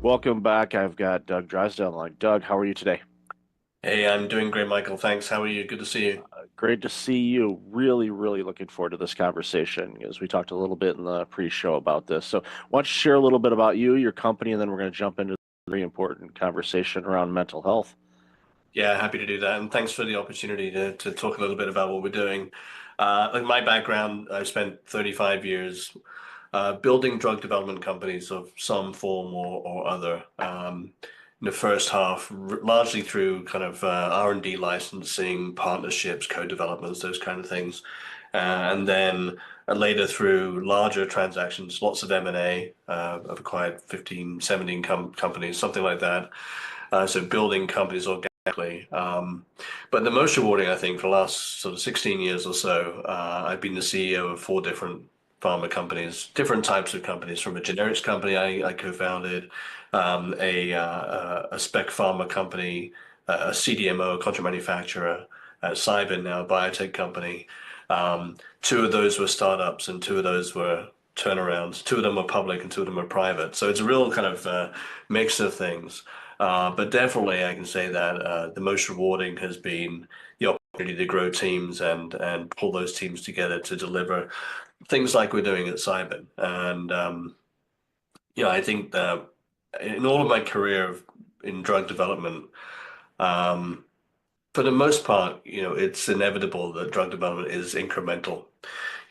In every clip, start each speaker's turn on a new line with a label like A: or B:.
A: Welcome back. I've got Doug Drysdale on the line. Doug, how are you today?
B: Hey, I'm doing great, Michael. Thanks. How are you? Good to see you.
A: Great to see you. Really, really looking forward to this conversation as we talked a little bit in the pre-show about this. So, why don't you share a little bit about you, your company, and then we're going to jump into a very important conversation around mental health.
B: Yeah, happy to do that. And thanks for the opportunity to talk a little bit about what we're doing. Like my background, I've spent 35 years building drug development companies of some form or other. In the first half, largely through kind of R&D licensing, partnerships, co-developments, those kind of things. And then later through larger transactions, lots of M&A. I've acquired 15, 17 companies, something like that. So building companies organically. But the most rewarding, I think, for the last sort of 16 years or so, I've been the CEO of four different pharma companies, different types of companies, from a generics company I co-founded, a spec pharma company, a CDMO, a contract manufacturer, Cybin, now a biotech company. Two of those were startups and two of those were turnarounds. Two of them were public and two of them were private. So it's a real kind of mix of things. But definitely, I can say that the most rewarding has been the opportunity to grow teams and pull those teams together to deliver things like we're doing at Cybin. And I think that in all of my career in drug development, um, for the most part, it's inevitable that drug development is incremental.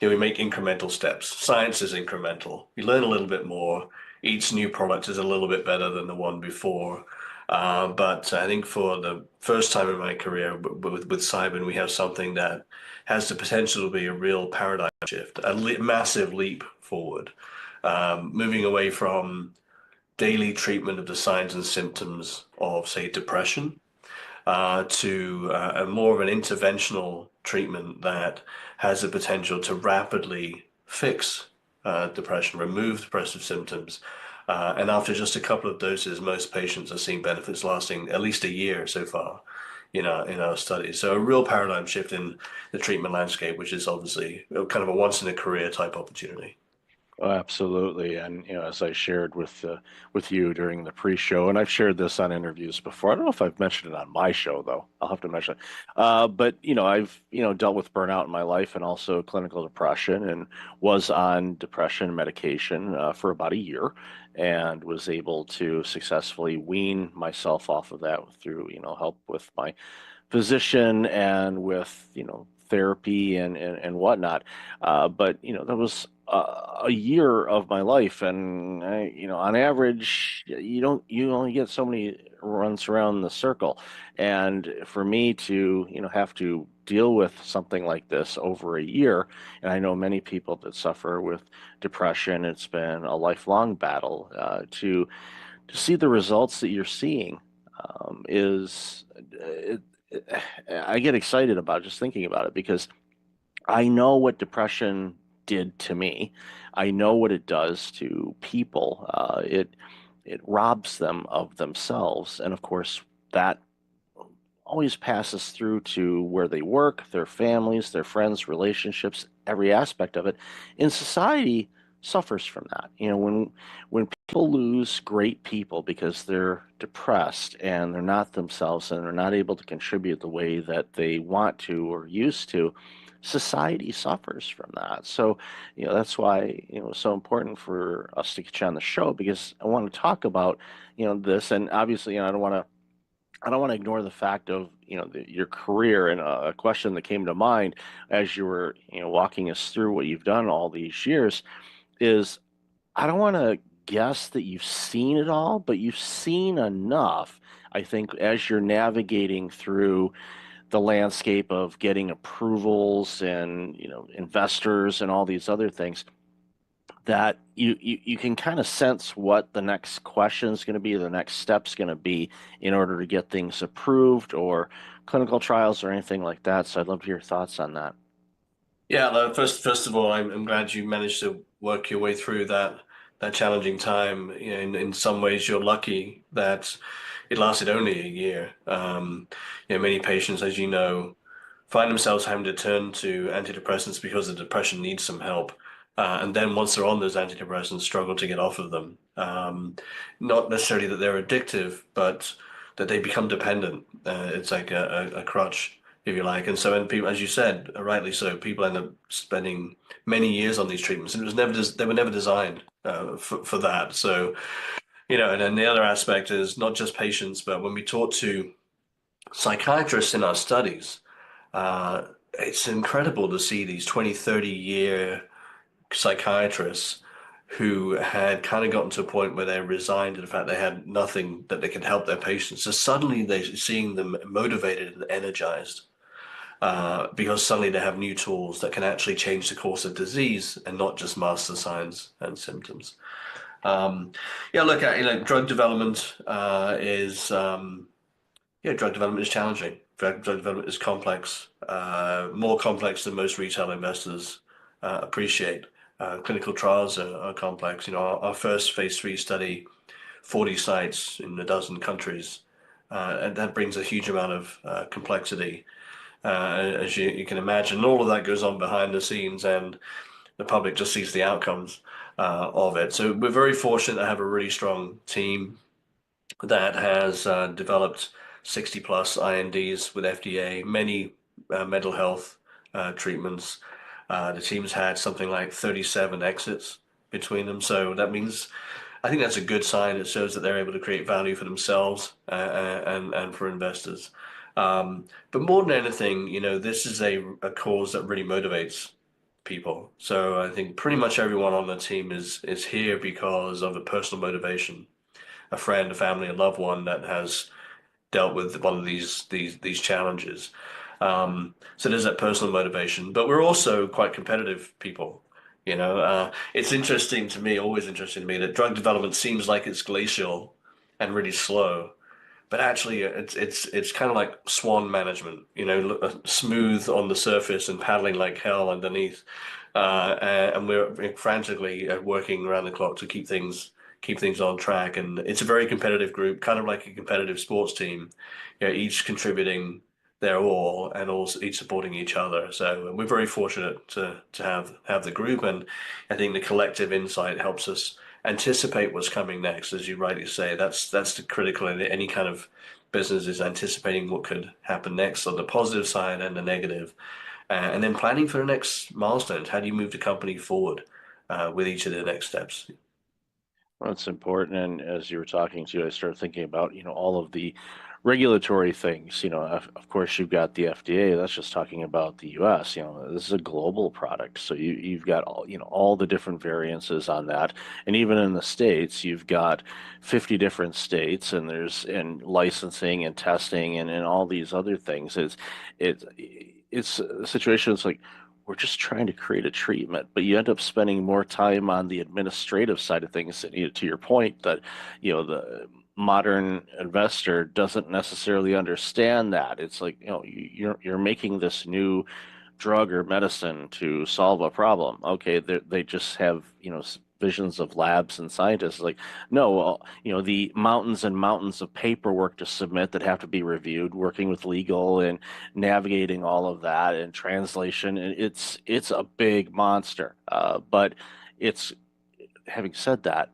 B: We make incremental steps. Science is incremental. We learn a little bit more. Each new product is a little bit better than the one before. But I think for the first time in my career with Cybin, we have something that has the potential to be a real paradigm shift, a massive leap forward, moving away from daily treatment of the signs and symptoms of, say, depression to a more of an interventional treatment that has the potential to rapidly fix depression, remove depressive symptoms. And after just a couple of doses, most patients are seeing benefits lasting at least a year so far in our studies. So a real paradigm shift in the treatment landscape, which is obviously kind of a once in a career type opportunity.
A: Oh, absolutely. And as I shared with you during the pre-show, and I've shared this on interviews before. I don't know if I've mentioned it on my show though. I'll have to mention it. But I've dealt with burnout in my life and also clinical depression, and was on depression medication for about a year, and was able to successfully wean myself off of that through help with my physician and with therapy and whatnot. But that was a year of my life, and on average, you only get so many runs around the circle, and for me to have to deal with something like this over a year, and I know many people that suffer with depression. It's been a lifelong battle to see the results that you're seeing is I get excited about just thinking about it because I know what depression did to me. I know what it does to people. It robs them of themselves, and of course that always passes through to where they work, their families, their friends, relationships, every aspect of it. In society suffers from that. When people lose great people because they're depressed and they're not themselves and they're not able to contribute the way that they want to or used to, society suffers from that. So, that's why, it's so important for us to get you on the show because I want to talk about, this. And obviously, I don't want to ignore the fact of your career, and a question that came to mind as you were walking us through what you've done all these years is I don't want to guess that you've seen it all, but you've seen enough. I think as you're navigating through the landscape of getting approvals and investors and all these other things, that you can kind of sense what the next question is going to be, the next step's going to be in order to get things approved or clinical trials or anything like that. So I'd love to hear your thoughts on that.
B: Yeah, first of all, I'm glad you managed to work your way through that challenging time. In some ways, you're lucky that it lasted only a year. Many patients, as you know, find themselves having to turn to antidepressants because the depression needs some help. And then once they're on those antidepressants, struggle to get off of them. Not necessarily that they're addictive, but that they become dependent. It's like a crutch, if you like. And so, and people, as you said, rightly so, people end up spending many years on these treatments, and it was never they were never designed for that. So, and then the other aspect is not just patients, but when we talk to psychiatrists in our studies, uh, it's incredible to see these 20, 30-year psychiatrists who had kind of gotten to a point where they resigned to the fact they had nothing that they could help their patients. So suddenly they're seeing them motivated and energized because suddenly they have new tools that can actually change the course of disease and not just mask the signs and symptoms. Yeah, look, drug development drug development is challenging. Drug development is complex, more complex than most retail investors appreciate. Clinical trials are complex. Our first phase 3 study, 40 sites in a dozen countries, and that brings a huge amount of complexity, as you can imagine. And all of that goes on behind the scenes, and the public just sees the outcomes of it. So we're very fortunate to have a really strong team that has developed 60 plus INDs with FDA, many mental health treatments. The team's had something like 37 exits between them. So that means, I think that's a good sign. It shows that they're able to create value for themselves and for investors. But more than anything, this is a cause that really motivates people. So I think pretty much everyone on the team is here because of a personal motivation, a friend, a family, a loved one that has dealt with one of these challenges. So there's that personal motivation, but we're also quite competitive people. It's interesting to me, always interesting to me, that drug development seems like it's glacial and really slow, but actually it's kind of like swan management. Smooth on the surface and paddling like hell underneath. And we're frantically working around the clock to keep things on track. And it's a very competitive group, kind of like a competitive sports team, each contributing their all and also each supporting each other. So we're very fortunate to have the group, and I think the collective insight helps us anticipate what's coming next. As you rightly say, that's the critical in any kind of business, is anticipating what could happen next on the positive side and the negative, and then planning for the next milestones. How do you move the company forward with each of the next steps?
A: Well, it's important. And as you were talking to, I started thinking about, all of the regulatory things. Of course, you've got the FDA. That's just talking about the U.S. This is a global product, so you've got all the different variances on that. And even in the states, you've got 50 different states, and there's licensing and testing and all these other things. It's a situation. It's like we're just trying to create a treatment, but you end up spending more time on the administrative side of things. To your point, that the modern investor doesn't necessarily understand that. It's like, you're making this new drug or medicine to solve a problem. Okay, they just have visions of labs and scientists. Like, no, well, the mountains and mountains of paperwork to submit that have to be reviewed, working with legal and navigating all of that and translation. And it's a big monster. But it's having said that,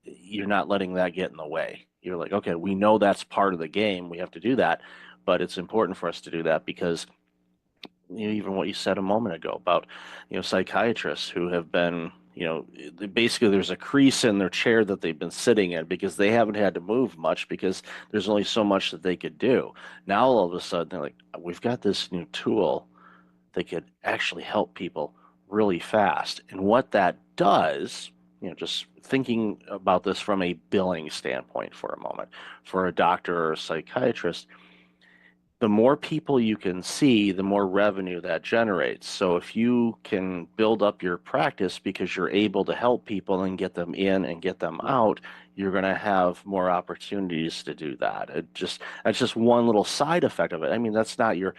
A: you're not letting that get in the way. You're like, okay, we know that's part of the game. We have to do that, but it's important for us to do that because even what you said a moment ago about psychiatrists who have been basically there's a crease in their chair that they've been sitting in because they haven't had to move much because there's only so much that they could do. Now all of a sudden they're like, we've got this new tool that could actually help people really fast. And what that does, just thinking about this from a billing standpoint for a moment, for a doctor or a psychiatrist, the more people you can see, the more revenue that generates. So if you can build up your practice because you're able to help people and get them in and get them out, you're going to have more opportunities to do that. That's just one little side effect of it. I mean, that's not your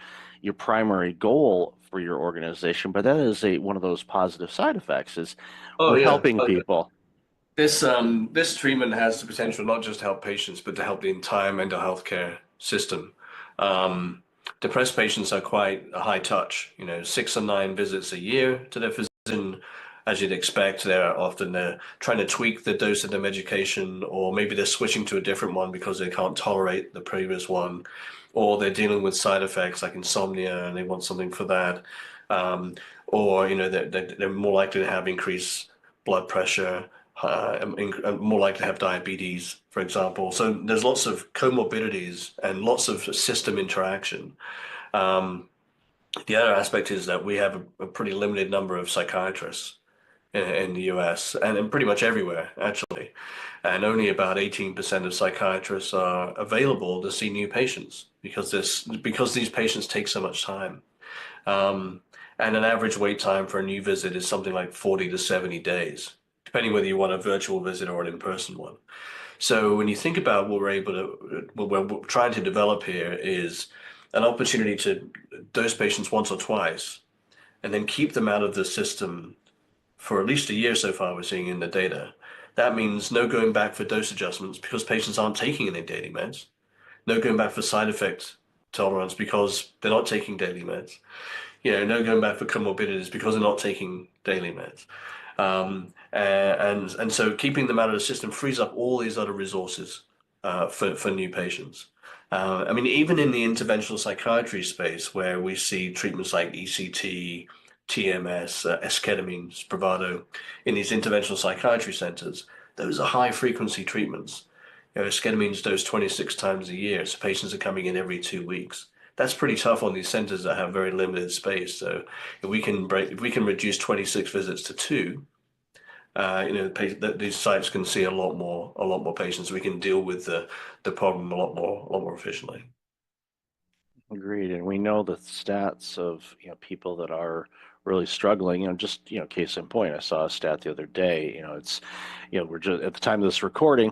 A: primary goal for your organization, but that is one of those positive side effects is
B: Oh
A: we're
B: yeah.
A: helping people.
B: This treatment has the potential not just to help patients, but to help the entire mental health care system. Um, Depressed patients are quite a high touch, 6 or 9 visits a year to their physician, as you'd expect, they're trying to tweak the dose of the medication, or maybe they're switching to a different one because they can't tolerate the previous one, or they're dealing with side effects like insomnia and they want something for that. Um, or they're more likely to have increased blood pressure, more likely to have diabetes, for example. So there's lots of comorbidities and lots of system interaction. Um, the other aspect is that we have a pretty limited number of psychiatrists in the US and in pretty much everywhere, actually. And only about 18% of psychiatrists are available to see new patients because these patients take so much time. Um, and an average wait time for a new visit is something like 40 to 70 days, depending whether you want a virtual visit or an in-person one. So when you think about what we're trying to develop here is an opportunity to dose patients once or twice and then keep them out of the system for at least a year so far, we're seeing in the data. That means no going back for dose adjustments because patients aren't taking any daily meds. No going back for side effect tolerance because they're not taking daily meds. No going back for comorbidities because they're not taking daily meds. And so keeping them out of the system frees up all these other resources for new patients. I mean, even in the interventional psychiatry space, where we see treatments like ECT, TMS, esketamine, Spravato, in these interventional psychiatry centers, those are high frequency treatments. Esketamine dosed 26 times a year, so patients are coming in every 2 weeks. That's pretty tough on these centers that have very limited space. So if we can reduce 26 visits to two, these sites can see a lot more patients. We can deal with the problem a lot more efficiently.
A: Agreed. And we know the stats of, people that are really struggling, just, case in point, I saw a stat the other day, it's, we're just at the time of this recording,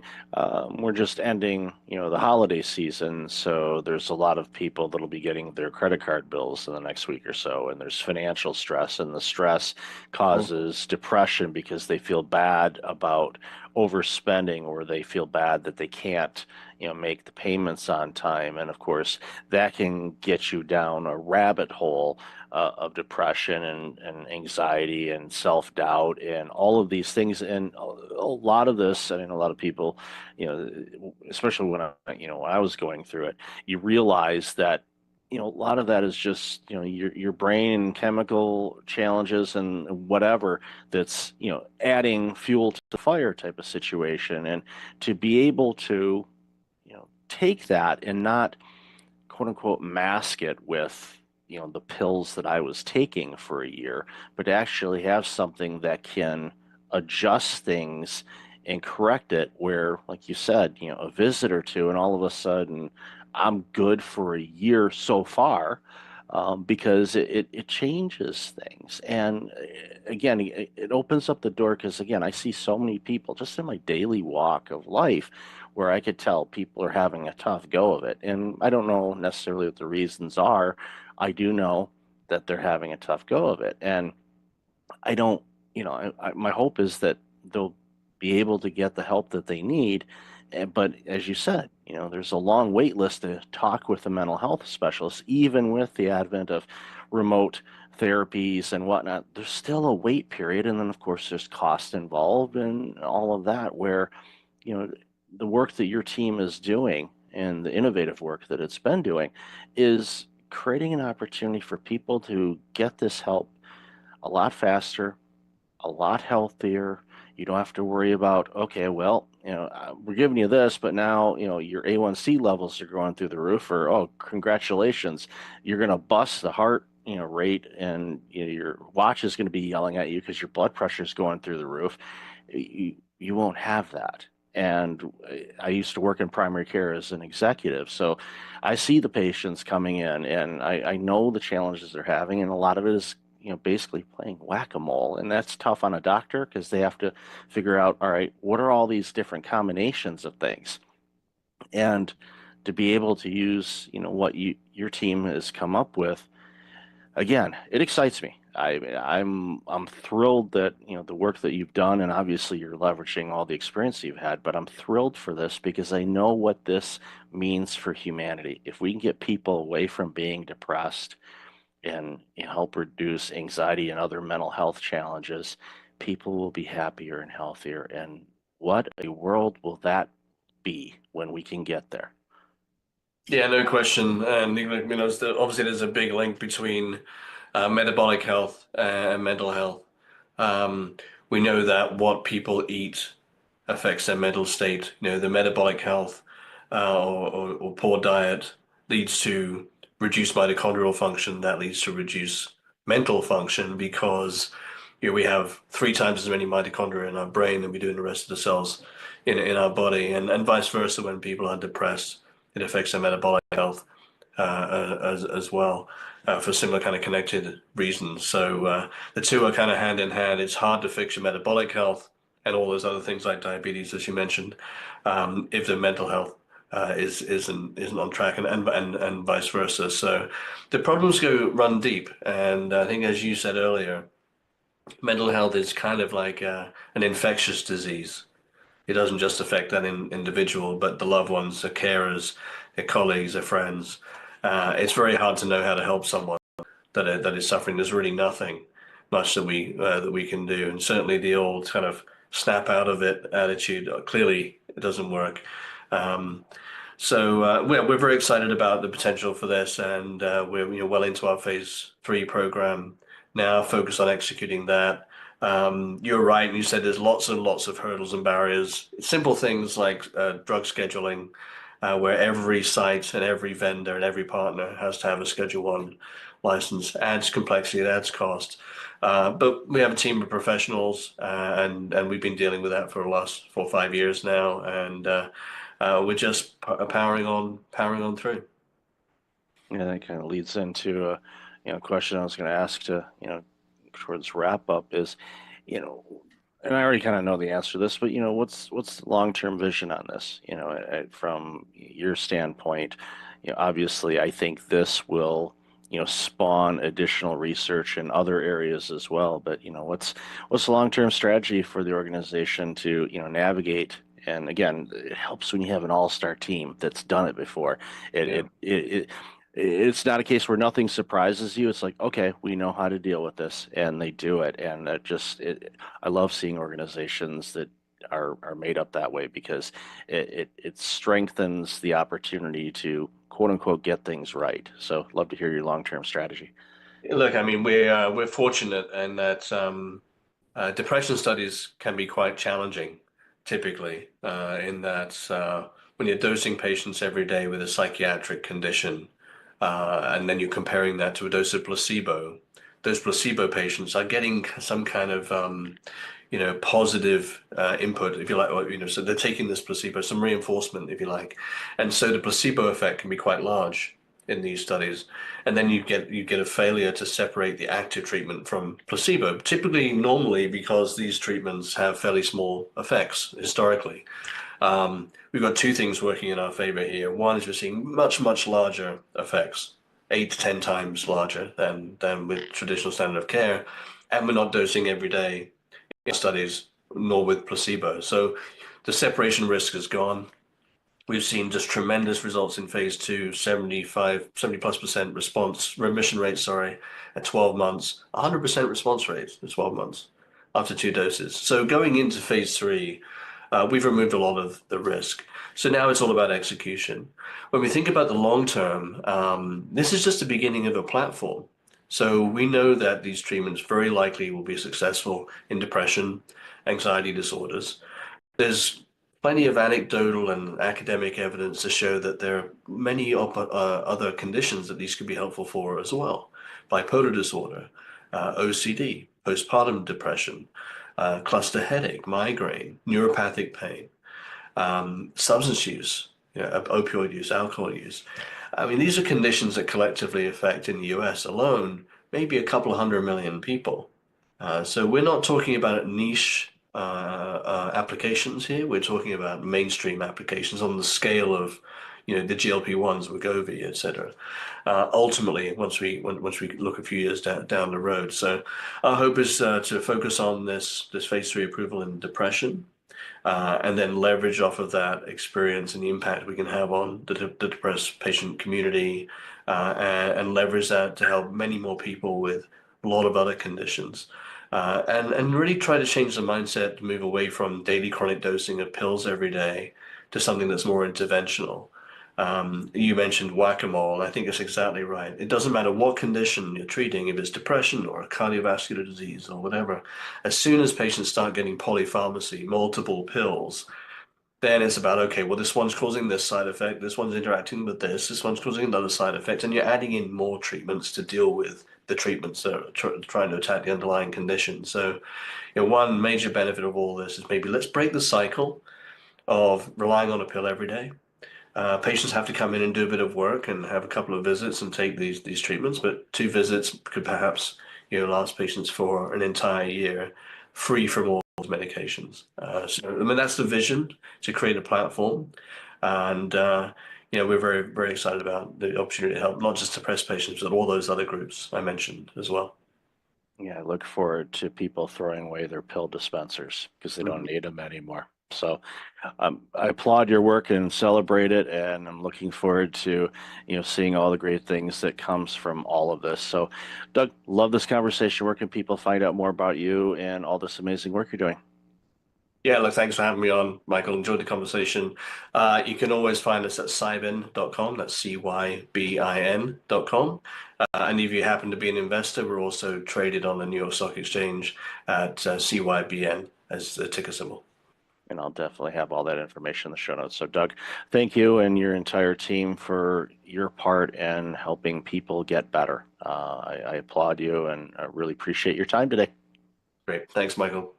A: we're just ending, the holiday season. So there's a lot of people that'll be getting their credit card bills in the next week or so. And there's financial stress, and the stress
B: Mm.
A: causes depression because they feel bad about overspending, or they feel bad that they can't, make the payments on time. And of course, that can get you down a rabbit hole of depression and anxiety and self-doubt and all of these things. And a lot of this, I mean, a lot of people, especially when I was going through it, you realize that, a lot of that is just, your brain and chemical challenges and whatever that's, adding fuel to the fire type of situation. And to be able to, take that and not quote unquote mask it with the pills that I was taking for a year, but to actually have something that can adjust things and correct it where, like you said, a visit or two, and all of a sudden I'm good for a year so far. Because it changes things. And again, it opens up the door because, again, I see so many people just in my daily walk of life where I could tell people are having a tough go of it. And I don't know necessarily what the reasons are. I do know that they're having a tough go of it. And I don't, my hope is that they'll be able to get the help that they need. But as you said, there's a long wait list to talk with a mental health specialist, even with the advent of remote therapies and whatnot. There's still a wait period. And then, of course, there's cost involved and all of that, where, you know, the work that your team is doing and the innovative work that it's been doing is creating an opportunity for people to get this help a lot faster, a lot healthier. You don't have to worry about, okay, well, we're giving you this, but now, your A1C levels are going through the roof, or, oh, congratulations, you're going to bust the heart, rate, and your watch is going to be yelling at you because your blood pressure is going through the roof. You won't have that. And I used to work in primary care as an executive, so I see the patients coming in, and I know the challenges they're having, and a lot of it is basically playing whack-a-mole. And that's tough on a doctor because they have to figure out, all right, what are all these different combinations of things? And to be able to use, what your team has come up with, again, it excites me. I'm thrilled that, the work that you've done, and obviously you're leveraging all the experience you've had, but I'm thrilled for this because I know what this means for humanity. If we can get people away from being depressed and help reduce anxiety and other mental health challenges, people will be happier and healthier. And what a world will that be when we can get there?
B: Yeah, no question. And obviously there's a big link between metabolic health and mental health. Um, we know that what people eat affects their mental state. The metabolic health or poor diet leads to reduced mitochondrial function. That leads to reduced mental function because we have 3 times as many mitochondria in our brain than we do in the rest of the cells in our body, and vice versa. When people are depressed, it affects their metabolic health as well for similar kind of connected reasons. So the two are kind of hand in hand. It's hard to fix your metabolic health and all those other things like diabetes, as you mentioned, if the mental health isn't on track, and vice versa. So the problems run deep, and I think, as you said earlier, mental health is kind of like an infectious disease. It doesn't just affect that individual, but the loved ones, the carers, their colleagues, their friends. It's very hard to know how to help someone that is suffering. There's really nothing much that we can do, and certainly the old kind of snap out of it attitude clearly it doesn't work. Um, we're very excited about the potential for this, and we're well into our phase 3 program now, focused on executing that. You're right, you said there's lots and lots of hurdles and barriers. Simple things like drug scheduling, where every site and every vendor and every partner has to have a Schedule 1 license. Adds complexity, it adds cost. But we have a team of professionals, and we've been dealing with that for the last 4 or 5 years now, and we're just powering on through.
A: Yeah, that kind of leads into a question I was going to ask to towards wrap up is, you know, and I already kind of know the answer to this, but what's the long-term vision on this? From your standpoint, obviously I think this will spawn additional research in other areas as well. But what's the long-term strategy for the organization to navigate? And again, it helps when you have an all-star team that's done it before. It,
B: Yeah.
A: it, it, it it's not a case where nothing surprises you. It's like, okay, we know how to deal with this, and they do it. And I love seeing organizations that are made up that way because it strengthens the opportunity to quote unquote get things right. So, love to hear your long-term strategy.
B: Look, I mean, we're fortunate in that depression studies can be quite challenging, typically, in that when you're dosing patients every day with a psychiatric condition, and then you're comparing that to a dose of placebo, those placebo patients are getting some kind of positive input, if you like, or, so they're taking this placebo, some reinforcement, if you like, and so the placebo effect can be quite large in these studies, and then you get a failure to separate the active treatment from placebo, typically normally because these treatments have fairly small effects historically. We've got two things working in our favor here. One is we're seeing much, much larger effects, 8 to 10 times larger than with traditional standard of care, and we're not dosing every day in studies, nor with placebo. So the separation risk is gone. We've seen just tremendous results in phase 2, 70+% remission rate, sorry, at 12 months, 100% response rate at 12 months after 2 doses. So going into phase 3, we've removed a lot of the risk. So now it's all about execution. When we think about the long term, this is just the beginning of a platform. So we know that these treatments very likely will be successful in depression, anxiety disorders. There's plenty of anecdotal and academic evidence to show that there are many other conditions that these could be helpful for as well. Bipolar disorder, OCD, postpartum depression, cluster headache, migraine, neuropathic pain, substance use, opioid use, alcohol use. I mean, these are conditions that collectively affect in the US alone maybe a couple of 100 million people. So we're not talking about niche applications here. We're talking about mainstream applications on the scale of, the GLP-1s, Wegovy, etc. Ultimately, once we look a few years down the road. So our hope is to focus on this phase 3 approval in depression, and then leverage off of that experience and the impact we can have on the depressed patient community, and leverage that to help many more people with a lot of other conditions. and really try to change the mindset to move away from daily chronic dosing of pills every day to something that's more interventional. You mentioned whack-a-mole. I think it's exactly right. It doesn't matter what condition you're treating, if it's depression or a cardiovascular disease or whatever. As soon as patients start getting polypharmacy, multiple pills, then it's about, okay, well, this one's causing this side effect, this one's interacting with this one's causing another side effect, and you're adding in more treatments to deal with the treatments that are trying to attack the underlying condition. So, one major benefit of all this is maybe let's break the cycle of relying on a pill every day. Patients have to come in and do a bit of work and have a couple of visits and take these treatments, but 2 visits could perhaps last patients for an entire year, free from all those medications. So I mean that's the vision to create a platform, and we're very very excited about the opportunity to help not just depressed patients but all those other groups I mentioned as well.
A: Yeah, I look forward to people throwing away their pill dispensers because they don't
B: Mhm.
A: need them anymore. So I applaud your work and celebrate it, and I'm looking forward to, seeing all the great things that comes from all of this. So, Doug, love this conversation. Where can people find out more about you and all this amazing work you're doing?
B: Yeah, look, thanks for having me on, Michael. Enjoyed the conversation. You can always find us at cybin.com. That's cybin.com. And if you happen to be an investor, we're also traded on the New York Stock Exchange at CYBN as the ticker symbol.
A: And I'll definitely have all that information in the show notes. So, Doug, thank you and your entire team for your part in helping people get better. I applaud you and I really appreciate your time today.
B: Great. Thanks, Michael.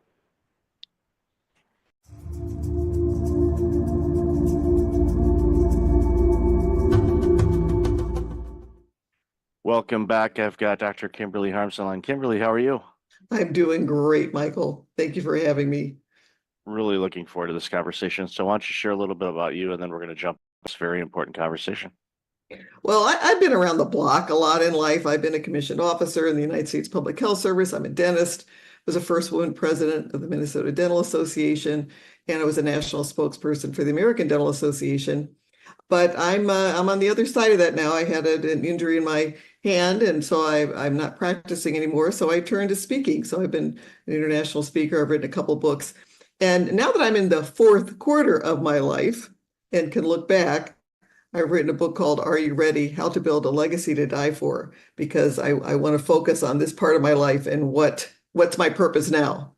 A: Welcome back. I've got Dr. Kimberly Harms on. Kimberly, how are you?
C: I'm doing great, Michael. Thank you for having me.
A: Really looking forward to this conversation. So, why don't you share a little bit about you, and then we're going to jump into this very important conversation.
C: Well, I've been around the block a lot in life. I've been a commissioned officer in the United States Public Health Service. I'm a dentist, was a first woman president of the Minnesota Dental Association, and I was a national spokesperson for the American Dental Association. But I'm on the other side of that now. I had an injury in my hand, and so I'm not practicing anymore. So I turned to speaking. So I've been an international speaker. I've written a couple books. And now that I'm in the fourth quarter of my life and can look back, I've written a book called Are You Ready? How to Build a Legacy to Die For, because I want to focus on this part of my life and what's my purpose now.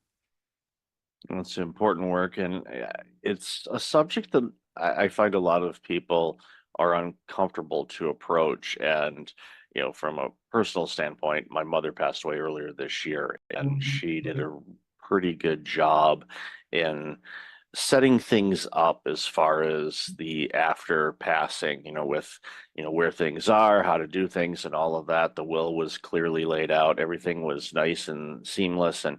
A: It's important work, and it's a subject that I find a lot of people are uncomfortable to approach. And, from a personal standpoint, my mother passed away earlier this year, and she did a pretty good job in setting things up as far as the after passing, with, where things are, how to do things, and all of that. The will was clearly laid out. Everything was nice and seamless and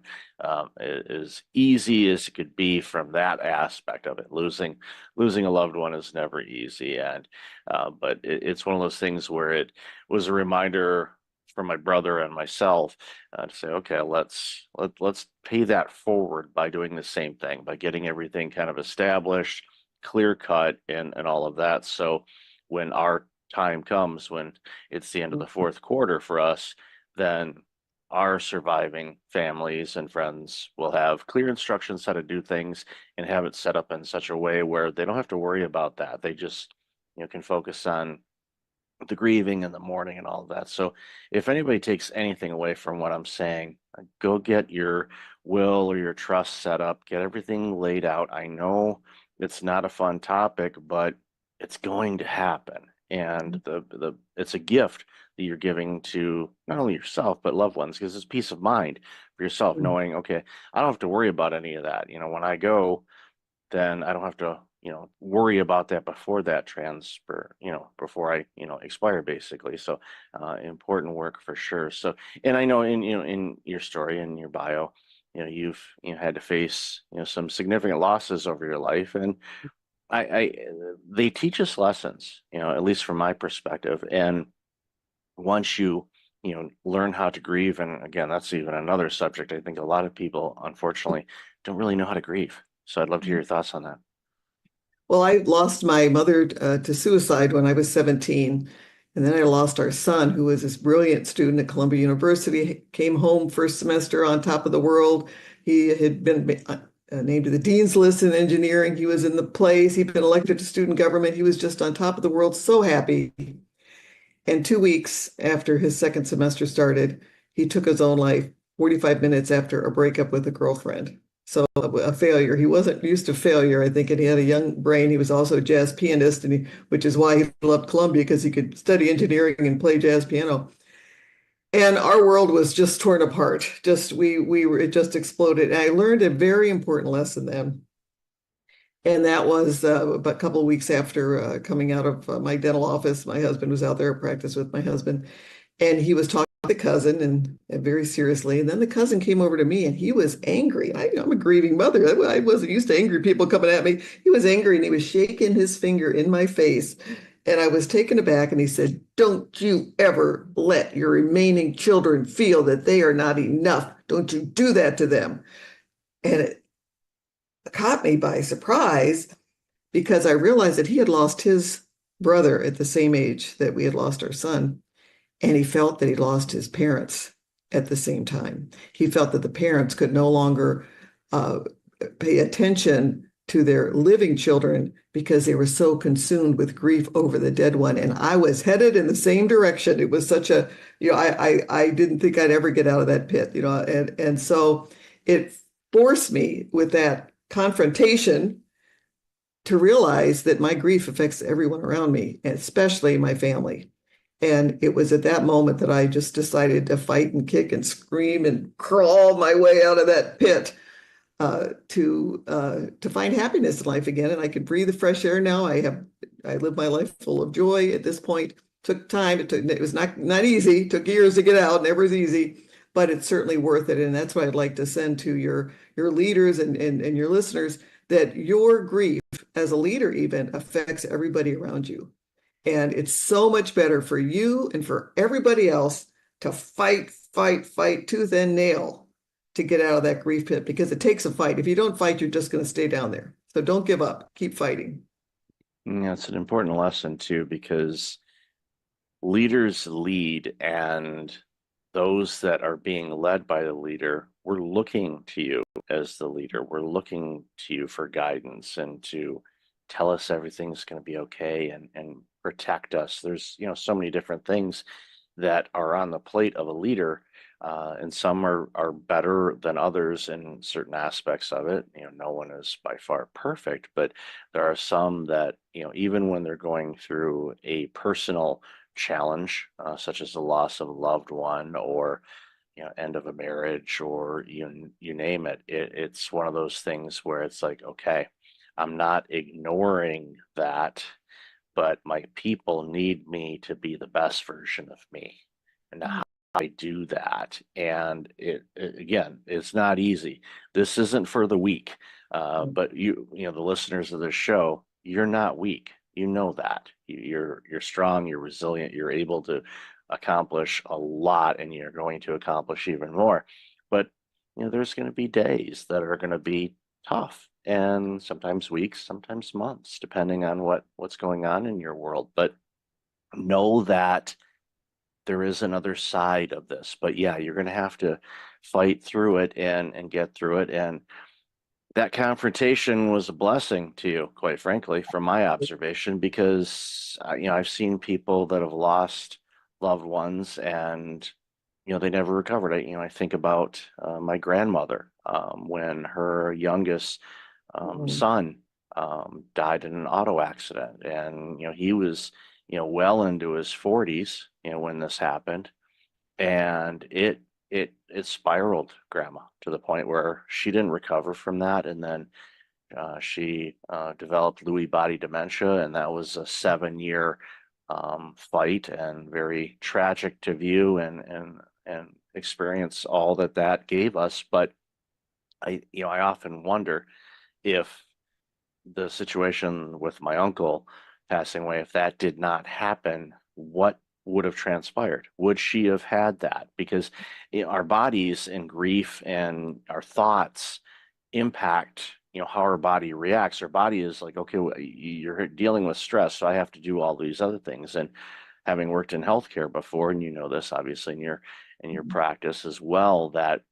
A: as easy as it could be from that aspect of it. Losing a loved one is never easy, and but it's one of those things where it was a reminder for my brother and myself to say, okay, let's pay that forward by doing the same thing, by getting everything kind of established, clear cut, and all of that. So when our time comes, when it's the end of the fourth quarter for us, then our surviving families and friends will have clear instructions how to do things and have it set up in such a way where they don't have to worry about that. They just, can focus on the grieving and the mourning and all of that. So if anybody takes anything away from what I'm saying, go get your will or your trust set up, get everything laid out. I know it's not a fun topic, but it's going to happen. And the it's a gift that you're giving to not only yourself but loved ones, because it's peace of mind for yourself knowing, okay, I don't have to worry about any of that. When I go, then I don't have to, worry about that before that transfer, before I, expire basically. So important work for sure. So, and I know in your story, in your bio, you've, had to face, some significant losses over your life. And I they teach us lessons, at least from my perspective. And once you, learn how to grieve, and again, that's even another subject. I think a lot of people, unfortunately, don't really know how to grieve. So I'd love to hear your thoughts on that.
C: Well, I lost my mother to suicide when I was 17. And then I lost our son, who was this brilliant student at Columbia University, came home first semester on top of the world. He had been named to the dean's list in engineering. He was in the place. He'd been elected to student government. He was just on top of the world, so happy. And 2 weeks after his second semester started, he took his own life 45 minutes after a breakup with a girlfriend. So a failure. He wasn't used to failure, I think, and he had a young brain. He was also a jazz pianist, which is why he loved Columbia, because he could study engineering and play jazz piano. And our world was just torn apart. It just exploded. And I learned a very important lesson then. And that was a couple of weeks after coming out of my dental office. My husband was out there at practice with my husband, and he was talking to the cousin and very seriously. And then the cousin came over to me, and he was angry. I'm a grieving mother. I wasn't used to angry people coming at me. He was angry, and he was shaking his finger in my face. And I was taken aback, and he said, "Don't you ever let your remaining children feel that they are not enough. Don't you do that to them." And it caught me by surprise, because I realized that he had lost his brother at the same age that we had lost our son. And he felt that he lost his parents at the same time. He felt that the parents could no longer pay attention to their living children because they were so consumed with grief over the dead one. And I was headed in the same direction. It was such a, I didn't think I'd ever get out of that pit, and so it forced me with that confrontation to realize that my grief affects everyone around me, and especially my family. And it was at that moment that I just decided to fight and kick and scream and crawl my way out of that pit to find happiness in life again. And I could breathe the fresh air now. I live my life full of joy at this point. Took time. It was not easy. It took years to get out. Never is easy, but it's certainly worth it. And that's what I'd like to send to your leaders and your listeners, that your grief as a leader even affects everybody around you. And it's so much better for you and for everybody else to fight tooth and nail to get out of that grief pit, because it takes a fight. If you don't fight, you're just going to stay down there. So don't give up. Keep fighting.
A: Yeah, it's an important lesson too, because leaders lead, and those that are being led by the leader, we're looking to you as the leader. We're looking to you for guidance and to tell us everything's going to be okay and protect us. There's, so many different things that are on the plate of a leader, and some are better than others in certain aspects of it. No one is by far perfect, but there are some that, even when they're going through a personal challenge, such as the loss of a loved one, or end of a marriage, or you name it, it's one of those things where it's like, okay, I'm not ignoring that, but my people need me to be the best version of me. And how I do that, and again, it's not easy. This isn't for the weak, but the listeners of this show, you're not weak. You know that you're strong, you're resilient, you're able to accomplish a lot, and you're going to accomplish even more. But there's going to be days that are going to be tough, and sometimes weeks, sometimes months, depending on what's going on in your world. But know that there is another side of this. But yeah, you're going to have to fight through it and get through it. And that confrontation was a blessing to you, quite frankly, from my observation, because I've seen people that have lost loved ones, and they never recovered. I think about my grandmother, when her youngest son died in an auto accident, and he was well into his 40s when this happened, and it spiraled grandma to the point where she didn't recover from that. And then she developed Lewy body dementia, and that was a 7-year fight, and very tragic to view and experience all that gave us. But I often wonder if the situation with my uncle passing away, if that did not happen, what would have transpired? Would she have had that? Because our bodies and grief and our thoughts impact how our body reacts. Our body is like, okay, you're dealing with stress, so I have to do all these other things. And having worked in healthcare before, and you know this obviously in your practice as well, that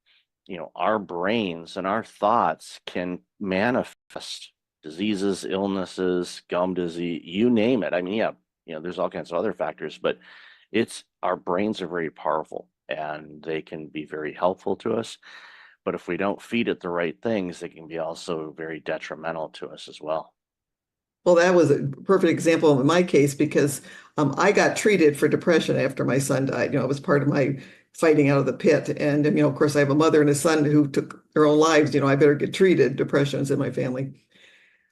A: our brains and our thoughts can manifest diseases, illnesses, gum disease, you name it. I mean, yeah, there's all kinds of other factors, but it's our brains are very powerful and they can be very helpful to us. But if we don't feed it the right things, they can be also very detrimental to us as well.
C: Well, that was a perfect example in my case because I got treated for depression after my son died. It was part of my fighting out of the pit. And, of course, I have a mother and a son who took their own lives. I better get treated. Depression's in my family.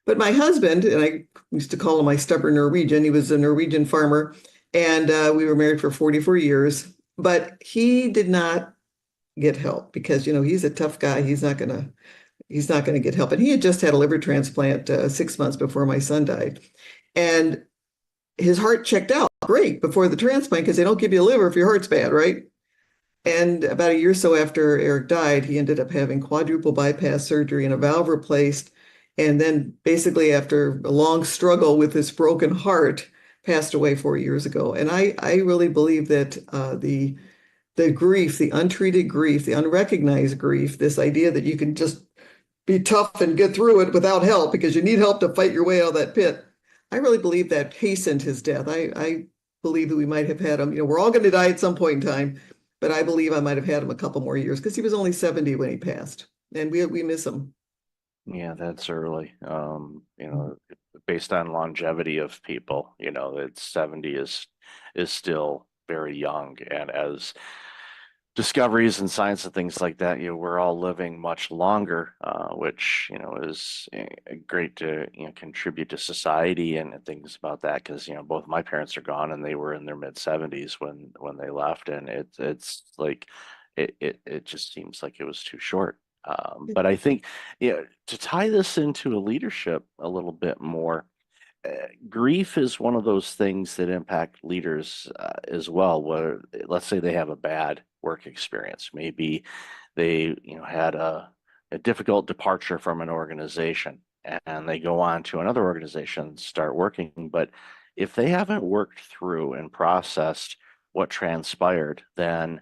C: But my husband, and I used to call him my stubborn Norwegian, he was a Norwegian farmer, and we were married for 44 years. But he did not get help because, he's a tough guy. He's not going to get help. And he had just had a liver transplant 6 months before my son died. And his heart checked out great before the transplant because they don't give you a liver if your heart's bad, right? And about a year or so after Eric died, he ended up having quadruple bypass surgery and a valve replaced. And then basically after a long struggle with this broken heart, passed away 4 years ago. And I really believe that the grief, the untreated grief, the unrecognized grief, this idea that you can just be tough and get through it without help because you need help to fight your way out of that pit. I really believe that hastened his death. I believe that we might have had him, we're all going to die at some point in time, but I believe I might have had him a couple more years because he was only 70 when he passed, and we miss him.
A: Yeah, that's early. Based on longevity of people, it's 70 is still very young. And as discoveries and science and things like that, we're all living much longer, which, is great to, contribute to society and things about that. Because, both my parents are gone and they were in their mid 70s when they left. And it's like, it just seems like it was too short. But I think, to tie this into a leadership a little bit more, grief is one of those things that impact leaders as well. Where let's say they have a bad work experience, maybe they had a difficult departure from an organization, and they go on to another organization, start working. But if they haven't worked through and processed what transpired, then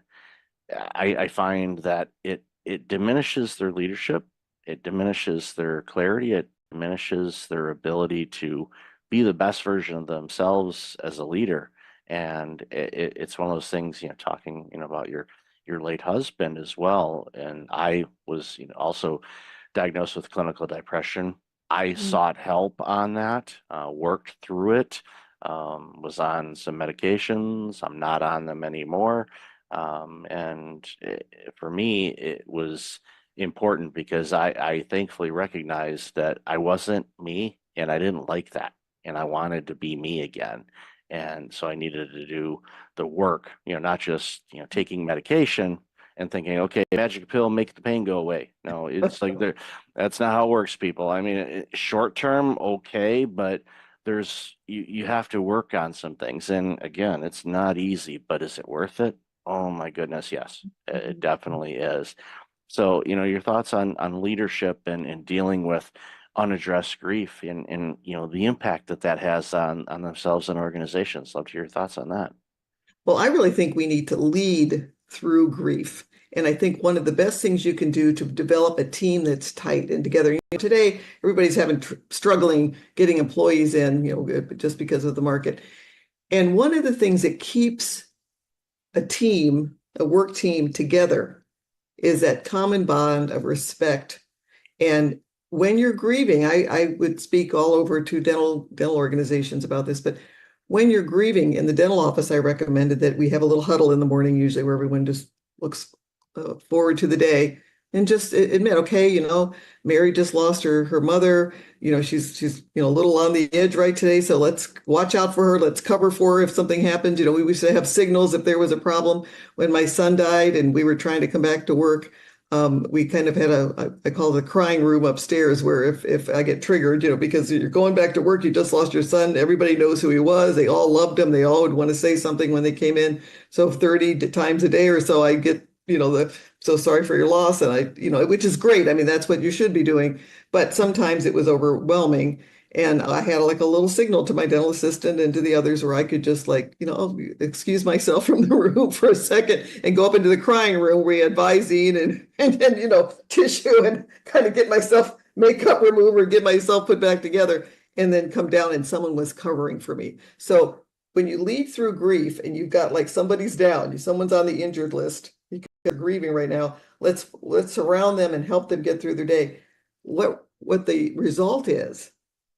A: I find that it diminishes their leadership, it diminishes their clarity, it diminishes their ability to be the best version of themselves as a leader. And it's one of those things, talking, about your late husband as well. And I was, also diagnosed with clinical depression. I sought help on that, worked through it, was on some medications. I'm not on them anymore. For me, it was important because I thankfully recognized that I wasn't me and I didn't like that. And I wanted to be me again. And so I needed to do the work, not just, taking medication and thinking, okay, magic pill, make the pain go away. No, it's like that's not how it works, people. I mean, short term, okay, but you have to work on some things. And again, it's not easy, but is it worth it? Oh my goodness, yes, it definitely is. So, your thoughts on leadership and dealing with unaddressed grief and the impact that has on themselves and organizations. Love to hear your thoughts on that.
C: Well, I really think we need to lead through grief. And I think one of the best things you can do to develop a team that's tight and together. Today, everybody's struggling getting employees in, just because of the market. And one of the things that keeps a work team together is that common bond of respect. And when you're grieving, I would speak all over to dental organizations about this, but when you're grieving in the dental office, I recommended that we have a little huddle in the morning, usually where everyone just looks forward to the day and just admit, okay, Mary just lost her mother. She's a little on the edge right today. So let's watch out for her. Let's cover for her if something happens. We used to have signals if there was a problem. When my son died and we were trying to come back to work, we kind of had I call it a crying room upstairs where if I get triggered, because you're going back to work, you just lost your son, everybody knows who he was. They all loved him. They all would want to say something when they came in. So 30 times a day or so, I get, so sorry for your loss. And which is great. I mean, that's what you should be doing. But sometimes it was overwhelming. And I had like a little signal to my dental assistant and to the others where I could just like, excuse myself from the room for a second and go up into the crying room where we had Visine and tissue and kind of get myself makeup remover, get myself put back together, and then come down and someone was covering for me. So when you lead through grief and you've got like somebody's down, someone's on the injured list, you're grieving right now, let's surround them and help them get through their day. What the result is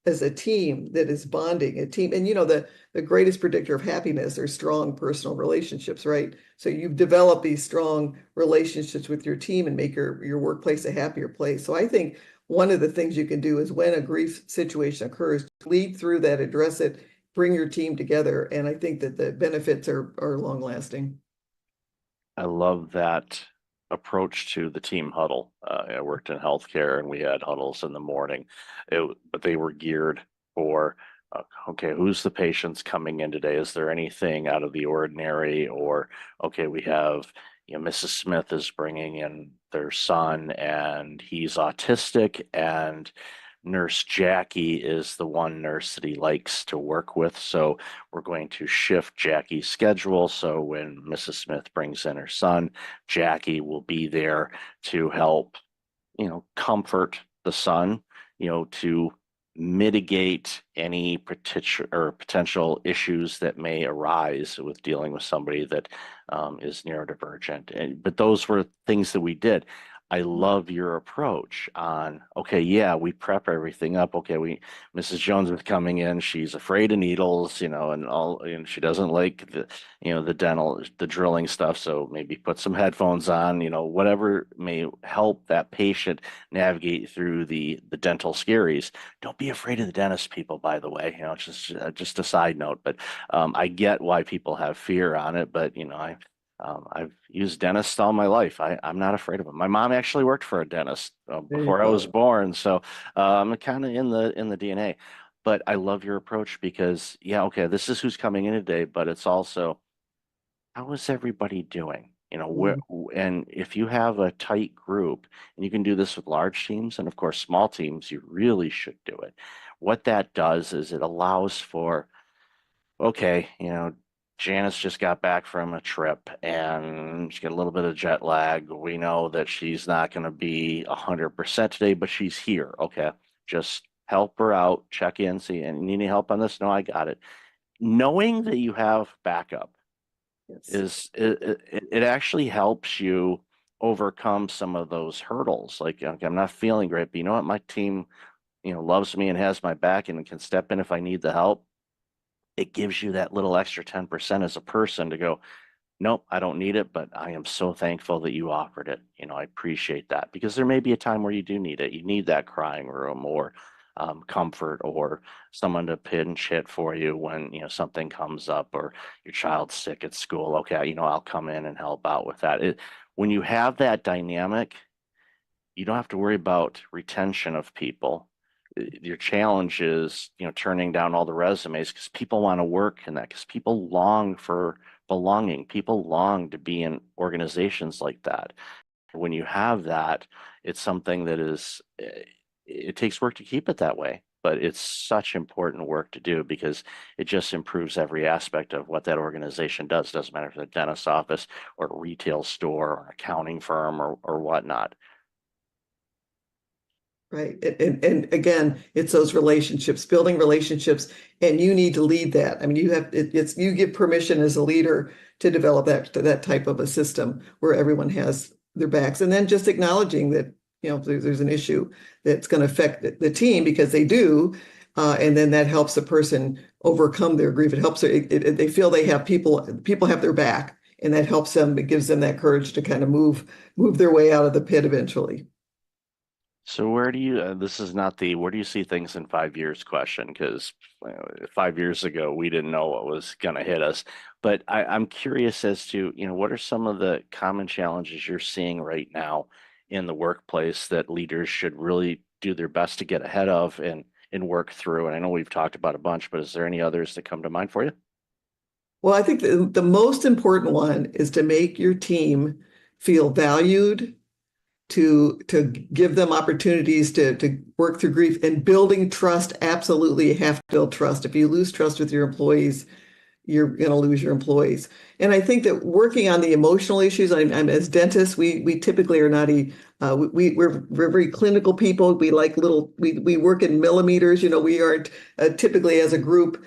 C: as a team that is bonding, a team, and the greatest predictor of happiness are strong personal relationships, right? So you've developed these strong relationships with your team and make your workplace a happier place. So I think one of the things you can do is when a grief situation occurs, lead through that, address it, bring your team together. And I think that the benefits are long lasting.
A: I love that approach to the team huddle. I worked in healthcare and we had huddles in the morning, but they were geared for, okay, who's the patients coming in today? Is there anything out of the ordinary? Or, okay, we have, Mrs. Smith is bringing in their son and he's autistic, and Nurse Jackie is the one nurse that he likes to work with. So we're going to shift Jackie's schedule. So when Mrs. Smith brings in her son, Jackie will be there to help, comfort the son, to mitigate any potential issues that may arise with dealing with somebody that is neurodivergent. But those were things that we did. I love your approach on, okay, yeah, we prep everything up. Okay, Mrs. Jones is coming in. She's afraid of needles, and she doesn't like the drilling stuff. So maybe put some headphones on, whatever may help that patient navigate through the dental scaries. Don't be afraid of the dentist, people, by the way, just a side note, but I get why people have fear on it, but I've used dentists all my life. I'm not afraid of them. My mom actually worked for a dentist before I was born, so I'm kind of in the DNA. But I love your approach because, yeah, okay, this is who's coming in today, but it's also how is everybody doing? And if you have a tight group, and you can do this with large teams, and of course, small teams, you really should do it. What that does is it allows for, okay, Janice just got back from a trip and she's got a little bit of jet lag. We know that she's not going to be 100% today, but she's here. Okay, just help her out, check in, see, and you need any help on this? No, I got it. Knowing that you have backup
C: Yes.
A: it actually helps you overcome some of those hurdles. Like, okay, I'm not feeling great, but you know what? My team, loves me and has my back and can step in if I need the help. It gives you that little extra 10% as a person to go, nope, I don't need it, but I am so thankful that you offered it. I appreciate that, because there may be a time where you do need it. You need that crying room or comfort, or someone to pinch hit for you when, something comes up or your child's sick at school. Okay, I'll come in and help out with that. When you have that dynamic, you don't have to worry about retention of people. Your challenge is, turning down all the resumes, because people want to work in that, because people long for belonging. People long to be in organizations like that. When you have that, it's something that it takes work to keep it that way, but it's such important work to do, because it just improves every aspect of what that organization does. Doesn't matter if it's a dentist's office or a retail store or an accounting firm or whatnot.
C: Right. And again, it's those relationships, building relationships, and you need to lead that. I mean, you give permission as a leader to develop that type of a system where everyone has their backs, and then just acknowledging that, there's an issue that's going to affect the team, because they do. And then that helps the person overcome their grief. It helps they feel they have people have their back, and that helps them. It gives them that courage to kind of move their way out of the pit eventually.
A: So where do you, this is not the where do you see things in 5 years question, because 5 years ago we didn't know what was going to hit us. But I'm curious as to, what are some of the common challenges you're seeing right now in the workplace that leaders should really do their best to get ahead of and work through? And I know we've talked about a bunch, but is there any others that come to mind for you?
C: Well, I think the most important one is to make your team feel valued to give them opportunities to work through grief, and building trust. Absolutely, you have to build trust. If you lose trust with your employees, you're going to lose your employees. And I think that working on the emotional issues, I'm as dentists, we typically are not we're very clinical people. We like we work in millimeters. We aren't typically as a group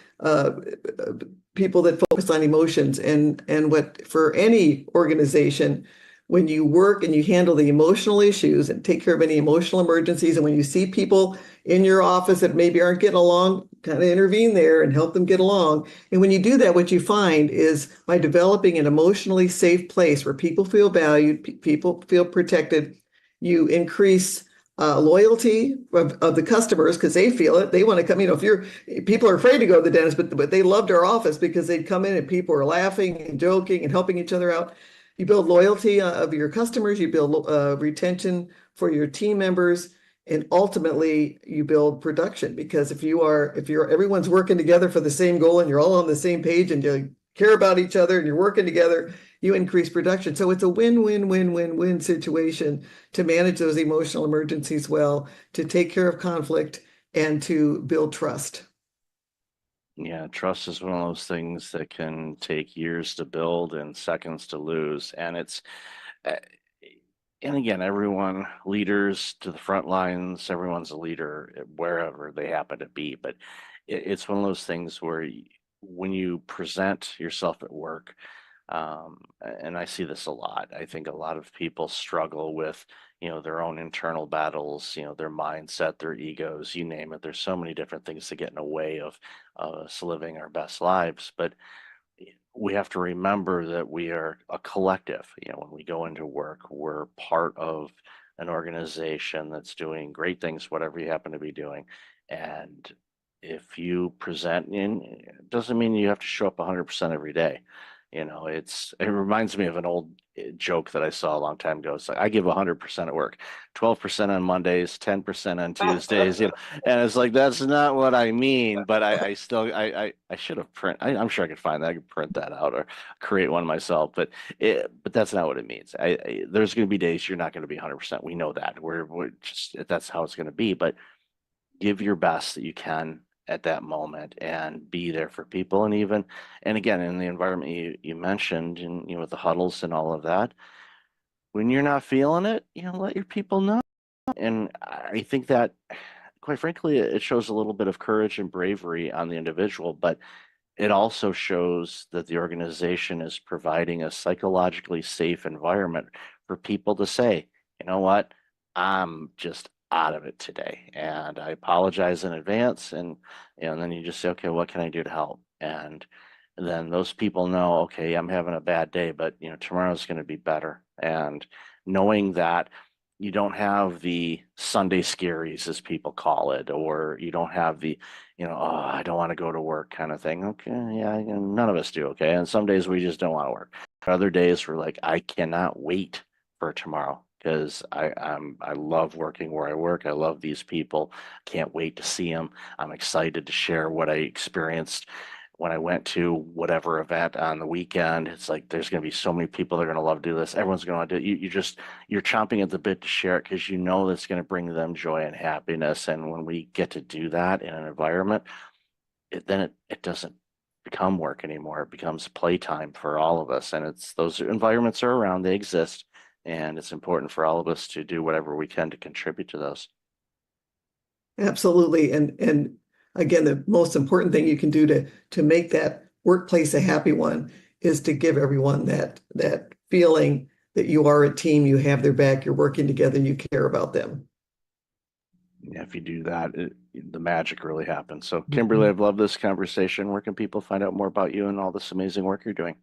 C: people that focus on emotions. And what for any organization, when you work and you handle the emotional issues and take care of any emotional emergencies, and when you see people in your office that maybe aren't getting along, kind of intervene there and help them get along. And when you do that, what you find is by developing an emotionally safe place where people feel valued, people feel protected, you increase loyalty of the customers because they feel it. They want to come. If people are afraid to go to the dentist, but they loved our office because they'd come in and people are laughing and joking and helping each other out. You build loyalty of your customers. You build retention for your team members. And ultimately, you build production, because if everyone's working together for the same goal and you're all on the same page and you care about each other and you're working together, you increase production. So it's a win-win-win-win-win situation to manage those emotional emergencies well, to take care of conflict, and to build trust.
A: Yeah, trust is one of those things that can take years to build and seconds to lose. And and again, everyone, leaders to the front lines, everyone's a leader wherever they happen to be. But it's one of those things where when you present yourself at work, and I see this a lot, I think a lot of people struggle with, their own internal battles, their mindset, their egos, you name it. There's so many different things that get in the way of us living our best lives. But we have to remember that we are a collective. When we go into work, we're part of an organization that's doing great things, whatever you happen to be doing. And if you present it doesn't mean you have to show up 100% every day. It reminds me of an old joke that I saw a long time ago. It's like, I give 100% at work, 12% on Mondays, 10% on Tuesdays, and it's like, that's not what I mean, but I still, I should have I'm sure I could find that. I could print that out or create one myself, but that's not what it means. There's going to be days you're not going to be 100%. We know that we're just, that's how it's going to be, but give your best that you can at that moment and be there for people. And again, in the environment you mentioned, and with the huddles and all of that, when you're not feeling it, let your people know. And I think that, quite frankly, it shows a little bit of courage and bravery on the individual, but it also shows that the organization is providing a psychologically safe environment for people to say, you know what, I'm just out of it today, and I apologize in advance. And then you just say, okay, what can I do to help? And then those people know, okay, I'm having a bad day, but tomorrow's going to be better. And knowing that you don't have the Sunday scaries, as people call it, or you don't have the, oh, I don't want to go to work kind of thing. Okay, yeah, none of us do. Okay, and some days we just don't want to work. Other days we're like, I cannot wait for tomorrow, because I love working where I work. I love these people. Can't wait to see them. I'm excited to share what I experienced when I went to whatever event on the weekend. It's like, there's going to be so many people that are going to love to do this. Everyone's going to do it. You're chomping at the bit to share it, because that's going to bring them joy and happiness. And when we get to do that in an environment, then it doesn't become work anymore. It becomes playtime for all of us. And those environments are around, they exist. And it's important for all of us to do whatever we can to contribute to those.
C: Absolutely. And again, the most important thing you can do to make that workplace a happy one is to give everyone that feeling that you are a team, you have their back, you're working together, you care about them.
A: Yeah, if you do that, the magic really happens. So, Kimberly, I've loved this conversation. Where can people find out more about you and all this amazing work you're doing?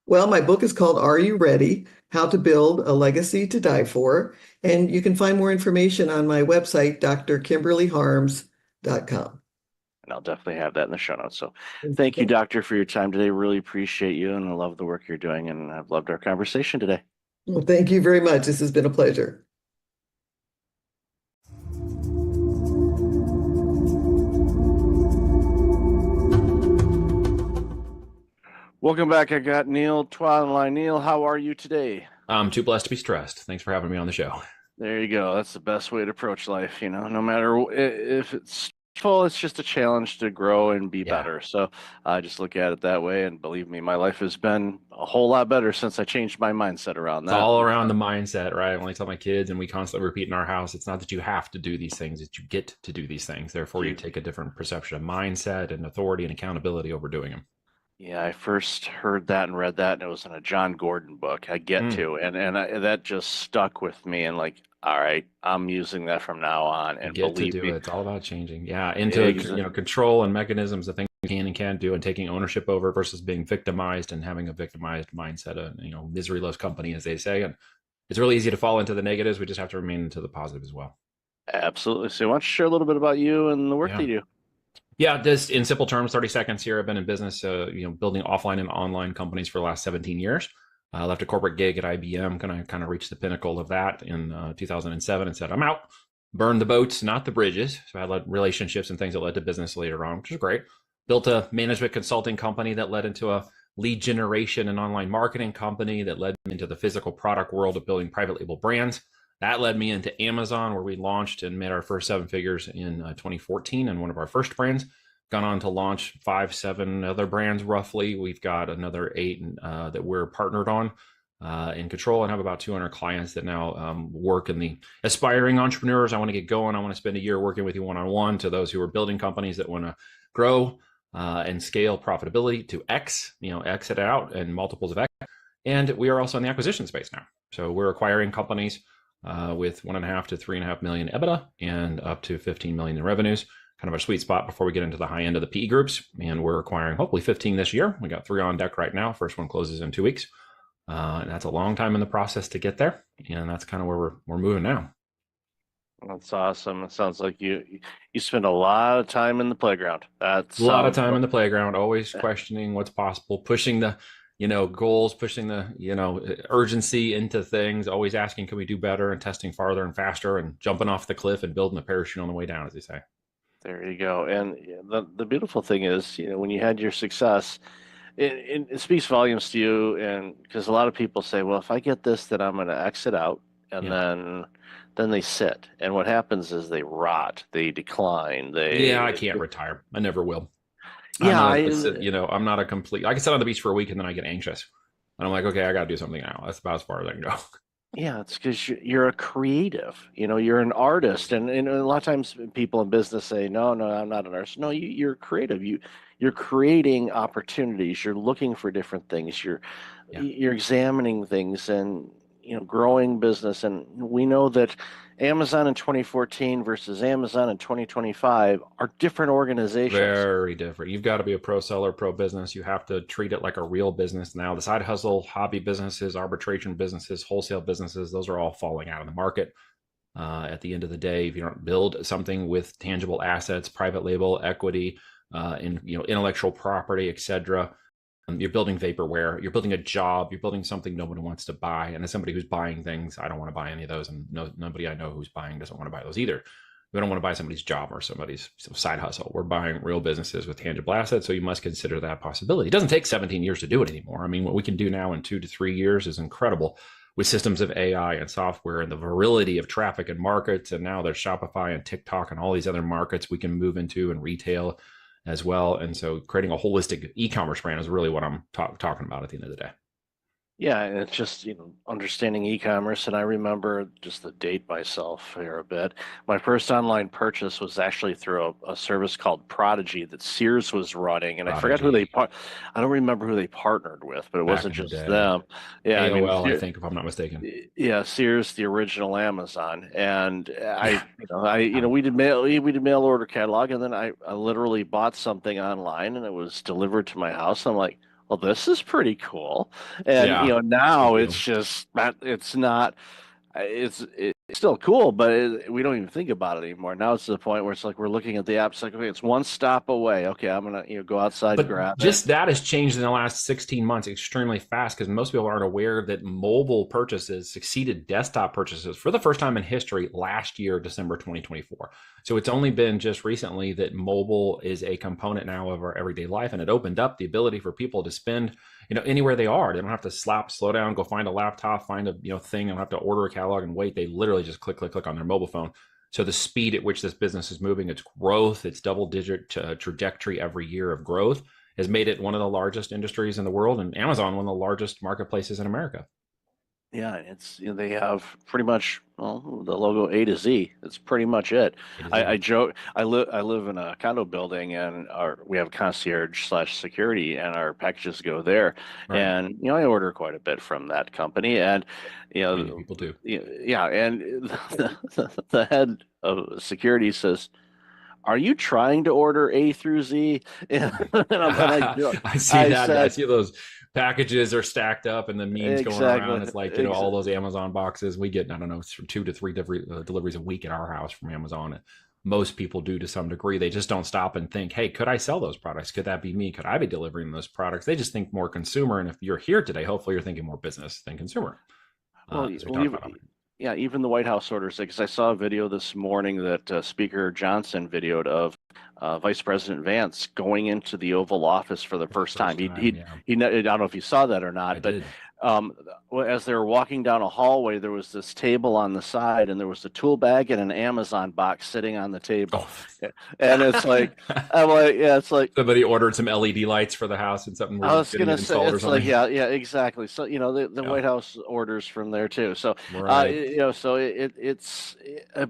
C: Well, my book is called Are You Ready? How to Build a Legacy to Die For. And you can find more information on my website, drkimberlyharms.com.
A: And I'll definitely have that in the show notes. So thank you, Doctor, for your time today. Really appreciate you, and I love the work you're doing, and I've loved our conversation today.
C: Well, thank you very much. This has been a pleasure.
A: Welcome back. I got Neil Twa on the line. Neil, how are you today?
D: I'm too blessed to be stressed. Thanks for having me on the show.
A: There you go. That's the best way to approach life, no matter if it's full, it's just a challenge to grow and be
D: Yeah.
A: better. So I just look at it that way. And believe me, my life has been a whole lot better since I changed my mindset around
D: It's
A: that.
D: all around the mindset, right? I only tell my kids, and we constantly repeat in our house, it's not that you have to do these things, it's you get to do these things. Therefore, you take a different perception of mindset and authority and accountability over doing them.
A: Yeah, I first heard that and read that, and it was in a John Gordon book. I get
D: Mm.
A: to, that just stuck with me. And like, all right, I'm using that from now on.
D: You
A: And
D: get to
A: believe
D: do
A: me,
D: it. It's all about changing. Yeah, into
A: exa-
D: control and mechanisms of things you can and can't do, and taking ownership over versus being victimized and having a victimized mindset. Misery loves company, as they say, and it's really easy to fall into the negatives. We just have to remain into the positive as well.
A: absolutely. So, why don't you share a little bit about you and the work
D: Yeah.
A: that you do?
D: Yeah, just in simple terms, 30 seconds here. I've been in business, building offline and online companies for the last 17 years. I left a corporate gig at IBM, kind of reached the pinnacle of that in 2007 and said, I'm out. Burned the boats, not the bridges. So I had relationships and things that led to business later on, which is great. Built a management consulting company that led into a lead generation and online marketing company that led into the physical product world of building private label brands. That led me into Amazon, where we launched and made our first 7 figures in 2014 and one of our first brands. Gone on to launch 5, 7 other brands roughly. We've got another 8 that we're partnered on in control, and have about 200 clients that now work in the aspiring entrepreneurs. I want to get going. I want to spend a year working with you one-on-one, to those who are building companies that want to grow and scale profitability to X, exit out and multiples of X. And we are also in the acquisition space now. So we're acquiring companies with 1.5 to 3.5 million EBITDA and up to 15 million in revenues. Kind of a sweet spot before we get into the high end of the PE groups. And we're acquiring hopefully 15 this year. We got 3 on deck right now. First one closes in 2 weeks. And that's a long time in the process to get there. And that's kind of where we're moving now.
A: That's awesome. It sounds like you spend a lot of time in the playground. That's
D: A lot of time in the playground, always questioning what's possible, pushing the goals, pushing the urgency into things, always asking, can we do better, and testing farther and faster, and jumping off the cliff and building a parachute on the way down, as they say.
A: There you go. And the beautiful thing is, when you had your success, it speaks volumes to you. And because a lot of people say, well, if I get this, then I'm going to exit out, and
D: Yeah.
A: then they sit. And what happens is they rot, they decline.
D: I can't retire. I never will.
A: Yeah,
D: I'm not a complete. I can sit on the beach for a week and then I get anxious, and I'm like, okay, I got to do something now. That's about as far as I can go.
A: Yeah, it's because you're a creative. You're an artist, and a lot of times people in business say, "No, no, I'm not an artist." No, you're creative. You're creating opportunities. You're looking for different things.
D: Yeah.
A: You're examining things, and growing business. And we know that Amazon in 2014 versus Amazon in 2025 are different organizations.
D: Very different. You've got to be a pro seller, pro business. You have to treat it like a real business now. The side hustle, hobby businesses, arbitration businesses, wholesale businesses, those are all falling out of the market. At the end of the day, if you don't build something with tangible assets, private label, equity, intellectual property, etc., you're building vaporware, you're building a job, you're building something nobody wants to buy. And as somebody who's buying things, I don't want to buy any of those. And nobody I know who's buying doesn't want to buy those either. We don't want to buy somebody's job or somebody's side hustle. We're buying real businesses with tangible assets. So you must consider that possibility. It doesn't take 17 years to do it anymore. I mean, what we can do now in 2 to 3 years is incredible, with systems of AI and software and the virility of traffic and markets. And now there's Shopify and TikTok and all these other markets we can move into, and retail as well. And so creating a holistic e-commerce brand is really what I'm talking about at the end of the day.
A: Yeah, and it's just, understanding e-commerce. And I remember, just to date myself here a bit, my first online purchase was actually through a service called Prodigy that Sears was running. And I forgot who I don't remember who they partnered with, but it wasn't just them. Yeah,
D: AOL, I think, if I'm not mistaken.
A: Yeah, Sears, the original Amazon. And we did mail order catalog, and then I literally bought something online, and it was delivered to my house. I'm like, well, this is pretty cool. And now it's just it's not. It's still cool, but we don't even think about it anymore. Now it's to the point where it's like we're looking at the app. It's like, okay, it's one stop away. Okay, I'm gonna go outside and grab it.
D: Just that has changed in the last 16 months extremely fast, because most people aren't aware that mobile purchases succeeded desktop purchases for the first time in history last year, December 2024. So it's only been just recently that mobile is a component now of our everyday life, and it opened up the ability for people to spend anywhere they are. They don't have to slow down, go find a laptop, find a thing. They don't have to order a catalog and wait. They literally literally just click, click, click on their mobile phone. So the speed at which this business is moving, its growth, its double-digit trajectory every year of growth has made it one of the largest industries in the world, and Amazon one of the largest marketplaces in America.
A: Yeah, it's they have pretty much well the logo A to Z. That's pretty much it. I joke. I live in a condo building, and we have a concierge slash security, and our packages go there.
D: Right.
A: And I order quite a bit from that company, and
D: Many people do.
A: yeah, and the head of security says, "Are you trying to order A through Z?" And
D: I see that. I see those packages are stacked up and the memes going around. It's like, all those Amazon boxes. We get, I don't know, 2 to 3 deliveries a week at our house from Amazon. Most people do to some degree. They just don't stop and think, hey, could I sell those products? Could that be me? Could I be delivering those products? They just think more consumer. And if you're here today, hopefully you're thinking more business than consumer.
A: Yeah, even the White House orders it, because I saw a video this morning that Speaker Johnson videoed of Vice President Vance going into the Oval Office for the first time. I don't know if you saw that or not, but as they were walking down a hallway, there was this table on the side, and there was a tool bag and an Amazon box sitting on the table. And it's like, it's like
D: somebody ordered some LED lights for the house and something.
A: I was gonna say, it's like, yeah, exactly. So the White House orders from there too. So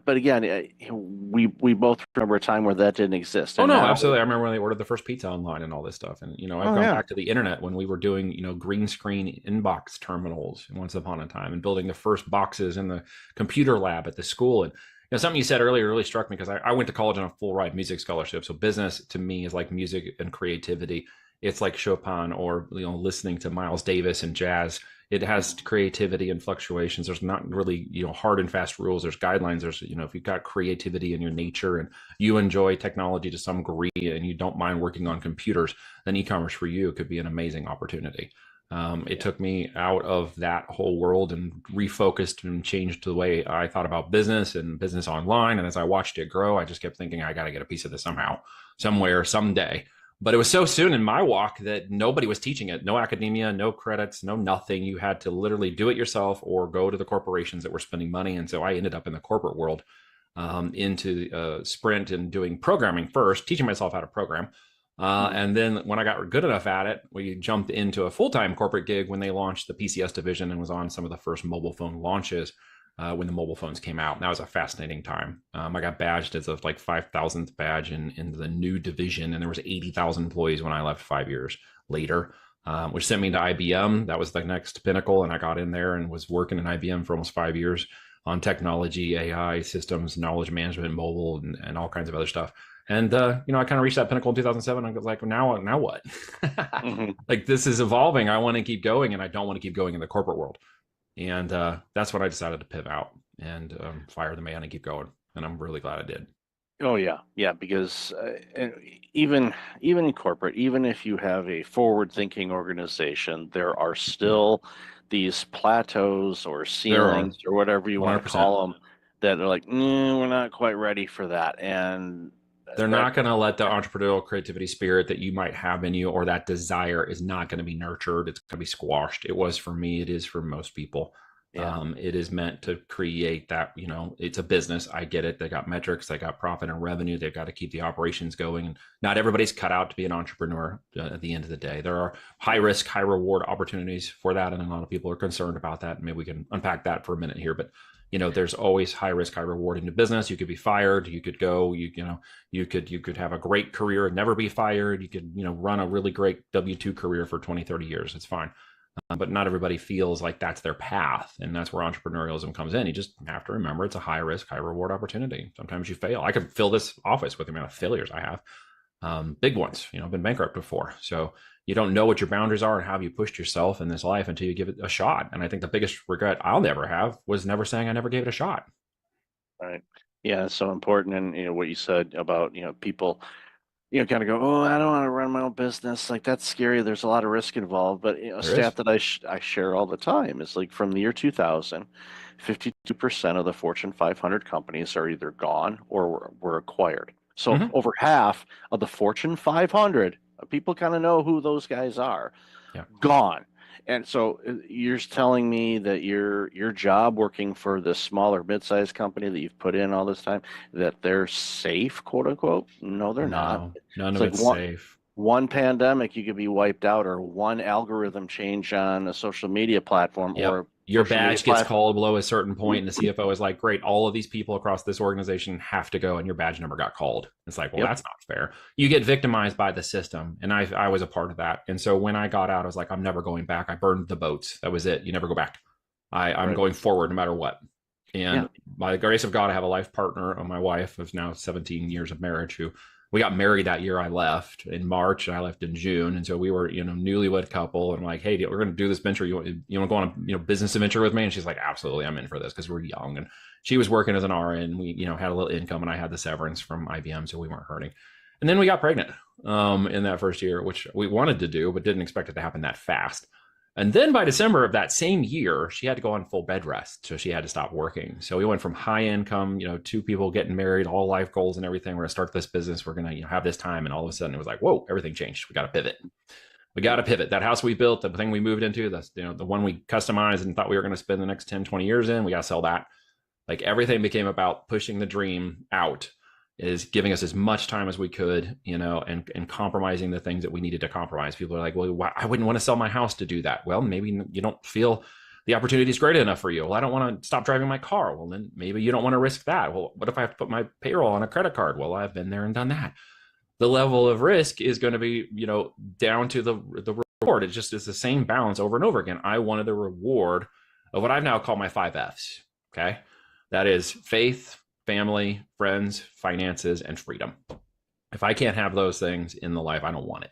A: but again, we both remember a time where that didn't exist.
D: Oh no, absolutely. I remember when they ordered the first pizza online and all this stuff. And I've gone back to the internet when we were doing green screen inbox terminals once upon a time and building the first boxes in the computer lab at the school. And something you said earlier really struck me because I went to college on a full ride music scholarship. So business to me is like music and creativity. It's like Chopin or listening to Miles Davis and jazz. It has creativity and fluctuations. There's not really hard and fast rules. There's guidelines. There's if you've got creativity in your nature and you enjoy technology to some degree and you don't mind working on computers, then e-commerce for you could be an amazing opportunity. It took me out of that whole world and refocused and changed the way I thought about business and business online. And as I watched it grow, I just kept thinking, I got to get a piece of this somehow, somewhere, someday. But it was so soon in my walk that nobody was teaching it. No academia, no credits, no nothing. You had to literally do it yourself or go to the corporations that were spending money. And so I ended up in the corporate world, into Sprint and doing programming first, teaching myself how to program. And then when I got good enough at it, we jumped into a full-time corporate gig when they launched the PCS division and was on some of the first mobile phone launches when the mobile phones came out. And that was a fascinating time. I got badged as a 5,000th badge in the new division, and there was 80,000 employees when I left 5 years later, which sent me to IBM. That was the next pinnacle, and I got in there and was working in IBM for almost 5 years on technology, AI, systems, knowledge management, mobile, and all kinds of other stuff. And, I kind of reached that pinnacle in 2007. I was like, now what? Like, this is evolving. I want to keep going, and I don't want to keep going in the corporate world. And that's when I decided to pivot out and fire the man and keep going. And I'm really glad I did.
A: Oh, yeah. Yeah, because even in corporate, even if you have a forward-thinking organization, there are still these plateaus or ceilings or whatever you want to call them that are like, we're not quite ready for that. And
D: they're not going to let the entrepreneurial creativity spirit that you might have in you, or that desire, is not going to be nurtured. It's going to be squashed. It was for me. It is for most people. Yeah. It is meant to create that, it's a business. I get it. They got metrics, they got profit and revenue. They've got to keep the operations going. And not everybody's cut out to be an entrepreneur at the end of the day. There are high risk, high reward opportunities for that. And a lot of people are concerned about that. Maybe we can unpack that for a minute here, but there's always high risk, high reward in the business. You could be fired. You could go, you could have a great career and never be fired. You could, run a really great W-2 career for 20, 30 years. It's fine. But not everybody feels like that's their path. And that's where entrepreneurialism comes in. You just have to remember it's a high risk, high reward opportunity. Sometimes you fail. I could fill this office with the amount of failures I have. Big ones, I've been bankrupt before. So you don't know what your boundaries are and how you pushed yourself in this life until you give it a shot. And I think the biggest regret I'll never have was never saying I never gave it a shot.
A: Right. Yeah, it's so important. And what you said about, people, kind of go, oh, I don't want to run my own business. Like, that's scary. There's a lot of risk involved. But a stat that I share all the time is like from the year 2000, 52% of the Fortune 500 companies are either gone or were acquired. So over half of the Fortune 500, people kind of know who those guys are, gone. And so you're telling me that your job working for this smaller mid-sized company that you've put in all this time, that they're safe, quote unquote? No, they're not.
D: No, none
A: It's
D: of
A: like
D: it's safe.
A: one pandemic, you could be wiped out, or one algorithm change on a social media platform
D: Yep.
A: or
D: Your
A: social media
D: badge gets
A: platform.
D: called below a certain point, and the CFO is like, great, all of these people across this organization have to go, and your badge number got called. It's like, well,
A: Yep.
D: that's not fair. You get victimized by the system. And I was a part of that. And so when I got out, I was like, I'm never going back. I burned the boats. That was it. You never go back. I'm
A: Right.
D: going forward no matter what. And
A: Yeah.
D: by the grace of God, I have a life partner, my wife, who's now 17 years of marriage, who we got married that year I left in March, and I left in June. And so we were, newlywed couple. And I'm like, hey, we're going to do this venture. You want to go on a, business adventure with me? And she's like, absolutely, I'm in for this, because we're young. And she was working as an RN. We, had a little income, and I had the severance from IBM, so we weren't hurting. And then we got pregnant in that first year, which we wanted to do, but didn't expect it to happen that fast. And then by December of that same year, she had to go on full bed rest. So she had to stop working. So we went from high income, two people getting married, all life goals and everything. We're going to start this business. We're going to have this time. And all of a sudden it was like, whoa, everything changed. We got to pivot. We got to pivot. That house we built, the thing we moved into, that's, the one we customized and thought we were going to spend the next 10, 20 years in, we got to sell that. Like everything became about pushing the dream out, is giving us as much time as we could, and compromising the things that we needed to compromise. People are like, well, I wouldn't want to sell my house to do that. Well, maybe you don't feel the opportunity is great enough for you. Well, I don't want to stop driving my car. Well, then maybe you don't want to risk that. Well, what if I have to put my payroll on a credit card? Well, I've been there and done that. The level of risk is going to be, down to the reward. It just is the same balance over and over again. I wanted the reward of what I've now called my 5 Fs. Okay. That is faith, family, friends, finances, and freedom. If I can't have those things in the life, I don't want it.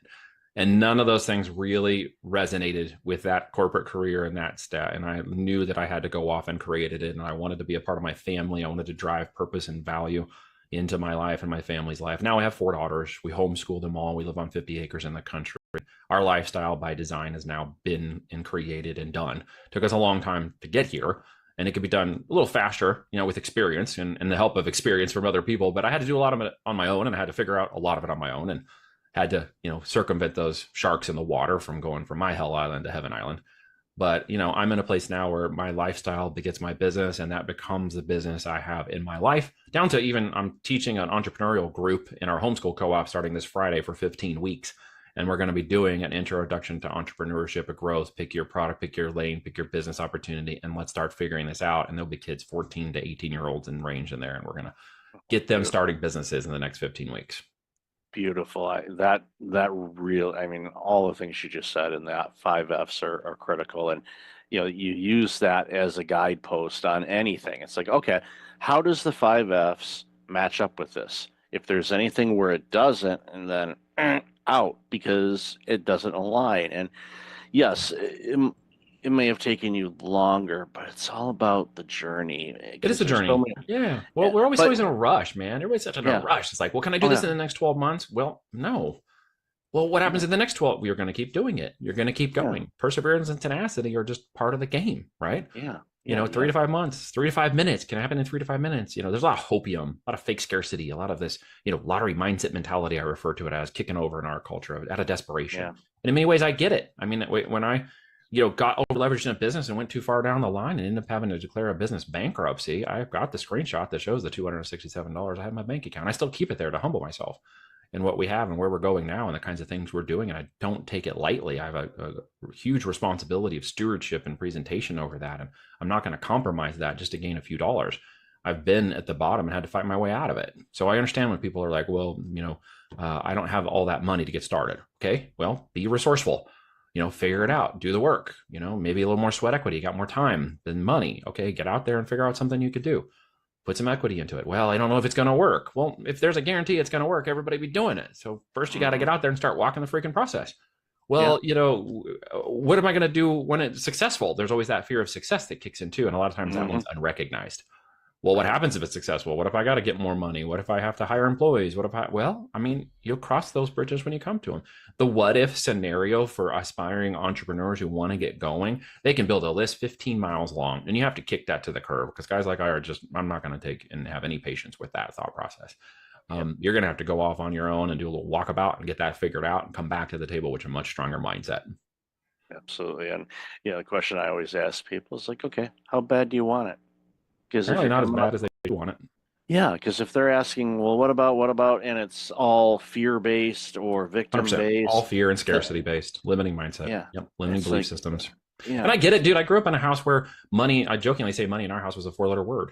D: And none of those things really resonated with that corporate career and that stat. And I knew that I had to go off and create it. And I wanted to be a part of my family. I wanted to drive purpose and value into my life and my family's life. Now I have 4 daughters. We homeschool them all. We live on 50 acres in the country. Our lifestyle by design has now been and created and done. It took us a long time to get here. And it could be done a little faster, with experience and the help of experience from other people. But I had to do a lot of it on my own, and I had to figure out a lot of it on my own, and had to, circumvent those sharks in the water from going from my hell island to heaven island. But, I'm in a place now where my lifestyle begets my business, and that becomes the business I have in my life, down to even I'm teaching an entrepreneurial group in our homeschool co-op starting this Friday for 15 weeks. And we're going to be doing an introduction to entrepreneurship, a growth, pick your product, pick your lane, pick your business opportunity, and let's start figuring this out. And there'll be kids 14 to 18-year-olds in range in there. And we're going to get them starting businesses in the next 15 weeks.
A: Beautiful. I mean, all the things you just said in that 5 Fs are critical. And, you use that as a guidepost on anything. It's like, okay, how does the 5 Fs match up with this? If there's anything where it doesn't, and then out because it doesn't align. And yes, it may have taken you longer, but it's all about the journey.
D: It is a journey. Yeah. Well, we're always in a rush, man. Everybody's such in a rush. It's like, well, can I do this in the next 12 months? Well, no. Well, what happens in the next 12? You're going to keep doing it. You're going to keep going. Yeah. Perseverance and tenacity are just part of the game, right?
A: Yeah.
D: 3 to 5 months, 3 to 5 minutes can happen in 3 to 5 minutes. There's a lot of hopium, a lot of fake scarcity, a lot of this, lottery mindset mentality. I refer to it as kicking over in our culture out of desperation. Yeah. And in many ways, I get it. I mean, when I, got over leveraged in a business and went too far down the line and ended up having to declare a business bankruptcy, I've got the screenshot that shows the $267 I had in my bank account. I still keep it there to humble myself and what we have and where we're going now and the kinds of things we're doing. And I don't take it lightly. I have a huge responsibility of stewardship and presentation over that. And I'm not going to compromise that just to gain a few dollars. I've been at the bottom and had to fight my way out of it. So I understand when people are like, well, I don't have all that money to get started. Okay, well, be resourceful, figure it out, do the work, maybe a little more sweat equity, got more time than money. Okay, get out there and figure out something you could do. Put some equity into it. Well, I don't know if it's going to work. Well, if there's a guarantee it's going to work, everybody be doing it. So first you got to get out there and start walking the freaking process. Well, what am I going to do when it's successful? There's always that fear of success that kicks in too. And a lot of times that one's unrecognized. Well, what happens if it's successful? What if I got to get more money? What if I have to hire employees? You'll cross those bridges when you come to them. The what if scenario for aspiring entrepreneurs who want to get going, they can build a list 15 miles long, and you have to kick that to the curb because guys like I I'm not going to take and have any patience with that thought process. You're going to have to go off on your own and do a little walkabout and get that figured out and come back to the table with a much stronger mindset.
A: Absolutely. And the question I always ask people is like, okay, how bad do you want it? Because if
D: Apparently
A: you're
D: not as
A: coming up,
D: bad as they want it.
A: yeah, because if they're asking, well, what about, and it's all fear-based or
D: 100%. All
A: victim-based,
D: fear and scarcity based, limiting mindset.
A: yeah,
D: Yep. Limiting
A: it's
D: belief
A: like,
D: systems. And
A: yeah,
D: I get it, dude. I grew up in a house where money, I jokingly say money in our house was a 4-letter word.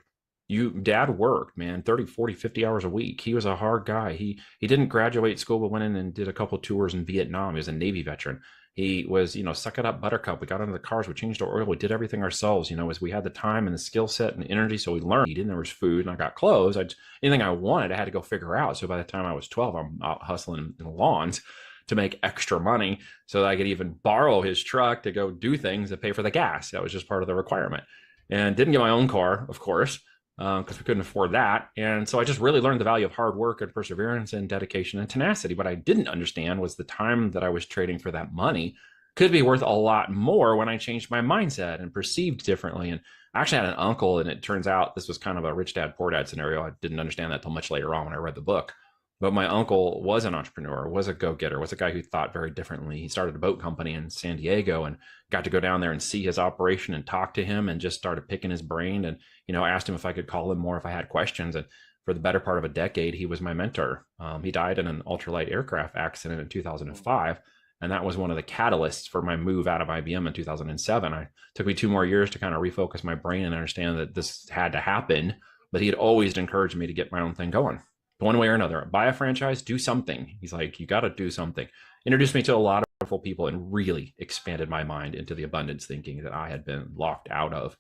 D: Dad worked, man, 30, 40, 50 hours a week. He was a hard guy. He didn't graduate school, but went in and did a couple tours in Vietnam. He was a Navy veteran. He was, suck it up, buttercup. We got into the cars, we changed our oil, we did everything ourselves, as we had the time and the skill set and the energy. So we learned, and there was food, and I got clothes. Anything I wanted, I had to go figure out. So by the time I was 12, I'm out hustling in the lawns to make extra money so that I could even borrow his truck to go do things to pay for the gas. That was just part of the requirement. And didn't get my own car, of course, because we couldn't afford that. And so I just really learned the value of hard work and perseverance and dedication and tenacity. What I didn't understand was the time that I was trading for that money could be worth a lot more when I changed my mindset and perceived differently. And I actually had an uncle, and it turns out this was kind of a rich dad, poor dad scenario. I didn't understand that till much later on when I read the book. But my uncle was an entrepreneur, was a go-getter, was a guy who thought very differently. He started a boat company in San Diego and got to go down there and see his operation and talk to him, and just started picking his brain, and, asked him if I could call him more if I had questions. And for the better part of a decade, he was my mentor. He died in an ultralight aircraft accident in 2005. And that was one of the catalysts for my move out of IBM in 2007. It took me 2 more years to kind of refocus my brain and understand that this had to happen. But he had always encouraged me to get my own thing going, one way or another. Buy a franchise, do something. He's like, you got to do something. Introduced me to a lot of wonderful people and really expanded my mind into the abundance thinking that I had been locked out of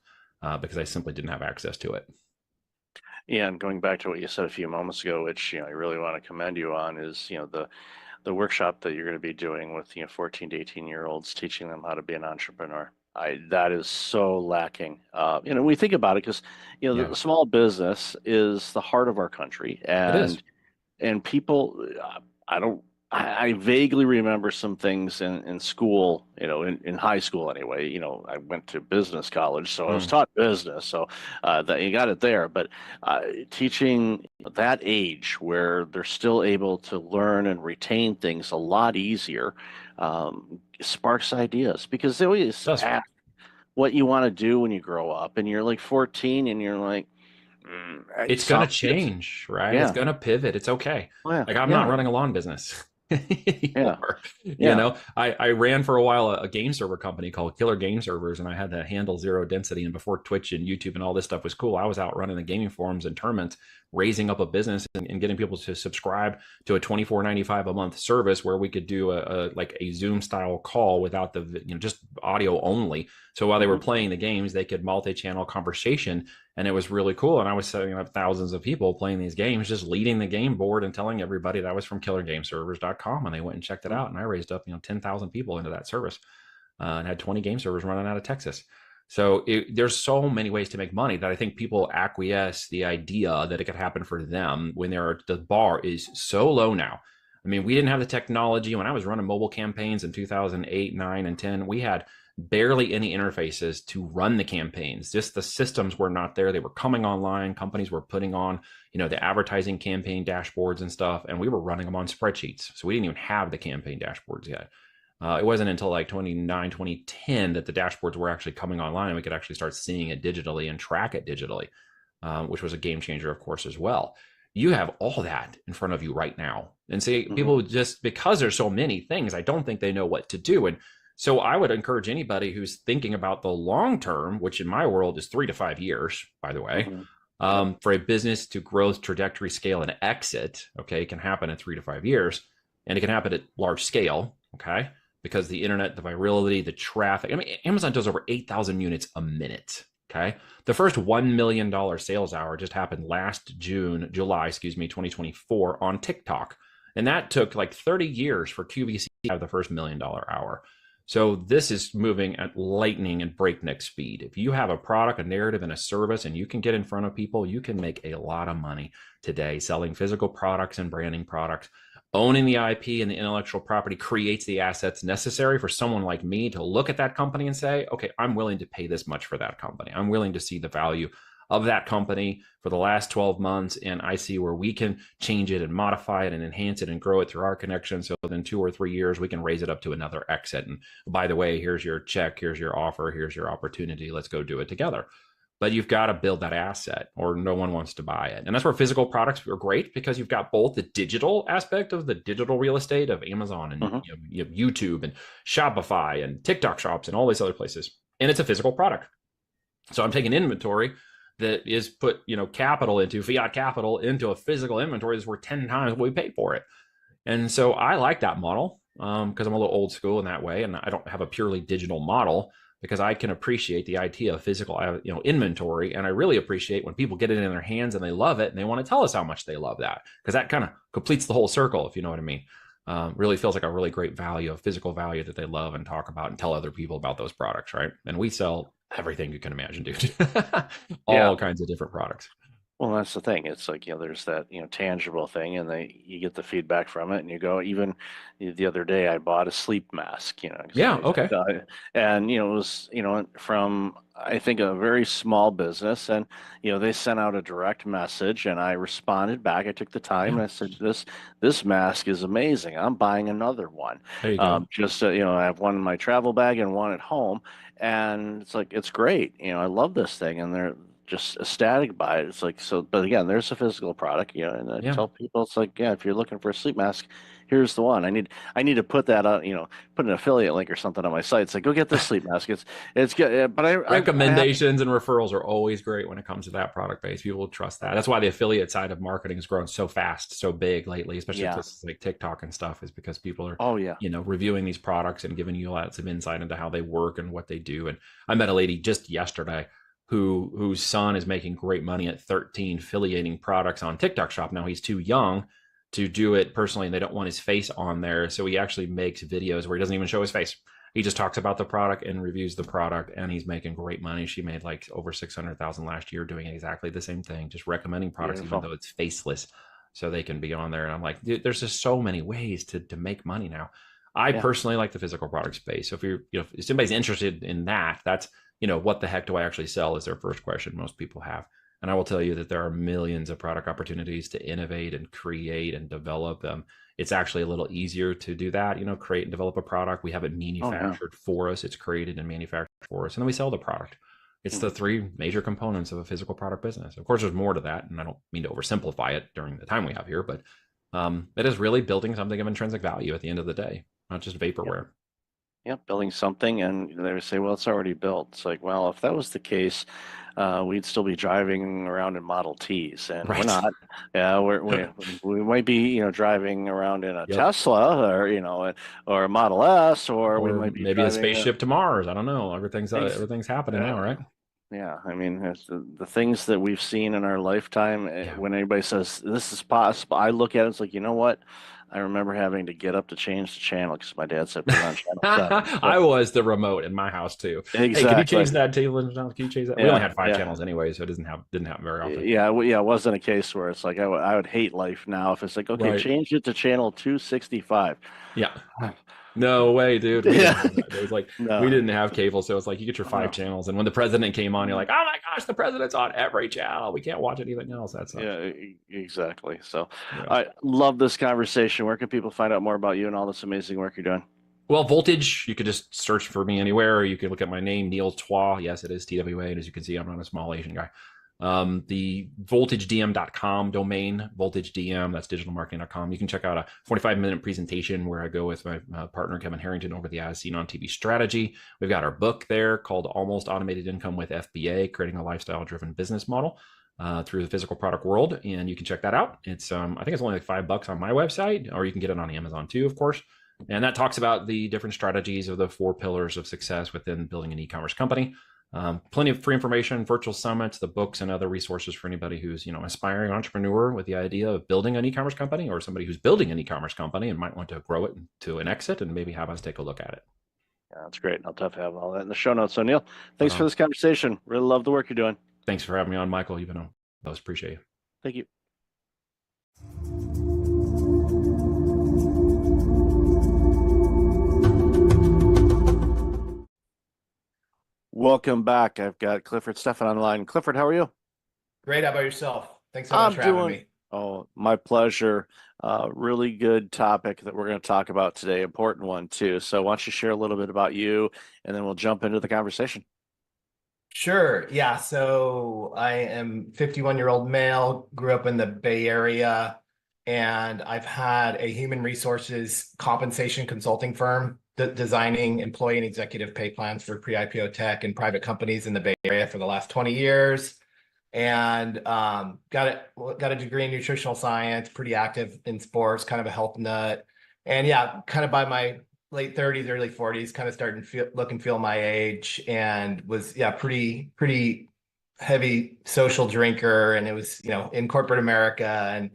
D: because I simply didn't have access to it.
A: yeah. And going back to what you said a few moments ago, which I really want to commend you on, is the workshop that you're going to be doing with 14 to 18-year-olds, teaching them how to be an entrepreneur. That is so lacking. We think about it because
D: Yeah,
A: the small business is the heart of our country,
D: it is.
A: and people, I vaguely remember some things in school, in high school anyway. I went to business college, so I was taught business, so that you got it there. But teaching that age where they're still able to learn and retain things a lot easier sparks ideas, because they always
D: It
A: ask what you want to do when you grow up, and you're like 14, and you're like, it
D: It's going to
A: sounds good.
D: change, right? It's
A: Yeah.
D: going to pivot. It's okay.
A: Oh, yeah.
D: Like, I'm
A: Yeah.
D: not running a lawn business
A: Yeah.
D: anymore.
A: Yeah.
D: I ran for a while a game server company called Killer Game Servers, and I had to handle zero density. And before Twitch and YouTube and all this stuff was cool, I was out running the gaming forums and tournaments, raising up a business and getting people to subscribe to a $24.95 a month service where we could do a Zoom style call without the just audio only. So while they were playing the games, they could multi-channel conversation, and it was really cool. And I was setting up thousands of people playing these games, just leading the game board and telling everybody that I was from killergameservers.com, and they went and checked it out, and I raised up 10,000 people into that service and had 20 game servers running out of Texas. So there's so many ways to make money that I think people acquiesce the idea that it could happen for them when the bar is so low now. I mean, we didn't have the technology. When I was running mobile campaigns in 2008, 9, and 10, we had barely any interfaces to run the campaigns. Just the systems were not there. They were coming online. Companies were putting on, the advertising campaign dashboards and stuff, and we were running them on spreadsheets. So we didn't even have the campaign dashboards yet. It wasn't until like 2010 that the dashboards were actually coming online and we could actually start seeing it digitally and track it digitally, which was a game changer, of course, as well. You have all that in front of you right now. And see, people just, because there's so many things, I don't think they know what to do. And so I would encourage anybody who's thinking about the long term, which in my world is 3 to 5 years, by the way, for a business to growth, trajectory, scale, and exit. Okay, it can happen in 3 to 5 years, and it can happen at large scale. Okay, because the internet, the virality, the traffic. I mean, Amazon does over 8,000 units a minute. Okay, the first $1 million sales hour just happened last July, 2024 on TikTok, and that took like 30 years for QVC to have the first $1 million hour. So this is moving at lightning and breakneck speed. If you have a product, a narrative, and a service, and you can get in front of people, you can make a lot of money today selling physical products and branding products. Owning the IP and the intellectual property creates the assets necessary for someone like me to look at that company and say, okay, I'm willing to pay this much for that company. I'm willing to see the value of that company for the last 12 months, and I see where we can change it and modify it and enhance it and grow it through our connection. So within 2 or 3 years, we can raise it up to another exit. And by the way, here's your check, here's your offer, here's your opportunity. Let's go do it together. But you've got to build that asset or no one wants to buy it. And that's where physical products are great, because you've got both the digital aspect of the digital real estate of Amazon and you have YouTube and Shopify and TikTok shops and all these other places. And it's a physical product. So I'm taking inventory that is put, capital into fiat capital into a physical inventory that's worth 10 times what we paid for it. And so I like that model because I'm a little old school in that way. And I don't have a purely digital model, because I can appreciate the idea of physical, inventory. And I really appreciate when people get it in their hands and they love it and they want to tell us how much they love that, because that kind of completes the whole circle, if you know what I mean. Really feels like a really great value, a physical value that they love and talk about and tell other people about those products, right? And we sell everything you can imagine, dude. All kinds of different products.
A: Well, that's the thing. It's like, there's that, tangible thing, and you get the feedback from it, and you go, even the other day, I bought a sleep mask,
D: Yeah. Okay.
A: And, it was, from, I think, a very small business, and, they sent out a direct message, and I responded back. I took the time and I said, this mask is amazing. I'm buying another one.
D: There you go.
A: I have one in my travel bag and one at home, and it's like, it's great. I love this thing, and they're just ecstatic by it. It's like, so, but again, there's a physical product, and I tell people, it's like, if you're looking for a sleep mask, here's the one. I need to put that on, put an affiliate link or something on my site. It's like, go get this sleep mask. It's good. But
D: recommendations and referrals are always great when it comes to that product base. People will trust that. That's why the affiliate side of marketing has grown so fast, so big lately, especially places like TikTok and stuff, is because people are, reviewing these products and giving you lots of insight into how they work and what they do. And I met a lady just yesterday whose son is making great money at 13 affiliating products on TikTok Shop. Now he's too young to do it personally, and they don't want his face on there. So he actually makes videos where he doesn't even show his face. He just talks about the product and reviews the product, and he's making great money. She made like over 600,000 last year doing exactly the same thing, just recommending products, even though it's faceless, so they can be on there. And I'm like, dude, there's just so many ways to make money now. I personally like the physical product space. So if somebody's interested in that, that's, what the heck do I actually sell is their first question most people have. And I will tell you that there are millions of product opportunities to innovate and create and develop them. It's actually a little easier to do that, create and develop a product. We have it manufactured for us. It's created and manufactured for us. And then we sell the product. It's the three major components of a physical product business. Of course, there's more to that. And I don't mean to oversimplify it during the time we have here, but it is really building something of intrinsic value at the end of the day, not just vaporware.
A: Building something, and they would say, well, it's already built. It's like, well, if that was the case, we'd still be driving around in Model Ts, and we're not. Yeah, we might be, driving around in a Tesla, or a Model S, or we might be
D: maybe a spaceship to Mars. I don't know. Everything's happening now, right?
A: Yeah, I mean, the things that we've seen in our lifetime. When anybody says this is possible, I look at it. It's like, you know what? I remember having to get up to change the channel because my dad said put on channel 7.
D: I was the remote in my house too.
A: Exactly.
D: Hey, can you change that table? Can you change that? We only had 5 channels anyway, so it didn't happen very often.
A: Yeah, it wasn't a case where it's like I would hate life now if it's like, okay, change it to channel 265.
D: Yeah. No way, dude. It was like we didn't have cable, so it's like you get your 5 channels, and when the president came on, you're like, oh my gosh, the president's on every channel. We can't watch anything else. That's
A: exactly. So I love this conversation. Where can people find out more about you and all this amazing work you're doing?
D: Well, Voltage, you could just search for me anywhere, or you can look at my name, Neil Twa. Yes, it is TWA, and as you can see, I'm not a small Asian guy. The voltagedm.com domain, voltagedm, that's digitalmarketing.com. You can check out a 45-minute presentation where I go with my partner Kevin Harrington over the As Seen on TV strategy. We've got our book there called Almost Automated Income with FBA, creating a lifestyle-driven business model through the physical product world, and you can check that out. It's I think it's only like $5 on my website, or you can get it on Amazon too, of course. And that talks about the different strategies of the 4 pillars of success within building an e-commerce company. Plenty of free information, virtual summits, the books, and other resources for anybody who's, aspiring entrepreneur with the idea of building an e-commerce company, or somebody who's building an e-commerce company and might want to grow it to an exit and maybe have us take a look at it.
A: Yeah, that's great. I'll definitely have all that in the show notes. So Neil, thanks for this conversation. Really love the work you're doing.
D: Thanks for having me on, Michael. You've been on. Most appreciate you.
A: Thank you. Welcome back. I've got Clifford Stephan on the line. Clifford, how are you?
E: Great. How about yourself? Thanks so much
A: I'm
E: for having
A: doing,
E: me.
A: oh, my pleasure. Really good topic that we're going to talk about today, important one too. So why don't you share a little bit about you and then we'll jump into the conversation.
E: Sure. Yeah. So I am 51-year-old male, grew up in the Bay Area, and I've had a human resources compensation consulting firm designing employee and executive pay plans for pre-IPO tech and private companies in the Bay Area for the last 20 years. And got a degree in nutritional science, pretty active in sports, kind of a health nut. And yeah, kind of by my late 30s, early 40s, kind of starting to look and feel my age, and was pretty heavy social drinker, and it was in corporate America,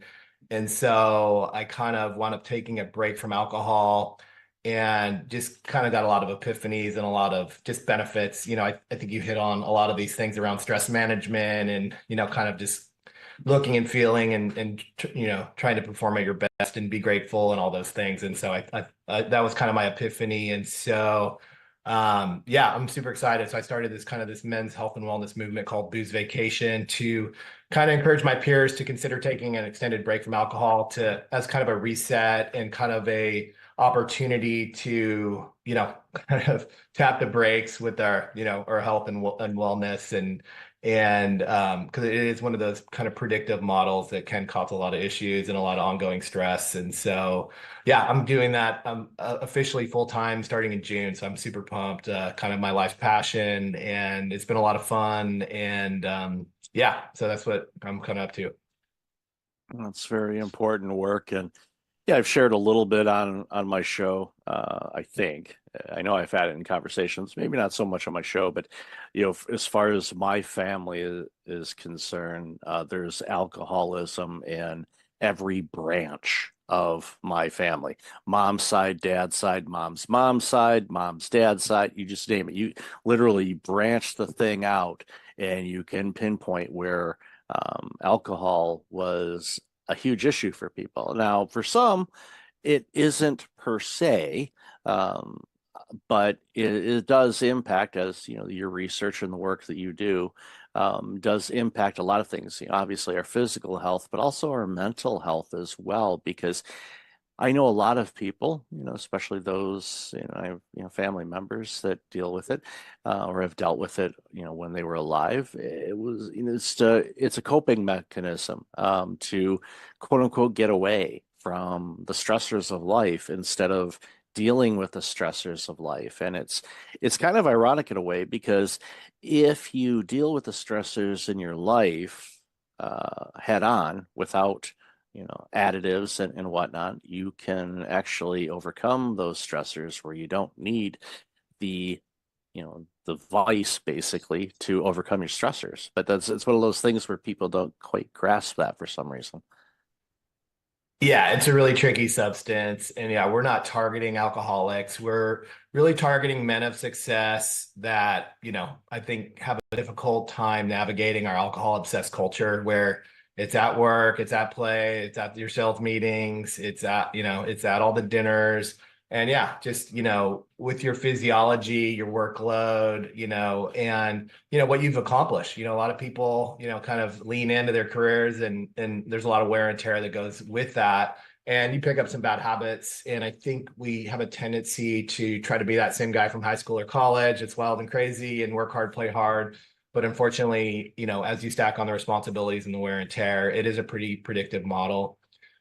E: and so I kind of wound up taking a break from alcohol and just kind of got a lot of epiphanies and a lot of just benefits. I think you hit on a lot of these things around stress management and kind of just looking and feeling and trying to perform at your best and be grateful and all those things. And so I that was kind of my epiphany. And so yeah, I'm super excited. So I started this men's health and wellness movement called Booze Vacation to kind of encourage my peers to consider taking an extended break from alcohol to as kind of a reset and kind of a opportunity to kind of tap the brakes with our health and wellness, and because it is one of those kind of predictive models that can cause a lot of issues and a lot of ongoing stress. And so yeah, I'm doing that. I'm officially full time starting in June, so I'm super pumped. Kind of my life's passion, and it's been a lot of fun. And yeah, so that's what I'm kind of up to.
A: That's very important work. And yeah, I've shared a little bit on my show. I think I know I've had it in conversations, maybe not so much on my show, but as far as my family is concerned, there's alcoholism in every branch of my family. Mom's side, dad's side, mom's side, mom's dad's side. You just name it. You literally branch the thing out, and you can pinpoint where alcohol was a huge issue for people. Now, for some, it isn't per se, um, but it does impact, as your research and the work that you do does impact a lot of things. Obviously, our physical health, but also our mental health as well. Because I know a lot of people, especially those, I have, family members that deal with it or have dealt with it, when they were alive. It was, it's a coping mechanism to quote unquote get away from the stressors of life instead of dealing with the stressors of life. And it's kind of ironic in a way, because if you deal with the stressors in your life head on without additives and whatnot, you can actually overcome those stressors where you don't need the, the vice basically to overcome your stressors. But it's one of those things where people don't quite grasp that for some reason.
E: Yeah, it's a really tricky substance. And yeah, we're not targeting alcoholics. We're really targeting men of success that, I think have a difficult time navigating our alcohol obsessed culture, where it's at work, it's at play, it's at your sales meetings, it's at all the dinners. And yeah, just, with your physiology, your workload, and, what you've accomplished. A lot of people, kind of lean into their careers, and there's a lot of wear and tear that goes with that. And you pick up some bad habits. And I think we have a tendency to try to be that same guy from high school or college. It's wild and crazy and work hard, play hard. But unfortunately, as you stack on the responsibilities and the wear and tear, it is a pretty predictive model.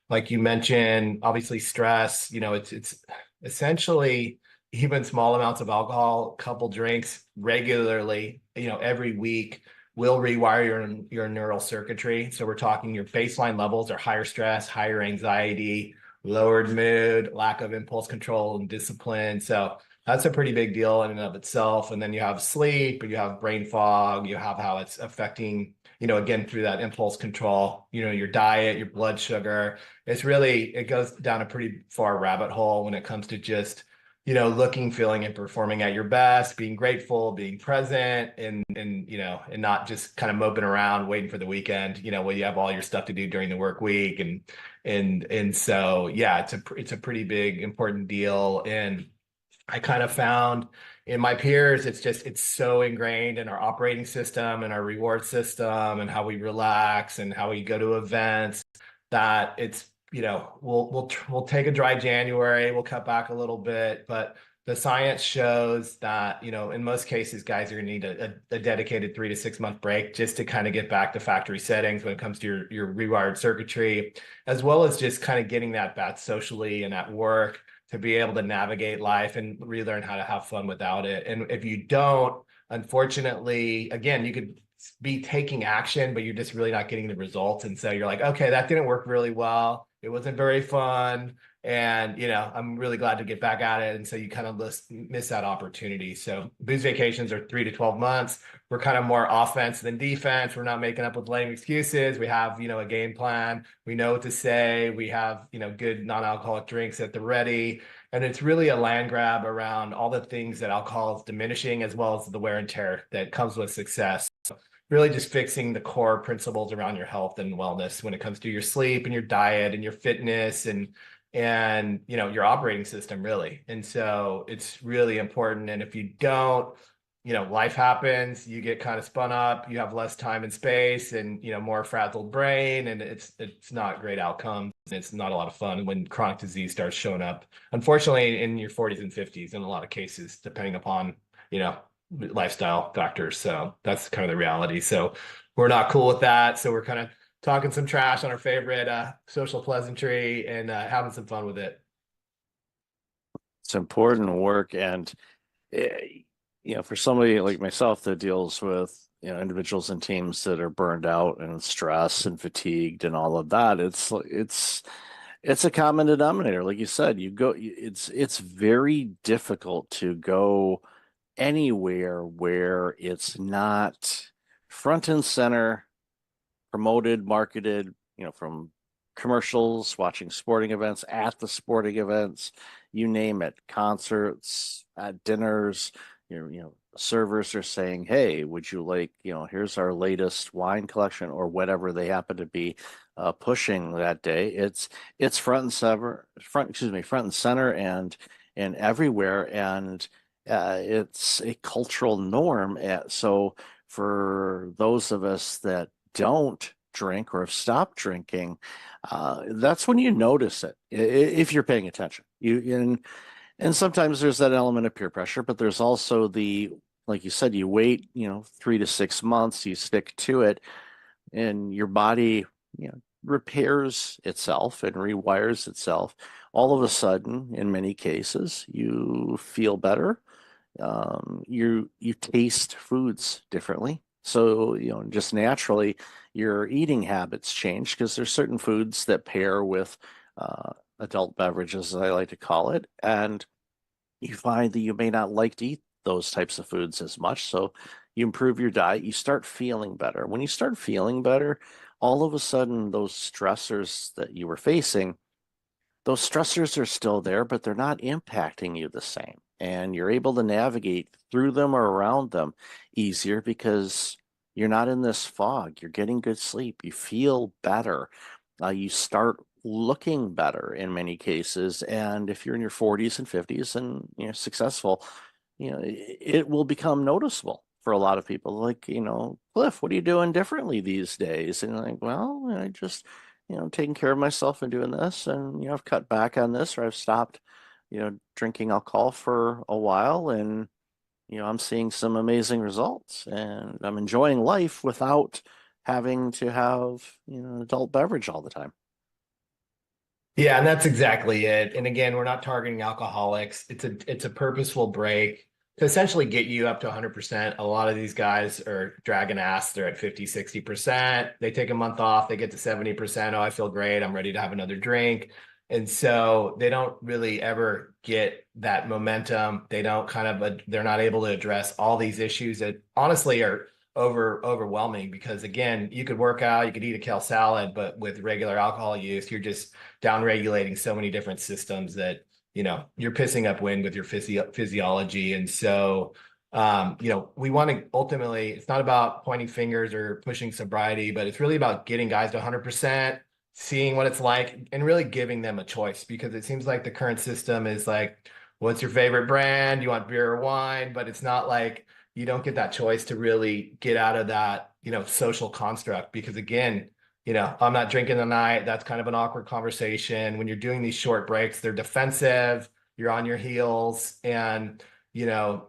E: Like you mentioned, obviously stress, it's essentially even small amounts of alcohol, a couple drinks regularly, every week will rewire your neural circuitry. So we're talking your baseline levels are higher stress, higher anxiety, lowered mood, lack of impulse control and discipline. So that's a pretty big deal in and of itself. And then you have sleep, you have brain fog, you have how it's affecting, again, through that impulse control, your diet, your blood sugar. It goes down a pretty far rabbit hole when it comes to just, looking, feeling, and performing at your best, being grateful, being present, and not just kind of moping around waiting for the weekend, when you have all your stuff to do during the work week. And so, yeah, it's a pretty big, important deal. And I kind of found in my peers, it's so ingrained in our operating system and our reward system and how we relax and how we go to events that it's, we'll take a dry January, we'll cut back a little bit, but the science shows that, in most cases, guys are going to need a dedicated 3 to 6 month break just to kind of get back to factory settings when it comes to your rewired circuitry, as well as just kind of getting that back socially and at work to be able to navigate life and relearn how to have fun without it. And if you don't, unfortunately, again, you could be taking action, but you're just really not getting the results. And so you're like, okay, that didn't work really well. It wasn't very fun. And, I'm really glad to get back at it. And so you kind of miss that opportunity. So booze vacations are 3 to 12 months. We're kind of more offense than defense. We're not making up with lame excuses. We have, a game plan. We know what to say. We have, good non-alcoholic drinks at the ready. And it's really a land grab around all the things that alcohol is diminishing, as well as the wear and tear that comes with success. Really just fixing the core principles around your health and wellness when it comes to your sleep and your diet and your fitness and your operating system, really. And so it's really important. And if you don't, life happens, you get kind of spun up, you have less time and space and, more frazzled brain, and it's not great outcomes. It's not a lot of fun when chronic disease starts showing up, unfortunately, in your 40s and 50s in a lot of cases, depending upon, lifestyle factors. So that's kind of the reality. So we're not cool with that. So we're kind of talking some trash on our favorite social pleasantry and having some fun with it.
A: It's important work. And, for somebody like myself that deals with, individuals and teams that are burned out and stressed and fatigued and all of that, it's a common denominator. Like you said, it's very difficult to go anywhere where it's not front and center, promoted, marketed, from commercials, watching sporting events, at the sporting events, you name it, concerts, at dinners, servers are saying, hey, would you like, here's our latest wine collection or whatever they happen to be pushing that day. It's front and center and everywhere. And it's a cultural norm. So for those of us that don't drink or have stopped drinking, that's when you notice it if you're paying attention. And sometimes there's that element of peer pressure, but there's also like you said, you wait 3 to 6 months, you stick to it, and your body repairs itself and rewires itself. All of a sudden, in many cases, you feel better. You taste foods differently. So, just naturally, your eating habits change because there's certain foods that pair with adult beverages, as I like to call it. And you find that you may not like to eat those types of foods as much. So you improve your diet, you start feeling better. When you start feeling better, all of a sudden, those stressors that you were facing, those stressors are still there, but they're not impacting you the same. And you're able to navigate through them or around them easier because you're not in this fog. You're getting good sleep. You feel better. You start looking better in many cases. And if you're in your 40s and 50s and you're successful, it will become noticeable for a lot of people. Like, Cliff, what are you doing differently these days? And you're like, well, I just, taking care of myself and doing this. And, I've cut back on this, or I've stopped, drinking alcohol for a while. And, I'm seeing some amazing results, and I'm enjoying life without having to have, an adult beverage all the time.
E: Yeah, and that's exactly it. And again, we're not targeting alcoholics. It's a purposeful break to essentially get you up to 100%. A lot of these guys are dragging ass. They're at 50, 60%. They take a month off, they get to 70%. Oh, I feel great. I'm ready to have another drink. And so they don't really ever get that momentum. They don't they're not able to address all these issues that honestly are overwhelming, because again, you could work out, you could eat a kale salad, but with regular alcohol use, you're just down regulating so many different systems that, you're pissing up wind with your physiology. And so, we want to ultimately, it's not about pointing fingers or pushing sobriety, but it's really about getting guys to 100%, seeing what it's like and really giving them a choice, because it seems like the current system is like, what's your favorite brand? You want beer or wine? But it's not like you don't get that choice to really get out of that, social construct. Because again, I'm not drinking tonight. That's kind of an awkward conversation. When you're doing these short breaks, they're defensive, you're on your heels, and they're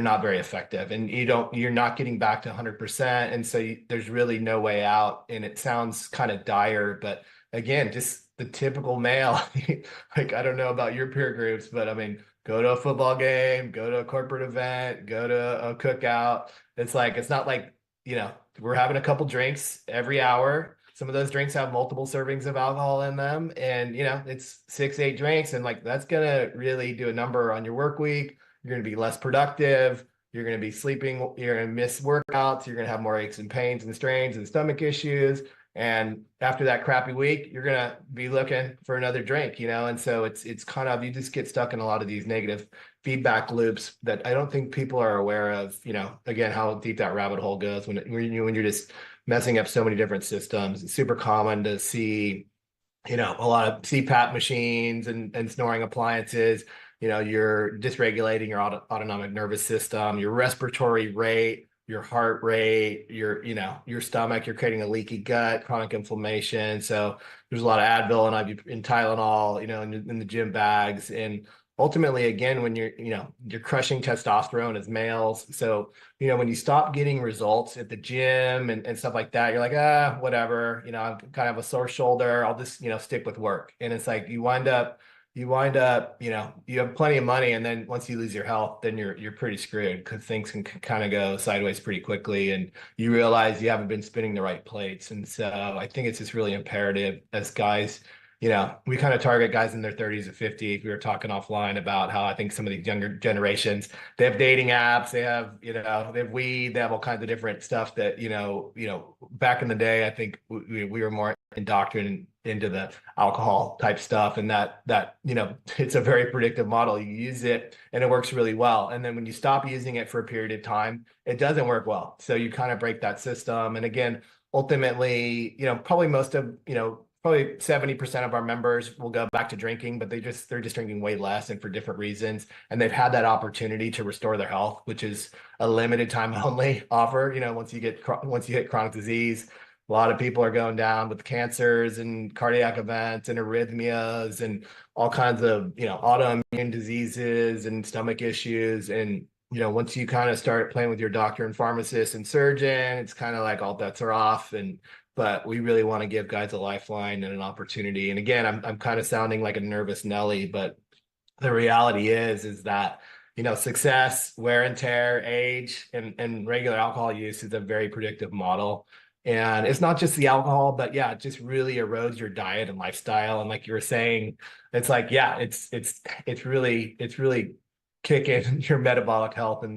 E: not very effective, and you're not getting back to 100%. And so there's really no way out. And it sounds kind of dire, but again, just the typical male, like, I don't know about your peer groups, but I mean, go to a football game, go to a corporate event, go to a cookout. It's not like, we're having a couple drinks every hour. Some of those drinks have multiple servings of alcohol in them, and it's 6, 8 drinks, and like that's gonna really do a number on your work week. You're gonna be less productive. You're gonna be sleeping. You're gonna miss workouts. You're gonna have more aches and pains and strains and stomach issues. And after that crappy week, you're gonna be looking for another drink, And so it's kind of, you just get stuck in a lot of these negative feedback loops that I don't think people are aware of. Again, how deep that rabbit hole goes when you're just messing up so many different systems. It's super common to see, a lot of CPAP machines and snoring appliances. You're dysregulating your autonomic nervous system, your respiratory rate, your heart rate, your stomach. You're creating a leaky gut, chronic inflammation. So there's a lot of Advil and Tylenol, in the gym bags. And ultimately, again, when you're crushing testosterone as males. So, when you stop getting results at the gym and stuff like that, you're like, whatever, I'm kind of a sore shoulder. I'll just, stick with work. And it's like, you wind up, you have plenty of money. And then once you lose your health, then you're pretty screwed, because things can kind of go sideways pretty quickly. And you realize you haven't been spinning the right plates. And so I think it's just really imperative as guys. We kind of target guys in their 30s and 50s. We were talking offline about how I think some of these younger generations, they have dating apps, they have weed, they have all kinds of different stuff that, back in the day, I think we were more indoctrinated into the alcohol type stuff. And that, it's a very predictive model. You use it and it works really well. And then when you stop using it for a period of time, it doesn't work well. So you kind of break that system. And again, ultimately, probably 70% of our members will go back to drinking, but they're just drinking way less and for different reasons. And they've had that opportunity to restore their health, which is a limited time only offer. Once you hit chronic disease, a lot of people are going down with cancers and cardiac events and arrhythmias and all kinds of, autoimmune diseases and stomach issues. And, once you kind of start playing with your doctor and pharmacist and surgeon, it's kind of like all bets are off. But we really want to give guys a lifeline and an opportunity. And again, I'm kind of sounding like a nervous Nelly, but the reality is that, success, wear and tear, age, and regular alcohol use is a very predictive model. And it's not just the alcohol, but yeah, it just really erodes your diet and lifestyle. And like you were saying, it's like, yeah, it's really kicking your metabolic health in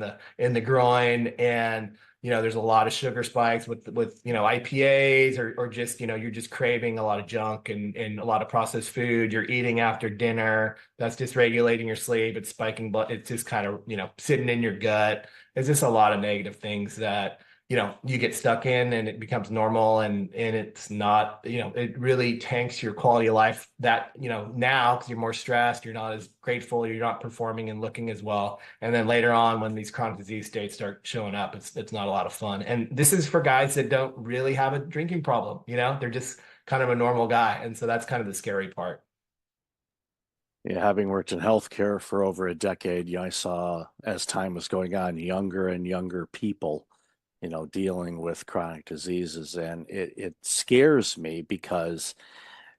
E: the groin. And there's a lot of sugar spikes with IPAs or just you're just craving a lot of junk and a lot of processed food. You're eating after dinner. That's just regulating your sleep. It's spiking blood. It's just kind of sitting in your gut. It's just a lot of negative things that you get stuck in, and it becomes normal, and it's not, it really tanks your quality of life that, now, because you're more stressed, you're not as grateful, you're not performing and looking as well. And then later on, when these chronic disease states start showing up, it's not a lot of fun. And this is for guys that don't really have a drinking problem, they're just kind of a normal guy. And so that's kind of the scary part.
A: Yeah, having worked in healthcare for over a decade, I saw, as time was going on, younger and younger people dealing with chronic diseases. And it scares me, because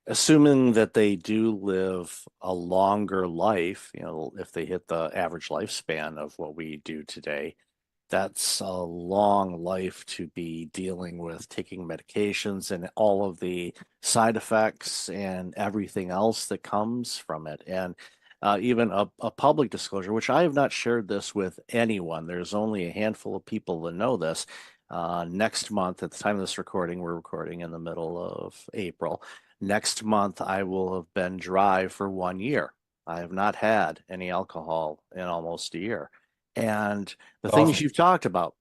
A: assuming that they do live a longer life, if they hit the average lifespan of what we do today, that's a long life to be dealing with taking medications and all of the side effects and everything else that comes from it. And even a public disclosure, which I have not shared this with anyone. There's only a handful of people that know this. Next month, at the time of this recording, we're recording in the middle of April. Next month, I will have been dry for 1 year. I have not had any alcohol in almost a year. And the things you've talked about,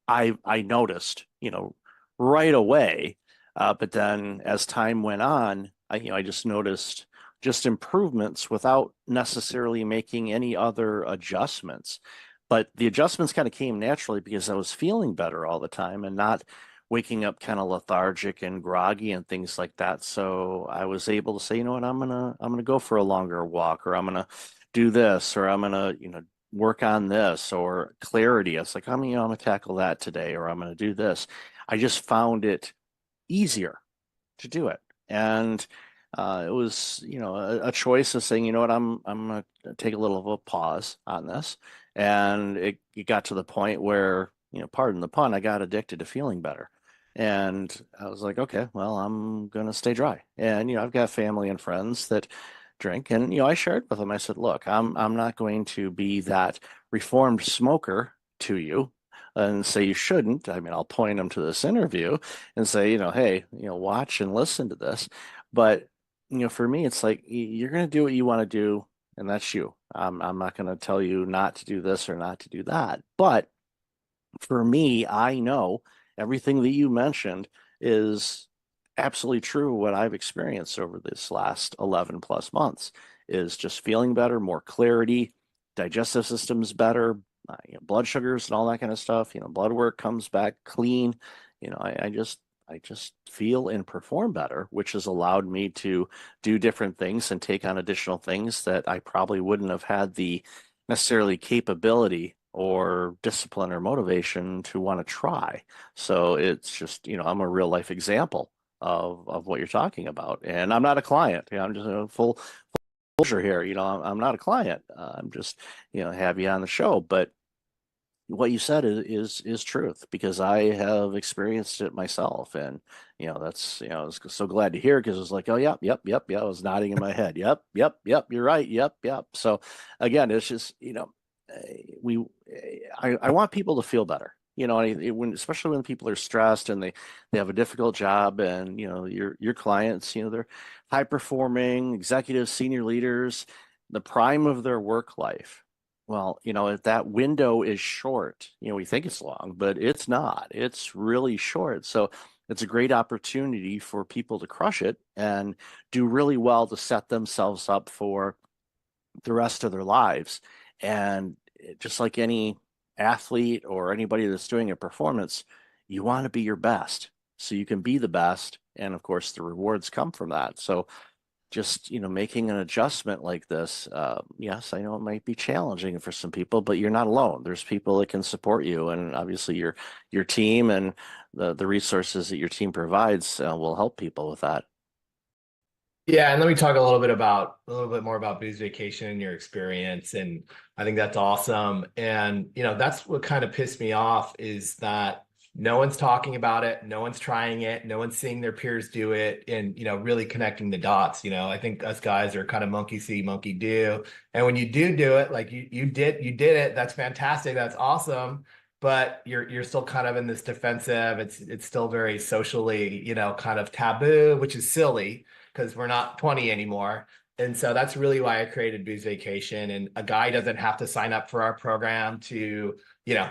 A: I noticed, right away. But then as time went on, I just noticed just improvements without necessarily making any other adjustments. But the adjustments kind of came naturally because I was feeling better all the time and not waking up kind of lethargic and groggy and things like that. So I was able to say, you know what, I'm gonna go for a longer walk, or I'm gonna do this, or I'm gonna, work on this, or clarity. It's like, I'm gonna tackle that today, or I'm gonna do this. I just found it easier to do it. And it was, a choice of saying, you know what, I'm gonna take a little of a pause on this. And it got to the point where, pardon the pun, I got addicted to feeling better. And I was like, okay, well, I'm gonna stay dry. And I've got family and friends that drink, and I shared with them. I said, look, I'm not going to be that reformed smoker to you and say you shouldn't. I mean, I'll point them to this interview and say, hey, watch and listen to this. But, for me, it's like you're going to do what you want to do, and that's you. I'm not going to tell you not to do this or not to do that. But for me, I know everything that you mentioned is absolutely true. What I've experienced over this last 11 plus months is just feeling better, more clarity, digestive system's better, blood sugars and all that kind of stuff. Blood work comes back clean. I just feel and perform better, which has allowed me to do different things and take on additional things that I probably wouldn't have had the necessarily capability or discipline or motivation to want to try. So it's just, I'm a real life example of what you're talking about. And I'm not a client. I'm just a full disclosure here. I'm not a client. I'm just, have you on the show. But what you said is truth, because I have experienced it myself. And that's, I was so glad to hear, because it was like, oh yep, yep, yep, yeah. I was nodding in my head. Yep, yep, yep, you're right. Yep, yep. So again, it's just, we I want people to feel better. Especially when people are stressed and they have a difficult job, and your clients, they're high performing executives, senior leaders, the prime of their work life. Well, if that window is short, we think it's long, but it's not. It's really short. So it's a great opportunity for people to crush it and do really well to set themselves up for the rest of their lives. And just like any athlete or anybody that's doing a performance, you want to be your best so you can be the best. And of course, the rewards come from that. So just, making an adjustment like this, yes, I know it might be challenging for some people, but you're not alone. There's people that can support you. And obviously your team and the resources that your team provides will help people with that.
E: Yeah, and let me talk a little bit more about Booze Vacation and your experience. And I think that's awesome. And that's what kind of pissed me off, is that no one's talking about it, no one's trying it, no one's seeing their peers do it, and really connecting the dots. I think us guys are kind of monkey see, monkey do. And when you do it, like you did it, that's fantastic, that's awesome. But you're still kind of in this defensive. It's still very socially, kind of taboo, which is silly, because we're not 20 anymore. And so that's really why I created Booze Vacation. And a guy doesn't have to sign up for our program to,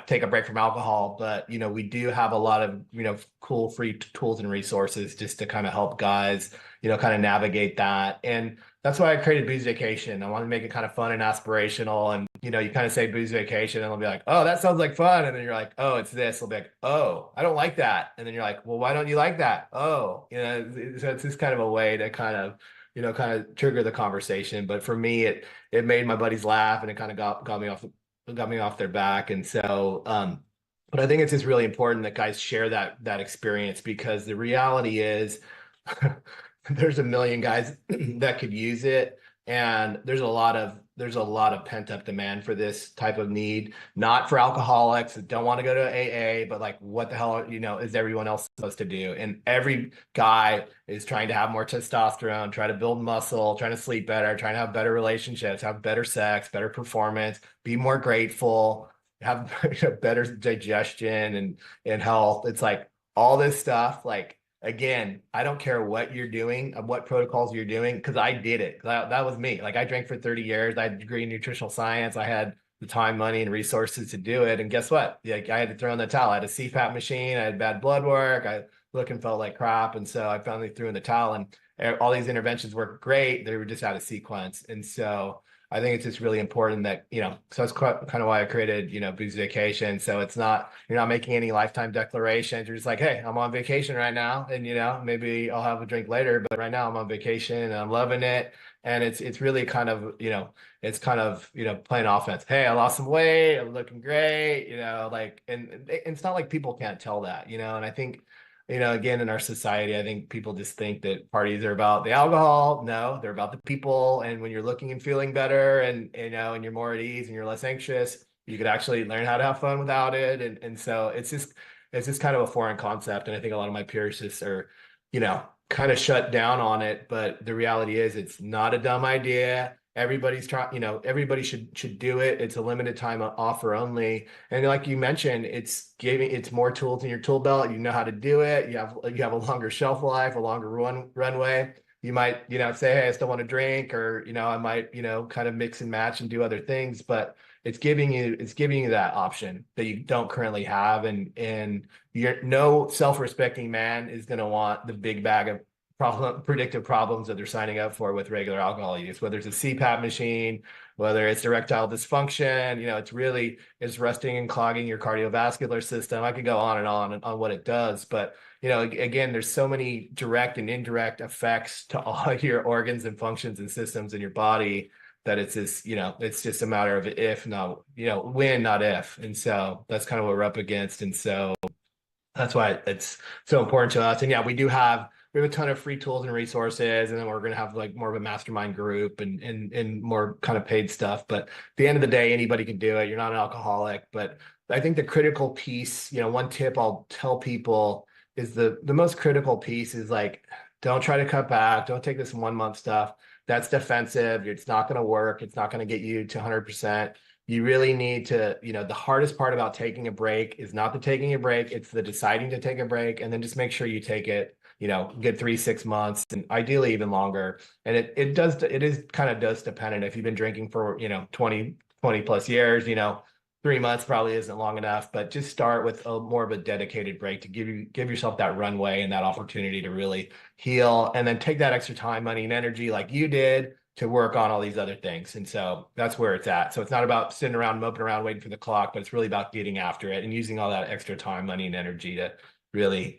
E: take a break from alcohol. But, we do have a lot of, cool free tools and resources just to kind of help guys, kind of navigate that. And that's why I created Booze Vacation. I want to make it kind of fun and aspirational. And, you kind of say Booze Vacation, and they'll be like, oh, that sounds like fun. And then you're like, oh, it's this. They'll be like, oh, I don't like that. And then you're like, well, why don't you like that? Oh, so it's just kind of a way to kind of, kind of trigger the conversation. But for me, it made my buddies laugh, and it kind of got me off their back. And so, but I think it's just really important that guys share that experience, because the reality is there's a million guys that could use it. And there's a lot of pent up demand for this type of need, not for alcoholics that don't want to go to AA, but like, what the hell, is everyone else supposed to do? And every guy is trying to have more testosterone, try to build muscle, trying to sleep better, trying to have better relationships, have better sex, better performance, be more grateful, have better digestion and health. It's like all this stuff, like, again, I don't care what you're doing, what protocols you're doing, because I did it. That was me. Like, I drank for 30 years. I had a degree in nutritional science. I had the time, money, and resources to do it. And guess what? Like, I had to throw in the towel. I had a CPAP machine. I had bad blood work. look and felt like crap. And so I finally threw in the towel, and all these interventions worked great. They were just out of sequence. And so I think it's just really important that, so that's kind of why I created, Booze Vacation. So it's not, you're not making any lifetime declarations. You're just like, hey, I'm on vacation right now. And, maybe I'll have a drink later, but right now I'm on vacation and I'm loving it. And it's really kind of, it's kind of, playing offense. Hey, I lost some weight. I'm looking great, and it's not like people can't tell that, and I think, again, in our society, I think people just think that parties are about the alcohol. No, they're about the people. And when you're looking and feeling better and, and you're more at ease and you're less anxious, you could actually learn how to have fun without it. And so it's just kind of a foreign concept. And I think a lot of my peers just are, kind of shut down on it. But the reality is it's not a dumb idea. Everybody's trying, everybody should do it. It's a limited time offer only. And like you mentioned, it's more tools in your tool belt. You know how to do it. You have a longer shelf life, a longer runway. You might, say, hey, I still want to drink, or, I might, kind of mix and match and do other things, but it's giving you that option that you don't currently have. And no self-respecting man is going to want the big bag of predictive problems that they're signing up for with regular alcohol use, whether it's a CPAP machine, whether it's erectile dysfunction, it's rusting and clogging your cardiovascular system. I could go on and on what it does, but again, there's so many direct and indirect effects to all your organs and functions and systems in your body that it's just a matter of if, not, when, not if. And so that's kind of what we're up against. And so that's why it's so important to us. And yeah, we have a ton of free tools and resources, and then we're going to have like more of a mastermind group and more kind of paid stuff. But at the end of the day, anybody can do it. You're not an alcoholic. But I think the critical piece, one tip I'll tell people is the most critical piece is like, don't try to cut back. Don't take this 1 month stuff. That's defensive. It's not going to work. It's not going to get you to 100%. You really need to, the hardest part about taking a break is not the taking a break. It's the deciding to take a break, and then just make sure you take it, good 3-6 months, and ideally even longer. And it is kind of dose dependent. If you've been drinking for, 20 plus years, 3 months probably isn't long enough, but just start with more of a dedicated break to give yourself that runway and that opportunity to really heal, and then take that extra time, money, and energy like you did to work on all these other things. And so that's where it's at. So it's not about sitting around, moping around, waiting for the clock, but it's really about getting after it and using all that extra time, money, and energy to really,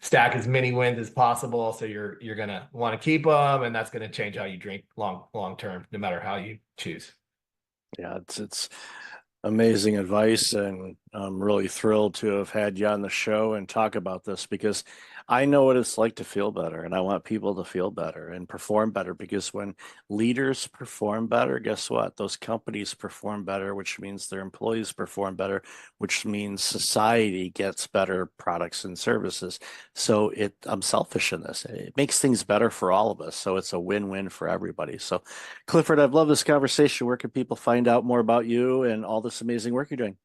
E: stack as many wins as possible. So you're going to want to keep them, and that's going to change how you drink long term, no matter how you choose.
A: Yeah, it's amazing advice, and I'm really thrilled to have had you on the show and talk about this, because I know what it's like to feel better, and I want people to feel better and perform better, because when leaders perform better, guess what? Those companies perform better, which means their employees perform better, which means society gets better products and services. So I'm selfish in this. It makes things better for all of us. So it's a win-win for everybody. So Clifford, I've loved this conversation. Where can people find out more about you and all this amazing work you're doing?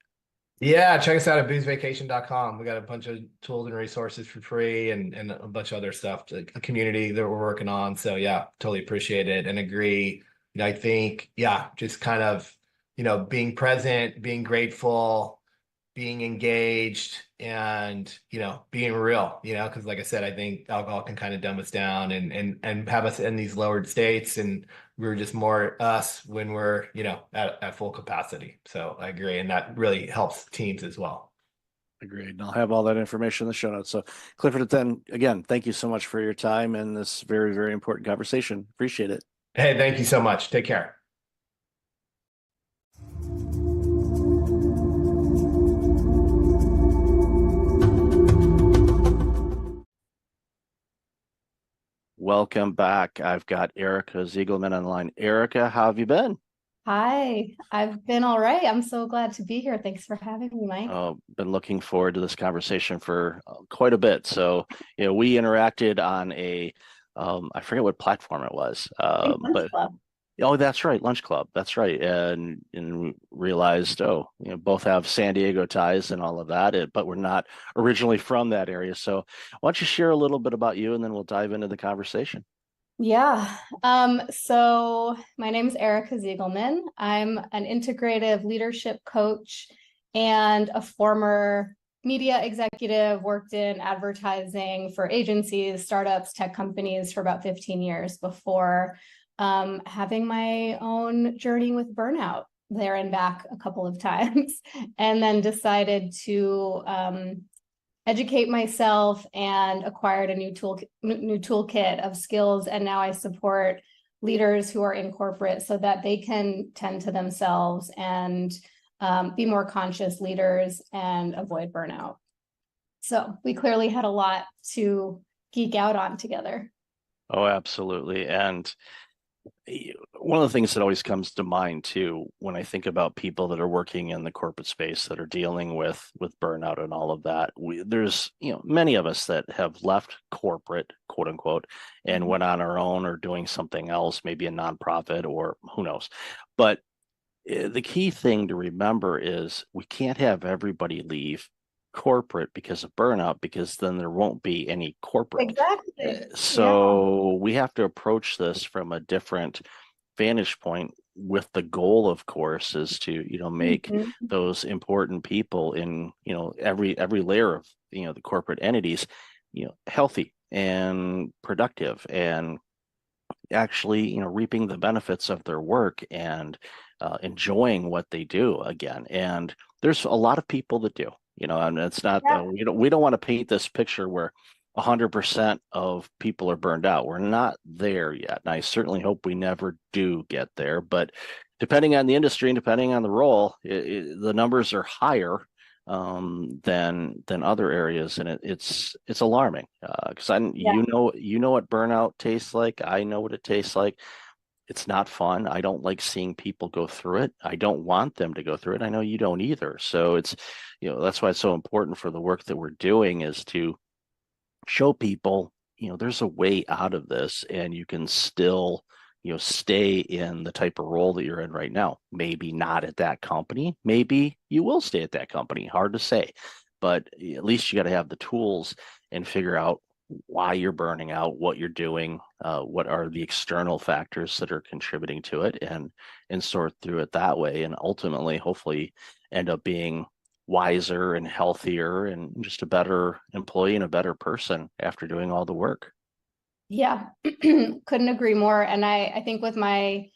E: Yeah, check us out at boozevacation.com. We got a bunch of tools and resources for free, and a bunch of other stuff, a community that we're working on. So yeah, totally appreciate it and agree. I think, yeah, just kind of, being present, being grateful, being engaged, and, being real, because like I said, I think alcohol can kind of dumb us down and have us in these lowered states, and we're just more us when we're, at full capacity. So I agree. And that really helps teams as well.
A: Agreed. And I'll have all that information in the show notes. So Clifford, then again, thank you so much for your time and this very, very important conversation. Appreciate it.
E: Hey, thank you so much. Take care.
A: Welcome back. I've got Erica Ziegelman online. Erica, how have you been?
F: Hi, I've been all right. I'm so glad to be here. Thanks for having me, Mike.
A: Been looking forward to this conversation for quite a bit. So, we interacted on I forget what platform it was, but
F: Club.
A: oh, that's right, Lunch Club. That's right, and realized, both have San Diego ties and all of that, but we're not originally from that area. So, why don't you share a little bit about you, and then we'll dive into the conversation.
F: Yeah. So my name is Erica Ziegelman. I'm an integrative leadership coach and a former media executive, worked in advertising for agencies, startups, tech companies for about 15 years before having my own journey with burnout there and back a couple of times, and then decided to educate myself and acquired a new toolkit of skills. And now I support leaders who are in corporate so that they can tend to themselves and be more conscious leaders and avoid burnout. So we clearly had a lot to geek out on together.
A: Oh, absolutely. And one of the things that always comes to mind too, when I think about people that are working in the corporate space that are dealing with burnout and all of that, there's many of us that have left corporate, quote unquote, and went on our own or doing something else, maybe a nonprofit or who knows. But the key thing to remember is we can't have everybody leave corporate because of burnout, because then there won't be any corporate.
F: Exactly.
A: So we have to approach this from a different vantage point, with the goal, of course, is to make those important people in every layer of the corporate entities healthy and productive, and actually reaping the benefits of their work and enjoying what they do again. And there's a lot of people that do, and it's not we don't want to paint this picture where 100% of people are burned out. We're not there yet, and I certainly hope we never do get there. But depending on the industry and depending on the role, the numbers are higher than other areas, and it's alarming because you know what burnout tastes like. I know what it tastes like. It's not fun. I don't like seeing people go through it. I don't want them to go through it. I know you don't either. So it's that's why it's so important for the work that we're doing is to show people there's a way out of this, and you can still stay in the type of role that you're in right now. Maybe not at that company, maybe you will stay at that company, hard to say, but at least you got to have the tools and figure out why you're burning out, what you're doing, what are the external factors that are contributing to it, and sort through it that way, and ultimately hopefully end up being wiser and healthier and just a better employee and a better person after doing all the work.
F: Yeah, couldn't agree more. And I think with my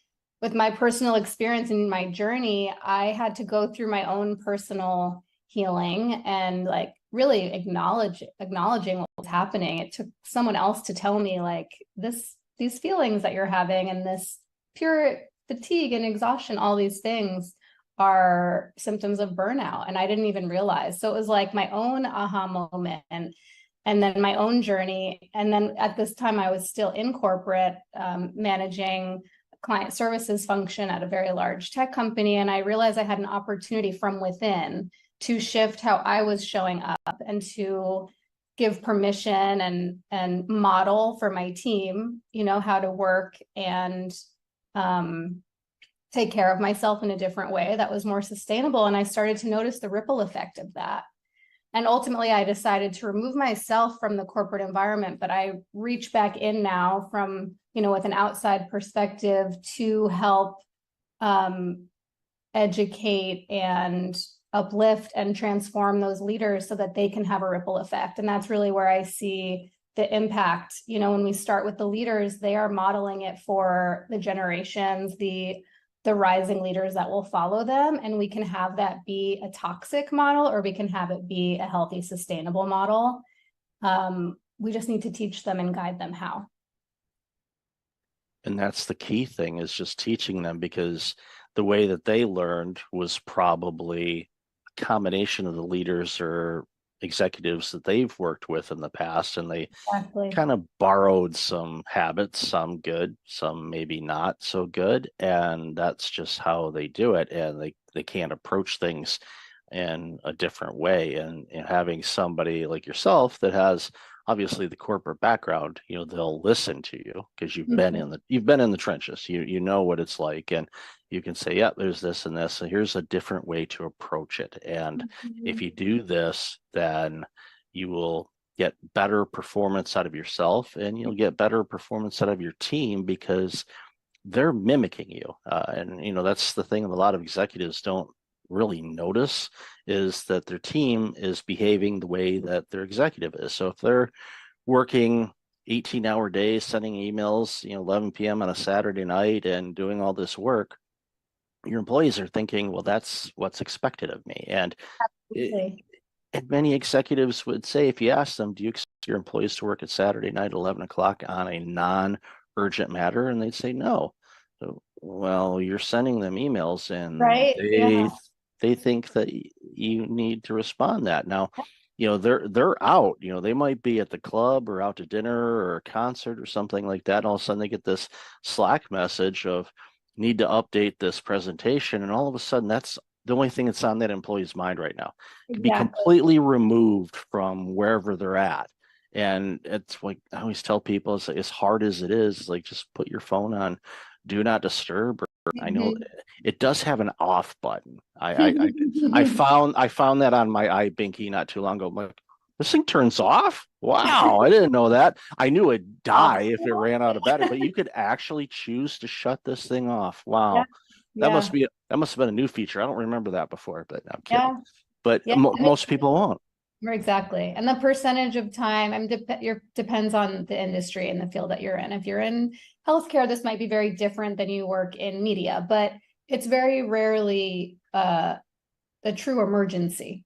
F: personal experience and my journey, I had to go through my own personal healing and like really acknowledging what was happening. It took someone else to tell me like these feelings that you're having and this pure fatigue and exhaustion, all these things are symptoms of burnout. And I didn't even realize. So it was like my own aha moment and then my own journey. And then at this time, I was still in corporate, managing client services function at a very large tech company. And I realized I had an opportunity from within to shift how I was showing up and to give permission and model for my team, how to work and take care of myself in a different way that was more sustainable. And I started to notice the ripple effect of that. And ultimately, I decided to remove myself from the corporate environment, but I reach back in now from, with an outside perspective to help educate and uplift and transform those leaders so that they can have a ripple effect. And that's really where I see the impact. When we start with the leaders, they are modeling it for the generations, the rising leaders that will follow them. And we can have that be a toxic model, or we can have it be a healthy, sustainable model. We just need to teach them and guide them how.
A: And that's the key thing, is just teaching them, because the way that they learned was probably a combination of the leaders or executives that they've worked with in the past, and they kind of borrowed some habits, some good, some maybe not so good, and that's just how they do it, and they can't approach things in a different way. And having somebody like yourself that has obviously the corporate background, they'll listen to you because you've been in the trenches, you know what it's like, and you can say, yeah, there's this and this, and here's a different way to approach it. And if you do this, then you will get better performance out of yourself, and you'll get better performance out of your team because they're mimicking you. And that's the thing, a lot of executives don't really notice is that their team is behaving the way that their executive is. So if they're working 18-hour days, sending emails, 11 p.m. on a Saturday night and doing all this work, your employees are thinking, well, that's what's expected of me. And many executives would say, if you ask them, do you expect your employees to work at Saturday night, 11 o'clock on a non-urgent matter? And they'd say, no. So, well, you're sending them emails and they think that you need to respond that. Now, they're out, they might be at the club or out to dinner or a concert or something like that. And all of a sudden they get this Slack message of need to update this presentation. And all of a sudden that's the only thing that's on that employee's mind right now. It could be completely removed from wherever they're at. And it's like, I always tell people, it's like, as hard as it is, like, just put your phone on do not disturb. I know it does have an off button. I found that on my iBinky not too long ago. I'm like, this thing turns off? Wow, I didn't know that. I knew it'd die if it ran out of battery, but you could actually choose to shut this thing off. Wow. That must have been a new feature. I don't remember that before, but I'm kidding. But most people won't.
F: Exactly. And the percentage of time, depends on the industry and the field that you're in. If you're in healthcare, this might be very different than you work in media, but it's very rarely a true emergency,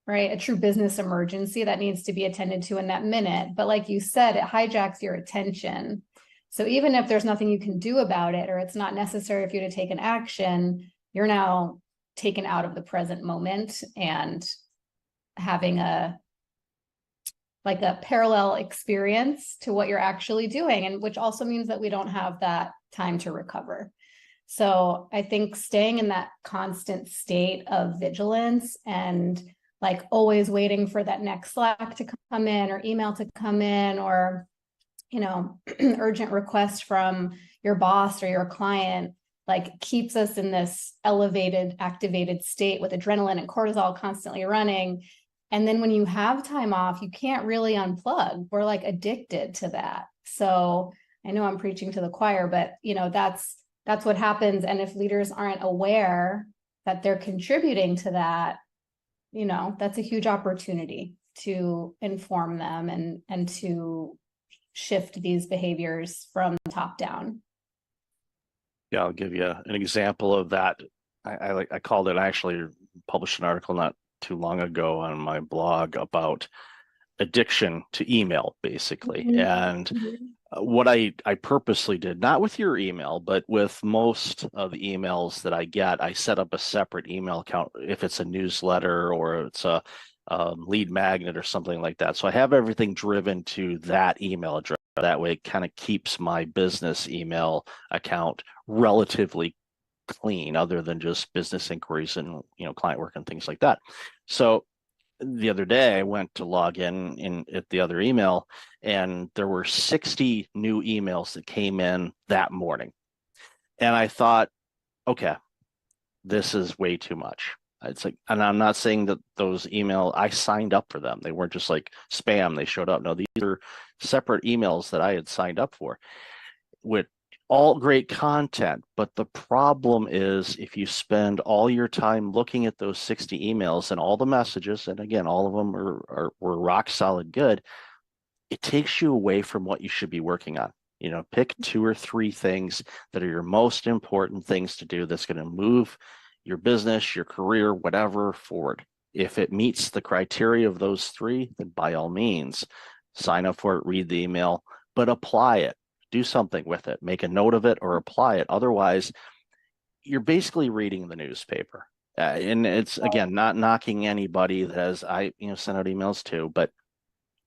F: right? A true business emergency that needs to be attended to in that minute. But like you said, it hijacks your attention. So even if there's nothing you can do about it, or it's not necessary for you to take an action, you're now taken out of the present moment and having a parallel experience to what you're actually doing, and which also means that we don't have that time to recover. So I think staying in that constant state of vigilance and like always waiting for that next Slack to come in or email to come in, or urgent request from your boss or your client, like keeps us in this elevated, activated state with adrenaline and cortisol constantly running. And then when you have time off, you can't really unplug. We're like addicted to that. So I know I'm preaching to the choir, but that's what happens. And if leaders aren't aware that they're contributing to that, that's a huge opportunity to inform them and to shift these behaviors from the top down.
A: Yeah, I'll give you an example of that. I called it, I actually published an article not too long ago on my blog about addiction to email, basically. And what I purposely did, not with your email, but with most of the emails that I get, I set up a separate email account if it's a newsletter or it's a lead magnet or something like that. So I have everything driven to that email address. That way it kind of keeps my business email account relatively clean, other than just business inquiries and client work and things like that. So the other day I went to log in at the other email, and there were 60 new emails that came in that morning. And I thought, okay, this is way too much. It's like, and I'm not saying that those I signed up for them. They weren't just like spam, they showed up. No, these are separate emails that I had signed up for with all great content. But the problem is, if you spend all your time looking at those 60 emails and all the messages, and again, all of them were rock solid good, it takes you away from what you should be working on. Pick 2 or 3 things that are your most important things to do that's going to move your business, your career, whatever, forward. If it meets the criteria of those 3, then by all means, sign up for it, read the email, but apply it. Do something with it. Make a note of it or apply it. Otherwise, you're basically reading the newspaper. And it's, again, not knocking anybody that has, sent out emails too, but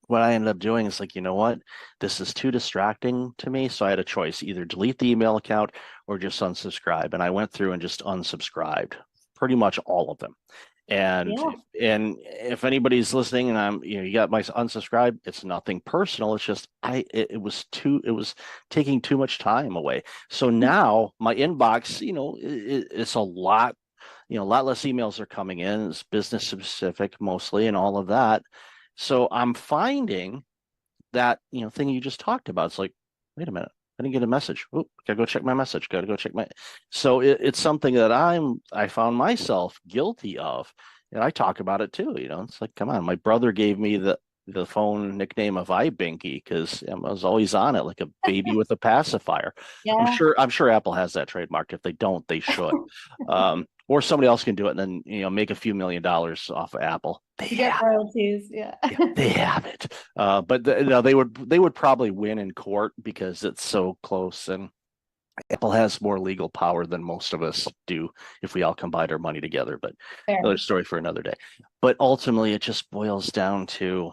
A: what I ended up doing is like, you know what, this is too distracting to me. So I had a choice, either delete the email account or just unsubscribe. And I went through and just unsubscribed pretty much all of them. And if anybody's listening and you got my unsubscribe, it's nothing personal. It's just it was taking too much time away. So now my inbox, it's a lot, a lot less emails are coming in. It's business specific mostly and all of that. So I'm finding that, thing you just talked about. It's like, wait a minute, I didn't get a message. Oh, gotta go check my message. Gotta go check my. So it's something that I found myself guilty of, and I talk about it too. It's like, come on. My brother gave me the phone nickname of iBinky because I was always on it like a baby with a pacifier.
F: Yeah.
A: I'm sure Apple has that trademark. If they don't, they should. Or somebody else can do it and then make a few $1 million off of Apple. They
F: You get
A: have,
F: royalties. Yeah.
A: yeah, they have it. But they would probably win in court because it's so close, and Apple has more legal power than most of us do if we all combine our money together. But
F: Fair.
A: another story for another day. But ultimately, it just boils down to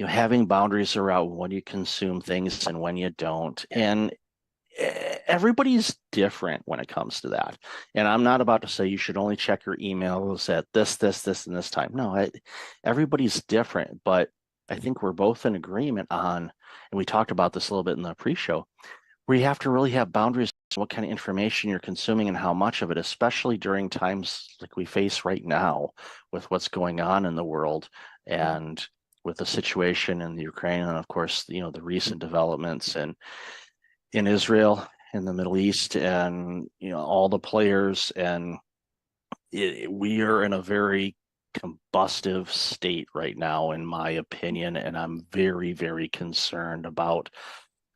A: having boundaries around when you consume things and when you don't. And everybody's different when it comes to that. And I'm not about to say you should only check your emails at this, and this time. No, everybody's different. But I think we're both in agreement on, and we talked about this a little bit in the pre-show, where you have to really have boundaries on what kind of information you're consuming and how much of it, especially during times like we face right now with what's going on in the world and with the situation in the Ukraine, and of course, the recent developments in Israel, in the Middle East, and all the players, and we are in a very combustive state right now, in my opinion, and I'm very, very concerned about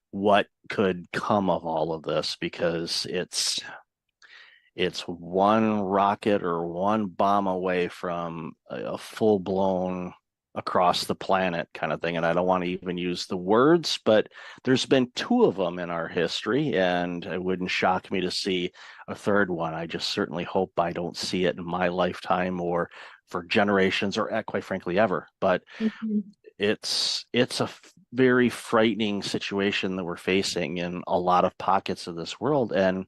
A: what could come of all of this, because it's one rocket or one bomb away from a full-blown across the planet kind of thing. And I don't want to even use the words, but there's been 2 of them in our history, and it wouldn't shock me to see a third one. I just certainly hope I don't see it in my lifetime or for generations or quite frankly ever. But it's a very frightening situation that we're facing in a lot of pockets of this world. And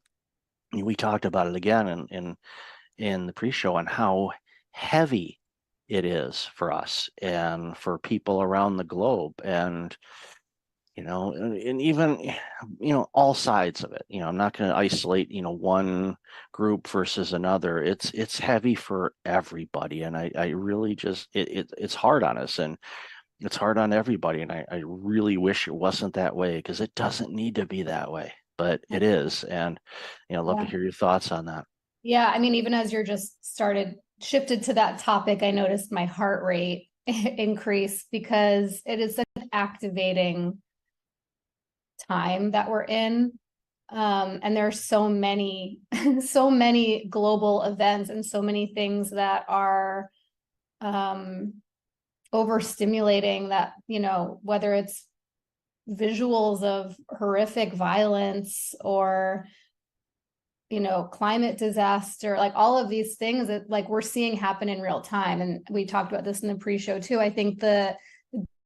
A: we talked about it again in the pre-show on how heavy it is for us and for people around the globe, and and even all sides of it. I'm not going to isolate one group versus another. It's heavy for everybody, and I really just it's hard on us, and it's hard on everybody, and I really wish it wasn't that way, because it doesn't need to be that way, but it is. And I'd love to hear your thoughts on that.
F: Yeah, I mean, even as you're just shifted to that topic, I noticed my heart rate increase, because it is such an activating time that we're in. And there are so many global events and so many things that are overstimulating, that, whether it's visuals of horrific violence or climate disaster, like all of these things that like we're seeing happen in real time. And we talked about this in the pre-show too. I think the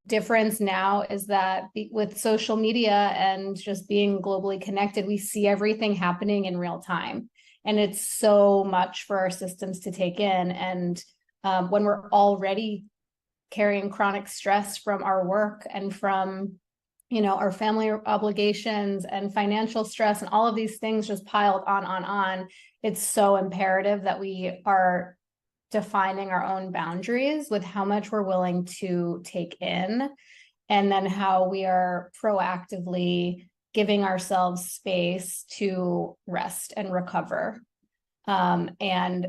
F: difference now is that with social media and just being globally connected, we see everything happening in real time. And it's so much for our systems to take in. And when we're already carrying chronic stress from our work and from our family obligations and financial stress and all of these things just piled on, it's so imperative that we are defining our own boundaries with how much we're willing to take in, and then how we are proactively giving ourselves space to rest and recover. And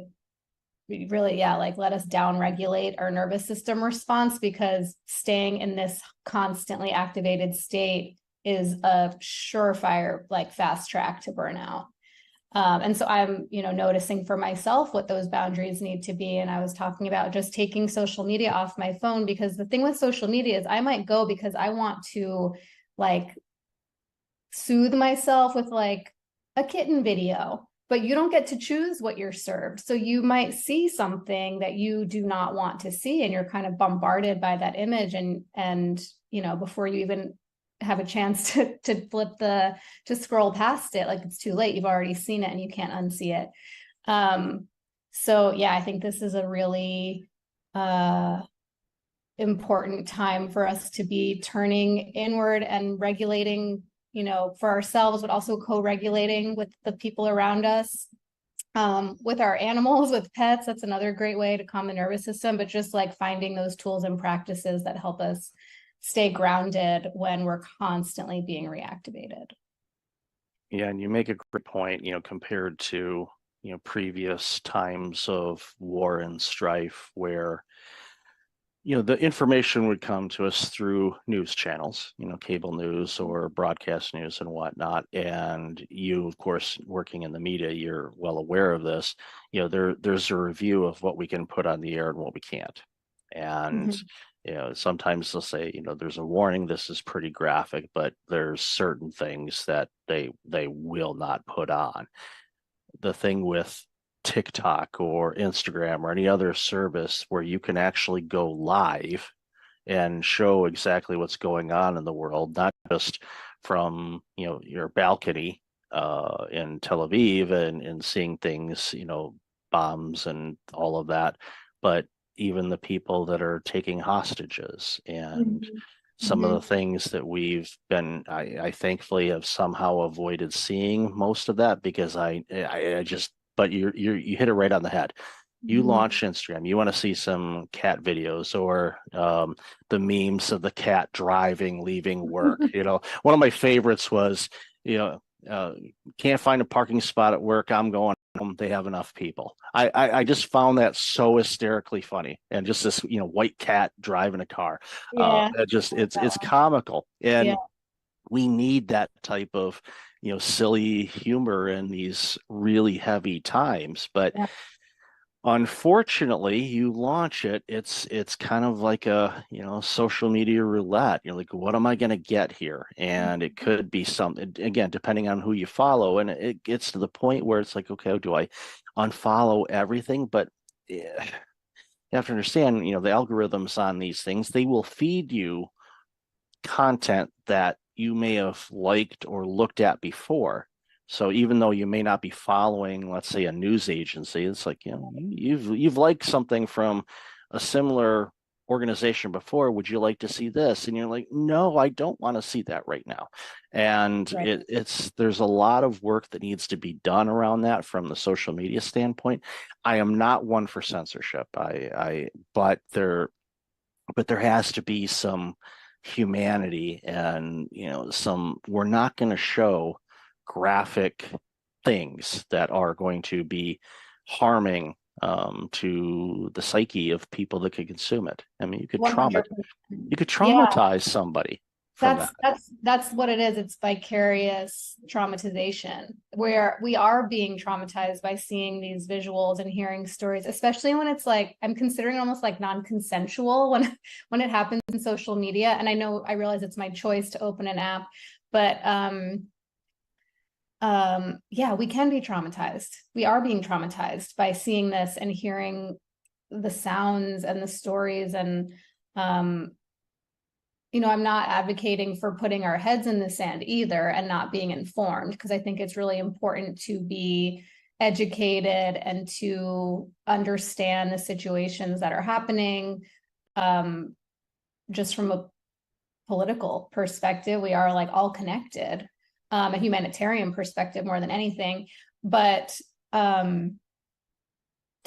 F: really, like let us down regulate our nervous system response, because staying in this constantly activated state is a surefire, like fast track to burnout. And so I'm, noticing for myself what those boundaries need to be. And I was talking about just taking social media off my phone, because the thing with social media is I might go because I want to like soothe myself with like a kitten video, but you don't get to choose what you're served. So you might see something that you do not want to see, and you're kind of bombarded by that image. And before you even have a chance to scroll past it, like it's too late. You've already seen it and you can't unsee it. So yeah, I think this is a really important time for us to be turning inward and regulating, for ourselves, but also co-regulating with the people around us, with our animals, with pets. That's another great way to calm the nervous system, but just like finding those tools and practices that help us stay grounded when we're constantly being reactivated.
A: Yeah, and you make a great point, compared to, previous times of war and strife where, the information would come to us through news channels, cable news or broadcast news and whatnot. And you, of course, working in the media, you're well aware of this. There's a review of what we can put on the air and what we can't. And,
F: Mhm.
A: sometimes they'll say, there's a warning, this is pretty graphic, but there's certain things that they will not put on. The thing with TikTok or Instagram or any other service where you can actually go live and show exactly what's going on in the world, not just from your balcony in Tel Aviv and seeing things, bombs and all of that, but even the people that are taking hostages and
F: Mhm.
A: some of
F: Mhm.
A: the things that I thankfully have somehow avoided seeing most of that because I just, but you hit it right on the head. You
F: Mhm.
A: launch Instagram, you want to see some cat videos or the memes of the cat driving, leaving work. One of my favorites was, you know, uh, can't find a parking spot at work. I'm going home. They have enough people. I just found that so hysterically funny, and just this white cat driving a car.
F: Yeah.
A: It's
F: That one.
A: comical,
F: Yeah.
A: and we need that type of silly humor in these really heavy times. But
F: Yeah.
A: unfortunately, you launch it, it's kind of like a social media roulette. You're like, what am I going to get here? And it could be something, again, depending on who you follow, and it gets to the point where it's like, okay, do I unfollow everything? But you have to understand, the algorithms on these things, they will feed you content that you may have liked or looked at before. So even though you may not be following, let's say, a news agency, it's like, you've liked something from a similar organization before. Would you like to see this? And you're like, no, I don't want to see that right now. And
F: Right.
A: there's a lot of work that needs to be done around that from the social media standpoint. I am not one for censorship. But there has to be some humanity and we're not going to show graphic things that are going to be harming to the psyche of people that could consume it. I mean, you could
F: 100%. Yeah.
A: traumatize somebody from
F: That's
A: that.
F: that's that's what it is. It's vicarious traumatization, where we are being traumatized by seeing these visuals and hearing stories, especially when it's like I'm considering almost like non-consensual when it happens in social media. And I realize it's my choice to open an app, but yeah, we can be traumatized. We are being traumatized by seeing this and hearing the sounds and the stories and um I'm not advocating for putting our heads in the sand either and not being informed, because I think it's really important to be educated and to understand the situations that are happening. Just from a political perspective, we are like all connected, a humanitarian perspective more than anything. But to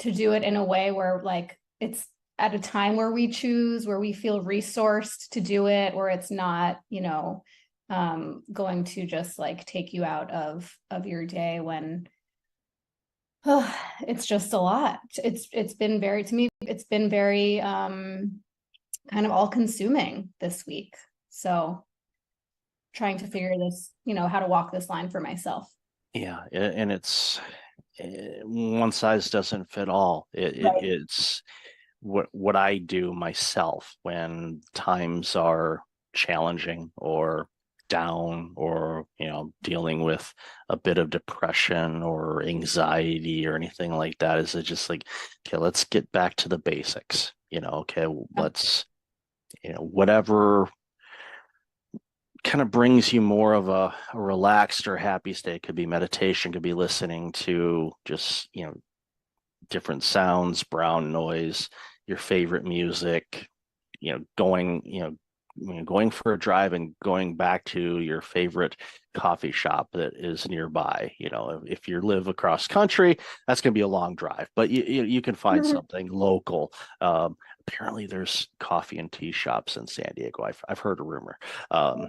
F: do it in a way where like it's at a time where we choose, where we feel resourced to do it, where it's not, going to just like take you out of your day when it's just a lot. It's been very, to me, it's been very kind of all consuming this week. So trying to figure this, how to walk this line for myself.
A: Yeah, and it's one size doesn't fit all.
F: Right.
A: It's what I do myself when times are challenging or down or dealing with a bit of depression or anxiety or anything like that is it just like, okay, let's get back to the basics, okay, let's whatever kind of brings you more of a relaxed or happy state. Could be meditation, could be listening to just different sounds, brown noise, your favorite music, going going for a drive and going back to your favorite coffee shop that is nearby. If you live across country, that's going to be a long drive, but you can find something local. Apparently there's coffee and tea shops in San Diego. I've heard a rumor. I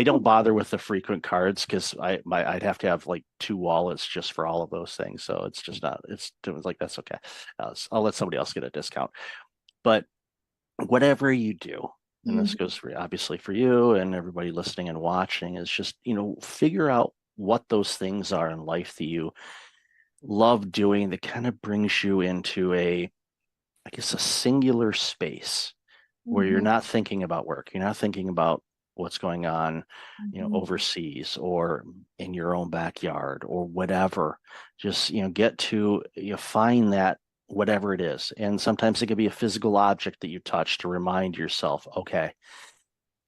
A: don't bother with the frequent cards because I'd have to have like 2 wallets just for all of those things. So it's just not, it's like, that's okay. I'll let somebody else get a discount. But whatever you do, and this goes obviously for you and everybody listening and watching, is just, figure out what those things are in life that you love doing that kind of brings you into a singular space where you're not thinking about work. You're not thinking about what's going on, overseas or in your own backyard or whatever. Just, get to, find that whatever it is. And sometimes it could be a physical object that you touch to remind yourself, okay,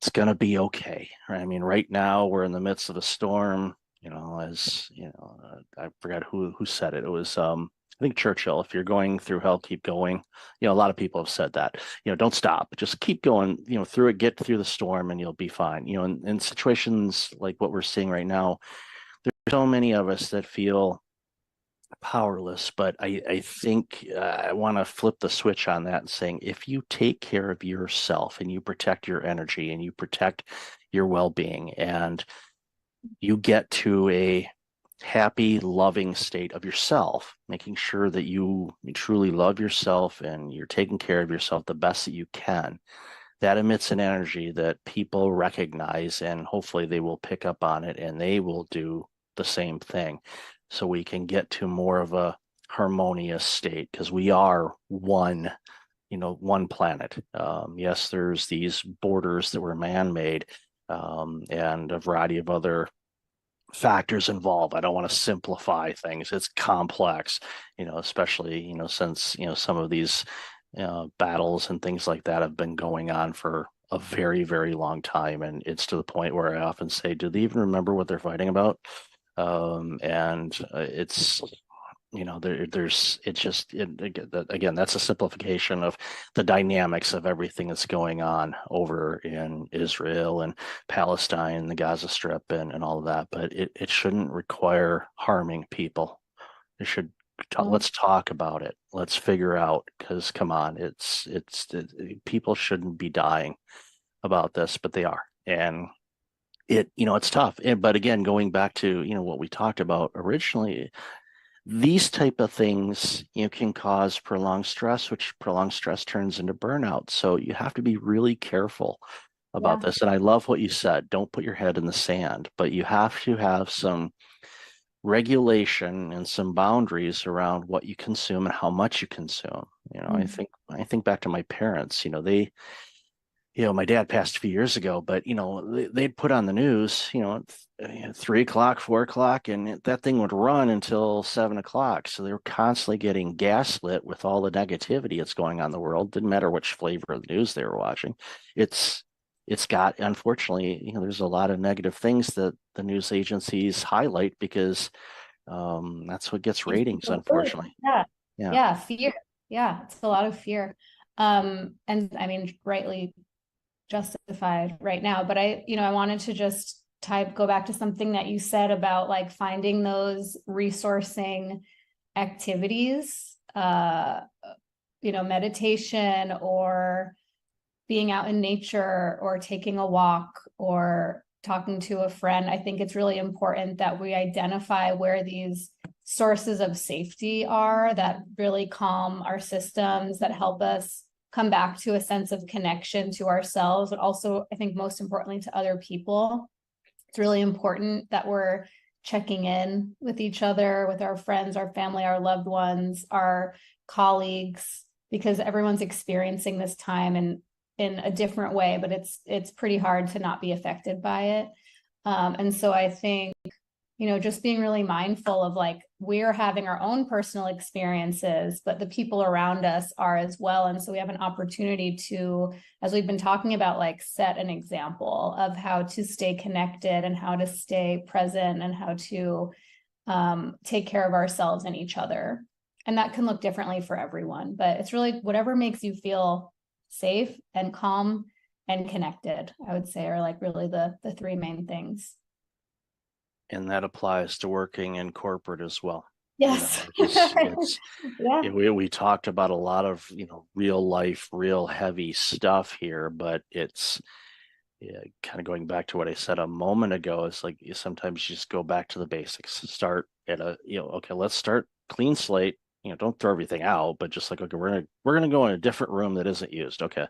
A: it's going to be okay. Right? I mean, right now we're in the midst of a storm, I forgot who said it. It was, I think Churchill, if you're going through hell, keep going. A lot of people have said that, don't stop, just keep going, through it, get through the storm and you'll be fine. In situations like what we're seeing right now, there's so many of us that feel powerless, but I think I want to flip the switch on that and saying, if you take care of yourself and you protect your energy and you protect your well-being and you get to a happy, loving state of yourself, making sure that you truly love yourself and you're taking care of yourself the best that you can, that emits an energy that people recognize, and hopefully they will pick up on it and they will do the same thing. So we can get to more of a harmonious state, because we are one planet. Yes, there's these borders that were man-made, and a variety of other factors involved. I don't want to simplify things. It's complex, especially, since, some of these battles and things like that have been going on for a very, very long time. And it's to the point where I often say, do they even remember what they're fighting about? It's, again, that's a simplification of the dynamics of everything that's going on over in Israel and Palestine, the Gaza Strip, and all of that. But it shouldn't require harming people. It should. Let's talk about it. Let's figure out, because come on, people shouldn't be dying about this, but they are. And it's tough. But again, going back to, what we talked about originally, these type of things, can cause prolonged stress, which prolonged stress turns into burnout. So you have to be really careful about this. And I love what you said. Don't put your head in the sand, but you have to have some regulation and some boundaries around what you consume and how much you consume. I think back to my parents. They, my dad passed a few years ago, but they'd put on the news, 3 o'clock, 4 o'clock, and that thing would run until 7 o'clock. So they were constantly getting gaslit with all the negativity that's going on in the world. Didn't matter which flavor of the news they were watching. It's got, unfortunately, there's a lot of negative things that the news agencies highlight because that's what gets ratings, unfortunately.
F: Yeah, fear. Yeah, it's a lot of fear. And I mean, rightly justified right now, but I wanted to just go back to something that you said about like finding those resourcing activities, meditation or being out in nature or taking a walk or talking to a friend. I think it's really important that we identify where these sources of safety are that really calm our systems, that help us come back to a sense of connection to ourselves, but also, I think most importantly, to other people. It's really important that we're checking in with each other, with our friends, our family, our loved ones, our colleagues, because everyone's experiencing this time in a different way, but it's pretty hard to not be affected by it. And so I think, just being really mindful of like, we're having our own personal experiences, but the people around us are as well. And so we have an opportunity to, as we've been talking about, like set an example of how to stay connected and how to stay present and how to take care of ourselves and each other. And that can look differently for everyone, but it's really whatever makes you feel safe and calm and connected, I would say, are like really the three main things.
A: And that applies to working in corporate as well. You know,
F: Yes.
A: it's
F: Yeah.
A: we talked about a lot of, real life, real heavy stuff here, but it's, yeah, kind of going back to what I said a moment ago. It's like sometimes you just go back to the basics. Start at okay, let's start clean slate. Don't throw everything out, but just like, okay, we're gonna go in a different room that isn't used. Okay,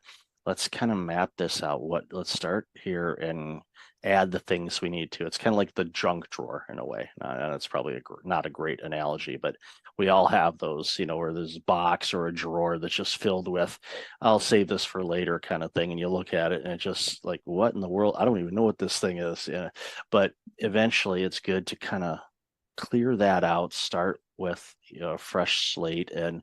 A: let's kind of map this out. Let's start here and add the things we need to. It's kind of like the junk drawer in a way. And that's probably not a great analogy, but we all have those, where there's a box or a drawer that's just filled with, I'll save this for later kind of thing. And you look at it and it's just like, what in the world? I don't even know what this thing is. Yeah. But eventually it's good to kind of clear that out, start with a fresh slate, and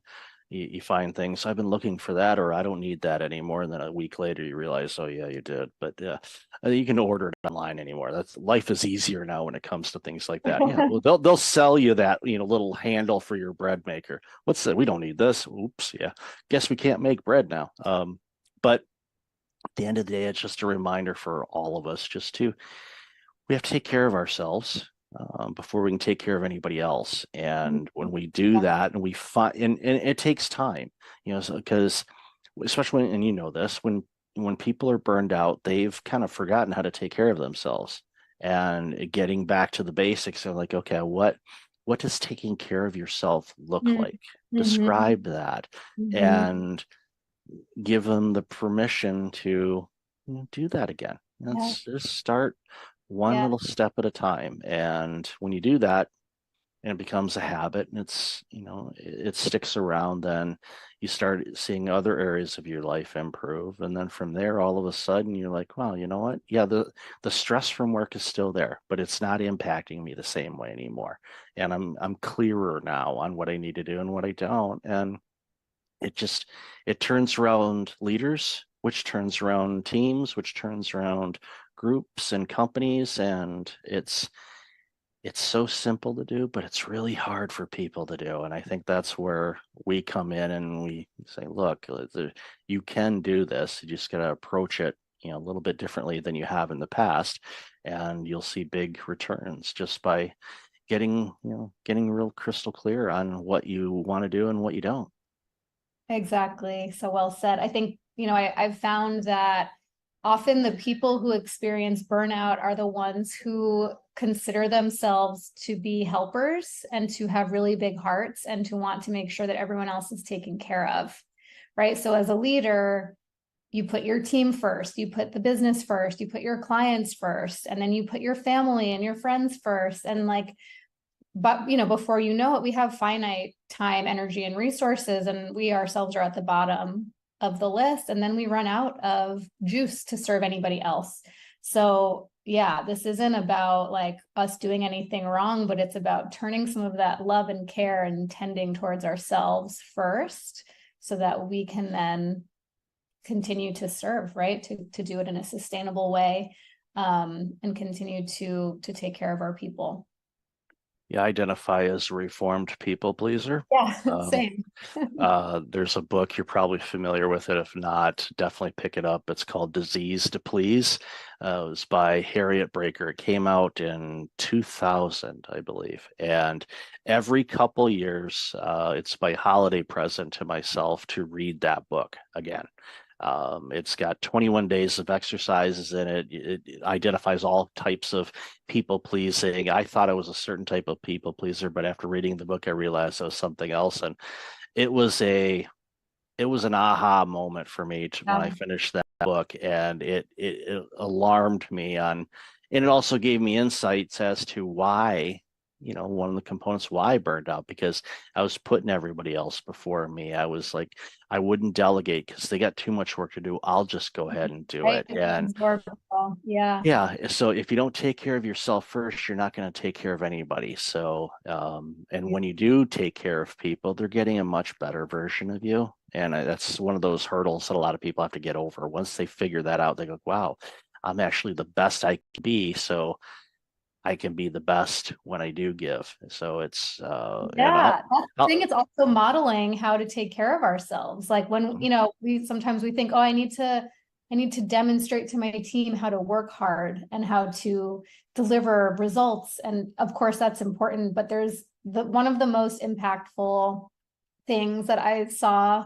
A: you find things, I've been looking for that, or I don't need that anymore. And then a week later you realize, oh yeah, you did. But yeah, you can order it online anymore. That's, life is easier now when it comes to things like that. Yeah, well, they'll sell you that little handle for your bread maker. What's that? We don't need this. Oops, yeah. Guess we can't make bread now. But at the end of the day, it's just a reminder for all of us we have to take care of ourselves before we can take care of anybody else. And when we do that, and we find, and it takes time, because especially when, and this, when people are burned out, they've kind of forgotten how to take care of themselves. And getting back to the basics of like, okay, what does taking care of yourself look like? Describe that and give them the permission to do that again. Let's just start one little step at a time. And when you do that, and it becomes a habit, and it's, it sticks around, then you start seeing other areas of your life improve. And then from there, all of a sudden you're like, wow, you know what? Yeah, the stress from work is still there, but it's not impacting me the same way anymore. And I'm clearer now on what I need to do and what I don't. And it turns around leaders, which turns around teams, which turns around groups and companies. And it's so simple to do, but it's really hard for people to do. And I think that's where we come in and we say, look, you can do this. You just got to approach it, a little bit differently than you have in the past. And you'll see big returns just by getting real crystal clear on what you want to do and what you don't.
F: Exactly. So well said. I think, I've found that often the people who experience burnout are the ones who consider themselves to be helpers and to have really big hearts and to want to make sure that everyone else is taken care of, right? So as a leader, you put your team first, you put the business first, you put your clients first, and then you put your family and your friends first. And but before you know it, we have finite time, energy, and resources, and we ourselves are at the bottom of the list, and then we run out of juice to serve anybody else. So yeah, this isn't about like us doing anything wrong, but it's about turning some of that love and care and tending towards ourselves first, so that we can then continue to serve, right? To do it in a sustainable way, and continue to take care of our people.
A: Yeah, identify as a reformed people pleaser.
F: Yeah, same.
A: There's a book, you're probably familiar with it. If not, definitely pick it up. It's called Disease to Please. It was by Harriet Breaker. It came out in 2000, I believe. And every couple years, it's my holiday present to myself to read that book again. It's got 21 days of exercises in it. It identifies all types of people pleasing. I thought I was a certain type of people pleaser, but after reading the book, I realized I was something else. And it was an aha moment for me when I finished that book, and it alarmed me and it also gave me insights as to why, one of the components why I burned out, because I was putting everybody else before me. I was like, I wouldn't delegate because they got too much work to do. I'll just go ahead and do it. And yeah. So if you don't take care of yourself first, you're not going to take care of anybody. So, and when you do take care of people, they're getting a much better version of you. And that's one of those hurdles that a lot of people have to get over. Once they figure that out, they go, wow, I'm actually the best I can be. So I can be the best when I do give. So it's
F: I think it's also modeling how to take care of ourselves. Like when we sometimes we think, oh, I need to I need to demonstrate to my team how to work hard and how to deliver results. And of course, that's important, but there's one of the most impactful things that I saw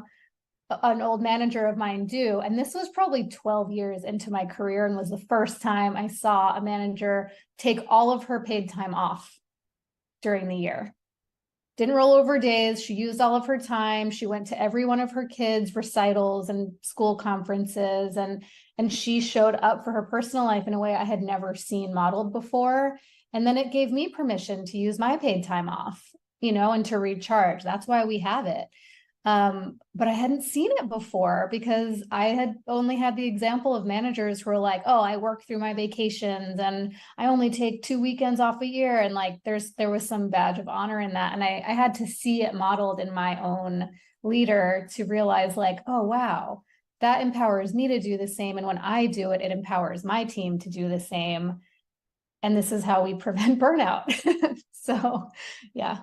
F: an old manager of mine do, and this was probably 12 years into my career and was the first time I saw a manager take all of her paid time off during the year. Didn't roll over days. She used all of her time. She went to every one of her kids' recitals and school conferences, and she showed up for her personal life in a way I had never seen modeled before. And then it gave me permission to use my paid time off, and to recharge. That's why we have it. But I hadn't seen it before because I had only had the example of managers who are like, oh, I work through my vacations and I only take 2 weekends off a year. And like, there was some badge of honor in that. And I had to see it modeled in my own leader to realize like, oh, wow, that empowers me to do the same. And when I do it, it empowers my team to do the same. And this is how we prevent burnout. So, yeah.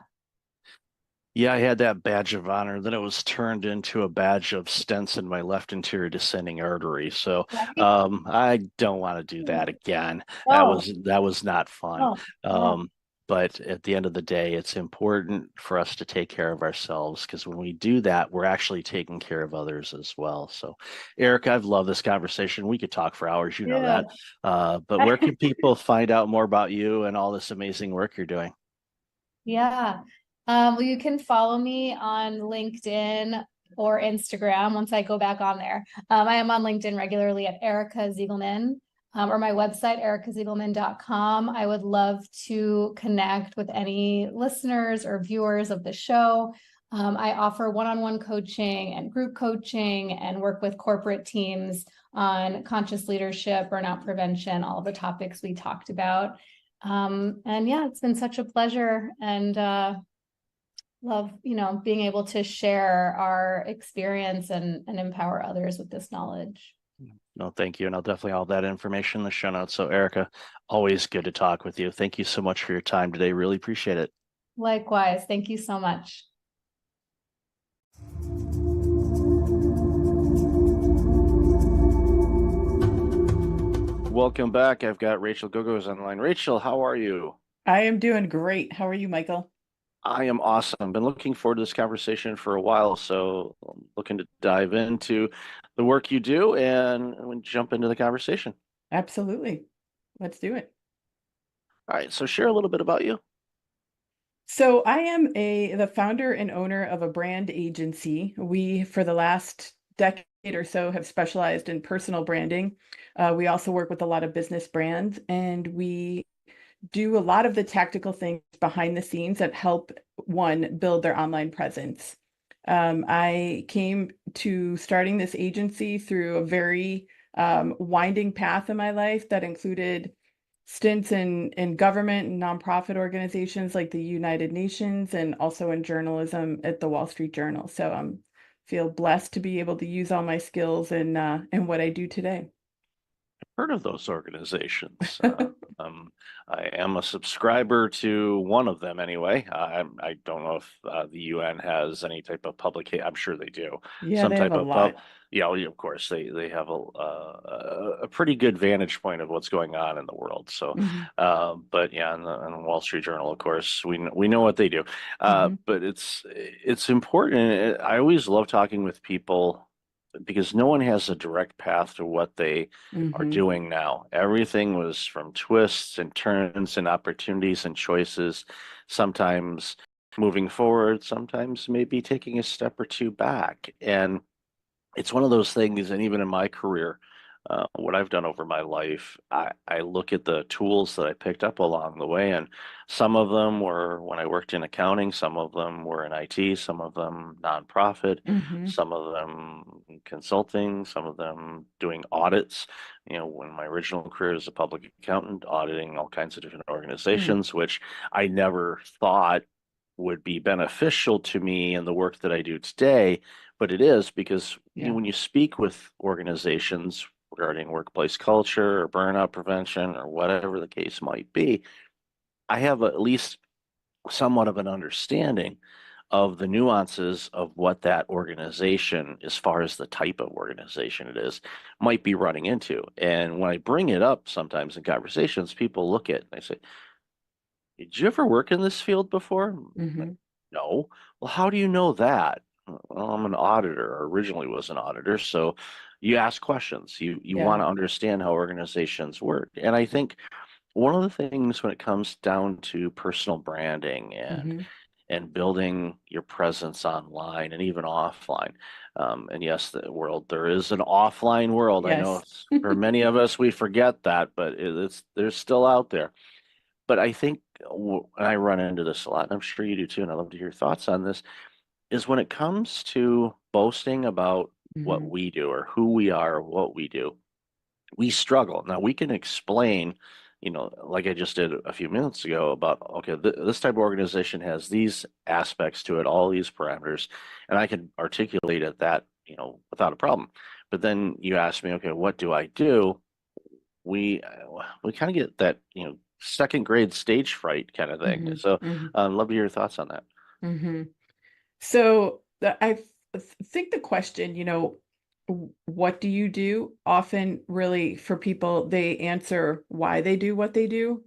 A: Yeah, I had that badge of honor. Then it was turned into a badge of stents in my left anterior descending artery. So I don't want to do that again.
F: Oh.
A: That was not fun.
F: Oh.
A: But at the end of the day, it's important for us to take care of ourselves, because when we do that, we're actually taking care of others as well. So, Erica, I've loved this conversation. We could talk for hours, you know that. But where can people find out more about you and all this amazing work you're doing?
F: Yeah. Well, you can follow me on LinkedIn or Instagram once I go back on there. I am on LinkedIn regularly at Erica Ziegelman, or my website, ericaziegelman.com. I would love to connect with any listeners or viewers of the show. I offer one-on-one coaching and group coaching and work with corporate teams on conscious leadership, burnout prevention, all of the topics we talked about. And yeah, it's been such a pleasure, and love, being able to share our experience and empower others with this knowledge.
A: No, thank you. And I'll definitely have that information in the show notes. So, Erica, always good to talk with you. Thank you so much for your time today. Really appreciate it.
F: Likewise. Thank you so much.
A: Welcome back. I've got Rachel Gogos online. Rachel, how are you?
G: I am doing great. How are you, Michael?
A: I am awesome. Been looking forward to this conversation for a while, so I'm looking to dive into the work you do and jump into the conversation.
G: Absolutely. Let's do it.
A: All right, so share a little bit about you.
G: So I am the founder and owner of a brand agency. We, for the last decade or so, have specialized in personal branding. We also work with a lot of business brands, and we do a lot of the tactical things behind the scenes that help one build their online presence. I came to starting this agency through a very winding path in my life that included stints in government and nonprofit organizations like the United Nations, and also in journalism at the Wall Street Journal. So I feel blessed to be able to use all my skills in what I do today.
A: Heard of those organizations. I am a subscriber to one of them anyway. I don't know if the UN has any type of publication. I'm sure they do.
G: Yeah,
A: Some
G: they
A: type
G: have a
A: of
G: lot.
A: yeah, of course they have a pretty good vantage point of what's going on in the world. So, but yeah, in the Wall Street Journal, of course, we know what they do. But it's important. I always love talking with people, because no one has a direct path to what they are doing now. Everything was from twists and turns and opportunities and choices, sometimes moving forward, sometimes maybe taking a step or two back. And it's one of those things, and even in my career, what I've done over my life, I look at the tools that I picked up along the way, and some of them were when I worked in accounting, some of them were in IT, some of them nonprofit, some of them consulting, some of them doing audits. When my original career as a public accountant, auditing all kinds of different organizations, which I never thought would be beneficial to me in the work that I do today, but it is, because when you speak with organizations regarding workplace culture or burnout prevention or whatever the case might be, I have at least somewhat of an understanding of the nuances of what that organization, as far as the type of organization it is, might be running into. And when I bring it up sometimes in conversations, people look at it and they say, did you ever work in this field before?
G: Mhm.
A: No. Well, how do you know that? Well, I'm an auditor, or originally was an auditor. So you ask questions. You
G: Yeah.
A: want to understand how organizations work. And I think one of the things when it comes down to personal branding
G: Mhm.
A: and building your presence online and even offline. And yes, there is an offline world. I know
G: Yes.
A: for many of us, we forget that, but they're still out there. But I think and I run into this a lot, and I'm sure you do too, and I'd love to hear your thoughts on this, is when it comes to boasting about what
G: Mhm.
A: we do or who we are or what we do, we struggle. Now we can explain, like I just did a few minutes ago about, okay, this type of organization has these aspects to it, all these parameters, and I can articulate it that, without a problem. But then you ask me, okay, what do I do? We kind of get that, second grade stage fright kind of thing.
G: Mhm.
A: So
G: Mhm.
A: I'd love to hear your thoughts on that.
G: Mhm. So think the question, what do you do? Often, really, for people, they answer why they do what they do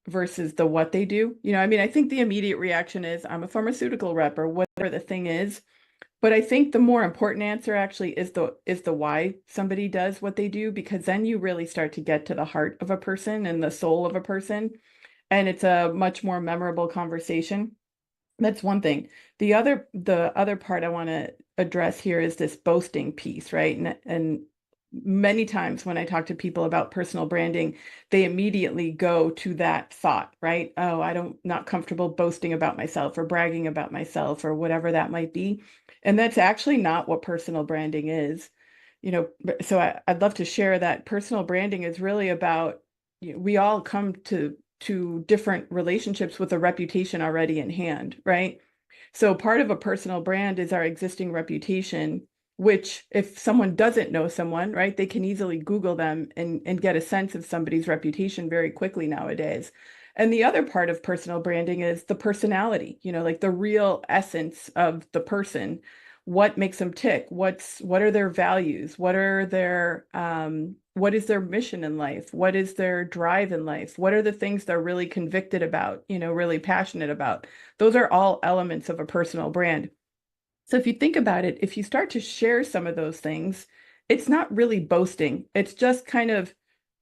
G: versus the what they do. I mean, I think the immediate reaction is I'm a pharmaceutical rep or whatever the thing is. But I think the more important answer actually is the why somebody does what they do, because then you really start to get to the heart of a person and the soul of a person, and it's a much more memorable conversation. That's one thing. The other part I want to address here is this boasting piece, right? And many times when I talk to people about personal branding, they immediately go to that thought, right? Oh, not comfortable boasting about myself or bragging about myself or whatever that might be. And that's actually not what personal branding is. So I'd love to share that personal branding is really about, we all come to different relationships with a reputation already in hand, right? So part of a personal brand is our existing reputation, which if someone doesn't know someone, right, they can easily Google them and get a sense of somebody's reputation very quickly nowadays. And the other part of personal branding is the personality, like the real essence of the person. What makes them tick? What are their values? What is their mission in life? What is their drive in life? What are the things they're really convicted about, really passionate about? Those are all elements of a personal brand. So if you think about it, if you start to share some of those things, it's not really boasting. It's just kind of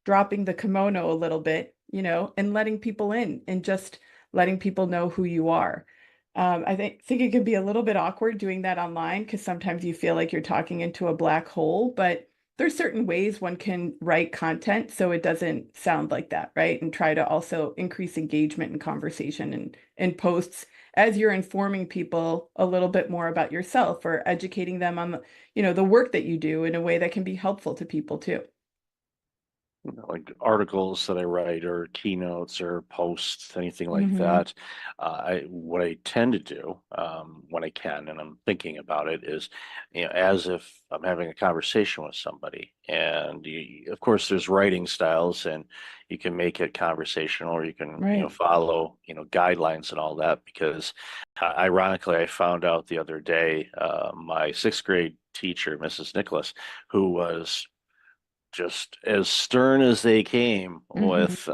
G: dropping the kimono a little bit, and letting people in and just letting people know who you are. I think it can be a little bit awkward doing that online because sometimes you feel like you're talking into a black hole, but there's certain ways one can write content so it doesn't sound like that, right? And try to also increase engagement and conversation and posts as you're informing people a little bit more about yourself or educating them on the work that you do in a way that can be helpful to people too.
A: Like articles that I write or keynotes or posts, anything like
G: Mhm.
A: that. What I tend to do when I can, and I'm thinking about it, is as if I'm having a conversation with somebody, and of course there's writing styles, and you can make it conversational, or you can
G: Right.
A: follow guidelines and all that. Because ironically, I found out the other day, my sixth grade teacher, Mrs. Nicholas, who was just as stern as they came
G: Mhm.
A: with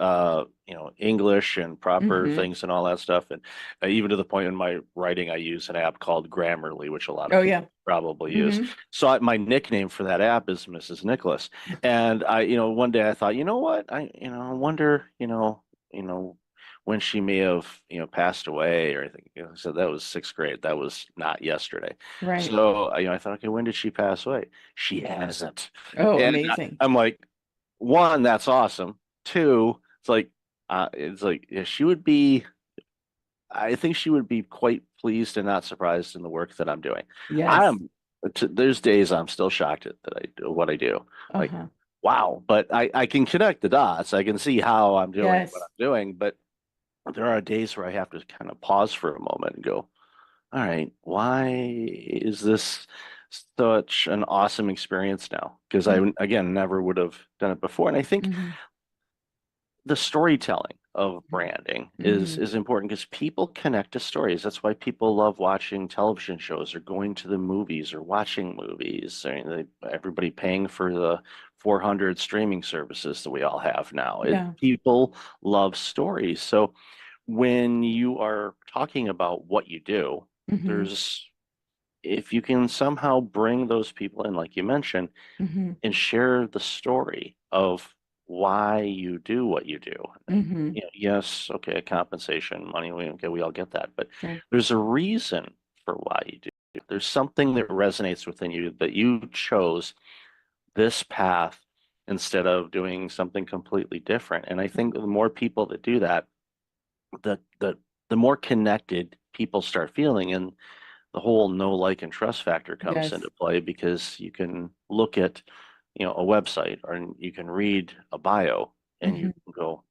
A: English and proper
G: Mhm.
A: things and all that stuff, and even to the point in my writing I use an app called Grammarly, which a lot of
G: Oh
A: people
G: yeah.
A: probably use.
G: Mhm.
A: So my nickname for that app is Mrs. Nicholas. And I one day I thought, you know what, I wonder, you know when she may have passed away or anything. So that was sixth grade, that was not yesterday.
G: Right.
A: So I thought, okay, when did she pass away? She hasn't.
G: Oh,
A: And
G: amazing.
A: I'm like, one, that's awesome. Two, it's like yeah, she would be. I think she would be quite pleased and not surprised in the work that I'm doing.
G: Yes.
A: I'm there's days I'm still shocked at that I do what I do. Like,
G: Uh-huh.
A: wow, but I can connect the dots. I can see how I'm doing what
G: Yes.
A: I'm doing, but there are days where I have to kind of pause for a moment and go, all right, why is this such an awesome experience now? Because I, again, never would have done it before. And I think
G: Mhm.
A: the storytelling of branding is important because people connect to stories. That's why people love watching television shows or going to the movies or watching movies. I mean, everybody paying for the 400 streaming services that we all have now.
G: Yeah.
A: People love stories. So when you are talking about what you do,
G: Mhm.
A: if you can somehow bring those people in, like you mentioned,
G: Mhm.
A: and share the story of why you do what you do.
G: Mhm.
A: You know, yes, okay, compensation, money, we all get that, but
G: Sure.
A: there's a reason for why you do. There's something that resonates within you that you chose this path instead of doing something completely different. And I think the more people that do that, the more connected people start feeling, and the whole know, like, and trust factor comes
G: Yes.
A: into play because you can look at, a website or you can read a bio and you
G: Mhm.
A: can go,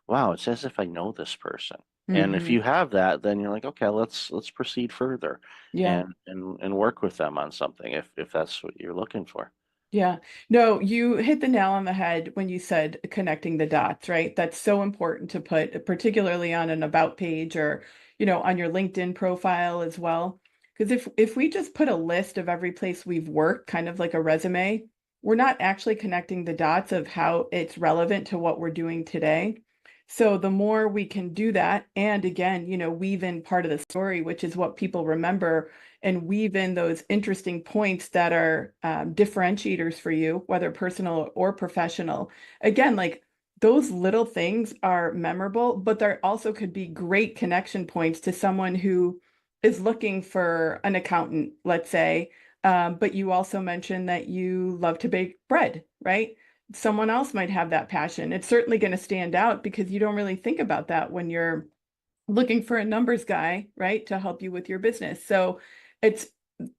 A: wow, it's as if I know this person. And if
G: Mhm.
A: you have that, then you're like, okay, let's proceed further
G: Yeah.
A: and work with them on something if that's what you're looking for.
G: Yeah. No, you hit the nail on the head when you said connecting the dots, right? That's so important to put, particularly on an about page or, on your LinkedIn profile as well. Because if we just put a list of every place we've worked, kind of like a resume, we're not actually connecting the dots of how it's relevant to what we're doing today. So the more we can do that, and again, weave in part of the story, which is what people remember, and weave in those interesting points that are differentiators for you, whether personal or professional. Again, like those little things are memorable, but there also could be great connection points to someone who is looking for an accountant, let's say. But you also mentioned that you love to bake bread, right? Someone else might have that passion. It's certainly going to stand out because you don't really think about that when you're looking for a numbers guy, right, to help you with your business. So it's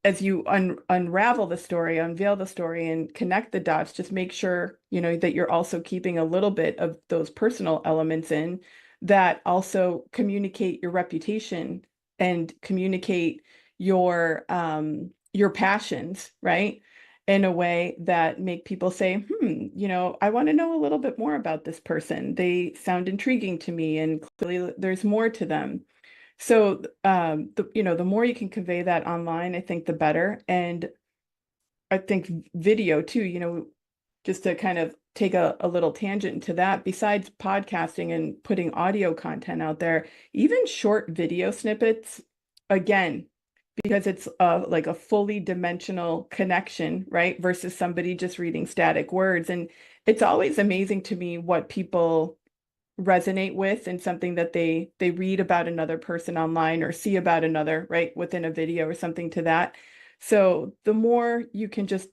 G: as you unravel the story, unveil the story, and connect the dots, just make sure, that you're also keeping a little bit of those personal elements in that also communicate your reputation and communicate your passions, right? In a way that make people say, I want to know a little bit more about this person. They sound intriguing to me, and clearly there's more to them. So, the more you can convey that online, I think the better. And I think video too, just to kind of take a little tangent into that, besides podcasting and putting audio content out there, even short video snippets, again, because it's like a fully dimensional connection, right? Versus somebody just reading static words. And it's always amazing to me what people resonate with and something that they read about another person online or see about another, right, within a video or something to that. So the more you can just,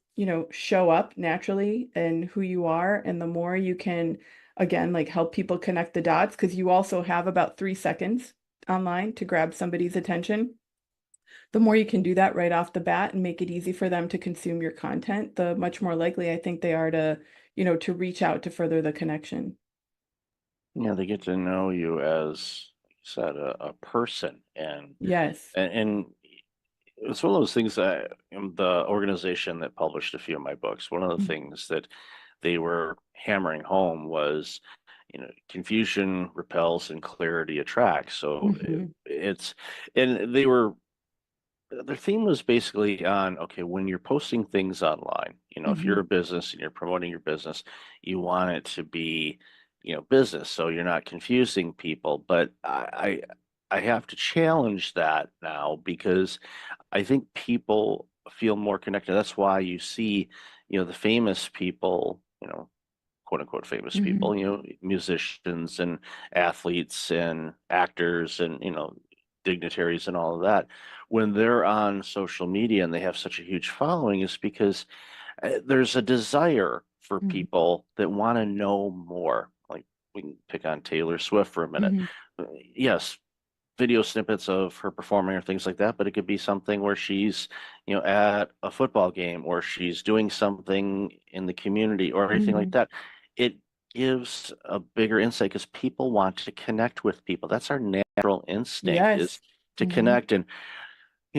G: show up naturally and who you are, and the more you can, again, like help people connect the dots, because you also have about 3 seconds online to grab somebody's attention. The more you can do that right off the bat and make it easy for them to consume your content, the much more likely I think they are to, to reach out to further the connection.
A: Yeah, they get to know you as, like you said, a person,
G: Yes.
A: and it's one of those things that the organization that published a few of my books, one of the things that they were hammering home was, confusion repels and clarity attracts. So
G: Mhm.
A: and their theme was basically on, okay, when you're posting things online, if you're
G: Mhm.
A: a business and you're promoting your business, you want it to be, business, so you're not confusing people. But I have to challenge that now because I think people feel more connected. That's why you see, the famous people, quote unquote famous
G: Mhm.
A: people, musicians and athletes and actors and, dignitaries and all of that, when they're on social media and they have such a huge following, is because there's a desire for
G: Mhm.
A: people that want to know more. Like, we can pick on Taylor Swift for a minute.
G: Mhm.
A: Yes, video snippets of her performing or things like that, but it could be something where she's, at a football game or she's doing something in the community or anything like
G: Mhm.
A: that. It gives a bigger insight because people want to connect with people. That's our natural instinct, is
G: Yes.
A: to
G: Mhm.
A: connect. And,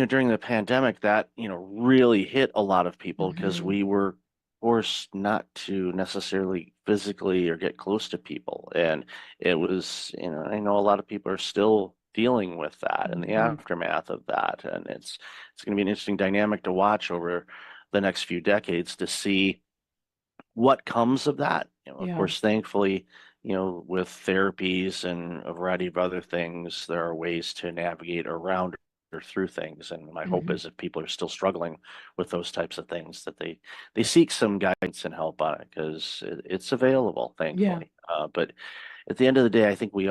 A: during the pandemic, that, really hit a lot of people because
G: Mhm.
A: we were forced not to necessarily physically or get close to people. And it was, I know a lot of people are still dealing with that and the
G: Mhm.
A: aftermath of that. And it's going to be an interesting dynamic to watch over the next few decades to see what comes of that. Of
G: Yeah.
A: course, thankfully, with therapies and a variety of other things, there are ways to navigate around or through things. And my hope
G: Mhm.
A: is if people are still struggling with those types of things, that they seek some guidance and help on it because it's available,
G: Yeah.
A: thankfully. But at the end of the day, I think we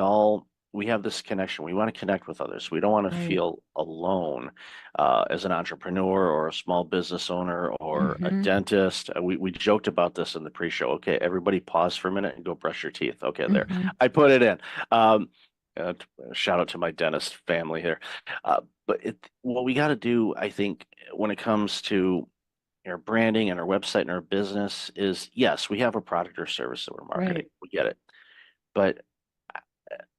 A: have this connection. We want to connect with others. We don't want to
G: Right.
A: feel alone as an entrepreneur or a small business owner or a
G: Mhm.
A: dentist. We joked about this in the pre-show. Okay, everybody pause for a minute and go brush your teeth. Okay, there.
G: Mhm.
A: I put it in. Uh, Shout out to my dentist family here. But what we got to do, I think, when it comes to our branding and our website and our business is, yes, we have a product or service that we're marketing.
G: Right.
A: We get it. But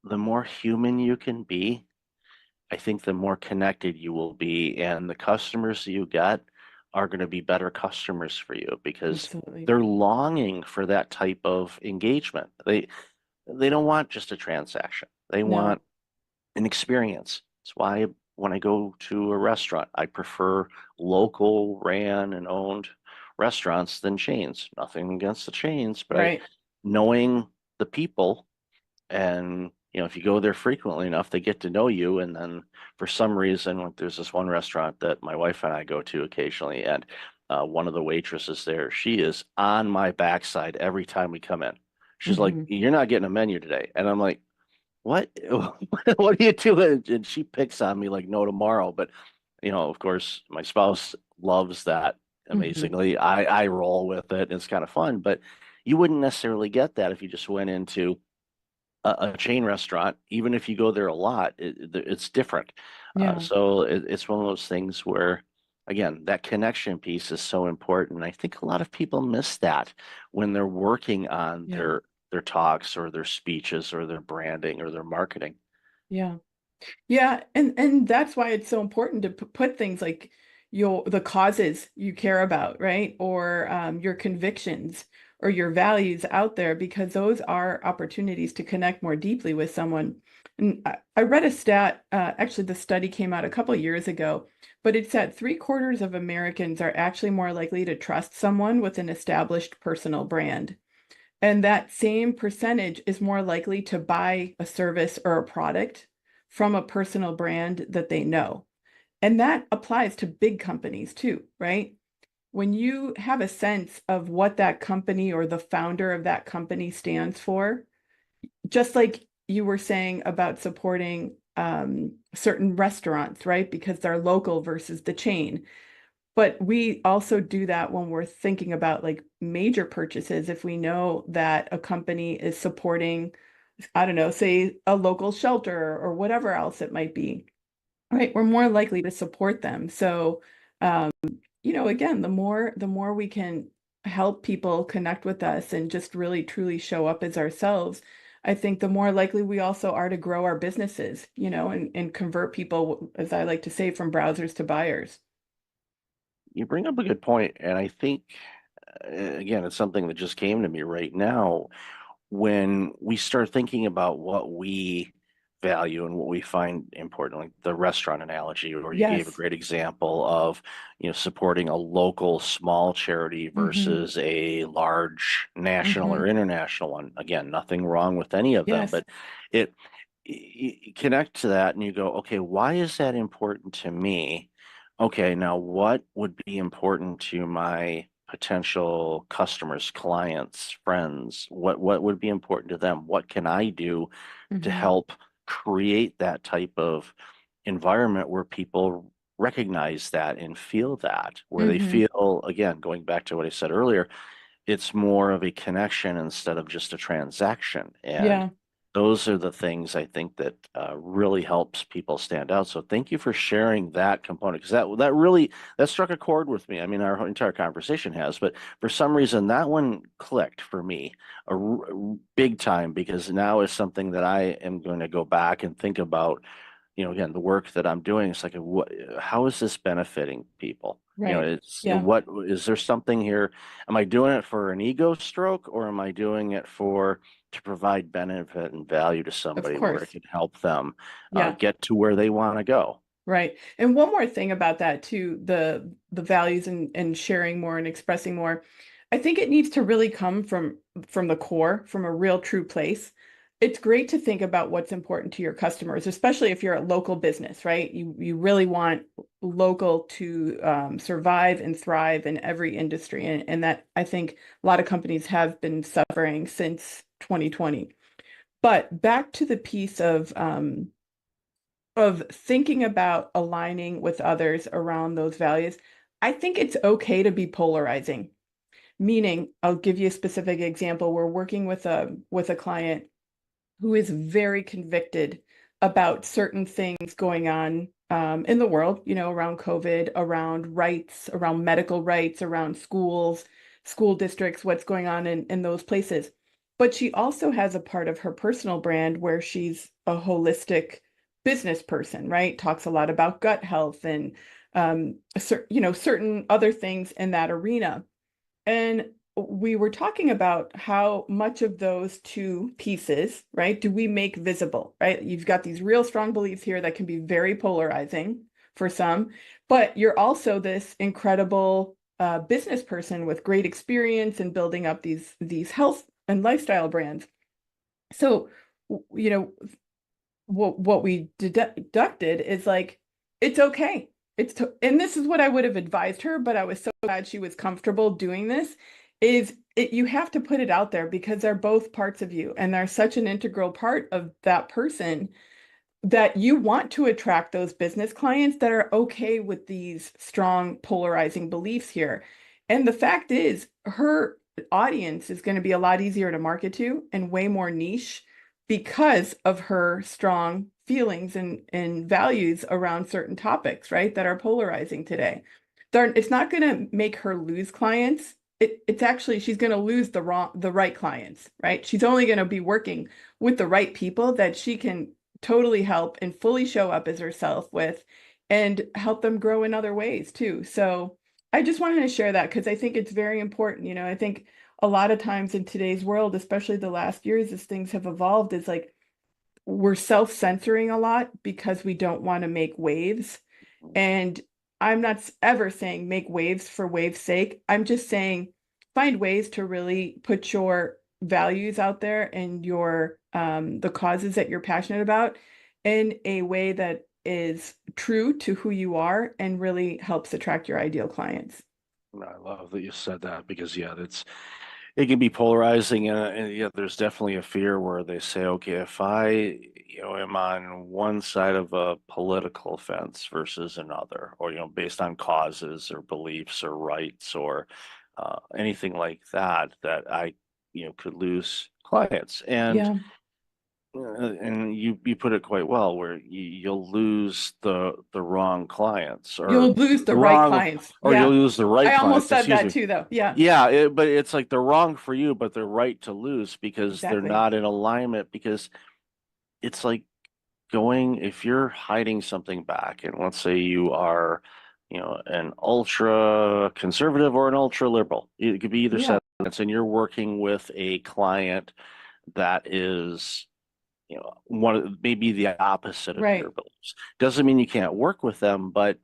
A: the more human you can be, I think the more connected you will be, and the customers you get are going to be better customers for you because
G: Absolutely.
A: they're longing for that type of engagement. They don't want just a transaction. They
G: No.
A: want an experience. That's why when I go to a restaurant, I prefer local ran and owned restaurants than chains. Nothing against the chains, but
G: Right.
A: knowing the people, and if you go there frequently enough, they get to know you. And then for some reason, like, there's this one restaurant that my wife and I go to occasionally, and one of the waitresses there, she is on my backside every time we come in. She's like,
G: Mhm.
A: "You're not getting a menu today," and I'm like, "What? What are you doing?" And she picks on me like no tomorrow. But of course, my spouse loves that
G: Mhm.
A: amazingly. I roll with it. And it's kind of fun, but you wouldn't necessarily get that if you just went into a chain restaurant. Even if you go there a lot, it's different.
G: Yeah.
A: So it's one of those things where, again, that connection piece is so important. I think a lot of people miss that when they're working on
G: Yeah.
A: their talks or their speeches or their branding or their marketing.
G: Yeah. Yeah, and that's why it's so important to put things like the causes you care about, right? Or your convictions or your values out there because those are opportunities to connect more deeply with someone. And I read a stat, actually the study came out a couple of years ago, but it said 3/4 of Americans are actually more likely to trust someone with an established personal brand. And that same percentage is more likely to buy a service or a product from a personal brand that they know. And that applies to big companies too, right? When you have a sense of what that company or the founder of that company stands for, just like you were saying about supporting certain restaurants, right? Because they're local versus the chain. But we also do that when we're thinking about like major purchases. If we know that a company is supporting, I don't know, say a local shelter or whatever else it might be, right? We're more likely to support them. So, um, again, the more we can help people connect with us and just really truly show up as ourselves, I think the more likely we also are to grow our businesses, and convert people, as I like to say, from browsers to buyers.
A: You bring up a good point, and I think again, it's something that just came to me right now. When we start thinking about what we value and what we find important, like the restaurant analogy, or you gave a
G: Yes.
A: great example of, supporting a local small charity
G: Hmm.
A: versus a large national or
G: Hmm.
A: international one. Again, nothing wrong with any of them,
G: Yes.
A: but it, you connect to that and you go, okay, why is that important to me? Okay, now what would be important to my potential customers, clients, friends? What would be important to them? What can I do to
G: Hmm.
A: help create that type of environment where people recognize that and feel that, where they
G: Hmm.
A: feel, again, going back to what I said earlier, it's more of a connection instead of just a transaction. And
G: Yeah.
A: those are the things I think that really helps people stand out. So thank you for sharing that component, because that really that struck a chord with me. I mean, our entire conversation has, but for some reason that one clicked for me big time, because now is something that I am going to go back and think about. again, the work that I'm doing, it's like, how is this benefiting people?
G: Right.
A: It's
G: Yeah.
A: what is there something here? Am I doing it for an ego stroke, or am I doing it to provide benefit and value to somebody where it
G: course.
A: can help them
G: Yeah.
A: get to where they want to go?
G: Right. And one more thing about that too, the values and sharing more and expressing more. I think it needs to really come from the core, from a real true place. It's great to think about what's important to your customers, especially if you're a local business, right? You really want local to survive and thrive in every industry. And that I think a lot of companies have been suffering since 2020. But back to the piece of thinking about aligning with others around those values, I think it's okay to be polarizing. Meaning, I'll give you a specific example. We're working with a client who is very convicted about certain things going on in the world, around COVID, around rights, around medical rights, around schools, school districts, what's going on in those places. But she also has a part of her personal brand where she's a holistic business person, right? Talks a lot about gut health and certain other things in that arena. And we were talking about how much of those two pieces, right, do we make visible, right? You've got these real strong beliefs here that can be very polarizing for some, but you're also this incredible business person with great experience in building up these health and lifestyle brands. So, what we deducted is like, it's okay. And this is what I would have advised her, but I was so glad she was comfortable doing this, you have to put it out there because they're both parts of you and they're such an integral part of that person that you want to attract those business clients that are okay with these strong polarizing beliefs here. And the fact is, her audience is going to be a lot easier to market to and way more niche because of her strong feelings and values around certain topics, right, that are polarizing today. It's not going to make her lose clients. It's actually, she's going to lose the right clients, right? She's only going to be working with the right people that she can totally help and fully show up as herself with and help them grow in other ways too. So I just wanted to share that because I think it's very important. I think a lot of times in today's world, especially the last years as things have evolved, is like we're self-censoring a lot because we don't want to make waves. And I'm not ever saying make waves for waves' sake. I'm just saying find ways to really put your values out there and your the causes that you're passionate about in a way that is true to who you are and really helps attract your ideal clients.
A: I love that you said that because it can be polarizing, and there's definitely a fear where they say, okay, if I am on one side of a political fence versus another, or based on causes or beliefs or rights or anything like that I could lose clients.
G: Yeah.
A: And you put it quite well, where you'll lose the wrong clients, or
G: You'll lose the right clients.
A: or
G: Yeah.
A: you'll lose the right
G: I almost
A: clients.
G: said that too, though. Yeah.
A: Yeah, but it's like they're wrong for you, but they're right to lose because they're
G: Exactly.
A: not in alignment. Because it's like if you're hiding something back, and let's say you are, an ultra conservative or an ultra liberal. It could be either
G: Yeah.
A: sense, and you're working with a client that is maybe the opposite of
G: Right.
A: your beliefs. Doesn't mean you can't work with them, but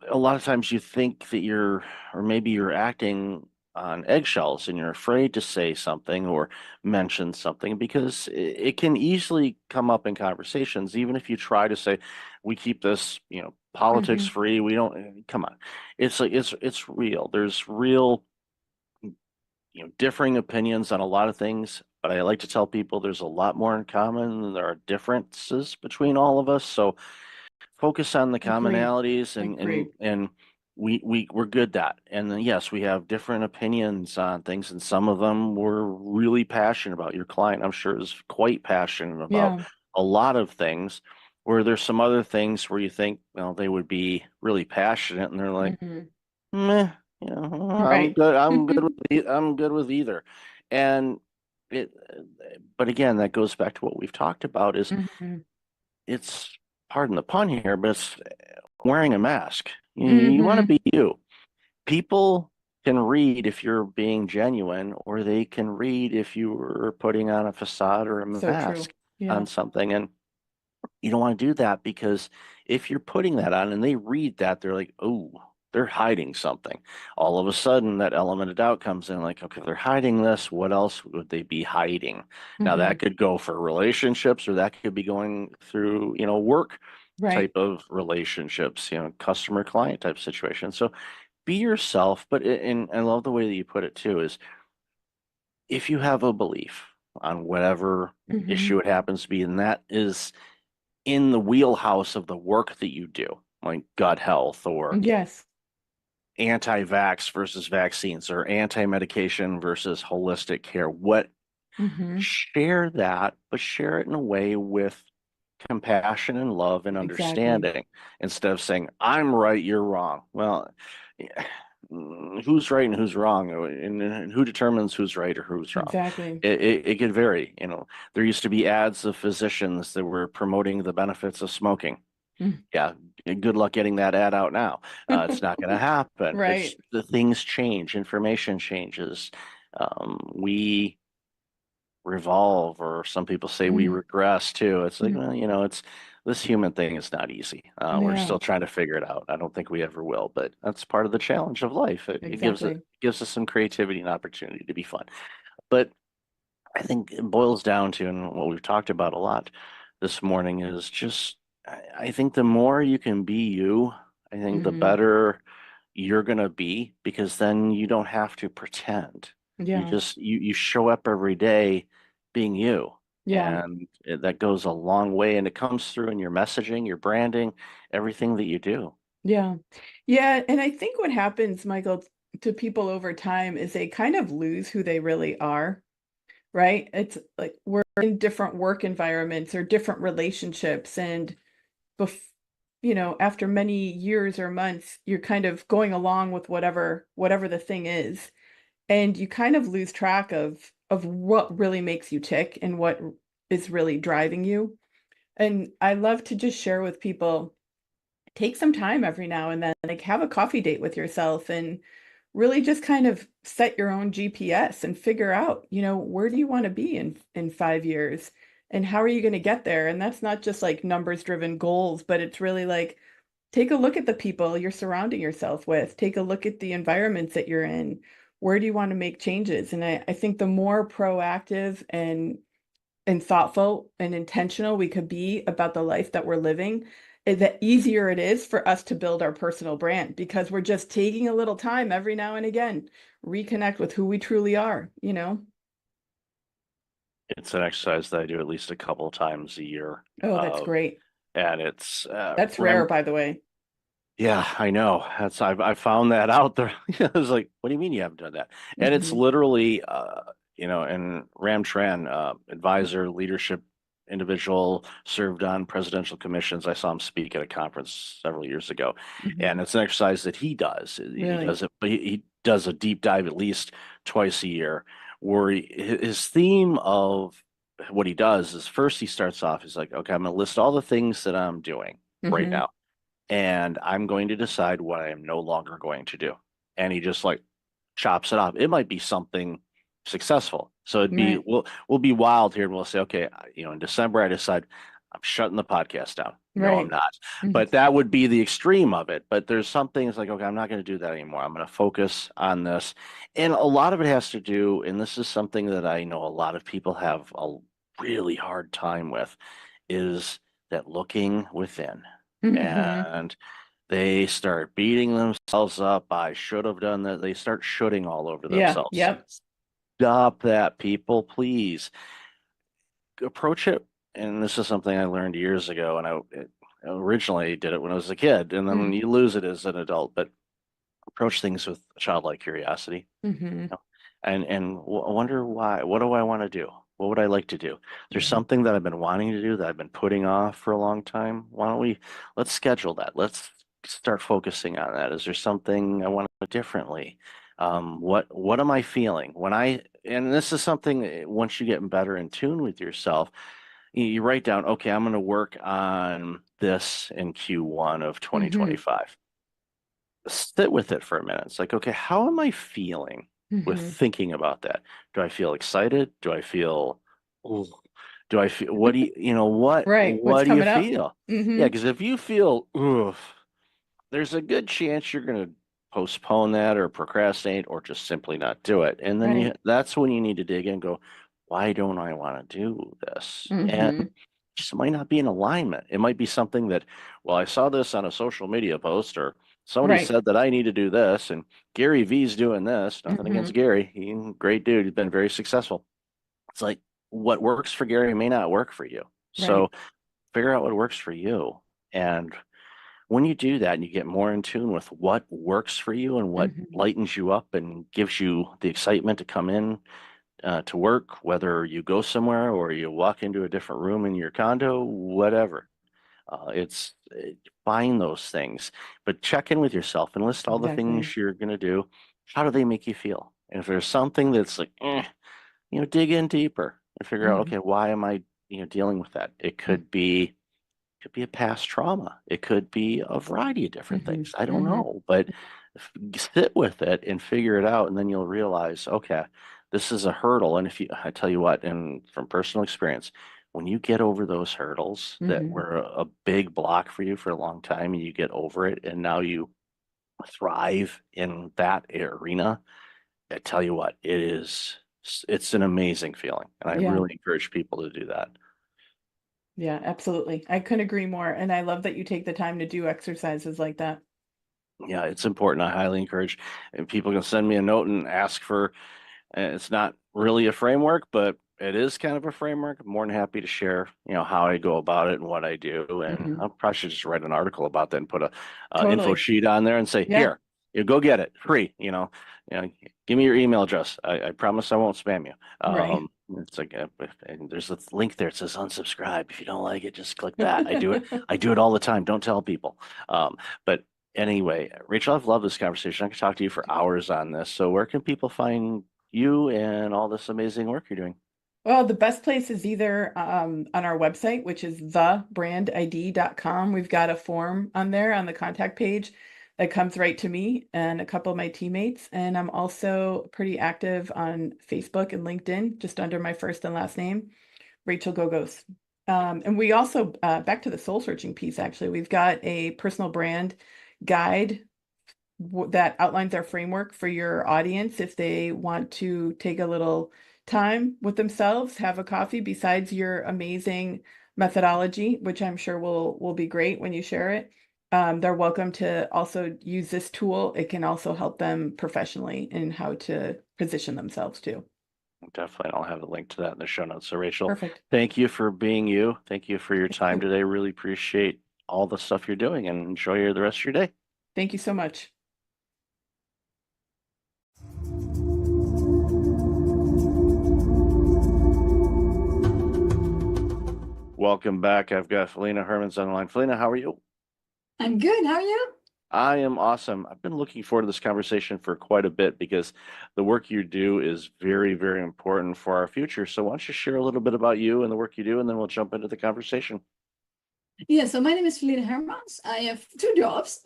A: a lot of times you think that or maybe you're acting on eggshells and you're afraid to say something or mention something because it can easily come up in conversations, even if you try to say, we keep this, politics free. We don't, come on. It's like, it's real. There's real, differing opinions on a lot of things. But I like to tell people there's a lot more in common than there are differences between all of us. So focus on the commonalities,
G: Agreed.
A: and we're good at. And then yes, we have different opinions on things, and some of them we're really passionate about. Your client, I'm sure, is quite passionate about
G: Yeah.
A: a lot of things, where there's some other things where you think, well, they would be really passionate, and they're like,
G: Mhm.
A: meh, I'm
G: Right.
A: good. I'm good with either. And it, but again, that goes back to what we've talked about is
G: Mhm.
A: it's pardon the pun here, but it's wearing a mask. You want to be you. People can read if you're being genuine, or they can read if you were putting on a facade or a
G: So true.
A: mask
G: Yeah.
A: on something. And you don't want to do that, because if you're putting that on and they read that, they're like, oh, they're hiding something. All of a sudden, that element of doubt comes in, like, okay, they're hiding this. What else would they be hiding? Now, that could go for relationships, or that could be going through, work
G: Right.
A: type of relationships, customer client type situation. So be yourself. But and I love the way that you put it too, is if you have a belief on whatever issue it happens to be, and that is in the wheelhouse of the work that you do, like gut health or
G: Yes.
A: anti-vax versus vaccines or anti-medication versus holistic care, share that, but share it in a way with compassion and love and
G: Exactly.
A: understanding, instead of saying, I'm right, you're wrong. Well, who's right and who's wrong, and who determines who's right or who's wrong?
G: Exactly.
A: It could vary. There used to be ads of physicians that were promoting the benefits of smoking. Yeah, good luck getting that ad out now. It's not going to happen.
G: Right.
A: The things change, information changes. We revolve, or some people say we regress too. It's like, well, it's this human thing is not easy. We're
G: Yeah.
A: still trying to figure it out. I don't think we ever will, but that's part of the challenge of life. It
G: Exactly.
A: gives us some creativity and opportunity to be fun. But I think it boils down to, and what we've talked about a lot this morning, is just, I think the more you can be you, I think the better you're going to be, because then you don't have to pretend. You
G: Yeah.
A: just, you show up every day being you.
G: Yeah.
A: And that goes a long way, and it comes through in your messaging, your branding, everything that you do.
G: Yeah. Yeah. And I think what happens, Michael, to people over time is they kind of lose who they really are, right? It's like we're in different work environments or different relationships. And after many years or months, you're kind of going along with whatever the thing is. And you kind of lose track of what really makes you tick and what is really driving you. And I love to just share with people, take some time every now and then, like have a coffee date with yourself and really just kind of set your own GPS and figure out, where do you want to be in 5 years and how are you going to get there? And that's not just like numbers driven goals, but it's really like, take a look at the people you're surrounding yourself with, take a look at the environments that you're in. Where do you want to make changes? And I think the more proactive and thoughtful and intentional we could be about the life that we're living, the easier it is for us to build our personal brand, because we're just taking a little time every now and again, reconnect with who we truly are,
A: It's an exercise that I do at least a couple of times a year.
G: Oh, that's great.
A: And it's
G: That's rare, by the way.
A: Yeah, I know. I found that out there. I was like, what do you mean you haven't done that? And it's literally and Ram Tran, advisor, leadership individual, served on presidential commissions. I saw him speak at a conference several years ago. And it's an exercise that he does. He
G: Really?
A: does it, but he does a deep dive at least twice a year, where his theme of what he does is, first he starts off, he's like, okay, I'm gonna list all the things that I'm doing right now, and I'm going to decide what I am no longer going to do. And he just like chops it up. It might be something successful. So it'd be,
G: Right.
A: we'll be wild here, and we'll say, okay, in December I decide I'm shutting the podcast down. No, I'm
G: Right.
A: not. But that would be the extreme of it. But there's some things like, okay, I'm not going to do that anymore. I'm going to focus on this. And a lot of it has to do, and this is something that I know a lot of people have a really hard time with, is that looking within. And they start beating themselves up. I should have done that. They start shooting all over themselves.
G: Yep.
A: Stop that, people, please. Approach it. And this is something I learned years ago, and I originally did it when I was a kid, and then you lose it as an adult. But approach things with childlike curiosity, and wonder why. What do I want to do? What would I like to do? There's something that I've been wanting to do that I've been putting off for a long time. Why don't let's schedule that. Let's start focusing on that. Is there something I want to do differently? What am I feeling and this is something, once you get better in tune with yourself, You write down, okay, I'm going to work on this in Q1 of 2025. Sit with it for a minute. It's like, okay, how am I feeling with thinking about that? Do I feel excited? Do I feel, "Ugh." Do I feel, what do
G: Right. What's
A: what do you
G: coming up?
A: feel?
G: Mm-hmm.
A: Yeah, because if you feel, "Ugh," there's a good chance you're going to postpone that or procrastinate or just simply not do it. And then
G: Right.
A: that's when you need to dig in and go, why don't I want to do this? And
G: Mm-hmm.
A: just might not be in alignment. It might be something that, well, I saw this on a social media post or somebody
G: Right.
A: said that I need to do this and Gary V's doing this. Nothing
G: Mm-hmm.
A: against Gary. He's a great dude. He's been very successful. It's like what works for Gary may not work for you.
G: Right.
A: So figure out what works for you. And when you do that and you get more in tune with what works for you and what
G: Mm-hmm.
A: lightens you up and gives you the excitement to come in to work, whether you go somewhere or you walk into a different room in your condo, whatever. Find those things, but check in with yourself and list all the
G: Exactly.
A: things you're going to do. How do they make you feel? And if there's something that's like, dig in deeper and figure out,
G: Mm-hmm.
A: okay, why am I, dealing with that? It could be a past trauma. It could be a variety of different
G: Mm-hmm.
A: things. I don't
G: Mm-hmm.
A: know, but sit with it and figure it out, and then you'll realize, okay, this is a hurdle. And I tell you what, and from personal experience, when you get over those hurdles that
G: Mm-hmm.
A: were a big block for you for a long time, and you get over it, and now you thrive in that arena, I tell you what, it's an amazing feeling, and I
G: Yeah.
A: really encourage people to do that.
G: Yeah, absolutely. I couldn't agree more. And I love that you take the time to do exercises like that.
A: Yeah, it's important. I highly encourage, and people can send me a note and ask for, it's not really a framework, but it is kind of a framework. I'm more than happy to share, how I go about it and what I do. And
G: Mm-hmm.
A: I probably should just write an article about that and put a info
G: Totally.
A: sheet on there and say,
G: Yeah.
A: here, you go get it free, give me your email address. I promise I won't spam you.
G: Right.
A: It's like, and there's a link there. It says unsubscribe. If you don't like it, just click that. I do it. I do it all the time. Don't tell people. But anyway, Rachel, I've loved this conversation. I could talk to you for hours on this. So where can people find you and all this amazing work you're doing?
G: Well, the best place is either on our website, which is thebrandid.com. We've got a form on there on the contact page that comes right to me and a couple of my teammates. And I'm also pretty active on Facebook and LinkedIn, just under my first and last name, Rachel Gogos. And we also, back to the soul searching piece, actually, we've got a personal brand guide that outlines our framework for your audience if they want to take a little time with themselves, have a coffee besides your amazing methodology, which I'm sure will be great when you share it. They're welcome to also use this tool. It can also help them professionally in how to position themselves too.
A: Definitely. I'll have a link to that in the show notes. So Rachel,
G: Perfect.
A: thank you for being you. Thank you for your
G: Thank
A: time
G: you.
A: today. Really appreciate all the stuff you're doing and enjoy the rest of your day.
G: Thank you so much.
A: Welcome back. I've got Felina Hermans on the line. Felina, how are you?
H: I'm good. How are you?
A: I am awesome. I've been looking forward to this conversation for quite a bit because the work you do is very, very important for our future. So why don't you share a little bit about you and the work you do, and then we'll jump into the conversation.
H: Yeah, so my name is Felina Hermans. I have two jobs.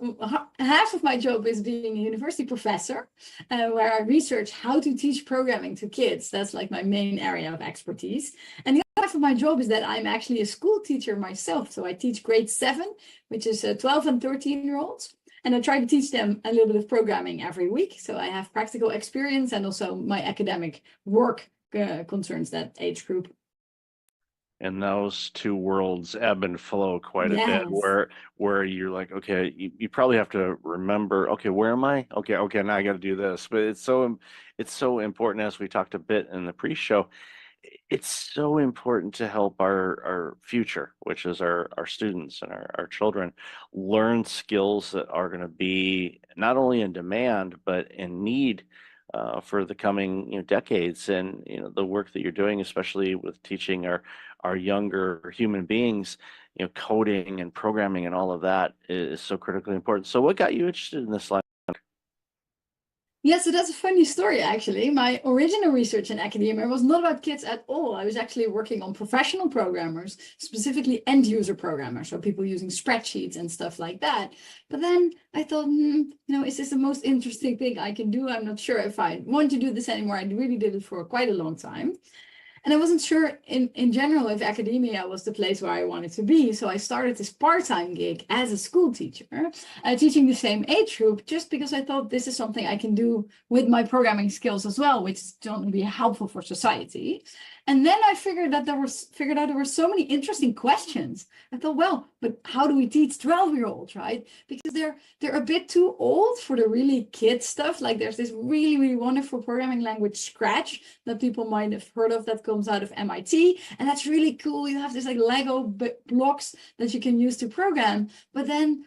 H: Half of my job is being a university professor, where I research how to teach programming to kids. That's like my main area of expertise. And the other half of my job is that I'm actually a school teacher myself. So I teach grade 7, which is 12 and 13-year-olds. And I try to teach them a little bit of programming every week. So I have practical experience, and also my academic work concerns that age group.
A: And those two worlds ebb and flow quite a bit,
H: Yes.
A: where you're like, okay, you probably have to remember, okay, where am I? Okay, now I got to do this. But it's so important, as we talked a bit in the pre-show. It's so important to help our future, which is our students and our children, learn skills that are going to be not only in demand but in need for the coming decades. And the work that you're doing, especially with teaching our younger human beings, coding and programming and all of that is so critically important. So what got you interested in this line?
H: Yeah, so that's a funny story, actually. My original research in academia was not about kids at all. I was actually working on professional programmers, specifically end user programmers, so people using spreadsheets and stuff like that. But then I thought, is this the most interesting thing I can do? I'm not sure if I want to do this anymore. I really did it for quite a long time. And I wasn't sure in general if academia was the place where I wanted to be. So I started this part-time gig as a school teacher, teaching the same age group, just because I thought this is something I can do with my programming skills as well, which is going to be helpful for society. And then I figured out there were so many interesting questions. I thought, well, but how do we teach 12-year-olds, right? Because they're a bit too old for the really kid stuff. Like there's this really, really wonderful programming language, Scratch, that people might have heard of, that comes out of MIT. And that's really cool. You have this like Lego blocks that you can use to program. But then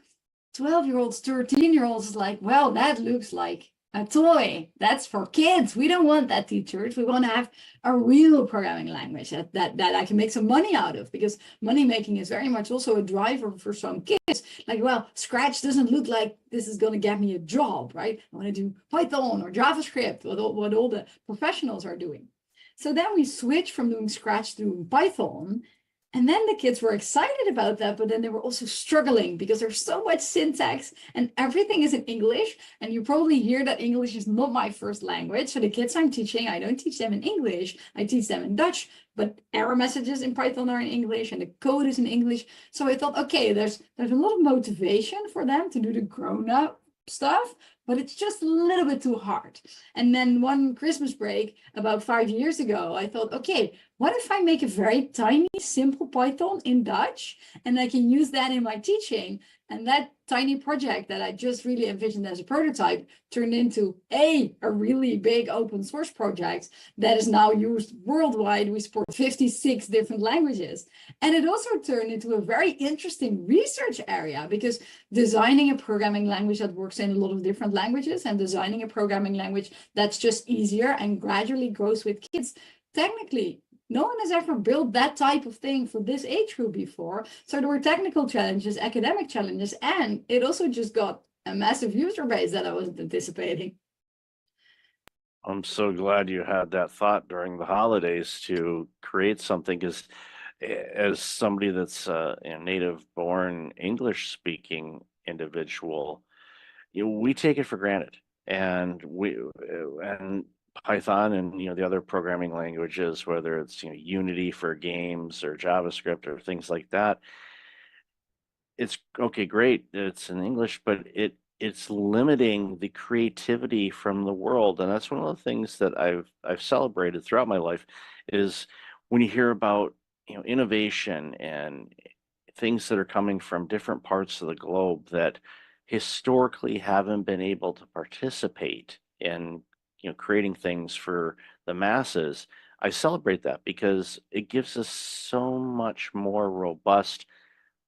H: 12-year-olds, 13-year-olds is like, well, that looks like a toy. That's for kids. We don't want that, teachers. We want to have a real programming language that I can make some money out of, because money making is very much also a driver for some kids. Like, well, Scratch doesn't look like this is going to get me a job, right? I want to do Python or JavaScript, what all the professionals are doing. So then we switched from doing Scratch to doing Python. And then the kids were excited about that, but then they were also struggling because there's so much syntax and everything is in English. And you probably hear that English is not my first language. So the kids I'm teaching, I don't teach them in English, I teach them in Dutch, but error messages in Python are in English and the code is in English. So I thought, okay, there's a lot of motivation for them to do the grown-up stuff, but it's just a little bit too hard. And then one Christmas break about 5 years ago, I thought, okay, what if I make a very tiny, simple Python in Dutch, and I can use that in my teaching? And that tiny project that I just really envisioned as a prototype turned into a really big open source project that is now used worldwide. We support 56 different languages. And it also turned into a very interesting research area, because designing a programming language that works in a lot of different languages and designing a programming language that's just easier and gradually grows with kids, technically, no one has ever built that type of thing for this age group before. So there were technical challenges, academic challenges, and it also just got a massive user base that I wasn't anticipating.
A: I'm so glad you had that thought during the holidays to create something, because as somebody that's a native born English speaking individual, we take it for granted. And Python and the other programming languages, whether it's Unity for games or JavaScript or things like that, it's okay, great, it's in English, but it's limiting the creativity from the world. And that's one of the things that I've celebrated throughout my life, is when you hear about innovation and things that are coming from different parts of the globe that historically haven't been able to participate in creating things for the masses. I celebrate that because it gives us so much more robust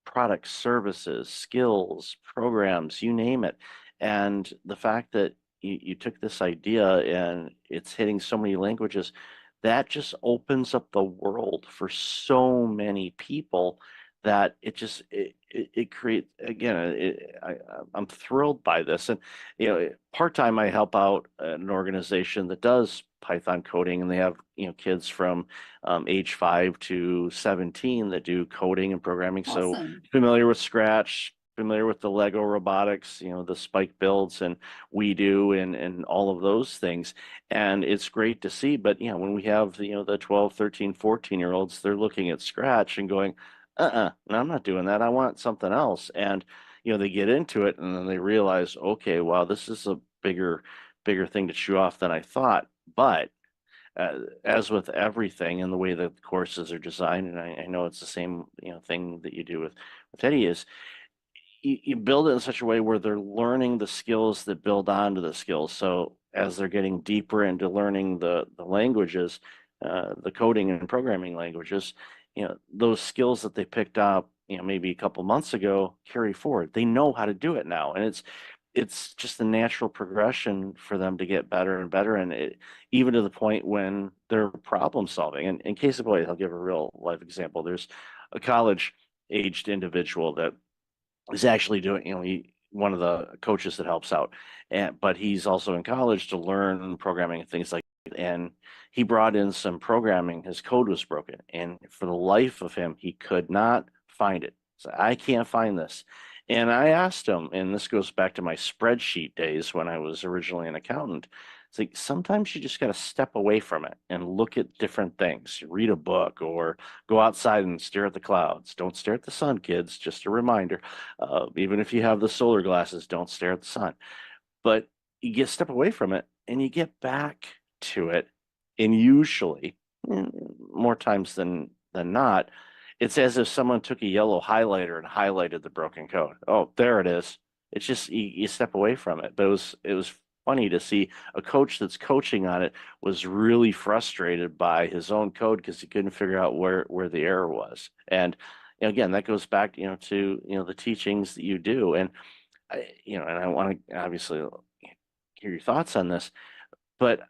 A: products, services, skills, programs, you name it. And the fact that you took this idea and it's hitting so many languages, that just opens up the world for so many people that it creates, again, I'm thrilled by this. And part-time I help out an organization that does Python coding, and they have kids from age 5 to 17 that do coding and programming.
H: Awesome.
A: So familiar with Scratch, familiar with the Lego robotics, the Spike builds and WeDo and all of those things. And it's great to see. But when we have the 12, 13, 14-year-olds, they're looking at Scratch and going, no, I'm not doing that. I want something else. And they get into it and then they realize, okay, wow, this is a bigger thing to chew off than I thought. But as with everything and the way that the courses are designed, and I know it's the same thing that you do with Eddie, is you build it in such a way where they're learning the skills that build onto the skills. So as they're getting deeper into learning the languages, the coding and programming languages, those skills that they picked up, maybe a couple months ago carry forward. They know how to do it now. And it's just a natural progression for them to get better and better. And even to the point when they're problem solving. And in case of point, I'll give a real life example. There's a college aged individual that is actually doing, one of the coaches that helps out, but he's also in college to learn programming and things like that. And he brought in some programming. His code was broken, and for the life of him, he could not find it. So I can't find this. And I asked him, and this goes back to my spreadsheet days when I was originally an accountant. It's like sometimes you just got to step away from it and look at different things. Read a book or go outside and stare at the clouds. Don't stare at the sun, kids. Just a reminder. Even if you have the solar glasses, don't stare at the sun. But you get step away from it and you get back to it. And usually, more times than not, it's as if someone took a yellow highlighter and highlighted the broken code. Oh, there it is. It's just you step away from it. But it was funny to see a coach that's coaching on it was really frustrated by his own code because he couldn't figure out where the error was. And again, that goes back, to the teachings that you do. And I want to obviously hear your thoughts on this, but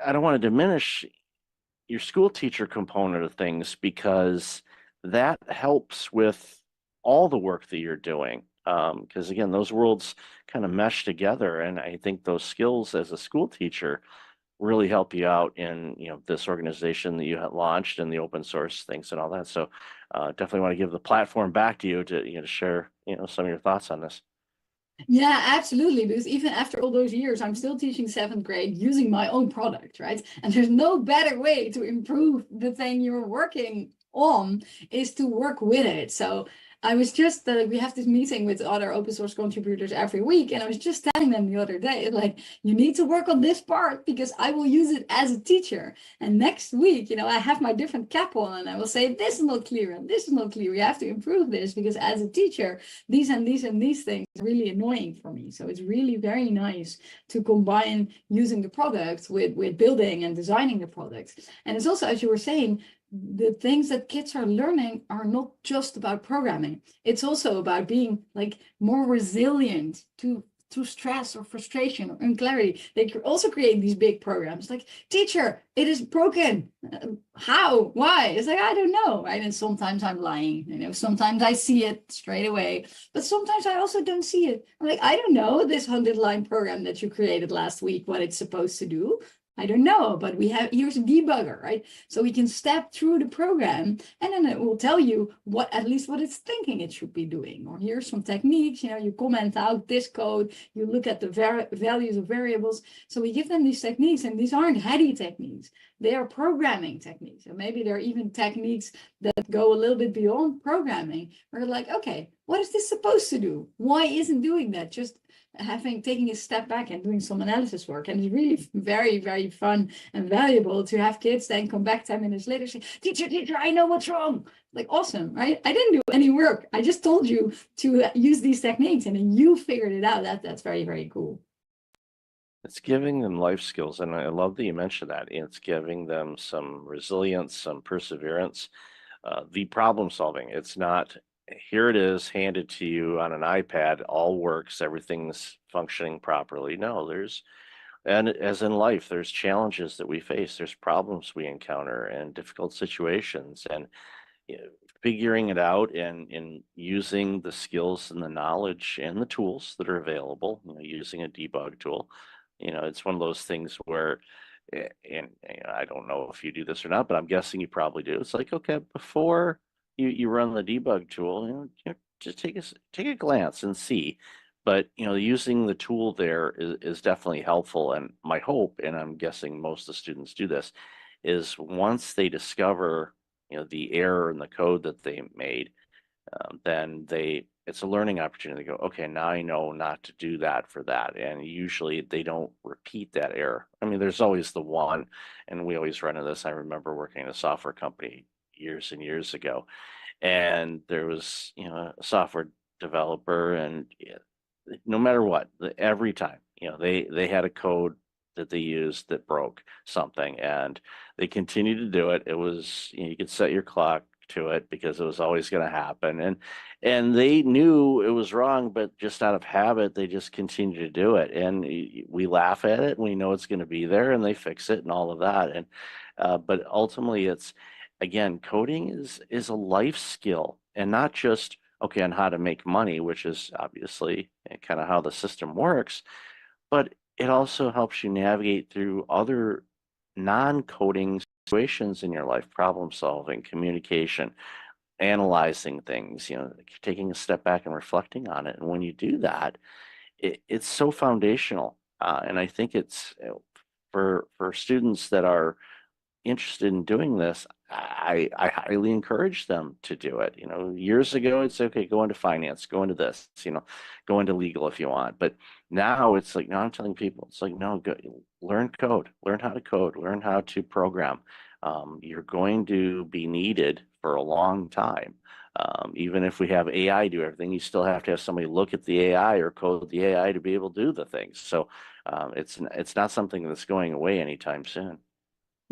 A: I don't want to diminish your school teacher component of things because that helps with all the work that you're doing. Because again, those worlds kind of mesh together, and I think those skills as a school teacher really help you out in this organization that you have launched and the open source things and all that. So definitely want to give the platform back to you to share some of your thoughts on this.
H: Yeah, absolutely. Because even after all those years, I'm still teaching 7th grade using my own product, right? And there's no better way to improve the thing you're working on is to work with it. So I was just, we have this meeting with other open source contributors every week. And I was just telling them the other day, like, you need to work on this part because I will use it as a teacher. And next week, I have my different cap on and I will say, this is not clear and this is not clear. We have to improve this because as a teacher, these and these and these things are really annoying for me. So it's really very nice to combine using the product with building and designing the product. And it's also, as you were saying, the things that kids are learning are not just about programming. It's also about being like more resilient to stress or frustration or unclarity. They can also create these big programs like, teacher, it is broken. How? Why? It's like, I don't know, right? And sometimes I'm lying, sometimes I see it straight away, but sometimes I also don't see it. I'm like, I don't know this 100-line program that you created last week, what it's supposed to do. I don't know, but here's a debugger, right? So we can step through the program and then it will tell you at least what it's thinking it should be doing. Or here's some techniques, you comment out this code, you look at the values of variables. So we give them these techniques, and these aren't heady techniques. They are programming techniques. And maybe there are even techniques that go a little bit beyond programming. We're like, okay, what is this supposed to do? Why isn't doing that? Just taking a step back and doing some analysis work. And it's really very, very fun and valuable to have kids then come back 10 minutes later say, teacher, I know what's wrong. Like, awesome, right? I didn't do any work. I just told you to use these techniques and then you figured it out. That's very, very cool.
A: It's giving them life skills. And I love that you mentioned that. It's giving them some resilience, some perseverance, the problem solving. It's not, here it is handed to you on an iPad, all works, everything's functioning properly. No, and as in life, there's challenges that we face, there's problems we encounter and difficult situations, and figuring it out and using the skills and the knowledge and the tools that are available, using a debug tool. It's one of those things where, and I don't know if you do this or not, but I'm guessing you probably do. It's like, okay, before you run the debug tool, just take a glance and see. But using the tool there is definitely helpful. And my hope, and I'm guessing most of the students do this, is once they discover the error in the code that they made, then it's a learning opportunity to go, okay, now I know not to do that for that. And usually they don't repeat that error. I mean, there's always the one, and we always run into this. I remember working at a software company years and years ago, and there was a software developer, and no matter what, every time they had a code that they used that broke something, and they continued to do it. It was you could set your clock to it because it was always going to happen, and they knew it was wrong, but just out of habit they just continue to do it, and we laugh at it and we know it's going to be there, and they fix it and all of that. And but ultimately, it's, again, coding is a life skill, and not just okay, on how to make money, which is obviously kind of how the system works, but it also helps you navigate through other non-coding situations in your life, problem solving, communication, analyzing things, taking a step back and reflecting on it. And when you do that, it's so foundational. And I think it's for students that are interested in doing this, I highly encourage them to do it. Years ago, it's okay, go into finance, go into this, go into legal if you want. But now it's like, now I'm telling people, it's like, no, go learn code, learn how to code, learn how to program. You're going to be needed for a long time. Even if we have AI do everything, you still have to have somebody look at the AI or code the AI to be able to do the things. So it's not something that's going away anytime soon.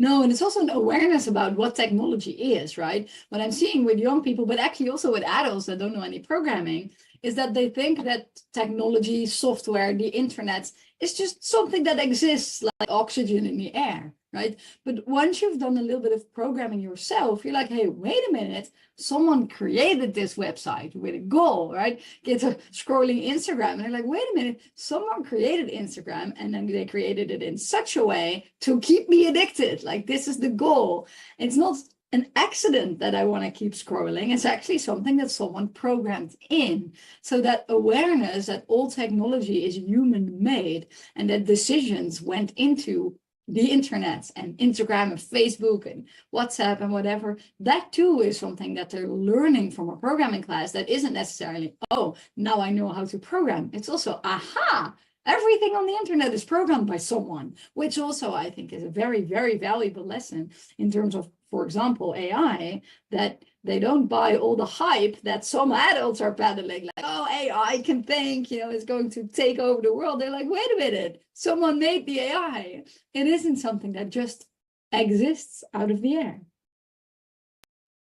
H: No, and it's also an awareness about what technology is, right? What I'm seeing with young people, but actually also with adults that don't know any programming, is that they think that technology, software, the internet is just something that exists like oxygen in the air, right? But once you've done a little bit of programming yourself, you're like, hey, wait a minute, someone created this website with a goal, right? Get to scrolling Instagram and they're like, wait a minute, someone created Instagram and then they created it in such a way to keep me addicted. Like, this is the goal. It's not an accident that I want to keep scrolling. It's actually something that someone programmed in. So that awareness that all technology is human made and that decisions went into the internet and Instagram and Facebook and WhatsApp and whatever, that too is something that they're learning from a programming class that isn't necessarily, oh, now I know how to program. It's also, aha, everything on the internet is programmed by someone, which also I think is a very, very valuable lesson in terms of, for example, AI, that they don't buy all the hype that some adults are peddling, like, oh, AI can think, it's going to take over the world. They're like, wait a minute, someone made the AI. It isn't something that just exists out of the air.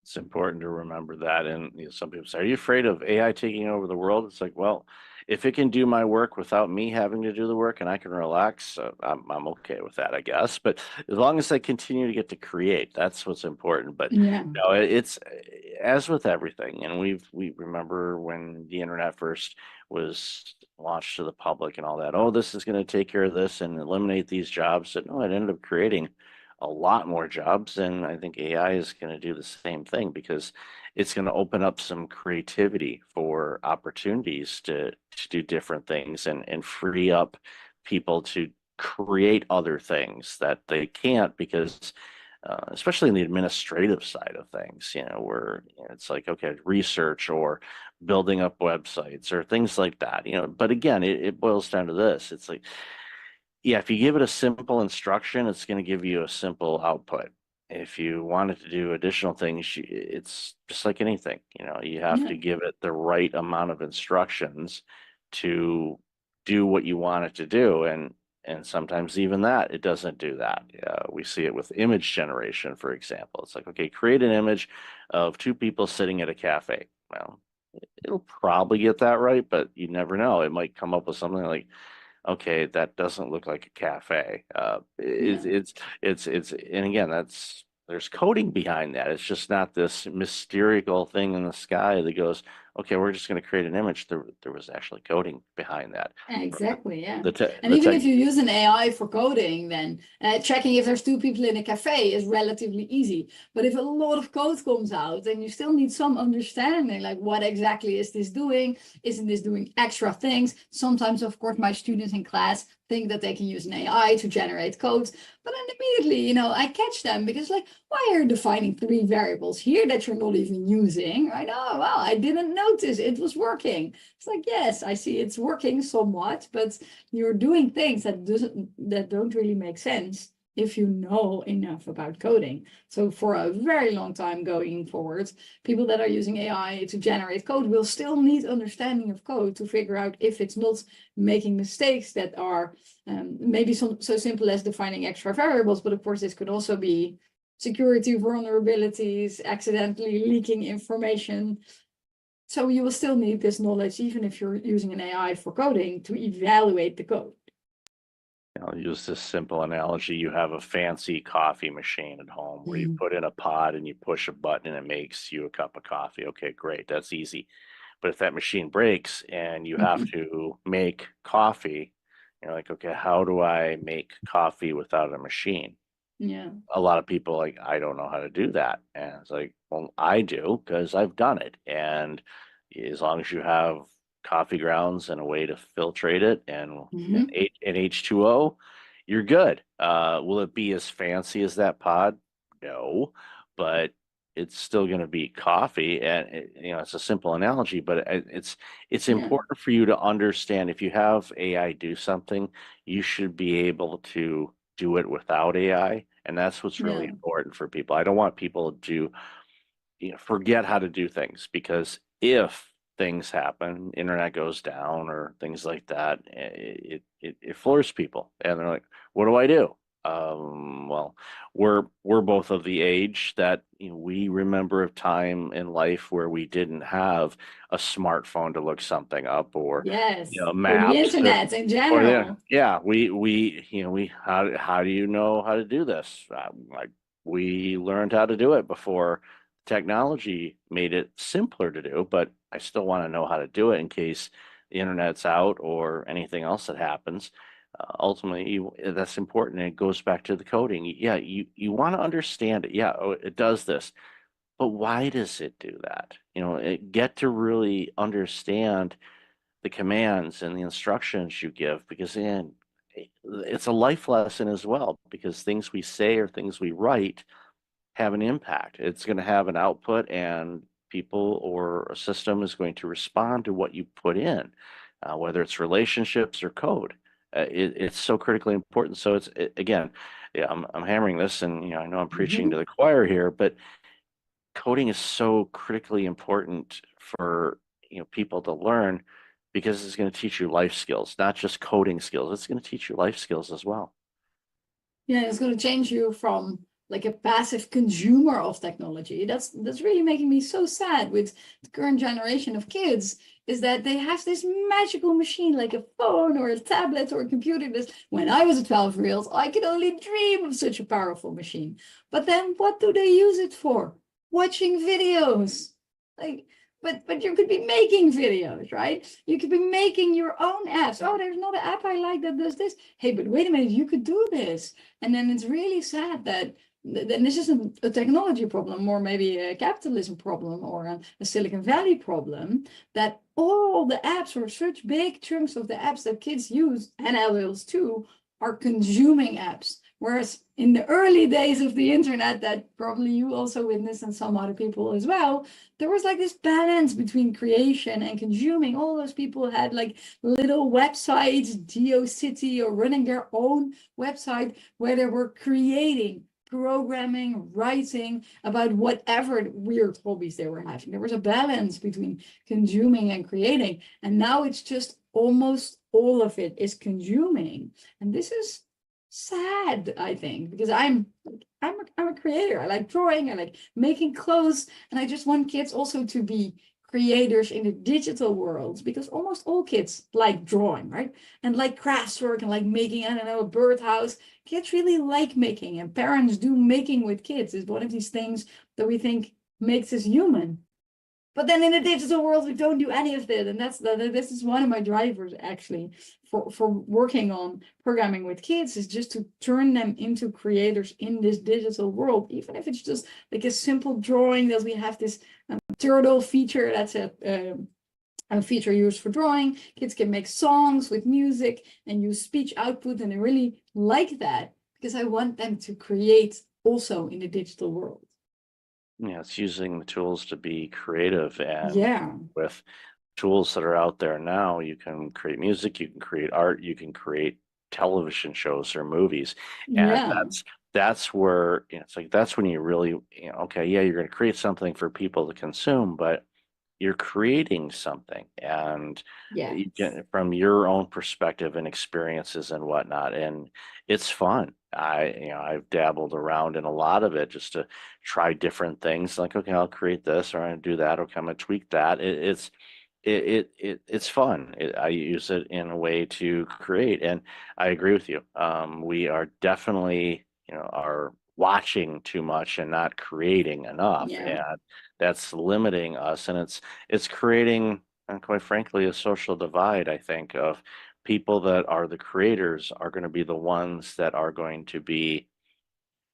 A: It's important to remember that. And some people say, are you afraid of AI taking over the world? It's like, well, if it can do my work without me having to do the work and I can relax, I'm okay with that, I guess. But as long as I continue to get to create, that's what's important. But
H: Yeah.
A: no, it's as with everything. And we remember when the internet first was launched to the public and all that. Oh, this is going to take care of this and eliminate these jobs. And no, it ended up creating a lot more jobs. And I think AI is going to do the same thing because it's going to open up some creativity for opportunities to do different things and free up people to create other things that they can't because especially in the administrative side of things, where it's like, okay, research or building up websites or things like that, but again, it boils down to this. It's like, yeah, if you give it a simple instruction, it's going to give you a simple output. If you want it to do additional things, it's just like anything, you have to give it the right amount of instructions to do what you want it to do. And sometimes even that, it doesn't do that. We see it with image generation, for example. It's like, okay, create an image of two people sitting at a cafe. Well, it'll probably get that right, but you never know. It might come up with something like, okay, that doesn't look like a cafe. It's and again, there's coding behind that. It's just not this mystical thing in the sky that goes, okay, we're just going to create an image. There was actually coding behind that.
H: Exactly, yeah.
A: And
H: even if you use an AI for coding, then checking if there's two people in a cafe is relatively easy. But if a lot of code comes out, then you still need some understanding, like what exactly is this doing? Isn't this doing extra things? Sometimes, of course, my students in class think that they can use an AI to generate codes, but then immediately, I catch them because like, why are you defining 3 variables here that you're not even using? Right? Oh, well, I didn't notice it was working. It's like, yes, I see it's working somewhat, but you're doing things that don't really make sense if you know enough about coding. So for a very long time going forward, people that are using AI to generate code will still need understanding of code to figure out if it's not making mistakes that are maybe so simple as defining extra variables. But of course, this could also be security vulnerabilities, accidentally leaking information. So you will still need this knowledge, even if you're using an AI for coding, to evaluate the code.
A: I'll use this simple analogy. You have a fancy coffee machine at home where you put in a pod and you push a button and it makes you a cup of coffee. Okay, great. That's easy. But if that machine breaks and you have to make coffee, you're like, okay, how do I make coffee without a machine?
H: Yeah.
A: A lot of people like, I don't know how to do that. And it's like, well, I do because I've done it. And as long as you have coffee grounds and a way to filtrate it and
H: Mhm.
A: an H2O, you're good. Will it be as fancy as that pod? No, but it's still going to be coffee. And it's a simple analogy, but it's
H: Yeah.
A: important for you to understand if you have AI do something, you should be able to do it without AI. And that's what's really
H: Yeah.
A: important for people. I don't want people to forget how to do things, because if things happen, internet goes down or things like that, it floors people and they're like, what do I do? Well, we're both of the age that we remember a time in life where we didn't have a smartphone to look something up, or
H: Yes. Or the
A: maps,
H: internet in
A: or
H: general.
A: yeah, we how do you know how to do this? Like, we learned how to do it before technology made it simpler to do, but I still want to know how to do it in case the internet's out or anything else that happens. Ultimately, that's important. And it goes back to the coding. Yeah, you want to understand it. Yeah, oh, it does this, but why does it do that? Get to really understand the commands and the instructions you give, because then it's a life lesson as well, because things we say or things we write have an impact. It's going to have an output, and people or a system is going to respond to what you put in, whether it's relationships or code. It's so critically important. So again, yeah, I'm hammering this, and I know I'm preaching to the choir here, but coding is so critically important for people to learn, because it's going to teach you life skills, not just coding skills. It's going to teach you life skills as well.
H: Yeah, it's going to change you from like a passive consumer of technology. That's really making me so sad with the current generation of kids, is that they have this magical machine like a phone or a tablet or a computer. This, when I was a 12-year-old, I could only dream of such a powerful machine. But then what do they use it for? Watching videos. Like, but you could be making videos, right? You could be making your own apps. Oh, there's another app I like that does this. Hey, but wait a minute, you could do this. And then it's really sad that then this isn't a technology problem, or maybe a capitalism problem, or a Silicon Valley problem, that all the apps, or such big chunks of the apps that kids use, and adults too, are consuming apps. Whereas in the early days of the internet, that probably you also witnessed, and some other people as well, there was like this balance between creation and consuming. All those people had like little websites, GeoCity, or running their own website where they were creating, programming, writing about whatever weird hobbies they were having. There was a balance between consuming and creating. And now it's just almost all of it is consuming. And this is sad, I think, because I'm a creator. I like drawing, I like making clothes, and I just want kids also to be creators in the digital world, because almost all kids like drawing, right? And like crafts work, and like making, I don't know, a birdhouse. Kids really like making, and parents do making with kids. Is one of these things that we think makes us human. But then in the digital world, we don't do any of that. And this is one of my drivers actually for working on programming with kids, is just to turn them into creators in this digital world, even if it's just like a simple drawing. That we have this turtle feature, that's a feature used for drawing. Kids can make songs with music and use speech output, and I really like that, because I want them to create also in the digital world.
A: Yeah, it's using the tools to be creative, and
H: Yeah.
A: with tools that are out there now, you can create music, you can create art, you can create television shows or movies, and
H: Yeah.
A: that's where it's like, that's when you really okay, yeah, you're going to create something for people to consume, but you're creating something, and
H: Yeah.
A: you get from your own perspective and experiences and whatnot, and it's fun. I've dabbled around in a lot of it just to try different things, like, okay, I'll create this, or I'm gonna do that, okay, I'm gonna tweak that. It's fun. I use it in a way to create, and I agree with you. We are definitely are watching too much and not creating enough,
H: Yeah.
A: and that's limiting us, and it's creating and quite frankly, a social divide, I think, of people that are the creators are going to be the ones that are going to be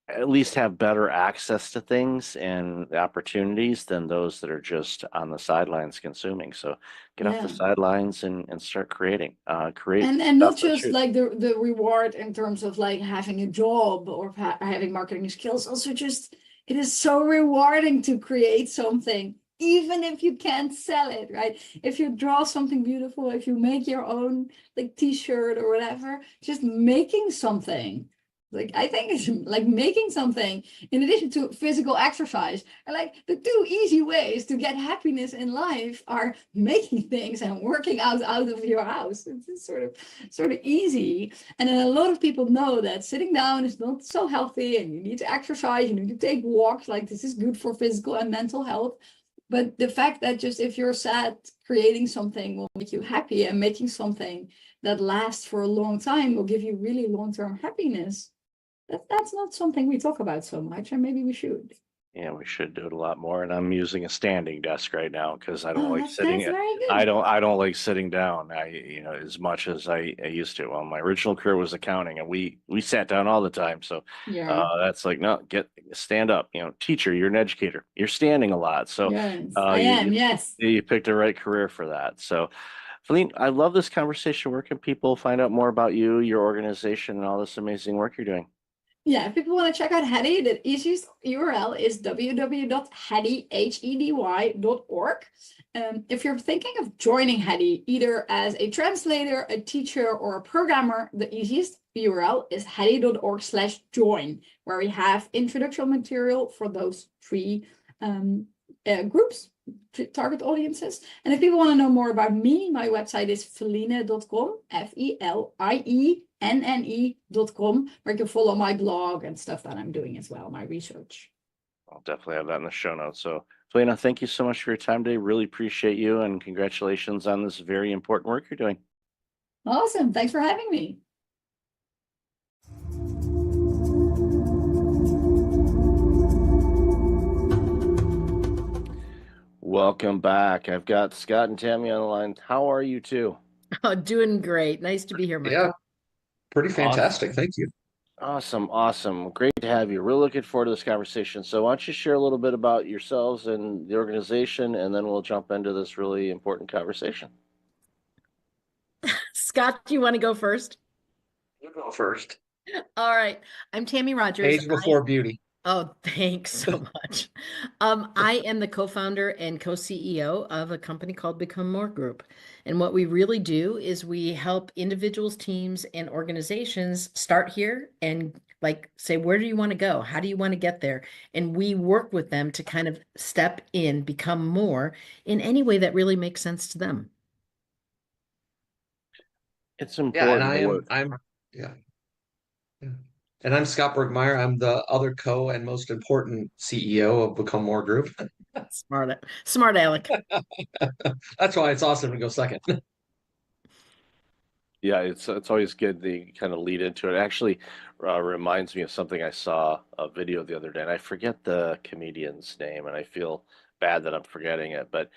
A: at least have better access to things and opportunities than those that are just on the sidelines consuming. So get off the
H: Yeah.
A: sidelines and start creating. Create
H: And not
A: stuff that
H: just
A: you.
H: like the reward in terms of like having a job or having marketing skills, also just it is so rewarding to create something, even if you can't sell it, right? If you draw something beautiful, if you make your own like t-shirt or whatever, just making something. Like I think it's like making something in addition to physical exercise. And like the two easy ways to get happiness in life are making things and working out of your house. It's sort of easy. And then a lot of people know that sitting down is not so healthy and you need to exercise, you need to take walks, like this is good for physical and mental health. But the fact that just if you're sad, creating something will make you happy, and making something that lasts for a long time will give you really long-term happiness. That's not something we talk about so much, and maybe we should.
A: Yeah, we should do it a lot more. And I'm using a standing desk right now because I don't
H: Oh,
A: like
H: that's
A: sitting.
H: very
A: I
H: good.
A: don't like sitting down. As much as I used to. Well, my original career was accounting, and we sat down all the time. So
H: Yeah.
A: that's like, no, stand up. Teacher, you're an educator. You're standing a lot. So
H: Yes,
A: uh,
H: I
A: you,
H: am.
A: you
H: Yes.
A: you picked the right career for that. So, Feline, I love this conversation. Where can people find out more about you, your organization, and all this amazing work you're doing?
H: Yeah, if people want to check out Hedy, the easiest URL is www.hedy.org. If you're thinking of joining Hedy, either as a translator, a teacher, or a programmer, the easiest URL is hedy.org/join, where we have introductory material for those three groups, target audiences. And if people want to know more about me, my website is feline.com, FELIENNE.com, where you can follow my blog and stuff that I'm doing as well, my research.
A: I'll definitely have that in the show notes. So, Felina, thank you so much for your time today. Really appreciate you, and congratulations on this very important work you're doing.
H: Awesome. Thanks for having me.
A: Welcome back. I've got Scott and Tammy on the line. How are you two?
I: Oh, doing great. Nice to be here, Michael.
J: Yeah, pretty fantastic. Thank you.
A: Awesome, awesome. Great to have you. Really looking forward to this conversation. So, why don't you share a little bit about yourselves and the organization, and then we'll jump into this really important conversation.
I: Scott, do you want to go first?
J: You go first.
I: All right. I'm Tammy Rogers.
J: Age before beauty.
I: Oh, thanks so much. I am the co-founder and co-CEO of a company called Become More Group. And what we really do is we help individuals, teams, and organizations start here and like say, where do you want to go? How do you want to get there? And we work with them to kind of step in, become more in any way that really makes sense to them.
A: It's
J: Yeah,
A: important.
J: and yeah. And I'm Scott Bergmeyer. I'm the other and most important CEO of Become More Group.
I: Smart Alec.
J: That's why it's awesome to go second.
A: Yeah, it's always good to kind of lead into it. Actually, reminds me of something I saw a video the other day, and I forget the comedian's name, and I feel bad that I'm forgetting it. But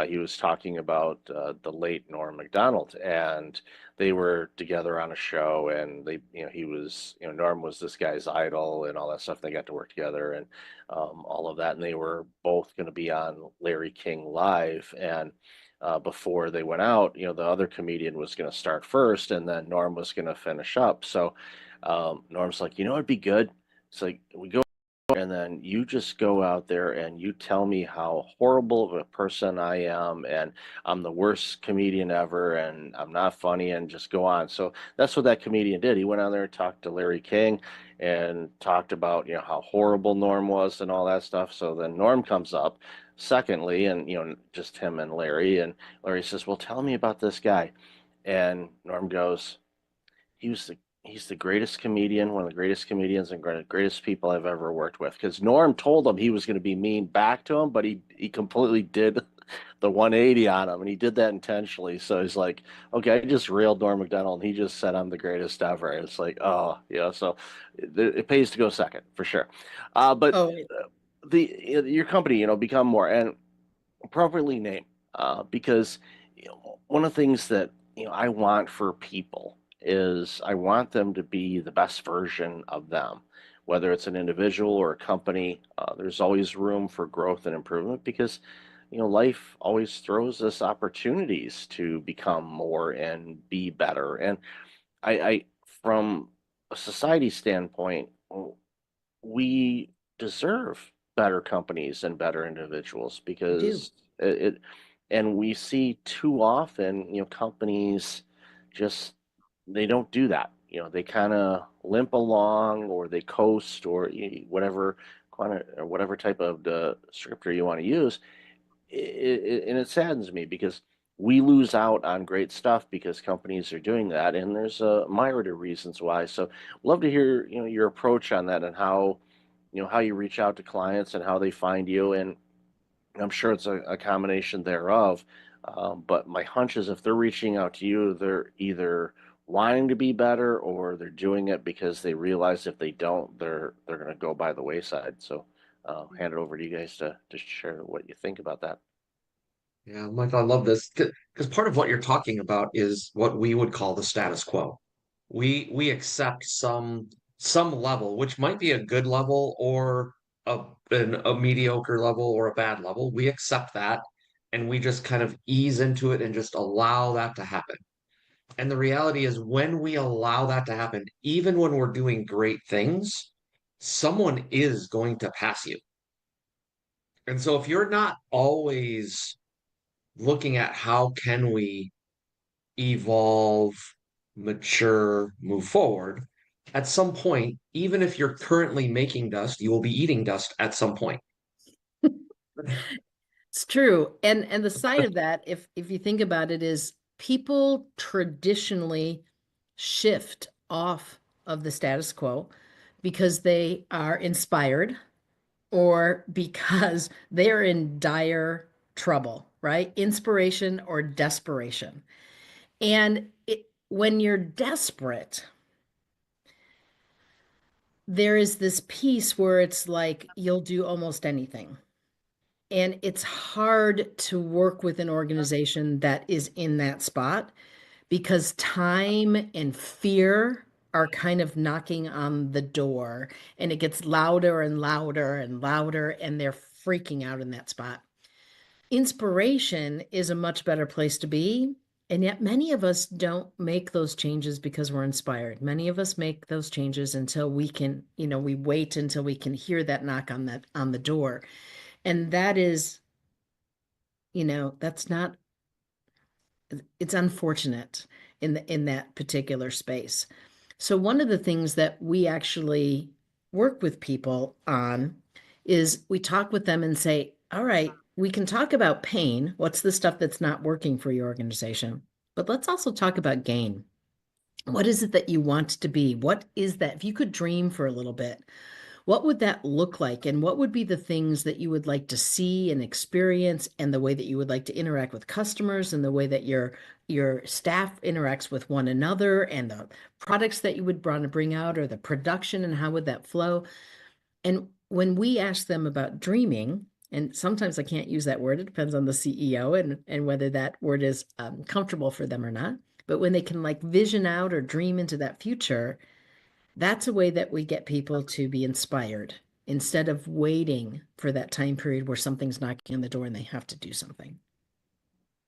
A: he was talking about the late Norm Macdonald, and they were together on a show, and he was, Norm was this guy's idol and all that stuff. They got to work together and all of that, and they were both going to be on Larry King Live, and before they went out, the other comedian was going to start first, and then Norm was going to finish up. So Norm's like, it'd be good. It's like we go, and then you just go out there and you tell me how horrible of a person I am, and I'm the worst comedian ever, and I'm not funny, and just go on. So that's what that comedian did. He went on there and talked to Larry King and talked about, how horrible Norm was and all that stuff. So then Norm comes up secondly, and just him and Larry, and Larry says, well, tell me about this guy. And Norm goes, he's the greatest comedian, one of the greatest comedians and greatest people I've ever worked with. Because Norm told him he was going to be mean back to him, but he completely did the 180 on him, and he did that intentionally. So he's like, okay, I just railed Norm Macdonald, and he just said I'm the greatest ever. And it's like, oh, so it pays to go second for sure. But your company, Become More, and appropriately named, because one of the things that I want for people is I want them to be the best version of them, whether it's an individual or a company. There's always room for growth and improvement because life always throws us opportunities to become more and be better. And I from a society standpoint, we deserve better companies and better individuals
I: We do.
A: because and we see too often, companies just they don't do that. They kind of limp along or they coast or whatever or whatever type of descriptor you want to use. And it saddens me because we lose out on great stuff because companies are doing that, and there's a myriad of reasons why. So, love to hear your approach on that and how you reach out to clients and how they find you, and I'm sure it's a combination thereof. But my hunch is if they're reaching out to you, they're either wanting to be better or they're doing it because they realize if they don't, they're going to go by the wayside. So, hand it over to you guys to share what you think about that.
J: Yeah, Michael, I love this because part of what you're talking about is what we would call the status quo. We accept some level, which might be a good level or a mediocre level or a bad level. We accept that and we just kind of ease into it and just allow that to happen. And the reality is when we allow that to happen, even when we're doing great things, someone is going to pass you. And so if you're not always looking at how can we evolve, mature, move forward, at some point, even if you're currently making dust, you will be eating dust at some point.
I: It's true. And the side of that, if you think about it, is people traditionally shift off of the status quo because they are inspired or because they're in dire trouble, right? Inspiration or desperation. And when you're desperate, there is this piece where it's like you'll do almost anything. And it's hard to work with an organization that is in that spot because time and fear are kind of knocking on the door and it gets louder and louder and louder, and they're freaking out in that spot. Inspiration is a much better place to be. And yet many of us don't make those changes because we're inspired. Many of us make those changes until we can, we wait until we can hear that knock on the door. And that is, that's not, it's unfortunate in that particular space. So one of the things that we actually work with people on is we talk with them and say, all right, we can talk about pain. What's the stuff that's not working for your organization? But let's also talk about gain. What is it that you want to be? What is that? If you could dream for a little bit, what would that look like? And what would be the things that you would like to see and experience, and the way that you would like to interact with customers, and the way that your staff interacts with one another, and the products that you would want to bring out, or the production, and how would that flow? And when we ask them about dreaming, and sometimes I can't use that word, it depends on the CEO and whether that word is comfortable for them or not. But when they can like vision out or dream into that future, that's a way that we get people to be inspired instead of waiting for that time period where something's knocking on the door and they have to do something.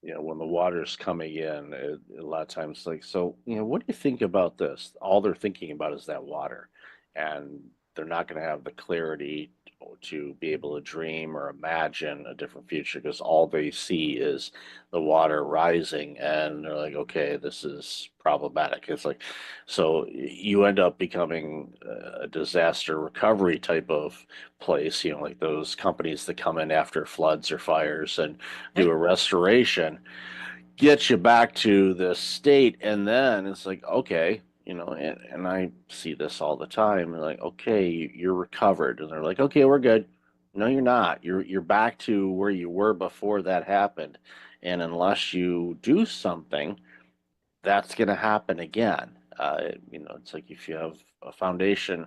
A: When the water's coming in, a lot of times, like, so, what do you think about this? All they're thinking about is that water, and they're not going to have the clarity to be able to dream or imagine a different future because all they see is the water rising, and they're like, okay, this is problematic. It's like, so you end up becoming a disaster recovery type of place, like those companies that come in after floods or fires and do a restoration, get you back to the state, and then it's like, okay, and I see this all the time. They're like, okay, you're recovered, and they're like, okay, we're good. No, you're not. You're back to where you were before that happened, and unless you do something, that's going to happen again. It's like if you have a foundation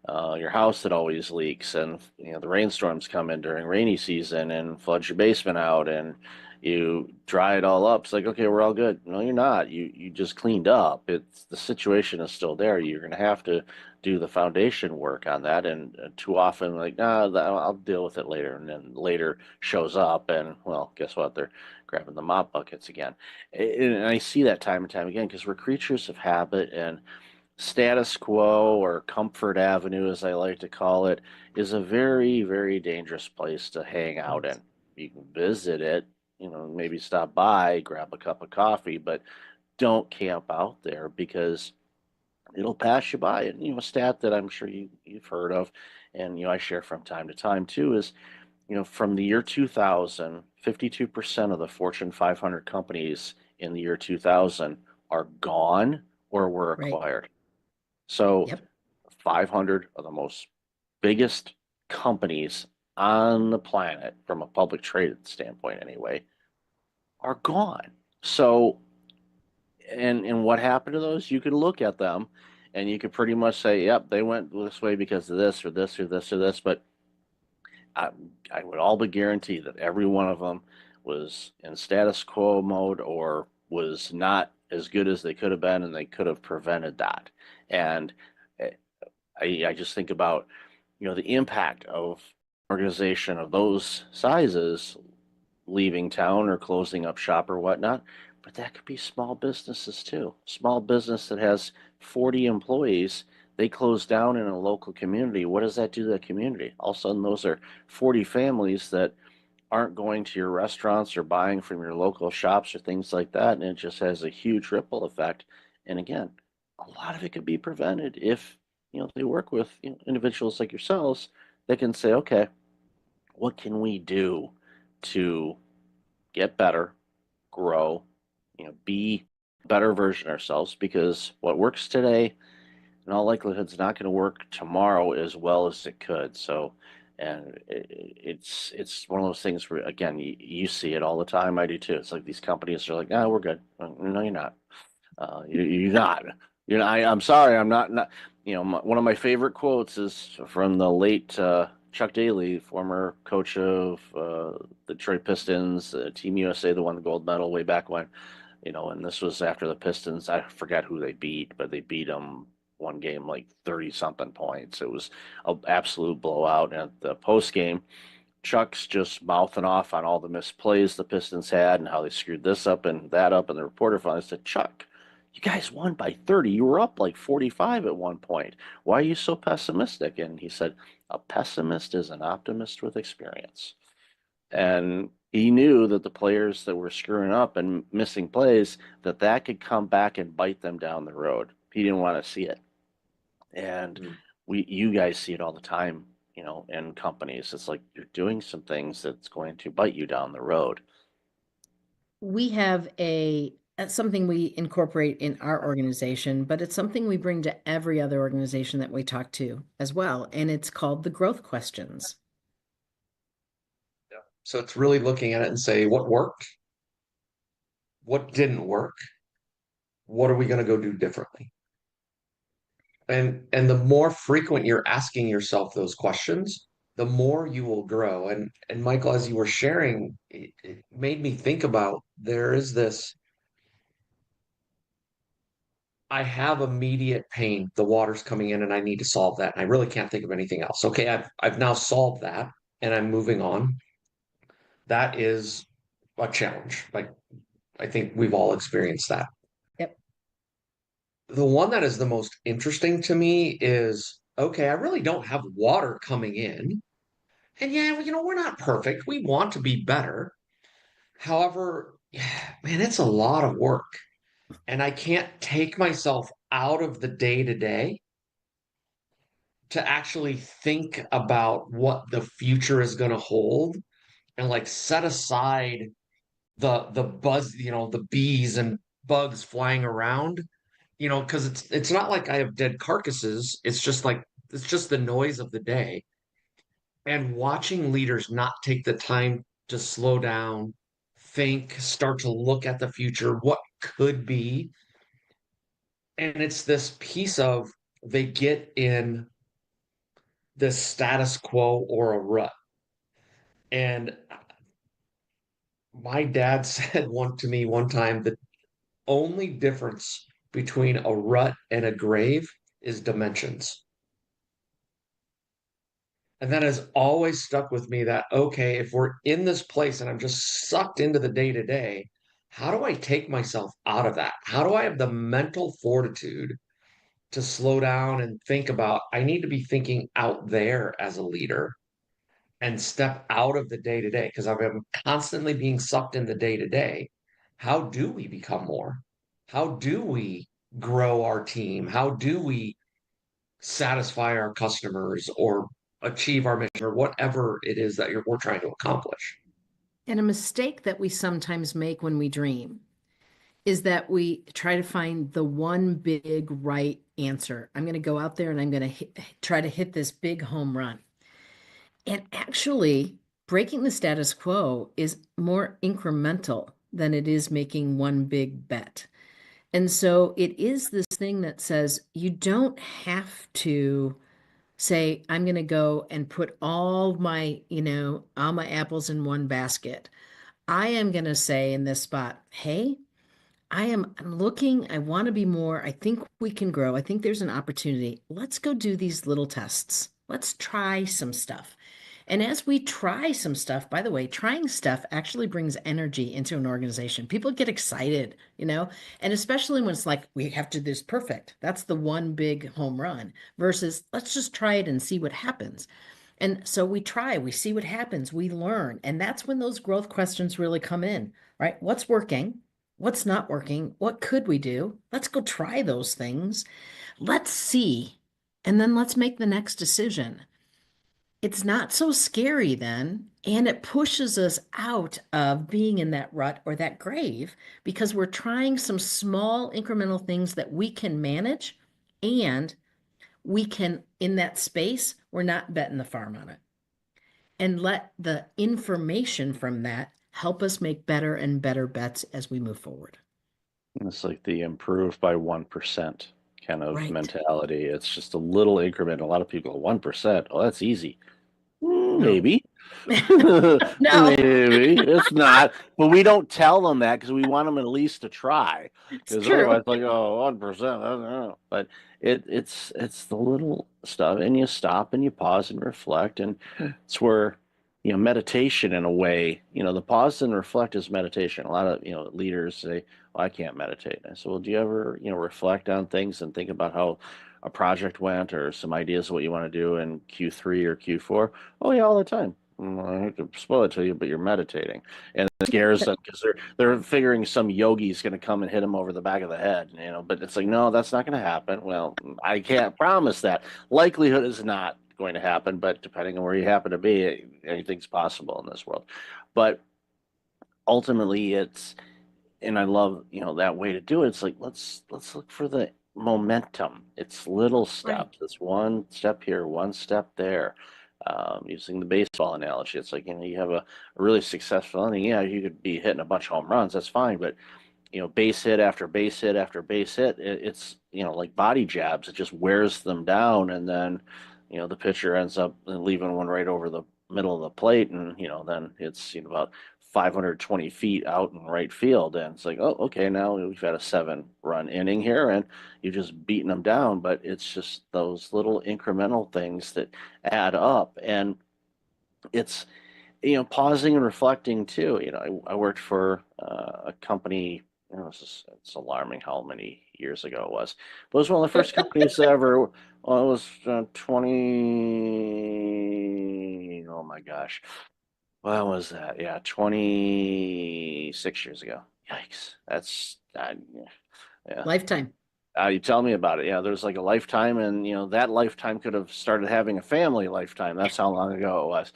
A: your house that always leaks, and the rainstorms come in during rainy season and floods your basement out, and you dry it all up. It's like, okay, we're all good. No, you're not. You just cleaned up. It's the situation is still there. You're going to have to do the foundation work on that, and too often, like, nah, I'll deal with it later, and then later shows up, and well, guess what? They're grabbing the mop buckets again, and I see that time and time again because we're creatures of habit, and status quo, or comfort avenue, as I like to call it, is a very, very dangerous place to hang out in. You can visit it, maybe stop by, grab a cup of coffee, but don't camp out there because it'll pass you by. And a stat that I'm sure you've heard of, and I share from time to time too, is from the year 2000, 52% of the Fortune 500 companies in the year 2000 are gone or were
I: Right.
A: acquired. So
I: Yep.
A: 500 of the most biggest companies on the planet, from a public traded standpoint anyway, are gone. So, and what happened to those? You could look at them and you could pretty much say, yep, they went this way because of this or this or this or this. But I would all but guarantee that every one of them was in status quo mode or was not as good as they could have been, and they could have prevented that. And I just think about, the impact of organization of those sizes leaving town or closing up shop or whatnot. But that could be small businesses too. Small business that has 40 employees, they close down in a local community. What does that do to the community? All of a sudden, those are 40 families that aren't going to your restaurants or buying from your local shops or things like that. And it just has a huge ripple effect. And again, a lot of it could be prevented if, they work with individuals like yourselves that can say, okay, what can we do to get better, grow, be a better version of ourselves? Because what works today, in all likelihood, is not going to work tomorrow as well as it could. So, and it's one of those things where, again, you see it all the time. I do too. It's like these companies are like, "Ah, we're good." No, you're not. You're not. I'm sorry. I'm not. One of my favorite quotes is from the late Chuck Daly, former coach of the Detroit Pistons, Team USA, that won the gold medal way back when. And this was after the Pistons. I forgot who they beat, but they beat them one game like 30 something points. It was an absolute blowout. And at the post game, Chuck's just mouthing off on all the missed plays the Pistons had and how they screwed this up and that up. And the reporter finally said, "Chuck, you guys won by 30. You were up like 45 at one point. Why are you so pessimistic?" And he said, "A pessimist is an optimist with experience." And he knew that the players that were screwing up and missing plays, that could come back and bite them down the road. He didn't want to see it. And you guys see it all the time, in companies. It's like you're doing some things that's going to bite you down the road.
I: We have something we incorporate in our organization, but it's something we bring to every other organization that we talk to as well. And it's called the growth questions.
J: So it's really looking at it and say, what worked? What didn't work? What are we going to go do differently? And the more frequent you're asking yourself those questions, the more you will grow. And Michael, as you were sharing, it made me think about, there is this, I have immediate pain. The water's coming in and I need to solve that. And I really can't think of anything else. Okay, I've now solved that and I'm moving on. That is a challenge. Like, I think we've all experienced that.
I: Yep.
J: The one that is the most interesting to me is, okay, I really don't have water coming in. And yeah, we're not perfect. We want to be better. However, man, it's a lot of work. And I can't take myself out of the day-to-day to actually think about what the future is going to hold and like set aside the buzz, the bees and bugs flying around, because it's not like I have dead carcasses. It's just the noise of the day. And watching leaders not take the time to slow down, think, start to look at the future, what could be. And it's this piece of, they get in this status quo or a rut. And my dad said to me one time, the only difference between a rut and a grave is dimensions. And that has always stuck with me, that, okay, if we're in this place and I'm just sucked into the day to day, how do I take myself out of that? How do I have the mental fortitude to slow down and think about, I need to be thinking out there as a leader and step out of the day to day, because I'm constantly being sucked in the day to day. How do we become more? How do we grow our team? How do we satisfy our customers or achieve our mission or whatever it is that we're trying to accomplish?
I: And a mistake that we sometimes make when we dream is that we try to find the one big right answer. I'm going to go out there and I'm going to try to hit this big home run. And actually, breaking the status quo is more incremental than it is making one big bet. And so it is this thing that says you don't have to say, I'm going to go and put all my apples in one basket. I am going to say in this spot, hey, I'm looking, I want to be more. I think we can grow. I think there's an opportunity. Let's go do these little tests. Let's try some stuff. And as we try some stuff, by the way, trying stuff actually brings energy into an organization. People get excited, and especially when it's like, we have to do this perfect. That's the one big home run versus let's just try it and see what happens. And so we try, we see what happens, we learn. And that's when those growth questions really come in, right? What's working? What's not working? What could we do? Let's go try those things. Let's see. And then let's make the next decision. It's not so scary then, and it pushes us out of being in that rut or that grave because we're trying some small incremental things that we can manage, and we can, in that space, we're not betting the farm on it. And let the information from that help us make better and better bets as we move forward.
A: It's like the improve by 1% kind of
I: Right.
A: mentality. It's just a little increment. A lot of people, 1%, oh, that's easy.
I: No.
A: Maybe.
I: No.
A: Maybe. It's not. But we don't tell them that because we want them at least to try.
I: It's
A: Because
I: true.
A: otherwise, like, oh, 1%, I don't know. But it's the little stuff, and you stop and you pause and reflect, and it's where, meditation in a way, the pause and reflect is meditation. A lot of, leaders say, well, I can't meditate. I said, well, do you ever, reflect on things and think about how a project went or some ideas of what you want to do in Q3 or Q4? Oh yeah, all the time. I hate to spoil it to you, but you're meditating, and it scares them because they're figuring some yogi's going to come and hit them over the back of the head, But it's like, no, that's not going to happen. Well, I can't promise that. Likelihood is not going to happen, but depending on where you happen to be, anything's possible in this world. But ultimately, and I love that way to do it. It's like let's look for the momentum. It's little steps.
I: Right.
A: It's one step here, one step there. Using the baseball analogy, it's like, you have a really successful inning. Yeah, you could be hitting a bunch of home runs. That's fine, but base hit after base hit after base hit, it's like body jabs. It just wears them down, and then the pitcher ends up leaving one right over the middle of the plate, and then it's about 520 feet out in right field, and it's like, oh, okay, now we've had a 7-run inning here, and you've just beaten them down. But it's just those little incremental things that add up, and it's pausing and reflecting too. I worked for a company. It's alarming how many years ago it was. But it was one of the first companies that ever. Well, it was 20. Oh my gosh. When was that? Yeah, 26 years ago. Yikes. That's, yeah.
I: Lifetime.
A: You tell me about it. Yeah, there's like a lifetime, and that lifetime could have started having a family lifetime. That's how long ago it was.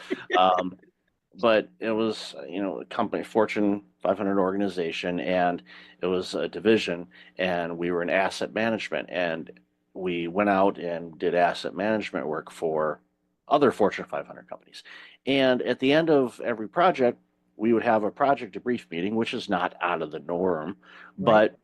A: But it was, a company, Fortune 500 organization, and it was a division, and we were in asset management, and we went out and did asset management work for other Fortune 500 companies. And at the end of every project, we would have a project debrief meeting, which is not out of the norm,
I: Right.
A: but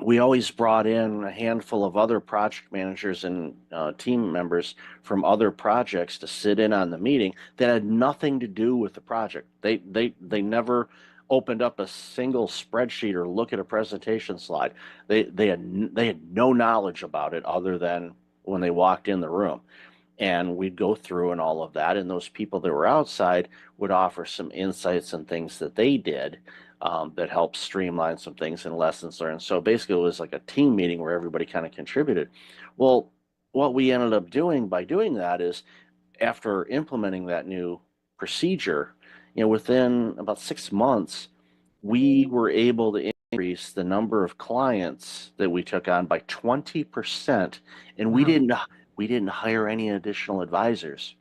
A: we always brought in a handful of other project managers and team members from other projects to sit in on the meeting that had nothing to do with the project. They never opened up a single spreadsheet or look at a presentation slide. They had no knowledge about it other than when they walked in the room. And we'd go through and all of that, and those people that were outside would offer some insights and things that they did that helped streamline some things and lessons learned. So basically, it was like a team meeting where everybody kind of contributed. Well, what we ended up doing by doing that is, after implementing that new procedure, within about 6 months, we were able to increase the number of clients that we took on by 20%, and
I: Wow.
A: we didn't hire any additional advisors.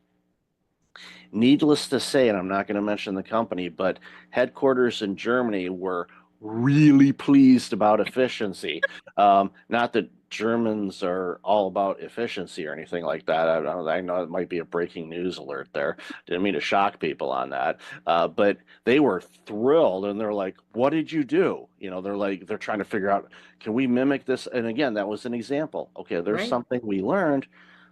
A: Needless to say, and I'm not going to mention the company, but headquarters in Germany were really pleased about efficiency. Not that Germans are all about efficiency or anything like that. I know it might be a breaking news alert there. Didn't mean to shock people on that. But they were thrilled, and they're like, "What did you do?" They're trying to figure out, can we mimic this? And again, that was an example. Okay, there's
I: Right.
A: something we learned.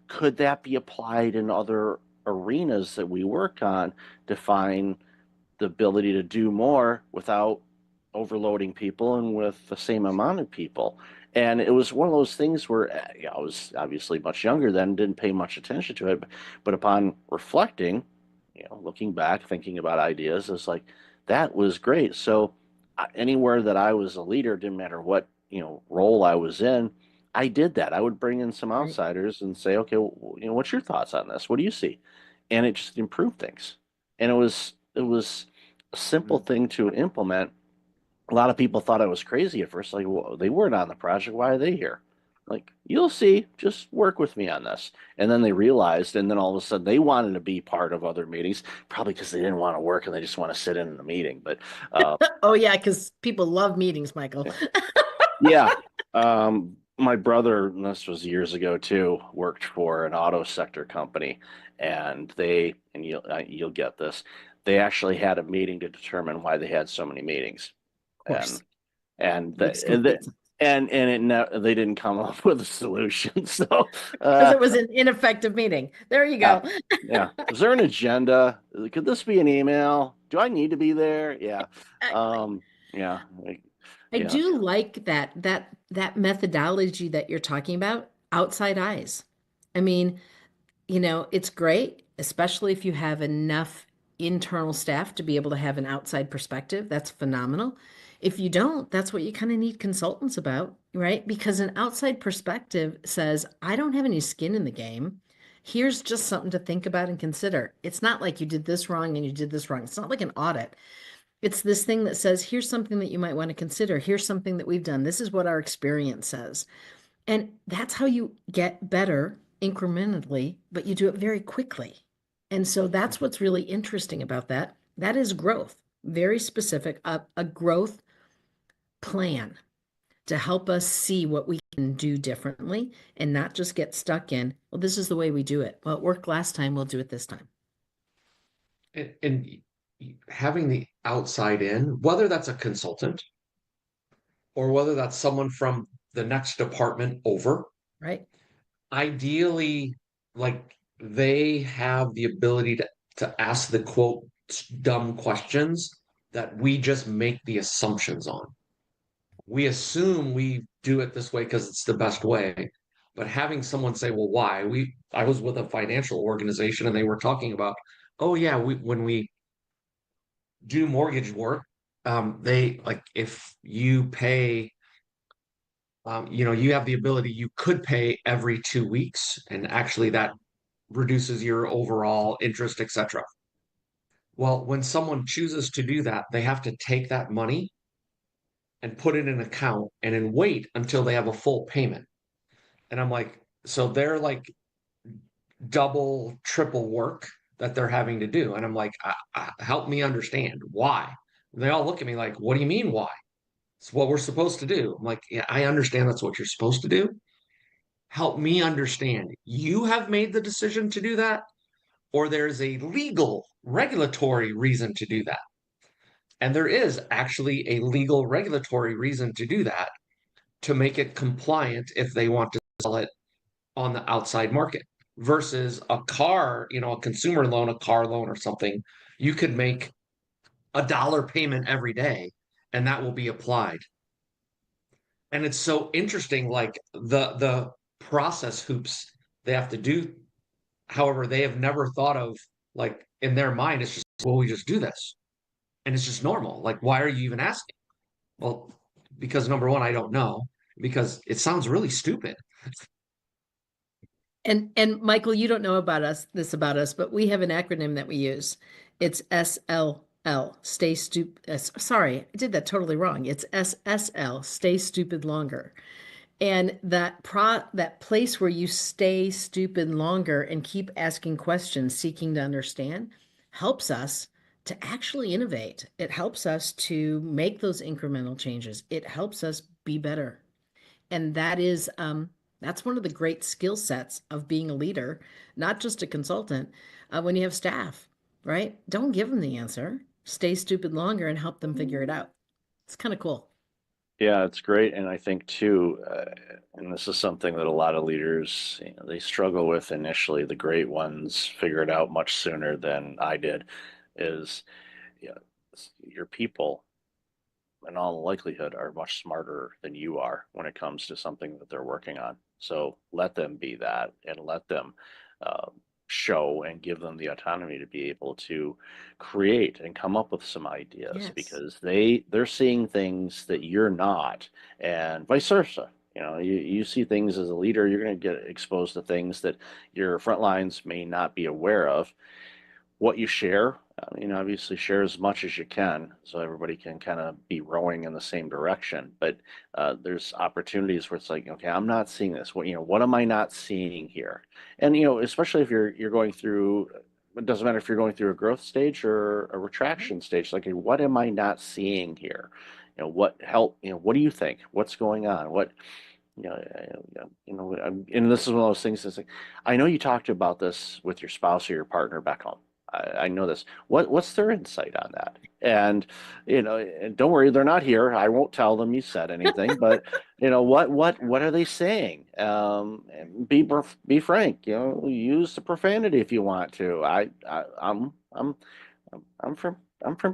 A: Could that be applied in other arenas that we work on to find the ability to do more without overloading people and with the same amount of people? And it was one of those things where I was obviously much younger then, didn't pay much attention to it, but upon reflecting, looking back, thinking about ideas, it's like, that was great. So anywhere that I was a leader, didn't matter what role I was in, I did that. I would bring in some
I: Right.
A: outsiders and say, okay, what's your thoughts on this? What do you see? And it just improved things. And it was a simple thing to implement. A lot of people thought I was crazy at first. Like, well, they weren't on the project. Why are they here? Like, you'll see. Just work with me on this. And then they realized, and then all of a sudden they wanted to be part of other meetings, probably because they didn't want to work and they just want to sit in the meeting. But
I: Oh yeah, because people love meetings, Michael.
A: yeah. My brother, and this was years ago too, worked for an auto sector company, and you'll get this. They actually had a meeting to determine why they had so many meetings,
I: Of course.
A: and
I: Big
A: the,
I: scoop
A: and the,
I: pizza.
A: and they didn't come up with a solution. So
I: Because it was an ineffective meeting. There you go.
A: yeah. Is there an agenda? Could this be an email? Do I need to be there? Yeah. Yeah.
I: I
A: Yeah.
I: do like that methodology that you're talking about, outside eyes. I mean, it's great, especially if you have enough internal staff to be able to have an outside perspective. That's phenomenal. If you don't, that's what you kind of need consultants about, right? Because an outside perspective says, I don't have any skin in the game. Here's just something to think about and consider. It's not like you did this wrong and you did this wrong. It's not like an audit. It's this thing that says, here's something that you might want to consider. Here's something that we've done. This is what our experience says. And that's how you get better incrementally, but you do it very quickly. And so that's what's really interesting about that. That is growth, very specific, a growth plan to help us see what we can do differently and not just get stuck in, well, this is the way we do it. Well, it worked last time, we'll do it this time.
J: And having the outside in, whether that's a consultant or whether that's someone from the next department over,
I: Right?
J: ideally, like, they have the ability to ask the quote dumb questions that we just make the assumptions on. We assume we do it this way because it's the best way. But having someone say, well, why? I was with a financial organization and they were talking about, oh yeah, when we do mortgage work, they, like, if you pay, you have the ability, you could pay every 2 weeks, and actually that reduces your overall interest, etc. Well, when someone chooses to do that, they have to take that money and put it in an account and then wait until they have a full payment. And I'm like, so they're like double, triple work that they're having to do. And I'm like, help me understand why. And they all look at me like, what do you mean why? It's what we're supposed to do. I'm like, yeah, I understand that's what you're supposed to do. Help me understand. You have made the decision to do that, or there's a legal regulatory reason to do that. And there is actually a legal regulatory reason to do that. to make it compliant if they want to sell it on the outside market versus a car, a consumer loan, a car loan or something. You could make $1 payment every day and that will be applied. And it's so interesting, like the process hoops they have to do. However, they have never thought of, like, in their mind, it's just, well, we just do this. And it's just normal. Like, why are you even asking? Well, because number one, I don't know, because it sounds really stupid.
I: And Michael, you don't know about us, but we have an acronym that we use. It's SLL, stay stupid. Sorry, I did that totally wrong. It's SSL, stay stupid longer. And that place where you stay stupid longer and keep asking questions, seeking to understand, helps us to actually innovate. It helps us to make those incremental changes. It helps us be better. And that's one of the great skill sets of being a leader, not just a consultant. When you have staff, right? Don't give them the answer. Stay stupid longer and help them figure it out. It's kind of cool.
A: Yeah, it's great. And I think too, and this is something that a lot of leaders, they struggle with initially. The great ones figure it out much sooner than I did, is, you know, your people in all likelihood are much smarter than you are when it comes to something that they're working on. So let them be that, and let them show and give them the autonomy to be able to create and come up with some ideas,
I: Yes.
A: because they're seeing things that you're not, and vice versa. You see things as a leader, you're going to get exposed to things that your front lines may not be aware of. What you share, obviously share as much as you can so everybody can kind of be rowing in the same direction. But there's opportunities where it's like, okay, I'm not seeing this. What am I not seeing here? And especially if you're going through, it doesn't matter if you're going through a growth stage or a retraction stage. Like, what am I not seeing here? What do you think? What's going on? And this is one of those things that's like, I know you talked about this with your spouse or your partner back home. I know this. What's their insight on that? And and don't worry, they're not here. I won't tell them you said anything. But what are they saying? And be frank. Use the profanity if you want to. I'm from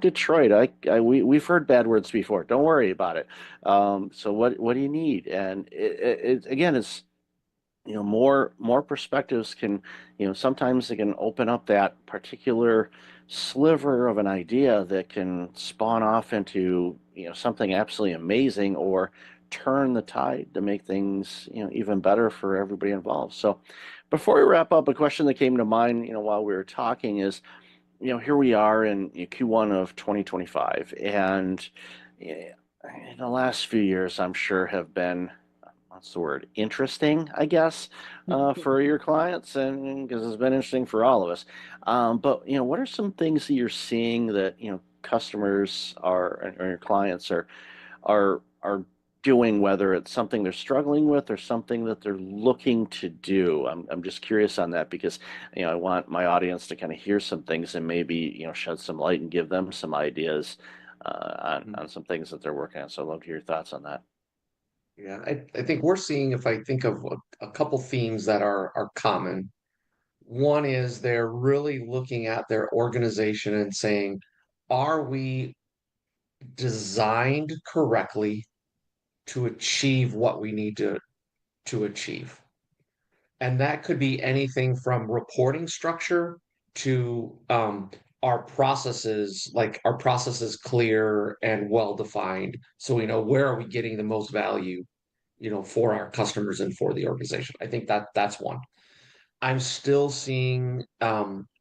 A: Detroit. We've heard bad words before. Don't worry about it. So what do you need? And it again, it's more perspectives can, sometimes they can open up that particular sliver of an idea that can spawn off into, something absolutely amazing, or turn the tide to make things, even better for everybody involved. So before we wrap up, a question that came to mind, while we were talking is, here we are in Q1 of 2025, and in the last few years, I'm sure have been, what's the word, interesting, I guess, for your clients, and because it's been interesting for all of us. But what are some things that you're seeing that customers or your clients are doing, whether it's something they're struggling with or something that they're looking to do? I'm just curious on that, because I want my audience to kind of hear some things and maybe shed some light and give them some ideas on some things that they're working on. So I'd love to hear your thoughts on that.
J: Yeah, I think we're seeing, if I think of a couple themes that are common, one is they're really looking at their organization and saying, are we designed correctly to achieve what we need to achieve? And that could be anything from reporting structure to our processes, like our processes clear and well defined, so we know where are we getting the most value, for our customers and for the organization. I think that's one. I'm still seeing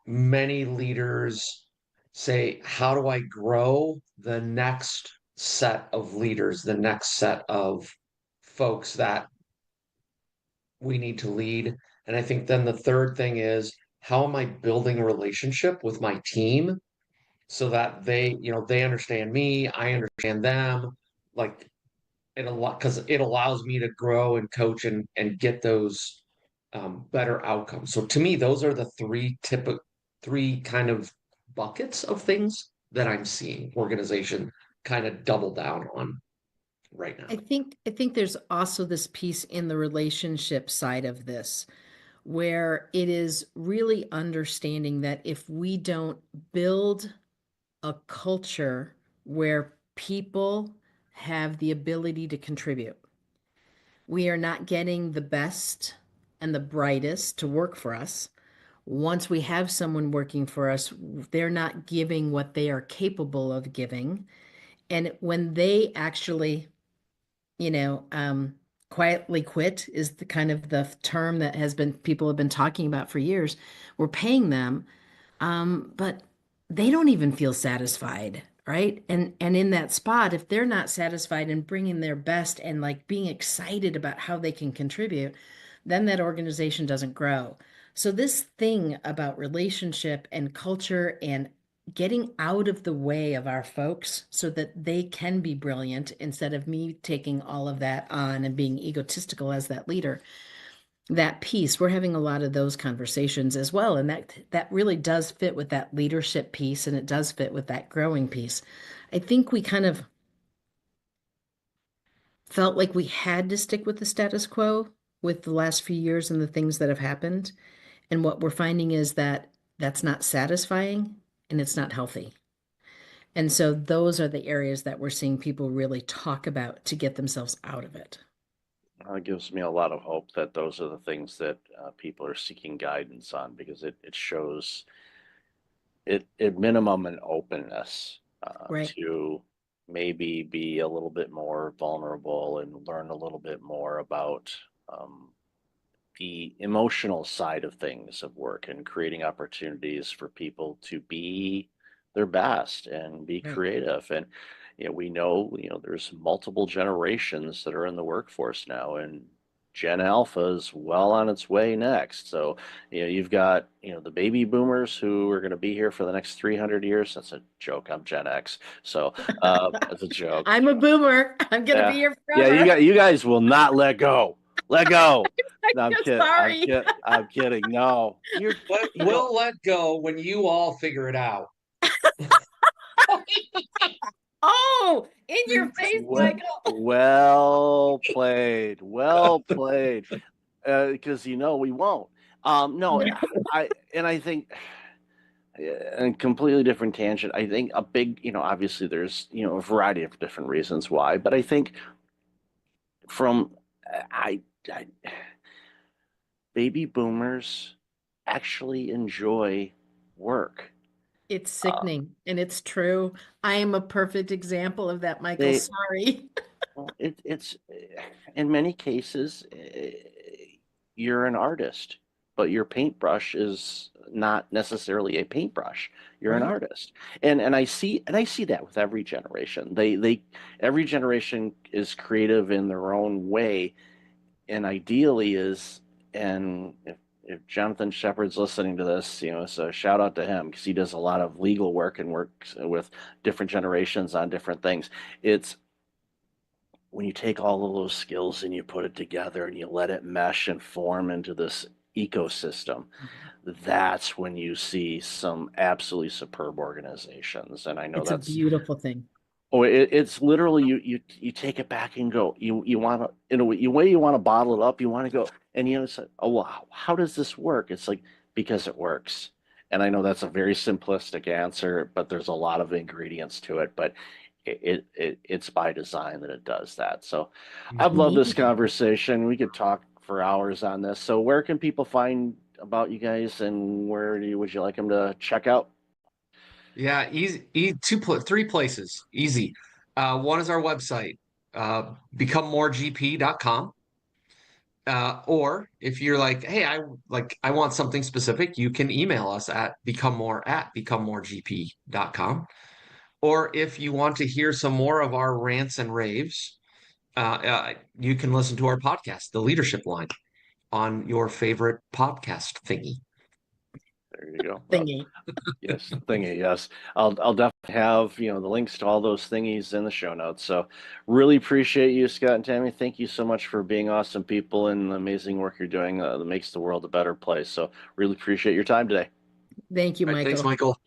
J: many leaders say, how do I grow the next set of leaders, the next set of folks that we need to lead? And I think then the third thing is, how am I building a relationship with my team so that they understand me, I understand them, like because it allows me to grow and coach and get those better outcomes. So to me, those are the three kind of buckets of things that I'm seeing organization kind of double down on right now.
I: I think there's also this piece in the relationship side of this where it is really understanding that if we don't build a culture where people have the ability to contribute, we are not getting the best and the brightest to work for us. Once we have someone working for us, they're not giving what they are capable of giving. And when they actually, quietly quit is the kind of the term that people have been talking about for years. We're paying them, but they don't even feel satisfied, right? And in that spot, if they're not satisfied and bringing their best and like being excited about how they can contribute, then that organization doesn't grow. So this thing about relationship and culture and getting out of the way of our folks so that they can be brilliant instead of me taking all of that on and being egotistical as that leader, that piece, we're having a lot of those conversations as well. And that really does fit with that leadership piece, and it does fit with that growing piece. I think we kind of felt like we had to stick with the status quo with the last few years and the things that have happened. And what we're finding is that that's not satisfying and it's not healthy. And so those are the areas that we're seeing people really talk about to get themselves out of it.
A: It gives me a lot of hope that those are the things that people are seeking guidance on, because it shows it at minimum an openness
I: Right.
A: to maybe be a little bit more vulnerable and learn a little bit more about the emotional side of things of work and creating opportunities for people to be their best and be
I: Right.
A: creative. And we know there's multiple generations that are in the workforce now, and Gen Alpha is well on its way next. So you've got the baby boomers who are going to be here for the next 300 years. That's a joke. I'm Gen X, so that's a joke.
I: I'm a boomer. I'm gonna be here forever.
A: Yeah, you guys will not let go. Let go. No, I'm
I: I'm
A: kidding.
I: sorry.
A: I'm kidding. No,
J: We'll let go when you all figure it out.
I: Oh, in your face, Michael.
A: Well played. Well played. Because we won't. No, I think, a completely different tangent. I think a big, obviously there's, a variety of different reasons why, but I think baby boomers actually enjoy work.
I: It's sickening, and it's true. I am a perfect example of that, Michael. Sorry.
A: Well, it's in many cases, you're an artist, but your paintbrush is not necessarily a paintbrush. You're an
I: Right.
A: artist, and I see that with every generation. Every generation is creative in their own way, and ideally is, and if Jonathan Shepard's listening to this, so shout out to him, because he does a lot of legal work and works with different generations on different things. It's when you take all of those skills and you put it together and you let it mesh and form into this ecosystem, that's when you see some absolutely superb organizations. And I know
I: It's a beautiful thing.
A: Oh, it's literally you take it back and go. You want to, in a way you want to bottle it up. You want to go and it's like, oh well, how does this work? It's like, because it works. And I know that's a very simplistic answer, but there's a lot of ingredients to it. But it's by design that it does that. So I've loved this conversation. We could talk for hours on this. So where can people find about you guys, and where would you like them to check out?
J: Yeah, easy, 3 places. Easy. One is our website, becomemoregp.com. Or if you're like, hey, I want something specific, you can email us at becomemoregp.com. Or if you want to hear some more of our rants and raves, you can listen to our podcast, The Leadership Line, on your favorite podcast thingy.
A: There you go.
I: Thingy.
A: Yes, thingy. Yes, I'll definitely have the links to all those thingies in the show notes. So, really appreciate you, Scott and Tammy. Thank you so much for being awesome people and the amazing work you're doing that makes the world a better place. So, really appreciate your time today.
I: Thank you,
J: All right,
I: Michael.
J: thanks, Michael.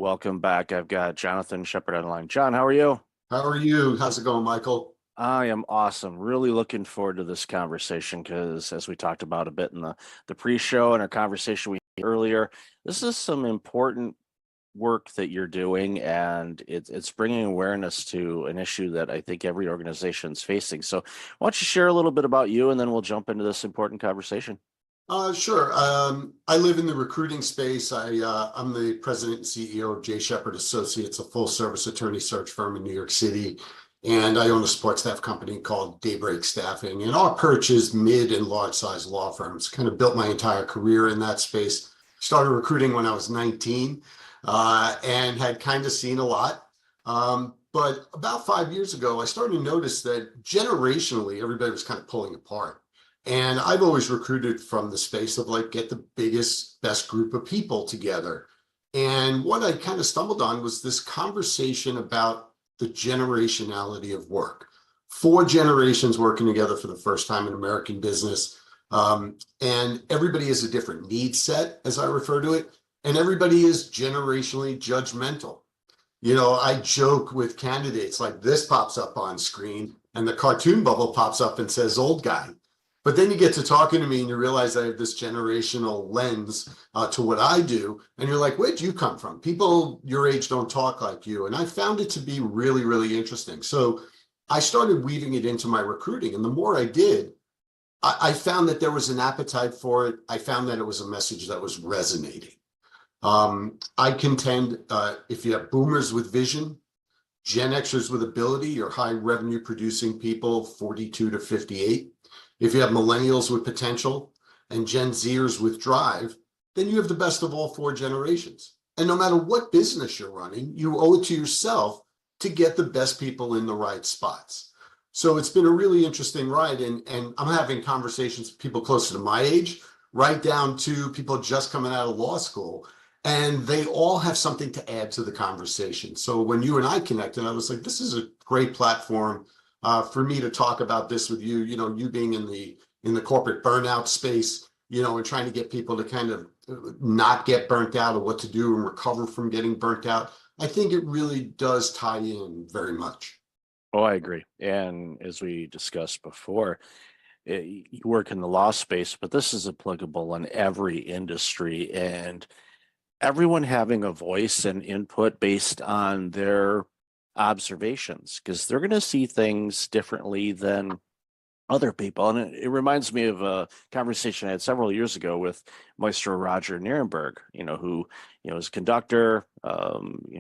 A: welcome back. I've got Jonathan Shepard on the line. John, how are you?
K: How are you? How's it going, Michael?
A: I am awesome. Really looking forward to this conversation because, as we talked about a bit in the pre-show and our conversation we had earlier, this is some important work that you're doing, and it's bringing awareness to an issue that I think every organization is facing. So, why don't you share a little bit about you, and then we'll jump into this important conversation.
K: Sure. I live in the recruiting space. I'm the president and CEO of J. Shepard Associates, a full-service attorney search firm in New York City. And I own a support staff company called Daybreak Staffing. And our perch is mid and large-size law firms. Kind of built my entire career in that space. Started recruiting when I was 19 and had kind of seen a lot. But about 5 years ago, I started to notice that generationally, everybody was kind of pulling apart. And I've always recruited from the space of like, get the biggest, best group of people together. And what I kind of stumbled on was this conversation about the generationality of work. 4 generations working together for the first time in American business. And everybody has a different need set, as I refer to it. And everybody is generationally judgmental. You know, I joke with candidates like this pops up on screen and the cartoon bubble pops up and says old guy. But then you get to talking to me and you realize I have this generational lens to what I do. And you're like, where'd you come from? People your age don't talk like you. And I found it to be really, really interesting. So I started weaving it into my recruiting. And the more I did, I found that there was an appetite for it. I found that it was a message that was resonating. I contend if you have boomers with vision, Gen Xers with ability, your high revenue producing people, 42 to 58. If you have millennials with potential and Gen Zers with drive, then you have the best of all 4 generations. And no matter what business you're running, you owe it to yourself to get the best people in the right spots. So it's been a really interesting ride. And I'm having conversations with people closer to my age, right down to people just coming out of law school. And they all have something to add to the conversation. So when you and I connected, I was like, this is a great platform for me to talk about this with you, you know, you being in the corporate burnout space, you know, and trying to get people to kind of not get burnt out or what to do and recover from getting burnt out. I think it really does tie in very much.
A: Oh, I agree. And as we discussed before, you work in the law space, but this is applicable in every industry, and everyone having a voice and input based on their observations, because they're going to see things differently than other people. And it reminds me of a conversation I had several years ago with Maestro Roger Nierenberg, who, is a conductor,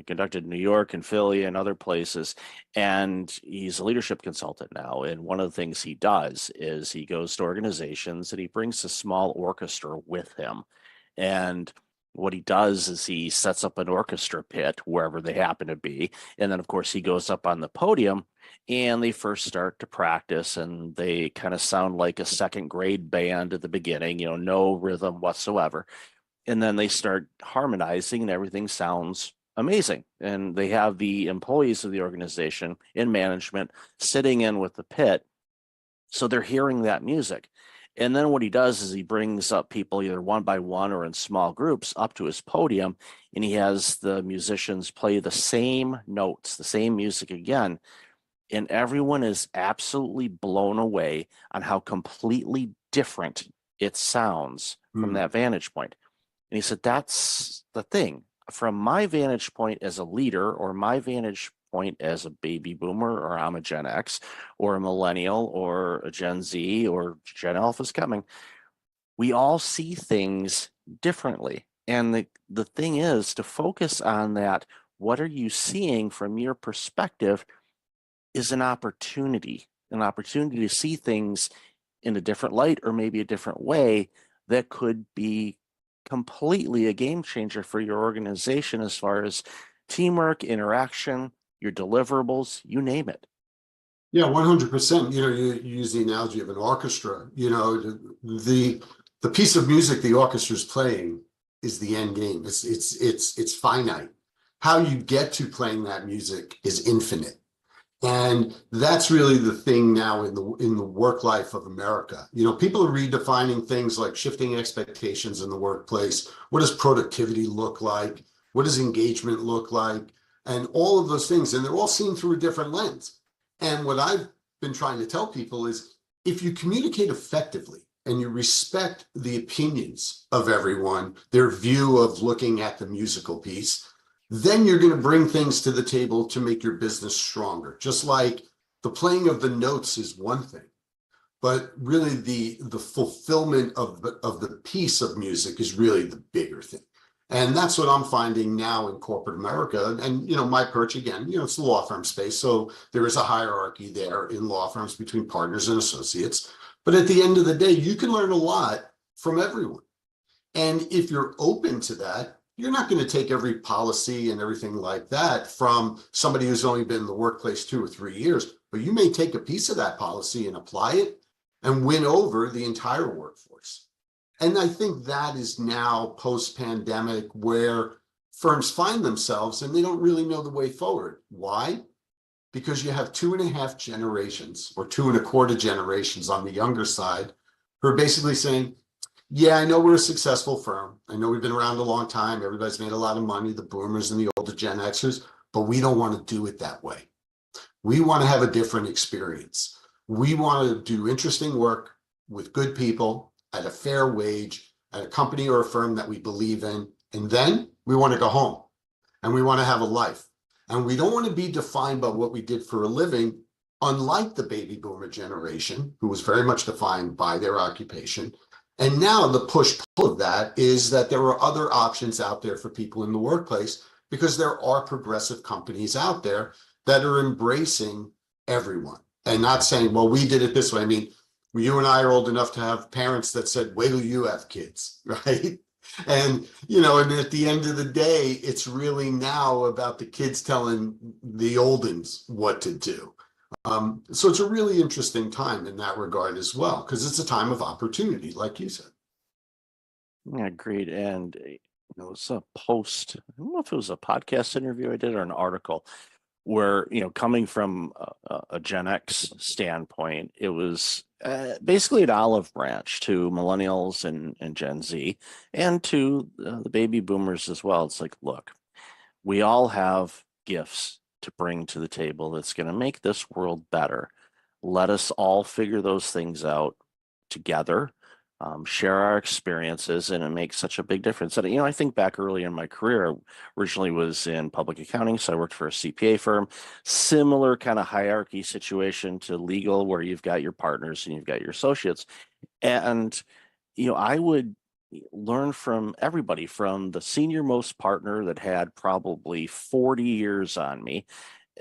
A: conducted in New York and Philly and other places. And he's a leadership consultant now. And one of the things he does is he goes to organizations and he brings a small orchestra with him. And what he does is he sets up an orchestra pit wherever they happen to be. And then, of course, he goes up on the podium and they first start to practice and they kind of sound like a second grade band at the beginning, no rhythm whatsoever. And then they start harmonizing and everything sounds amazing. And they have the employees of the organization in management sitting in with the pit. So they're hearing that music. And then what he does is he brings up people either one by one or in small groups up to his podium, and he has the musicians play the same notes, the same music again. And everyone is absolutely blown away on how completely different it sounds from that vantage point. And he said, that's the thing. From my vantage point as a leader, or my vantage point as a baby boomer, or I'm a Gen X or a millennial or a Gen Z or Gen Alpha's coming, we all see things differently. And the thing is to focus on that. What are you seeing from your perspective is an opportunity to see things in a different light or maybe a different way that could be completely a game changer for your organization as far as teamwork, interaction, your deliverables, you name it.
K: Yeah, 100%. You use the analogy of an orchestra. The piece of music the orchestra is playing is the end game. It's finite. How you get to playing that music is infinite. And that's really the thing now in the work life of America. People are redefining things like shifting expectations in the workplace. What does productivity look like? What does engagement look like? And all of those things. And they're all seen through a different lens. And what I've been trying to tell people is if you communicate effectively and you respect the opinions of everyone, their view of looking at the musical piece, then you're going to bring things to the table to make your business stronger. Just like the playing of the notes is one thing, but really the fulfillment of the piece of music is really the bigger thing. And that's what I'm finding now in corporate America. And, you know, my perch again, you know, it's the law firm space. So there is a hierarchy there in law firms between partners and associates. But at the end of the day, you can learn a lot from everyone. And if you're open to that, you're not going to take every policy and everything like that from somebody who's only been in the workplace 2 or 3 years, but you may take a piece of that policy and apply it and win over the entire workforce. And I think that is now post-pandemic where firms find themselves and they don't really know the way forward. Why? Because you have 2.5 generations or 2.25 generations on the younger side who are basically saying, yeah, I know we're a successful firm. I know we've been around a long time. Everybody's made a lot of money, the boomers and the older Gen Xers, but we don't want to do it that way. We want to have a different experience. We want to do interesting work with good people at a fair wage at a company or a firm that we believe in. And then we want to go home and we want to have a life. And we don't want to be defined by what we did for a living, unlike the baby boomer generation, who was very much defined by their occupation. And now the push-pull of that is that there are other options out there for people in the workplace because there are progressive companies out there that are embracing everyone and not saying, well, we did it this way. I mean, you and I are old enough to have parents that said, wait till you have kids, right? And, you know, and at the end of the day, it's really now about the kids telling the old uns what to do. So it's a really interesting time in that regard as well, because it's a time of opportunity, like you said.
A: Yeah, agreed. And you know, it's a post, I don't know if it was a podcast interview I did or an article where, you know, coming from a Gen X standpoint, it was basically an olive branch to millennials and Gen Z and to the baby boomers as well. It's like, look, we all have gifts to bring to the table that's going to make this world better. Let us all figure those things out together, share our experiences, and it makes such a big difference. And, you know, I think back early in my career, I originally was in public accounting, so I worked for a CPA firm, similar kind of hierarchy situation to legal, where you've got your partners and you've got your associates. And, you know, I would learn from everybody from the senior most partner that had probably 40 years on me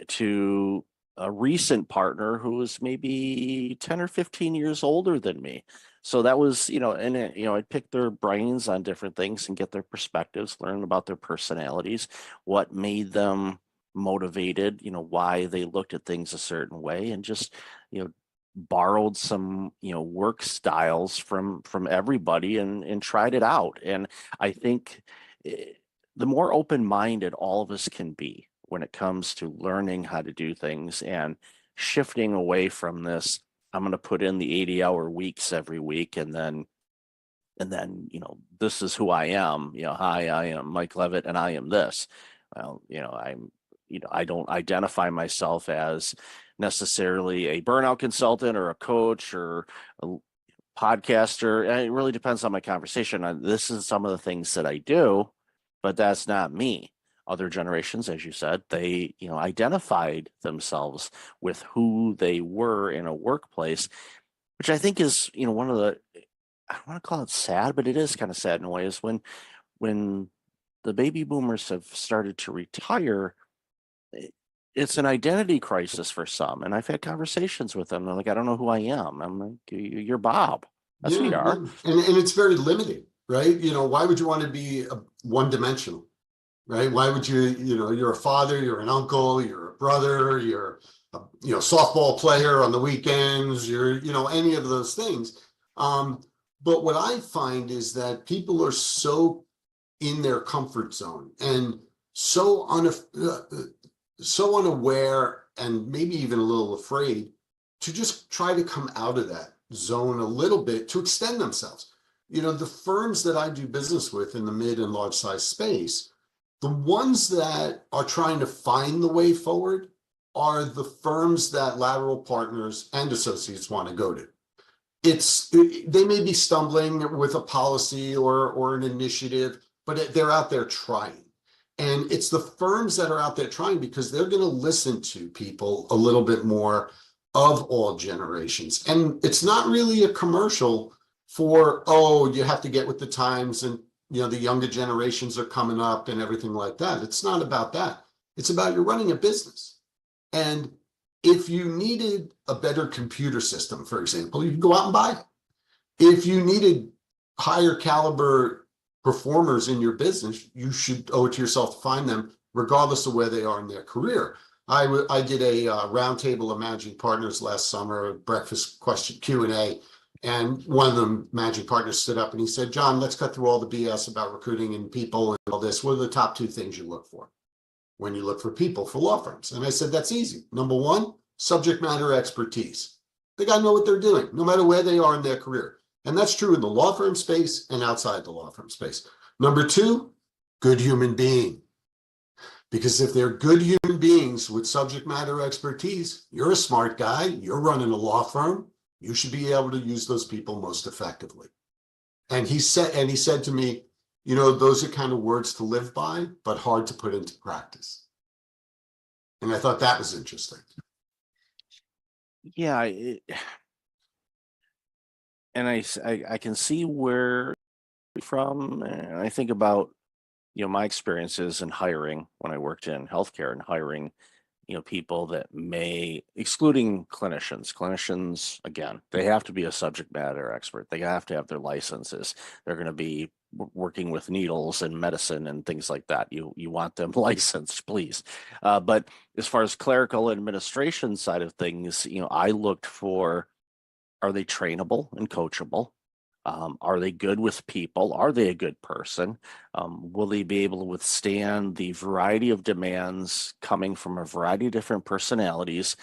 A: to a recent partner who was maybe 10 or 15 years older than me. So that was, you know, and, you know, I'd pick their brains on different things and get their perspectives, learn about their personalities, what made them motivated, you know, why they looked at things a certain way, and just, you know, borrowed some, you know, work styles from everybody and tried it out. And I think the more open-minded all of us can be when it comes to learning how to do things and shifting away from this, I'm going to put in the 80-hour weeks every week and then, you know, this is who I am. You know, hi, I am Mike Levitt and I am this. Well, you know, I don't identify myself as necessarily a burnout consultant or a coach or a podcaster. And it really depends on my conversation. This is some of the things that I do, but that's not me. Other generations, as you said, they, you know, identified themselves with who they were in a workplace, which I think is, you know, one of the, I don't want to call it sad, but it is kind of sad in a way, is when the baby boomers have started to retire, it's an identity crisis for some. And I've had conversations with them. They're like, I don't know who I am. I'm like, you're Bob. That's who you are.
K: And it's very limiting, right? You know, why would you want to be one-dimensional, right? Why would you, you know, you're a father, you're an uncle, you're a brother, you're a, you know, softball player on the weekends, you're, you know, any of those things. But what I find is that people are so in their comfort zone and so unaware and maybe even a little afraid to just try to come out of that zone a little bit to extend themselves. You know, the firms that I do business with in the mid and large size space, The ones that are trying to find the way forward are the firms that Lateral Partners and Associates want to go to. They may be stumbling with a policy or an initiative, but they're out there trying. And it's the firms that are out there trying because they're going to listen to people a little bit more of all generations. And it's not really a commercial for, oh, you have to get with the times and, you know, the younger generations are coming up and everything like that. It's not about that. It's about you're running a business. And if you needed a better computer system, for example, you can go out and buy it. If you needed higher caliber performers in your business, you should owe it to yourself to find them, regardless of where they are in their career. I did a roundtable of managing partners last summer, a breakfast question Q&A, and one of the managing partners stood up and he said, John, let's cut through all the BS about recruiting and people and all this. What are the top 2 things you look for when you look for people for law firms? And I said, that's easy. Number 1, subject matter expertise. They got to know what they're doing, no matter where they are in their career. And that's true in the law firm space and outside the law firm space. Number 2, good human being. Because if they're good human beings with subject matter expertise, you're a smart guy, you're running a law firm, you should be able to use those people most effectively. And he said to me, you know, those are kind of words to live by, but hard to put into practice. And I thought that was interesting.
A: Yeah, and I can see where you're from, and I think about, you know, my experiences in hiring when I worked in healthcare and hiring, you know, people that may, excluding clinicians, again, they have to be a subject matter expert. They have to have their licenses. They're going to be working with needles and medicine and things like that. You want them licensed, please. But as far as clerical administration side of things, you know, I looked for, are they trainable and coachable? Are they good with people? Are they a good person? Will they be able to withstand the variety of demands coming from a variety of different personalities?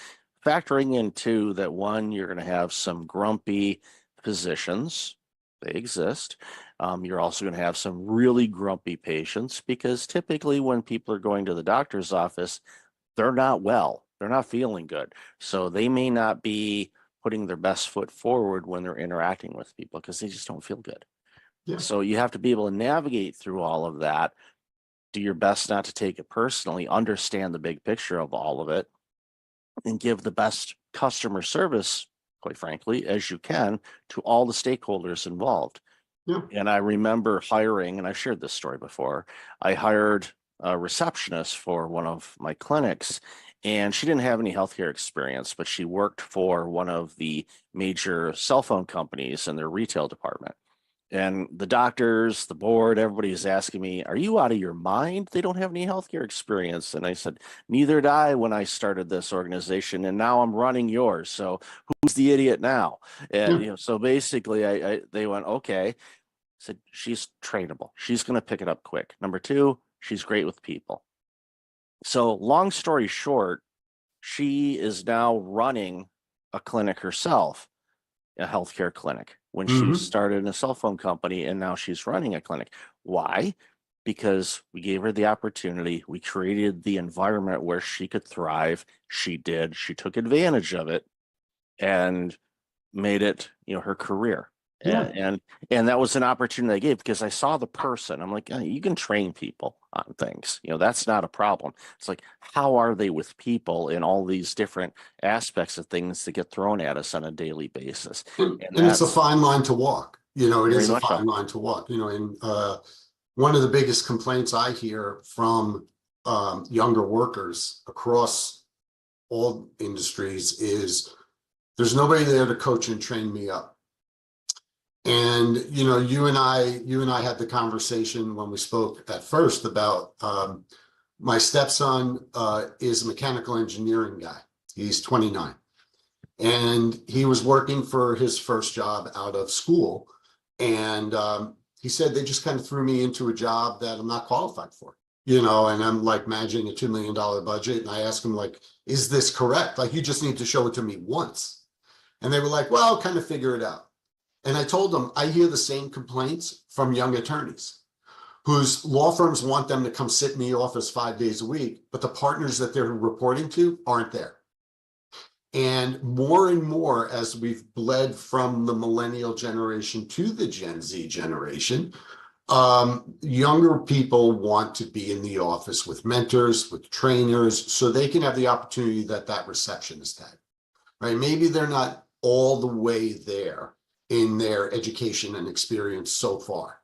A: Factoring into that, one, you're going to have some grumpy physicians. They exist. You're also going to have some really grumpy patients, because typically when people are going to the doctor's office, they're not well. They're not feeling good. So they may not be putting their best foot forward when they're interacting with people because they just don't feel good.
K: Yeah.
A: So you have to be able to navigate through all of that, do your best not to take it personally, understand the big picture of all of it, and give the best customer service, quite frankly, as you can to all the stakeholders involved.
K: Yeah.
A: And I remember hiring, and I've shared this story before, I hired a receptionist for one of my clinics, and she didn't have any healthcare experience, but she worked for one of the major cell phone companies in their retail department. And the doctors, the board, everybody is asking me, are you out of your mind? They don't have any healthcare experience. And I said, neither did I when I started this organization, and now I'm running yours. So who's the idiot now? And you know, so basically they went, okay. I said, she's trainable. She's going to pick it up quick. Number 2, she's great with people. So long story short, she is now running a clinic herself, a healthcare clinic, when she started in a cell phone company, and now she's running a clinic. Why? Because we gave her the opportunity. We created the environment where she could thrive. She did. She took advantage of it and made it, you know, her career.
K: Yeah.
A: And that was an opportunity I gave because I saw the person. I'm like, you can train people on things, you know, that's not a problem. It's like, how are they with people in all these different aspects of things that get thrown at us on a daily basis?
K: And it's a fine line to walk. You know, it is a fine line to walk. You know, and one of the biggest complaints I hear from younger workers across all industries is there's nobody there to coach and train me up. And, you know, you and I had the conversation when we spoke at first about my stepson is a mechanical engineering guy. He's 29. And he was working for his first job out of school. And he said, they just kind of threw me into a job that I'm not qualified for, you know, and I'm like managing a $2 million budget. And I asked him, like, is this correct? Like, you just need to show it to me once. And they were like, well, kind of figure it out. And I told them, I hear the same complaints from young attorneys. whose law firms want them to come sit in the office 5 days a week, but the partners that they're reporting to aren't there. And more, as we've bled from the millennial generation to the Gen Z generation, younger people want to be in the office with mentors, with trainers, so they can have the opportunity that receptionist had, right? Maybe they're not all the way there in their education and experience so far,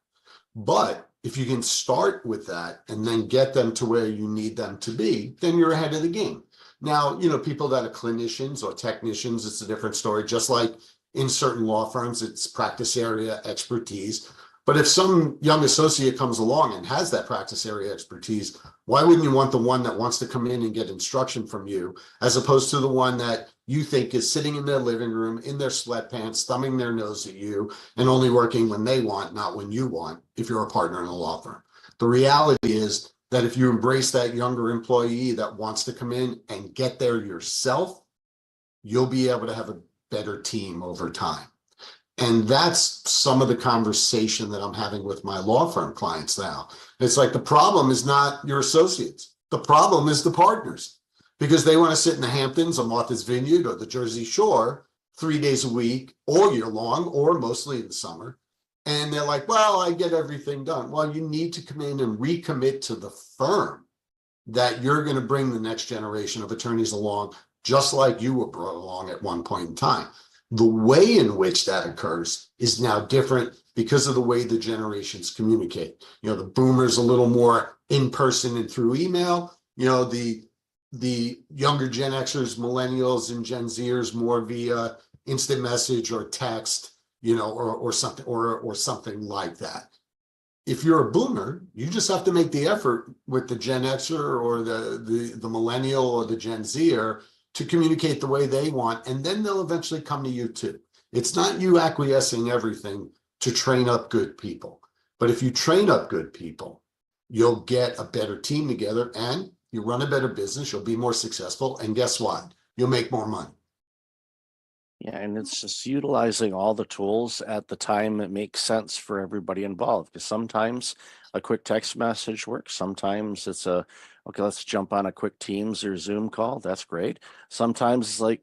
K: but if you can start with that and then get them to where you need them to be, then you're ahead of the game. Now, people that are clinicians or technicians, it's a different story. Just like in certain law firms, it's practice area expertise. But if some young associate comes along and has that practice area expertise, why wouldn't you want the one that wants to come in and get instruction from you, as opposed to the one that you think is sitting in their living room, in their sweatpants, thumbing their nose at you, and only working when they want, not when you want, if you're a partner in a law firm? The reality is that if you embrace that younger employee that wants to come in and get there yourself, you'll be able to have a better team over time. And that's some of the conversation that I'm having with my law firm clients now. It's like the problem is not your associates. The problem is the partners, because they want to sit in the Hamptons or Martha's Vineyard or the Jersey Shore 3 days a week, all year long, or mostly in the summer. And they're like, well, I get everything done. Well, you need to come in and recommit to the firm that you're going to bring the next generation of attorneys along, just like you were brought along at one point in time. The way in which that occurs is now different because of the way the generations communicate. The boomers a little more in person and through email. The younger Gen Xers, millennials, and Gen Zers more via instant message or text, or something like that. If you're a boomer, you just have to make the effort with the Gen Xer or the millennial or the Gen Zer to communicate the way they want, and then they'll eventually come to you too. It's not you acquiescing everything to train up good people. But if you train up good people, you'll get a better team together and you run a better business, you'll be more successful, and guess what? You'll make more money.
A: Yeah, and it's just utilizing all the tools at the time that makes sense for everybody involved. Because sometimes a quick text message works. Sometimes it's okay, let's jump on a quick Teams or Zoom call. That's great. Sometimes it's like,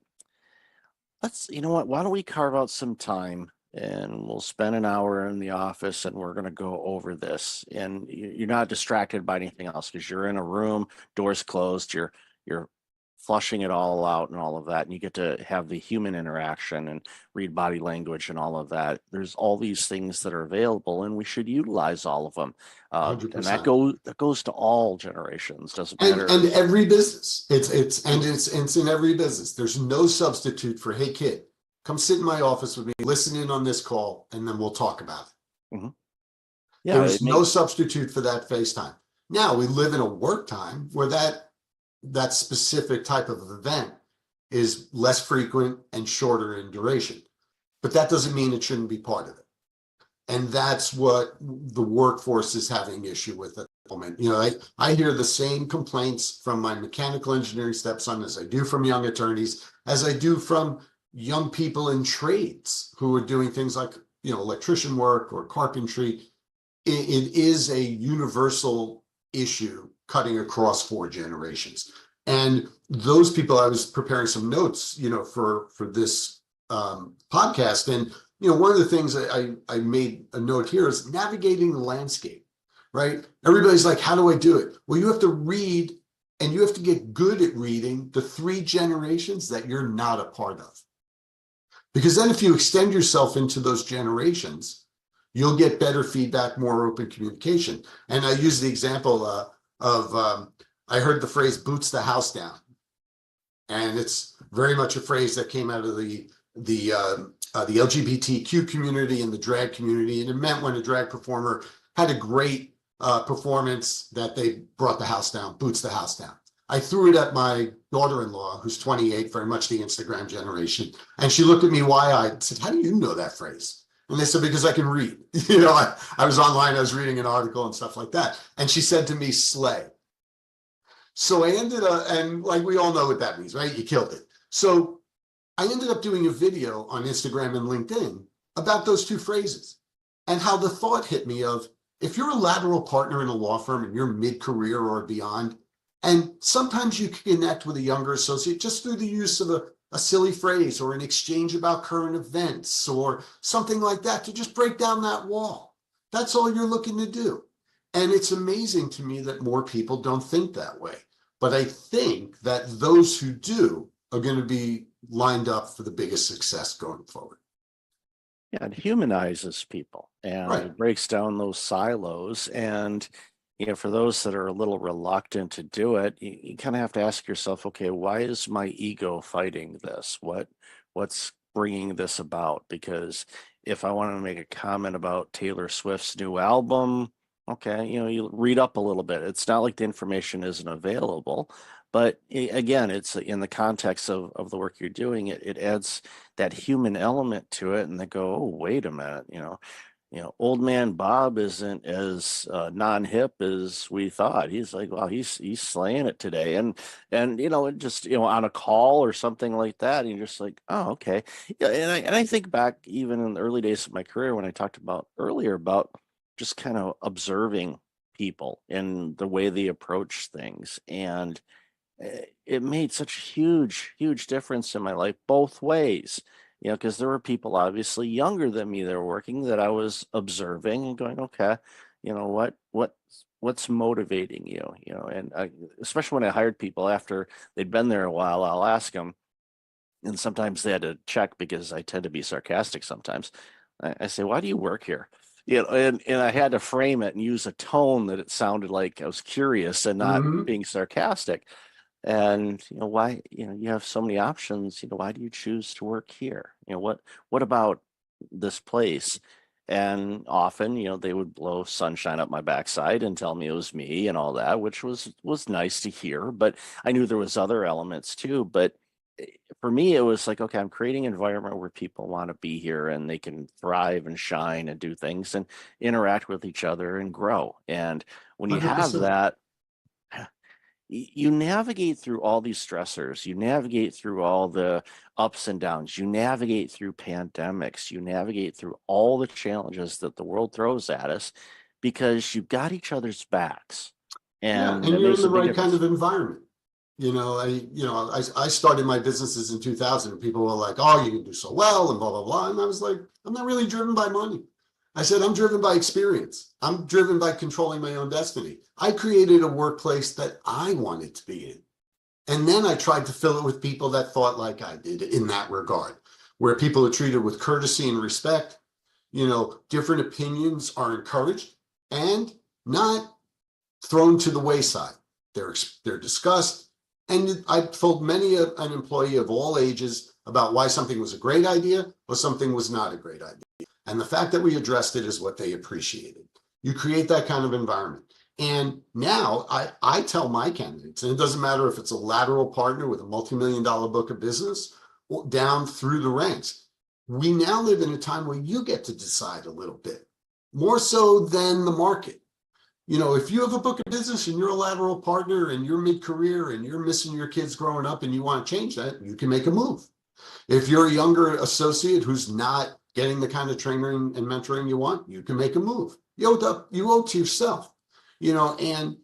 A: you know what, why don't we carve out some time and we'll spend an hour in the office and we're going to go over this. And you're not distracted by anything else because you're in a room, doors closed, you're flushing it all out and all of that, and you get to have the human interaction and read body language and all of that. There's all these things that are available, and we should utilize all of them. And that goes to all generations. Doesn't matter.
K: And every business. It's in every business. There's no substitute for, hey kid, come sit in my office with me, listen in on this call, and then we'll talk about it.
A: Mm-hmm. Yeah,
K: there's no substitute for that FaceTime. Now we live in a work time where that specific type of event is less frequent and shorter in duration. But that doesn't mean it shouldn't be part of it. And that's what the workforce is having issue with at the moment. I hear the same complaints from my mechanical engineering stepson as I do from young attorneys, as I do from young people in trades who are doing things like, electrician work or carpentry. It is a universal issue cutting across 4 generations. And those people, I was preparing some notes, for this podcast. And, one of the things I made a note here is navigating the landscape, right? Everybody's like, how do I do it? Well, you have to read and you have to get good at reading the 3 generations that you're not a part of. Because then if you extend yourself into those generations, you'll get better feedback, more open communication. And I use the example of I heard the phrase boots the house down. And it's very much a phrase that came out of the LGBTQ community and the drag community. And it meant when a drag performer had a great performance that they brought the house down, boots the house down. I threw it at my daughter-in-law, who's 28, very much the Instagram generation. And she looked at me wide-eyed and said, how do you know that phrase? And they said, because I can read. I was online, I was reading an article and stuff like that. And she said to me, slay. So I ended up, and like we all know what that means, right? You killed it. So I ended up doing a video on Instagram and LinkedIn about those 2 phrases and how the thought hit me of, if you're a lateral partner in a law firm and you're mid-career or beyond, and sometimes you can connect with a younger associate just through the use of a silly phrase or an exchange about current events or something like that to just break down that wall. That's all you're looking to do. And it's amazing to me that more people don't think that way. But I think that those who do are going to be lined up for the biggest success going forward.
A: Yeah, it humanizes people and
K: Right.
A: it breaks down those silos. And, for those that are a little reluctant to do it, you kind of have to ask yourself, okay, why is my ego fighting this? What's bringing this about? Because if I want to make a comment about Taylor Swift's new album, okay, you read up a little bit. It's not like the information isn't available, but again, it's in the context of the work you're doing. It adds that human element to it, and they go, oh, wait a minute, old man Bob isn't as non-hip as we thought. He's like, wow, he's slaying it today, and it just on a call or something like that, and you're just like, oh, okay. Yeah, and I think back even in the early days of my career when I talked about earlier about just kind of observing people and the way they approach things, and it made such a huge difference in my life both ways. Because there were people obviously younger than me that were working that I was observing and going, okay, what's motivating you? And especially when I hired people after they'd been there a while, I'll ask them, and sometimes they had to check because I tend to be sarcastic sometimes. I say, why do you work here? And I had to frame it and use a tone that it sounded like I was curious and not
K: Mhm.
A: being sarcastic. And why, you have so many options, why do you choose to work here? What about this place? And often, they would blow sunshine up my backside and tell me it was me and all that, which was nice to hear, but I knew there was other elements too. But for me, it was like, okay, I'm creating an environment where people want to be here and they can thrive and shine and do things and interact with each other and grow. And when you have
K: 100%.
A: that, you navigate through all these stressors, you navigate through all the ups and downs, you navigate through pandemics, you navigate through all the challenges that the world throws at us because you've got each other's backs.
K: Yeah,
A: And
K: and
A: it
K: you're
A: makes
K: in
A: a
K: the
A: big
K: right kind
A: difference.
K: of environment. I started my businesses in 2000 and people were like, oh, you can do so well and blah, blah, blah. And I was like, I'm not really driven by money. I said, I'm driven by experience. I'm driven by controlling my own destiny. I created a workplace that I wanted to be in. And then I tried to fill it with people that thought like I did in that regard, where people are treated with courtesy and respect. Different opinions are encouraged and not thrown to the wayside. They're discussed. And I've told many an employee of all ages about why something was a great idea or something was not a great idea. And the fact that we addressed it is what they appreciated. You create that kind of environment. And now I tell my candidates, and it doesn't matter if it's a lateral partner with a multi-million-dollar book of business or down through the ranks, we now live in a time where you get to decide a little bit, more so than the market. If you have a book of business and you're a lateral partner and you're mid-career and you're missing your kids growing up and you want to change that, you can make a move. If you're a younger associate who's not getting the kind of training and mentoring you want, you can make a move. You owe to yourself, and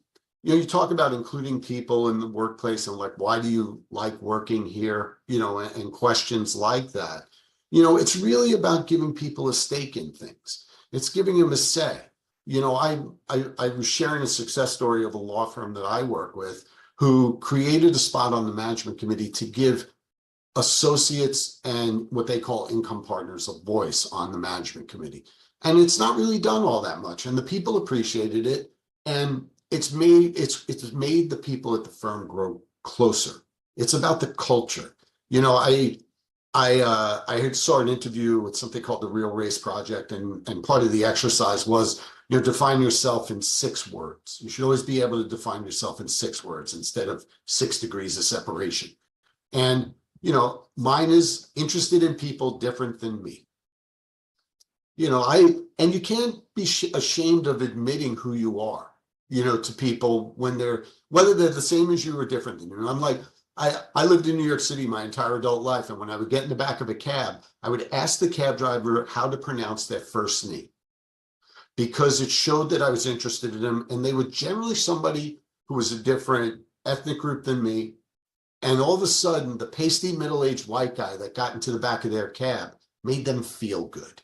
K: you talk about including people in the workplace and like, why do you like working here? And questions like that. It's really about giving people a stake in things. It's giving them a say. I was sharing a success story of a law firm that I work with who created a spot on the management committee to give associates and what they call income partners a voice on the management committee. And it's not really done all that much. And the people appreciated it. And it's made the people at the firm grow closer. It's about the culture. I had saw an interview with something called the Real Race Project, and part of the exercise was, define yourself in 6 words. You should always be able to define yourself in 6 words instead of 6 degrees of separation. And mine is interested in people different than me. And you can't be ashamed of admitting who you are, to people whether they're the same as you or different than you. I'm like, I lived in New York City my entire adult life. And when I would get in the back of a cab, I would ask the cab driver how to pronounce their first name. because it showed that I was interested in them. And they were generally somebody who was a different ethnic group than me. And all of a sudden, the pasty middle-aged white guy that got into the back of their cab made them feel good.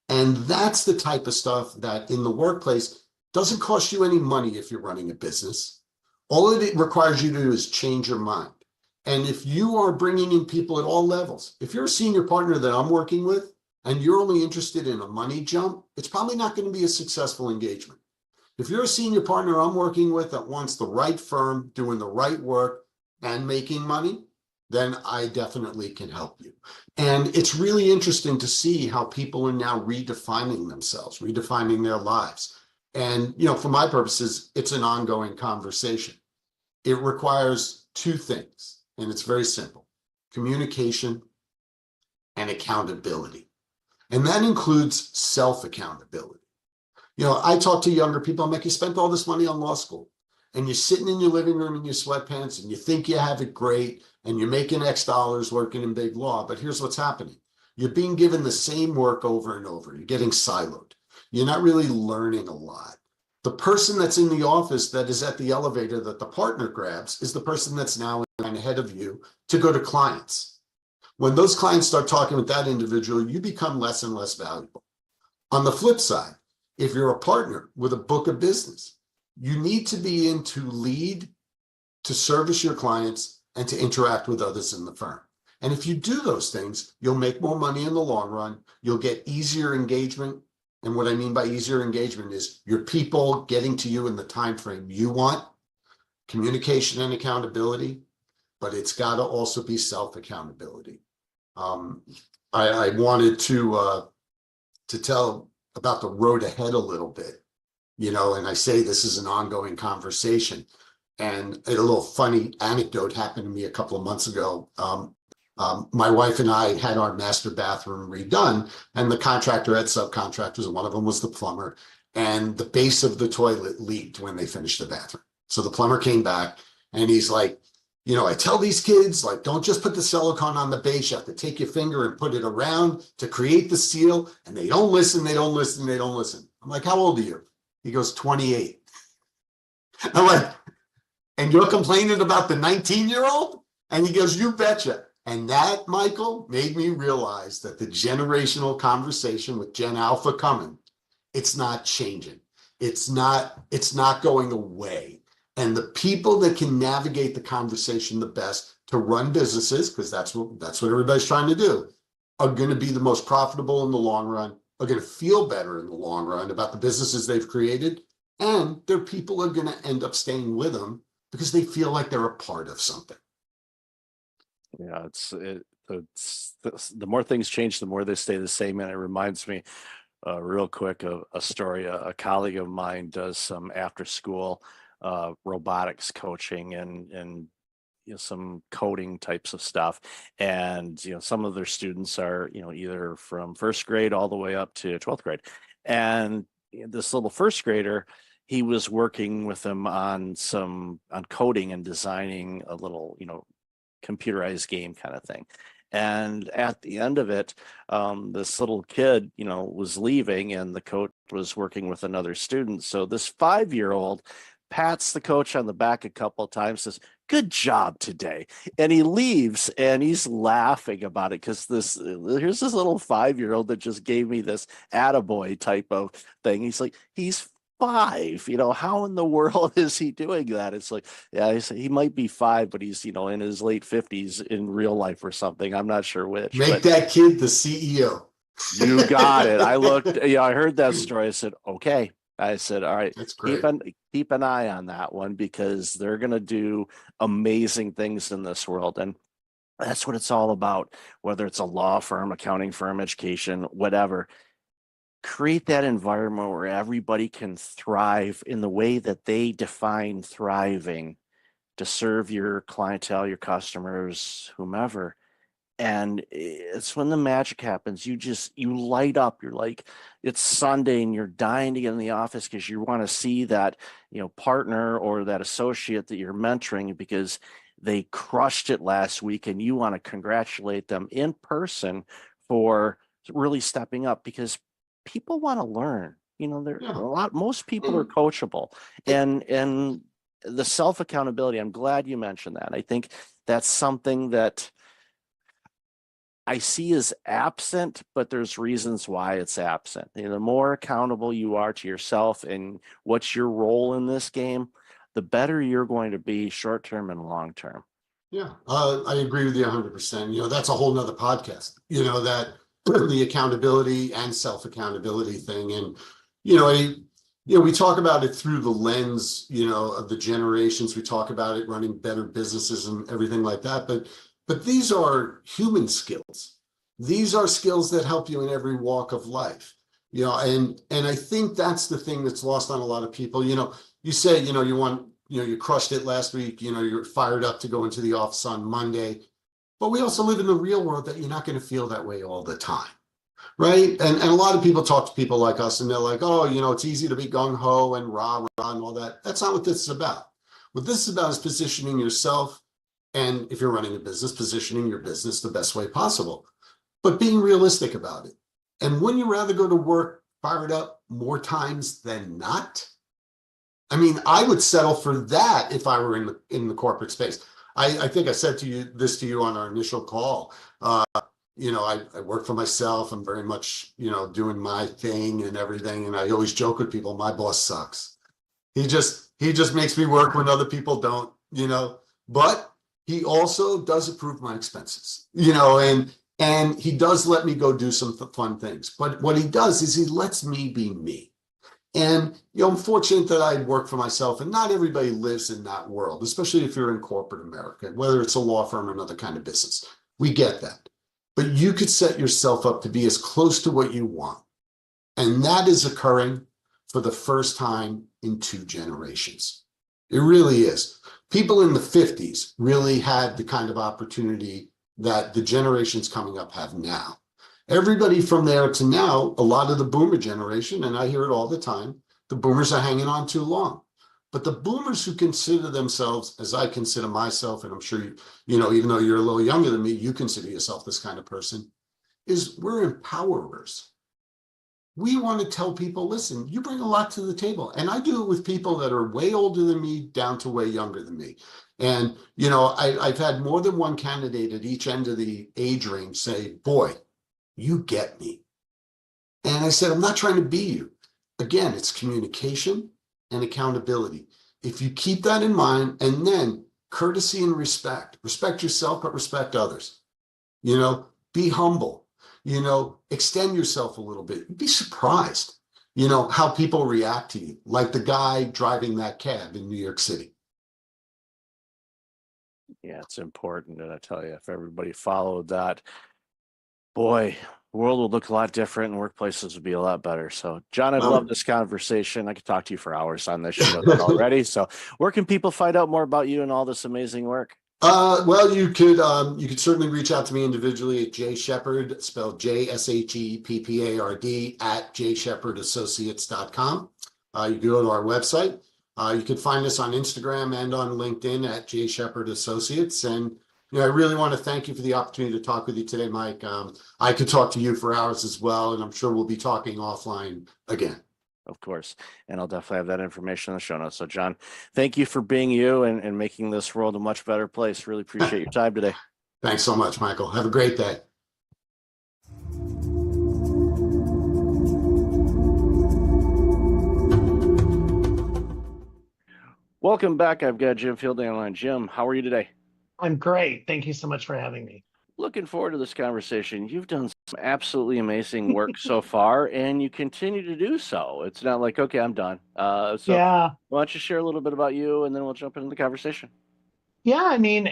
K: And that's the type of stuff that in the workplace doesn't cost you any money if you're running a business. All it requires you to do is change your mind. And if you are bringing in people at all levels, if you're a senior partner that I'm working with and you're only interested in a money jump, it's probably not going to be a successful engagement. If you're a senior partner I'm working with that wants the right firm, doing the right work and making money, then I definitely can help you. And it's really interesting to see how people are now redefining themselves, redefining their lives. And, you know, for my purposes, it's an ongoing conversation. It requires two things, and it's very simple: communication and accountability. And that includes self-accountability. You know, I talk to younger people, I'm like, you spent all this money on law school, and you're sitting in your living room in your sweatpants, and you think you have it great, and you're making X dollars working in big law. But here's what's happening. You're being given the same work over and over. You're getting siloed. You're not really learning a lot. The person that's in the office that is at the elevator that the partner grabs is the person that's now in line ahead of you to go to clients. When those clients start talking with that individual, you become less and less valuable. On the flip side, if you're a partner with a book of business, you need to be in to lead, to service your clients, and to interact with others in the firm. And if you do those things, you'll make more money in the long run. You'll get easier engagement. And what I mean by easier engagement is your people getting to you in the time frame you want, communication and accountability, but it's got to also be self-accountability. I wanted to tell about the road ahead a little bit, you know, and I say this is an ongoing conversation. And a little funny anecdote happened to me a couple of months ago. My wife and I had our master bathroom redone, and the contractor had subcontractors, and one of them was the plumber, and the base of the toilet leaked when they finished the bathroom. So the plumber came back and he's like, you know, I tell these kids, like, don't just put the silicone on the base. You have to take your finger and put it around to create the seal. And they don't listen, they don't listen, they don't listen. I'm like, how old are you? He goes, 28. I'm like, and you're complaining about the 19-year-old? And he goes, you betcha. And that, Michael, made me realize that the generational conversation with Gen Alpha coming, it's not changing. It's not going away. And the people that can navigate the conversation the best to run businesses, because that's what everybody's trying to do, are going to be the most profitable in the long run, are going to feel better in the long run about the businesses they've created, and their people are going to end up staying with them because they feel like they're a part of something.
A: Yeah, the more things change, the more they stay the same. And it reminds me real quick of a story. A colleague of mine does some after school robotics coaching and you know, some coding types of stuff. And you know, some of their students are, you know, either from first grade all the way up to 12th grade. And this little first grader, he was working with them on coding and designing a little, you know, computerized game kind of thing. And at the end of it, this little kid, you know, was leaving, and the coach was working with another student. So this 5-year-old pats the coach on the back a couple of times, says, "Good job today." And he leaves, and he's laughing about it because here's this little 5-year-old that just gave me this attaboy type of thing. He's like, he's 5, you know, how in the world is he doing that? It's like, yeah, he might be 5, but he's, you know, in his late 50s in real life or something. I'm not sure which.
K: Make that kid the CEO.
A: You got it. I looked, yeah, I heard that story. I said, okay. I said, all right,
K: That's great.
A: keep an eye on that one, because they're going to do amazing things in this world. And that's what it's all about, whether it's a law firm, accounting firm, education, whatever. Create that environment where everybody can thrive in the way that they define thriving, to serve your clientele, your customers, whomever. And it's when the magic happens. You light up. You're like, it's Sunday and you're dying to get in the office because you want to see that, you know, partner or that associate that you're mentoring, because they crushed it last week, and you want to congratulate them in person for really stepping up, because people want to learn. You know, there
K: Yeah.
A: a lot, most people are coachable, and the self accountability. I'm glad you mentioned that. I think that's something that I see as absent, but there's reasons why it's absent. You know, the more accountable you are to yourself and what's your role in this game, the better you're going to be short term and long term.
K: Yeah, I agree with you 100%. You know, that's a whole nother podcast, you know, that the accountability and self-accountability thing. And, you know, we talk about it through the lens, you know, of the generations. We talk about it running better businesses and everything like that. But these are human skills. These are skills that help you in every walk of life. You know, and I think that's the thing that's lost on a lot of people. You know, you say, you know, you crushed it last week, you know, you're fired up to go into the office on Monday. But we also live in the real world that you're not going to feel that way all the time. Right. And a lot of people talk to people like us and they're like, oh, you know, it's easy to be gung ho and rah rah and all that. That's not what this is about. What this is about is positioning yourself. And if you're running a business, positioning your business the best way possible, but being realistic about it. And wouldn't you rather go to work fired up more times than not? I mean, I would settle for that if I were in the corporate space. I think I said to you on our initial call. You know, I work for myself. I'm very much, you know, doing my thing and everything. And I always joke with people, my boss sucks. He just makes me work when other people don't, you know, but he also does approve my expenses, you know, and he does let me go do some fun things. But what he does is he lets me be me. And, you know, I'm fortunate that I work for myself, and not everybody lives in that world, especially if you're in corporate America, whether it's a law firm or another kind of business. We get that. But you could set yourself up to be as close to what you want. And that is occurring for the first time in 2 generations. It really is. People in the 50s really had the kind of opportunity that the generations coming up have now. Everybody from there to now, a lot of the boomer generation, and I hear it all the time, the boomers are hanging on too long. But the boomers who consider themselves, as I consider myself, and I'm sure you know, even though you're a little younger than me, you consider yourself this kind of person, is we're empowerers. We want to tell people, listen, you bring a lot to the table. And I do it with people that are way older than me down to way younger than me. And, you know, I've had more than one candidate at each end of the age range say, boy, you get me. And I said, I'm not trying to be you. Again, it's communication and accountability. If you keep that in mind, and then courtesy and respect yourself, but respect others, you know, be humble, you know, extend yourself a little bit. You'd be surprised, you know, how people react to you, like the guy driving that cab in New York City.
A: Yeah, it's important. And I tell you, if everybody followed that, boy, the world would look a lot different and workplaces would be a lot better. So, John, I've loved this conversation. I could talk to you for hours on this. You know that already. So, where can people find out more about you and all this amazing work?
K: Well, you could certainly reach out to me individually at Jay Shepherd, spelled JSHEPPARD at JShepherdAssociates.com. You can go to our website. You can find us on Instagram and on LinkedIn at Jay Shepherd Associates. And you know, I really want to thank you for the opportunity to talk with you today, Mike. I could talk to you for hours as well, and I'm sure we'll be talking offline again.
A: Of course. And I'll definitely have that information in the show notes. So, John, thank you for being you and making this world a much better place. Really appreciate your time today.
K: Thanks so much, Michael. Have a great day.
A: Welcome back. I've got Jim Fielding online. Jim, how are you today?
L: I'm great. Thank you so much for having me.
A: Looking forward to this conversation. You've done some absolutely amazing work so far, and you continue to do so. It's not like, okay, I'm done.
L: Yeah.
A: Why don't you share a little bit about you, and then we'll jump into the conversation.
L: Yeah, I mean,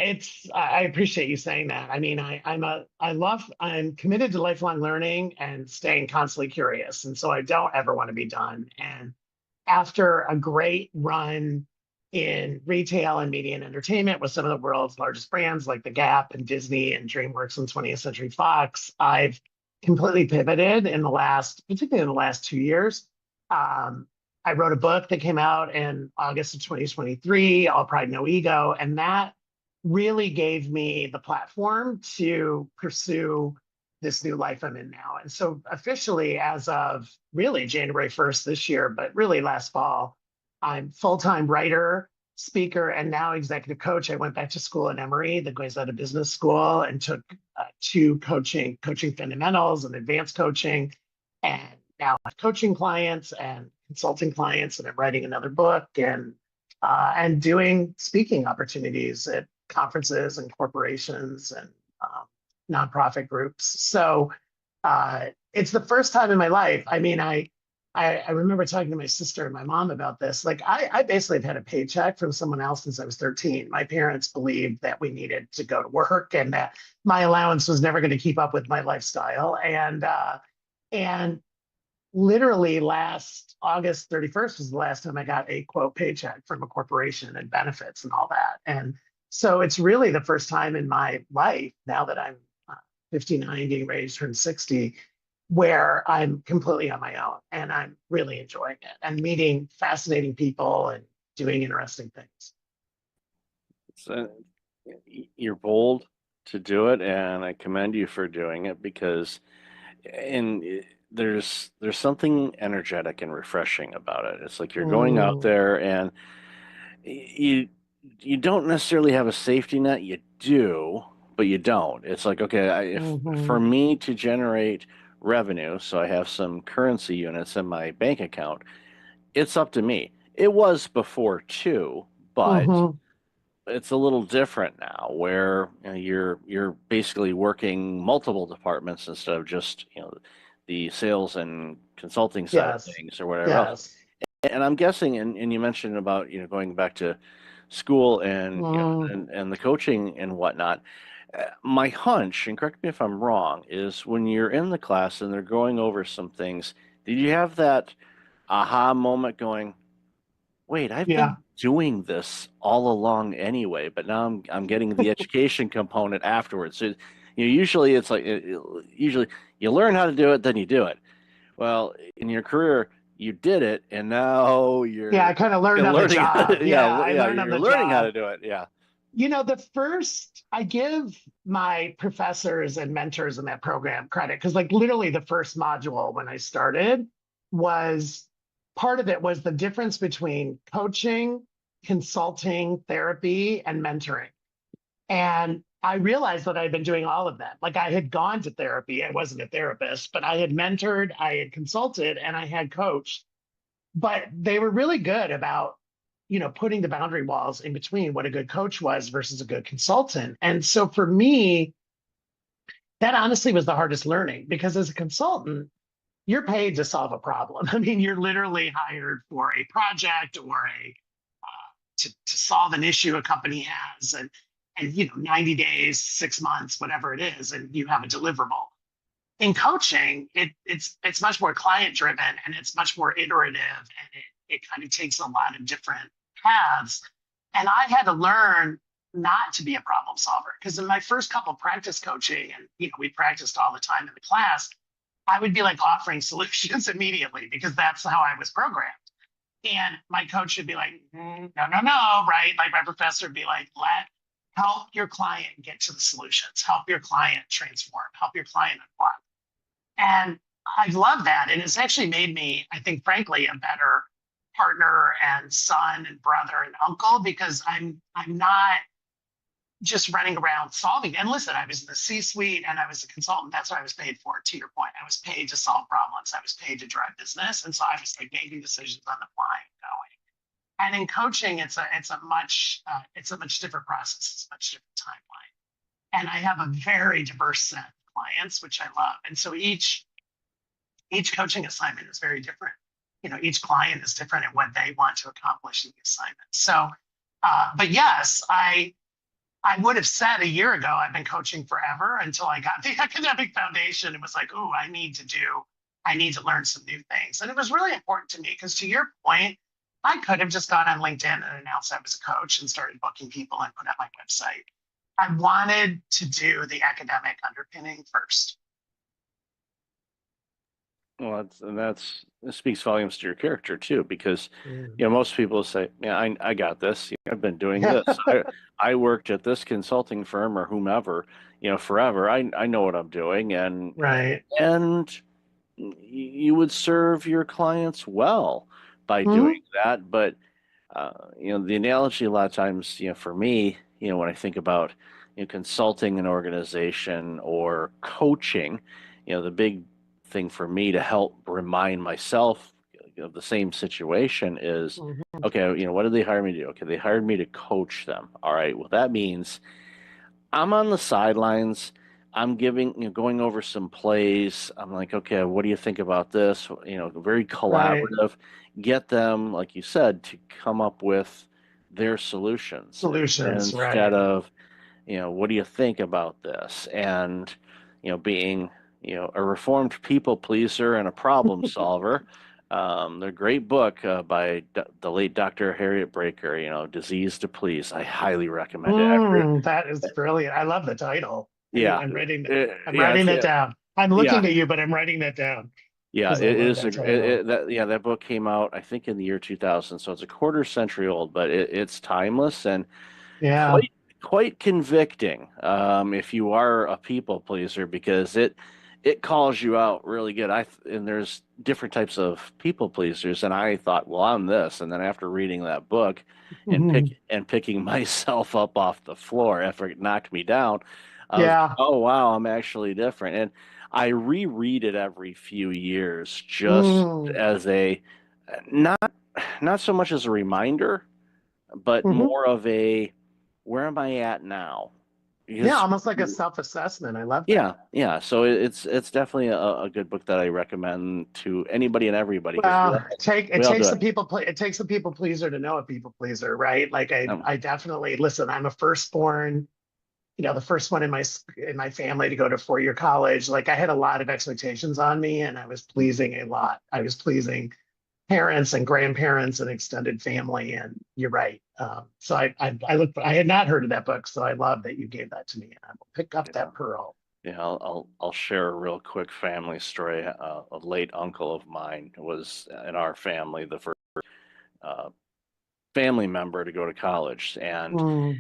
L: I appreciate you saying that. I mean, I'm committed to lifelong learning and staying constantly curious. And so I don't ever want to be done. And after a great run in retail and media and entertainment with some of the world's largest brands like The Gap and Disney and DreamWorks and 20th Century Fox, I've completely pivoted particularly in the last 2 years. I wrote a book that came out in August of 2023, All Pride, No Ego, and that really gave me the platform to pursue this new life I'm in now. And so officially, as of really January 1st this year, but really last fall, I'm full-time writer, speaker, and now executive coach. I went back to school at Emory, the Goizueta Business School, and took two coaching fundamentals and advanced coaching, and now I have coaching clients and consulting clients, and I'm writing another book and doing speaking opportunities at conferences and corporations and nonprofit groups. So it's the first time in my life. I mean, I remember talking to my sister and my mom about this. Like, I basically have had a paycheck from someone else since I was 13. My parents believed that we needed to go to work and that my allowance was never going to keep up with my lifestyle. And literally last August 31st was the last time I got a quote paycheck from a corporation and benefits and all that. And so it's really the first time in my life, now that I'm 59, getting ready to turn 60, where I'm completely on my own and I'm really enjoying it and meeting fascinating people and doing interesting things.
A: So you're bold to do it, and I commend you for doing it because there's something energetic and refreshing about it. It's like you're going out there and you don't necessarily have a safety net. You do, but you don't. It's like, okay, for me to generate revenue, so I have some currency units in my bank account, it's up to me. It was before too, but it's a little different now where you're basically working multiple departments instead of just the sales and consulting side of things or whatever else. And I'm guessing, and you mentioned about going back to school and and the coaching and whatnot. My hunch, and correct me if I'm wrong, is when you're in the class and they're going over some things, did you have that aha moment going, wait, I've been doing this all along anyway, but now I'm getting the education component afterwards. So, usually it's like, usually you learn how to do it, then you do it. Well, in your career, you did it, and now
L: I kind of learned on the job.
A: You're learning how to do it. Yeah.
L: I give my professors and mentors in that program credit because, like, literally the first module when I started was part of it was the difference between coaching, consulting, therapy, and mentoring. And I realized that I'd been doing all of that. Like, I had gone to therapy. I wasn't a therapist, but I had mentored, I had consulted, and I had coached. But they were really good about putting the boundary walls in between what a good coach was versus a good consultant. And so for me, that honestly was the hardest learning, because as a consultant, you're paid to solve a problem. I mean, you're literally hired for a project or to solve an issue a company has, and 90 days, 6 months, whatever it is, and you have a deliverable. In coaching, it's much more client driven and it's much more iterative, and it kind of takes a lot of different paths. And I had to learn not to be a problem solver, because in my first couple practice coaching, and we practiced all the time in the class, I would be like offering solutions immediately because that's how I was programmed. And my coach would be like, no, right? Like, my professor would be like, help your client get to the solutions, help your client transform, help your client unblock. And I love that. And it's actually made me, I think, frankly, a better partner and son and brother and uncle, because I'm not just running around solving. And listen, I was in the C-suite and I was a consultant. That's what I was paid for. To your point, I was paid to solve problems. I was paid to drive business. And so I was like making decisions on the fly and going. And in coaching, it's a much different process. It's a much different timeline. And I have a very diverse set of clients, which I love. And so each coaching assignment is very different. Each client is different in what they want to accomplish in the assignment. So, but yes, I would have said a year ago, I've been coaching forever, until I got the academic foundation. It was like, oh, I need to learn some new things. And it was really important to me because, to your point, I could have just gone on LinkedIn and announced I was a coach and started booking people and put up my website. I wanted to do the academic underpinning first.
A: Well, it speaks volumes to your character too, because most people say, "Yeah, I got this. I've been doing this. I worked at this consulting firm or whomever, forever. I know what I'm doing." And
L: Right.
A: you would serve your clients well by doing that. But the analogy a lot of times, for me, when I think about consulting an organization or coaching, the big thing for me to help remind myself of the same situation is, okay, what did they hire me to do? Okay, they hired me to coach them. All right, well, that means I'm on the sidelines. I'm going over some plays. I'm like, okay, what do you think about this? Very collaborative. Get them, like you said, to come up with their solutions instead of, what do you think about this? And, being, a reformed people pleaser and a problem solver. The great book by the late Dr. Harriet Breaker, Disease to Please. I highly recommend it.
L: That is brilliant. I love the title.
A: Yeah.
L: I'm writing that down. I'm looking at you, but I'm writing that down.
A: Yeah, it is. That book came out, I think, in the year 2000, so it's a quarter century old, but it's timeless and quite convicting if you are a people pleaser, because it calls you out really good. And there's different types of people pleasers, and I thought, well, I'm this, and then after reading that book and picking myself up off the floor after it knocked me down, oh wow, I'm actually different. And I reread it every few years just as a not so much as a reminder, but more of a where am I at now?
L: Because, almost like a self-assessment. I love that.
A: Yeah. So it's definitely a good book that I recommend to anybody and everybody.
L: Well, it takes a people pleaser to know a people pleaser, right? Like I definitely listen. I'm a firstborn. The first one in my family to go to four-year college. Like I had a lot of expectations on me, and I was pleasing a lot. I was pleasing parents and grandparents and extended family. And you're right. So I had not heard of that book, so I love that you gave that to me, and I will pick up that pearl.
A: Yeah, I'll share a real quick family story. A late uncle of mine was in our family, the first family member to go to college, and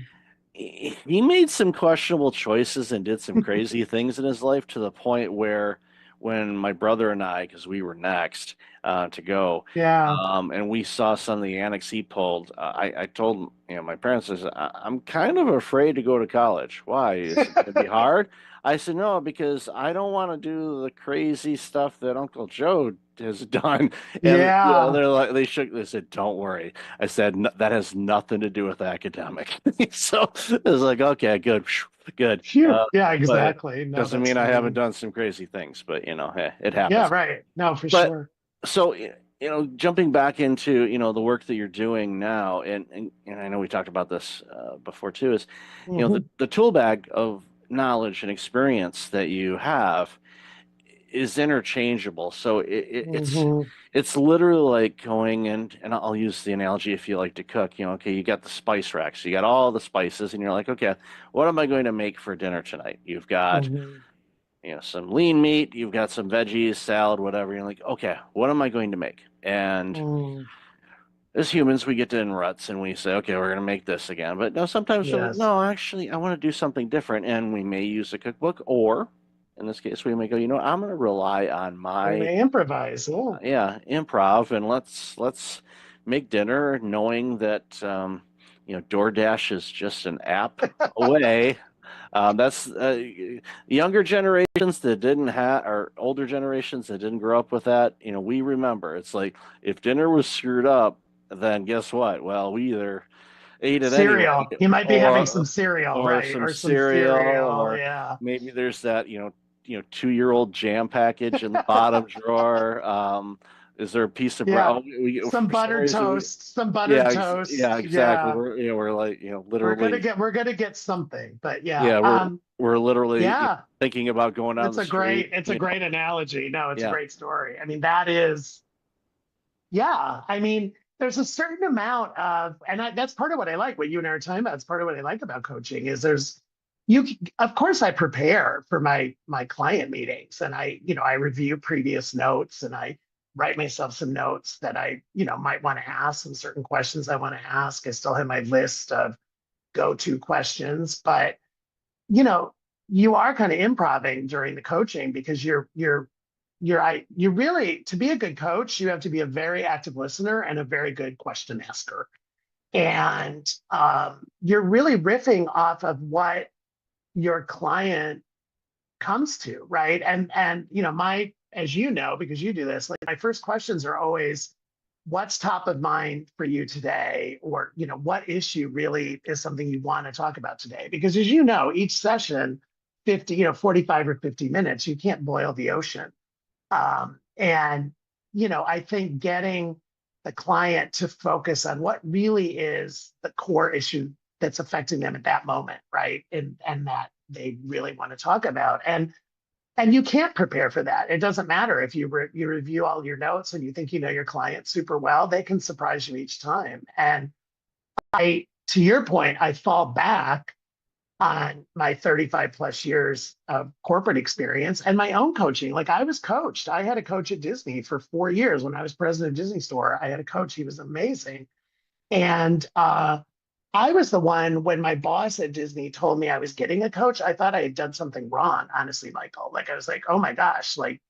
A: he made some questionable choices and did some crazy things in his life, to the point where when my brother and I, because we were next to go, and we saw some of the annex he pulled, I told my parents, I said, I'm kind of afraid to go to college. Why? Is it going to be hard? I said, no, because I don't want to do the crazy stuff that Uncle Joe has done. And they said, don't worry. I said, that has nothing to do with academic. So it was like, okay, good.
L: Yeah, exactly.
A: Doesn't mean I haven't done some crazy things, but hey, it happens.
L: Yeah, right. No, for sure.
A: So, jumping back into, the work that you're doing now, and I know we talked about this before too, is, the tool bag of knowledge and experience that you have is interchangeable. So it's literally like going and I'll use the analogy, if you like to cook, okay, you got the spice rack, so you got all the spices, and you're like, okay, what am I going to make for dinner tonight? You've got some lean meat, you've got some veggies, salad, whatever. You're like, okay, what am I going to make? And as humans, we get in ruts and we say, okay, we're going to make this again. But no, sometimes we're like, no, actually, I want to do something different. And we may use a cookbook, or in this case, we may go, I'm going to rely on my
L: improvise.
A: Improv, and let's make dinner, knowing that DoorDash is just an app away. That's younger generations that didn't have, or older generations that didn't grow up with that. We remember. It's like, if dinner was screwed up, then guess what? Well, we either ate it
L: cereal.
A: Anyway,
L: you might be having some cereal,
A: or
L: right?
A: Some cereal, or
L: yeah.
A: Maybe there's that 2-year-old jam package in the bottom drawer. Is there a piece of bread?
L: Some buttered toast. Some buttered toast.
A: Yeah, exactly.
L: Yeah.
A: We're like, literally.
L: We're gonna get something, but
A: we're literally thinking about going down the street.
L: It's a great analogy. No, it's a great story. I mean, that is, I mean, there's a certain amount of, and that's part of what I like. What you and I are talking about. It's part of what I like about coaching is there's of course I prepare for my client meetings, and I review previous notes, and I write myself some notes that I might want to ask, some certain questions I want to ask. I still have my list of go-to questions, but you are kind of improvising during the coaching, because you really, to be a good coach, you have to be a very active listener and a very good question asker. And you're really riffing off of what your client comes to, right? And as you know, because you do this, like, my first questions are always, what's top of mind for you today? Or, what issue really is something you want to talk about today? Because as you know, each session, 45 or 50 minutes, you can't boil the ocean. And I think getting the client to focus on what really is the core issue that's affecting them at that moment, right? And that they really want to talk about. And you can't prepare for that. It doesn't matter if you review all your notes and you think you know your client super well, they can surprise you each time. And to your point, I fall back on my 35 plus years of corporate experience and my own coaching. Like, I was coached. I had a coach at Disney for 4 years. When I was president of Disney Store, I had a coach. He was amazing. And I was the one, when my boss at Disney told me I was getting a coach, I thought I had done something wrong, honestly, Michael. Like, I was like, oh my gosh, like,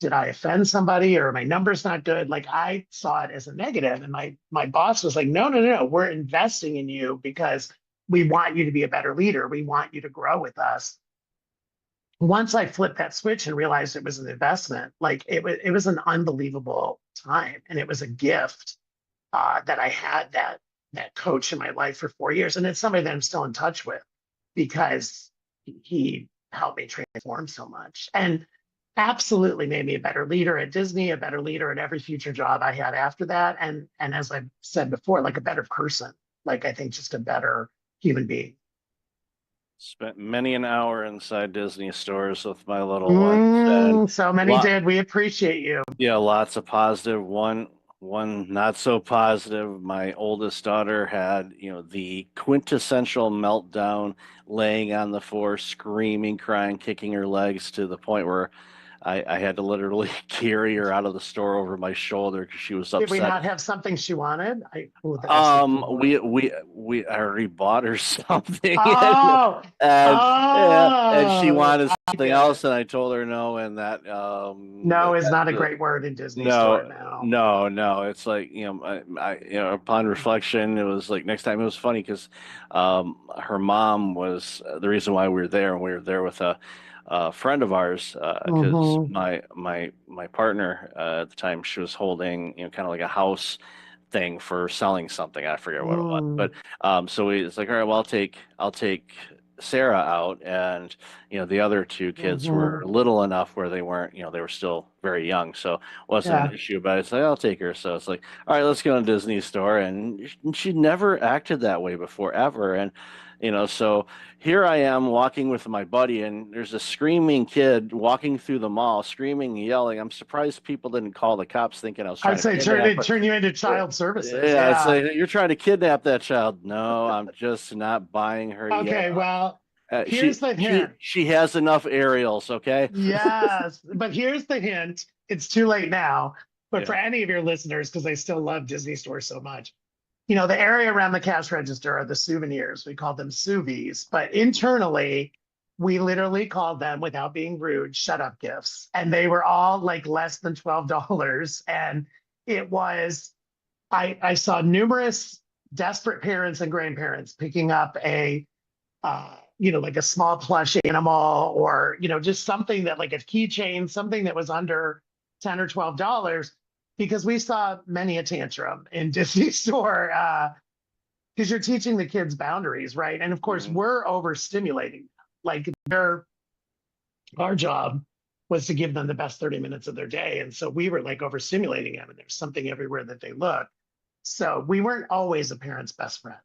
L: did I offend somebody, or my number's not good? Like, I saw it as a negative. And my boss was like, no, we're investing in you because we want you to be a better leader. We want you to grow with us. Once I flipped that switch and realized it was an investment, like, it was an unbelievable time. And it was a gift that I had that coach in my life for 4 years. And it's somebody that I'm still in touch with, because he helped me transform so much, and absolutely made me a better leader at Disney, a better leader at every future job I had after that. And as I've said before, like, a better person, like, I think just a better human being.
A: Spent many an hour inside Disney stores with my little ones. And
L: so many did. We appreciate you.
A: Yeah, lots of positive. One not so positive. My oldest daughter had, the quintessential meltdown, laying on the floor, screaming, crying, kicking her legs, to the point where I had to literally carry her out of the store over my shoulder because she was upset.
L: Did we not have something she wanted?
A: We already bought her something.
L: Oh,
A: and she wanted something else, and I told her no, and that
L: no is not a great word in Disney store now.
A: No. It's like, upon reflection, it was like, next time, it was funny because her mom was the reason why we were there, and we were there with a friend of ours, because my partner at the time, she was holding kind of like a house thing for selling something. I forget what it was, but so it's like, all right, well, I'll take Sarah out, and the other two kids were little enough where they weren't, they were still very young, so it wasn't an issue. But it's like, I'll take her. So it's like, all right, let's go to Disney store, and she never acted that way before, ever. And so here I am walking with my buddy, and there's a screaming kid walking through the mall, screaming and yelling. I'm surprised people didn't call the cops, thinking I was trying to
L: turn you into child services.
A: Yeah, it's like, you're trying to kidnap that child. No, I'm just not buying her yet.
L: Okay, well, here's the hint.
A: She has enough aerials, okay?
L: Yes, but here's the hint. It's too late now, but for any of your listeners, because I still love Disney Store so much, the area around the cash register are the souvenirs. We call them souvies, but internally, we literally called them, without being rude, shut up gifts. And they were all like less than $12. And it was, I saw numerous desperate parents and grandparents picking up a, like a small plush animal, or, just something that, like a keychain, something that was under $10 or $12. Because we saw many a tantrum in Disney Store, because you're teaching the kids boundaries, right? And of course, we're overstimulating. Like, our job was to give them the best 30 minutes of their day. And so we were like overstimulating them, and there's something everywhere that they look. So we weren't always a parent's best friend.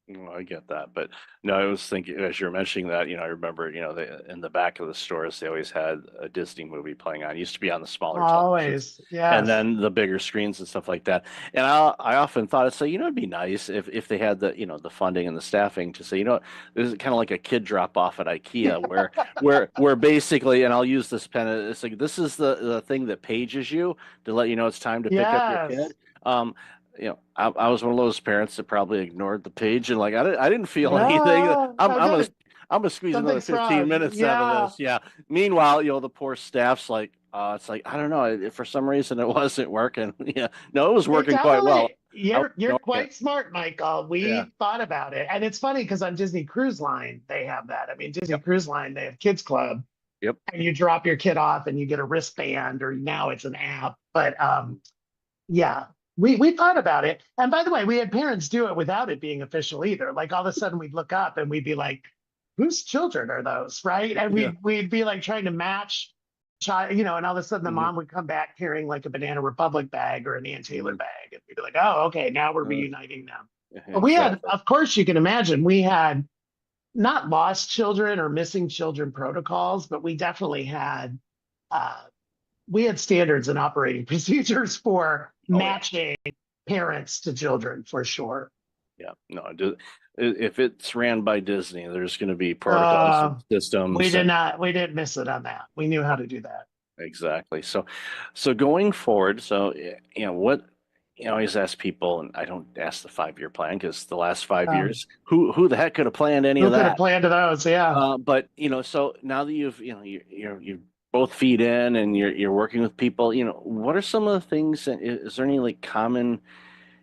A: Well, I get that, but no, I was thinking as you're mentioning that, I remember, in the back of the stores, they always had a Disney movie playing on. It used to be on the smaller televisions,
L: Always,
A: and
L: yes.
A: then the bigger screens and stuff like that. And I often thought it's like, it'd be nice if they had the, the funding and the staffing to say, this is kind of like a kid drop off at IKEA where basically, and I'll use this pen, it's like this is the thing that pages you to let you know it's time to pick up your
L: Yes.
A: kid. Um, I was one of those parents that probably ignored the page and like I didn't feel anything.
L: No,
A: I'm
L: I
A: I'm
L: got
A: gonna
L: it.
A: I'm gonna squeeze another
L: Something's
A: 15
L: wrong.
A: minutes out of
L: Yeah.
A: this. Yeah. Meanwhile, the poor staff's like, it's like I don't know. For some reason, it wasn't working. Yeah. No, it was
L: It
A: working quite well.
L: definitely,
A: I was
L: you're
A: ignoring it.
L: quite smart, Michael.
A: Yeah.
L: We thought about it. And it's funny because on Disney Cruise Line, they have that. I mean, Disney
A: Yep.
L: Cruise Line, they have Kids Club,
A: Yep.
L: and you drop your kid off and you get a wristband, or now it's an app. But yeah, we thought about it. And by the way, we had parents do it without it being official either. Like all of a sudden we'd look up and we'd be like, whose children are those? Right. And
A: Yeah.
L: we'd be like trying to match child, and all of a sudden the
A: Mhm.
L: mom would come back carrying like a Banana Republic bag or an Ann Taylor bag. And we'd be like, oh, okay, now we're reuniting them. But we had,
A: Exactly.
L: of course, you can imagine, we had not lost children or missing children protocols, but we definitely had uh, we had standards and operating procedures for
A: Oh, yeah.
L: matching parents to children for sure.
A: Yeah. No, if it's ran by Disney, there's going to be protocols and systems.
L: We didn't miss it on that. We knew how to do that.
A: Exactly. So going forward, what I always ask people, and I don't ask the 5-year plan because the last 5 years, who the heck could have planned any
L: Who
A: of
L: could have
A: that?
L: planned those? Yeah.
A: But so now that you both feed in and you're working with people, what are some of the things? Is there any like common,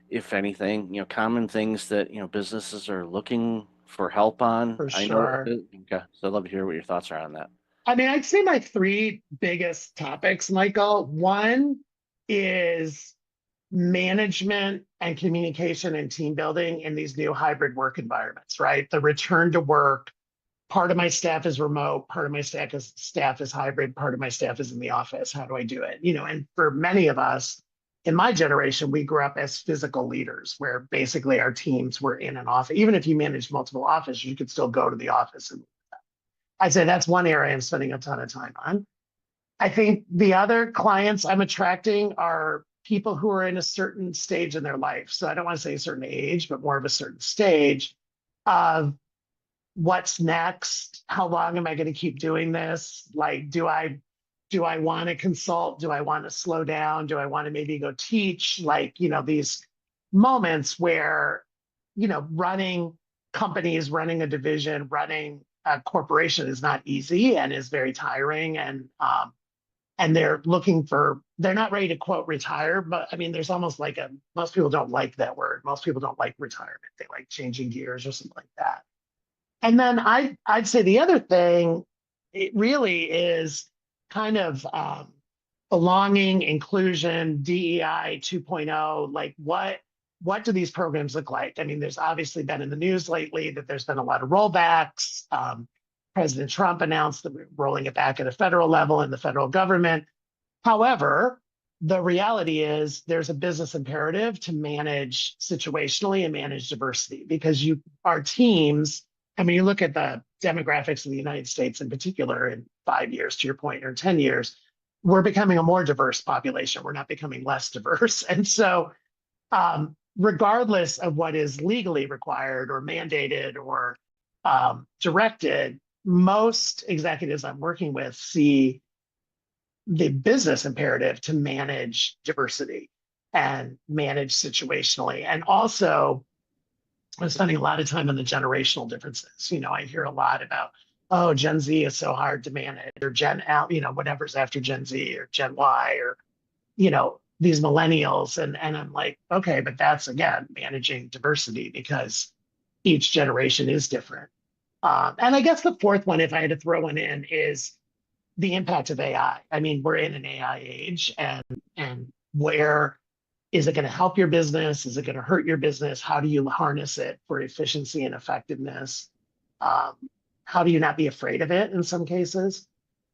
A: if anything, common things that businesses are looking for help on?
L: For
A: I know.
L: sure.
A: Okay, so I'd love to hear what your thoughts are on that.
L: I mean, I'd say my three biggest topics, Michael. One is management and communication and team building in these new hybrid work environments, right? The return to work. Part of my staff is remote, part of my staff is hybrid, part of my staff is in the office. How do I do it? And for many of us in my generation, we grew up as physical leaders where basically our teams were in an office. Even if you managed multiple offices, you could still go to the office. And I'd say that's one area I'm spending a ton of time on. I think the other clients I'm attracting are people who are in a certain stage in their life. So I don't want to say a certain age, but more of a certain stage of what's next? How long am I going to keep doing this? Like, do I want to consult? Do I want to slow down? Do I want to maybe go teach? Like, these moments where, running companies, running a division, running a corporation is not easy and is very tiring. And they're not ready to quote retire, but I mean, there's almost like most people don't like that word. Most people don't like retirement. They like changing gears or something like that. And then I'd say the other thing, it really is kind of belonging, inclusion, DEI 2.0. Like what do these programs look like? I mean, there's obviously been in the news lately that there's been a lot of rollbacks. President Trump announced that we're rolling it back at a federal level in the federal government. However, the reality is there's a business imperative to manage situationally and manage diversity because our teams, I mean, you look at the demographics of the United States in particular in 5 years, to your point, or 10 years, we're becoming a more diverse population. We're not becoming less diverse. And so regardless of what is legally required or mandated or directed, most executives I'm working with see the business imperative to manage diversity and manage situationally. And also, I'm spending a lot of time on the generational differences. I hear a lot about, oh, Gen Z is so hard to manage, or Gen Al, whatever's after Gen Z or Gen Y, or, these millennials. And I'm like, okay, but that's again, managing diversity because each generation is different. And I guess the fourth one, if I had to throw one in, is the impact of AI. I mean, we're in an AI age, and where is it going to help your business? Is it going to hurt your business? How do you harness it for efficiency and effectiveness? How do you not be afraid of it in some cases?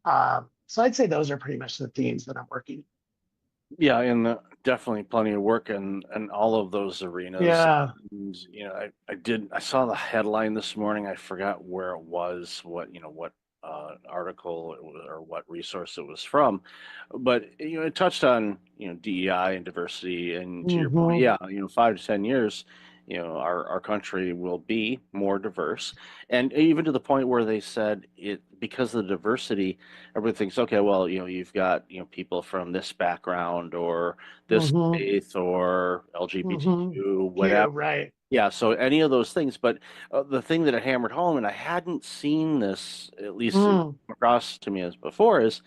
L: So I'd say those are pretty much the themes that I'm working.
A: Yeah, and definitely plenty of work in all of those arenas.
L: Yeah.
A: And, I saw the headline this morning. I forgot where it was, what article it was, or what resource it was from, but it touched on DEI and diversity. And to your point,
L: Hmm.
A: yeah, 5 to 10 years, our country will be more diverse, and even to the point where they said it because of the diversity. Everybody thinks, okay, well, you've got, people from this background or this
L: Hmm.
A: faith or
L: Hmm.
A: LGBTQ,
L: Q,
A: whatever.
L: right.
A: Yeah, so any of those things. But the thing that it hammered home, and I hadn't seen this, at least
L: Mm.
A: across to me as before, is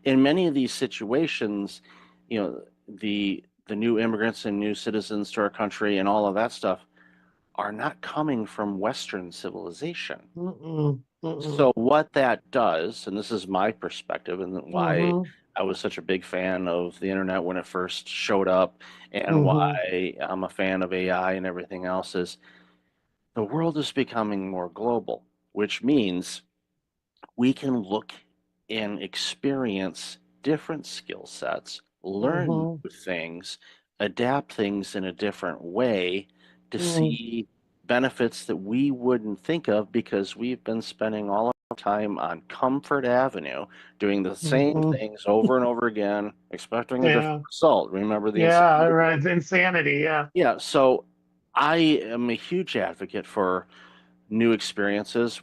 A: in many of these situations, the new immigrants and new citizens to our country and all of that stuff are not coming from Western civilization.
L: Mm-mm. Mm-mm.
A: So what that does, and this is my perspective, and why
L: Hmm.
A: I was such a big fan of the internet when it first showed up, and
L: Hmm.
A: why I'm a fan of AI and everything else, is the world is becoming more global, which means we can look and experience different skill sets, learn
L: Hmm.
A: new things, adapt things in a different way to
L: Mm.
A: see benefits that we wouldn't think of because we've been spending all our time on Comfort Avenue doing the same
L: Hmm.
A: things over and over again, expecting a different
L: Yeah.
A: result. Remember the
L: Yeah,
A: insanity?
L: right. It's insanity. Yeah.
A: Yeah, so I am a huge advocate for new experiences,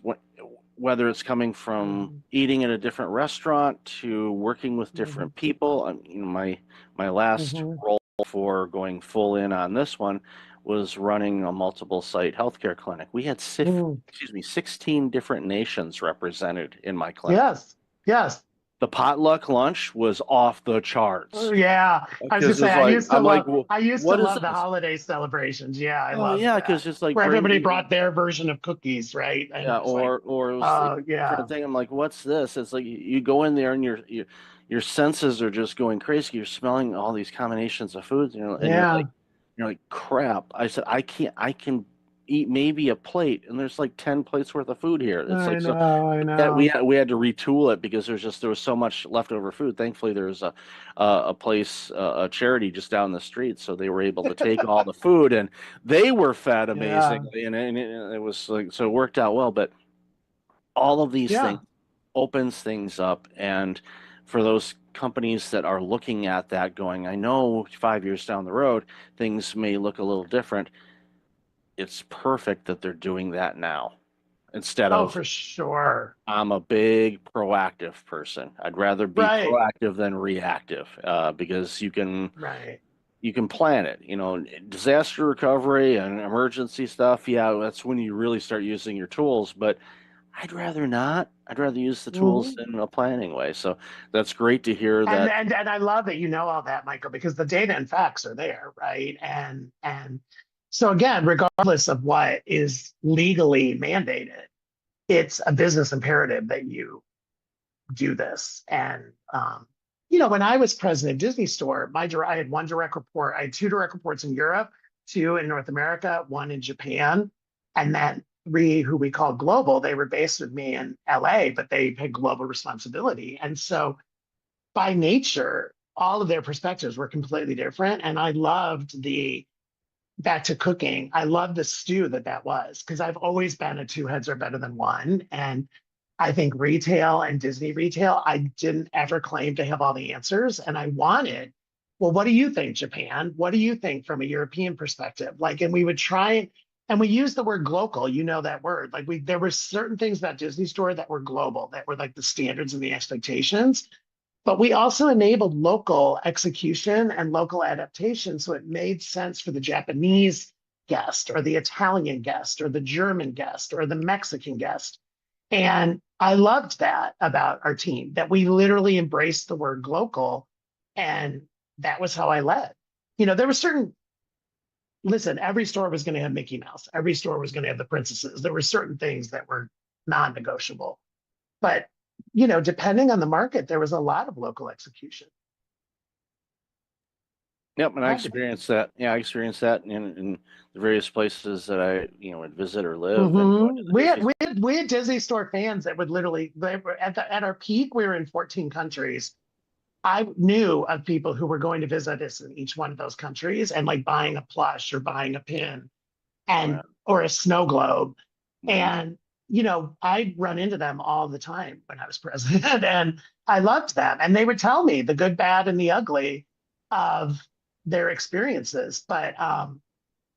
A: whether it's coming from
L: Mhm.
A: eating at a different restaurant to working with
L: Mhm.
A: different people. My last
L: Mhm.
A: role for going full in on this one was running a multiple site healthcare clinic. We had
L: Mm.
A: 16 different nations represented in my clinic.
L: Yes. Yes.
A: The potluck lunch was off the
L: Oh,
A: charts
L: yeah. I was gonna
A: because
L: say
A: it's like I'm like, well,
L: I used to
A: what is
L: love the
A: this?
L: holiday celebrations. Yeah, I
A: Oh
L: loved
A: yeah,
L: that.
A: because it's like
L: Where
A: bring
L: everybody
A: me.
L: brought their version of cookies, right? And
A: Yeah,
L: it was like,
A: or it was the
L: oh yeah.
A: different thing. I'm like, what's this? It's like you go in there and your senses are just going crazy. You're smelling all these combinations of foods, and
L: Yeah.
A: you're like, crap. I said, I can eat maybe a plate, and there's like 10 plates worth of food here. It's
L: I
A: like so.
L: know, I
A: Yeah,
L: know.
A: we had to retool it because there was so much leftover food. Thankfully, there was a place, a charity just down the street, so they were able to take all the food, and they were fed
L: Yeah.
A: amazingly, and it was like, so it worked out well. But all of these things
L: Yeah.
A: opens things up, and for those companies that are looking at that going, I know 5 years down the road things may look a little different. It's perfect that they're doing that now instead
L: Oh,
A: of,
L: for sure.
A: I'm a big proactive person. I'd rather be
L: Right.
A: proactive than reactive, because
L: Right.
A: you can plan it. Disaster recovery and emergency stuff. Yeah, that's when you really start using your tools. But I'd rather not. I'd rather use the tools
L: Mhm.
A: in a planning way. So that's great to hear
L: And
A: that.
L: and and I love that you know all that, Michael, because the data and facts are there, right? And so again, regardless of what is legally mandated, it's a business imperative that you do this. And when I was president of Disney Store, I had one direct report. I had two direct reports in Europe, two in North America, one in Japan, and then three who we call global. They were based with me in LA, but they had global responsibility. And so by nature, all of their perspectives were completely different. And I loved back to cooking, I loved the stew that was, because I've always been a two heads are better than one. And I think retail and Disney retail, I didn't ever claim to have all the answers. And I wanted, well, what do you think, Japan? What do you think from a European perspective? And we would try, and we use the word global, that word. There were certain things about Disney Store that were global, that were like the standards and the expectations. But we also enabled local execution and local adaptation. So it made sense for the Japanese guest or the Italian guest or the German guest or the Mexican guest. And I loved that about our team, that we literally embraced the word local. And that was how I led. There were listen, every store was going to have Mickey Mouse. Every store was going to have the princesses. There were certain things that were non-negotiable. But, depending on the market, there was a lot of local execution.
A: Yep, and I
L: Had to be.
A: experienced that. Yeah, I experienced that in the various places that I would visit or live, and going to
L: Mhm.
A: the Disney.
L: We had Disney Store fans that would literally, they were at our peak, we were in 14 countries. I knew of people who were going to visit us in each one of those countries and like buying a plush or buying a pin and or a snow globe. And I'd run into them all the time when I was president, and I loved them. And they would tell me the good, bad, and the ugly of their experiences. But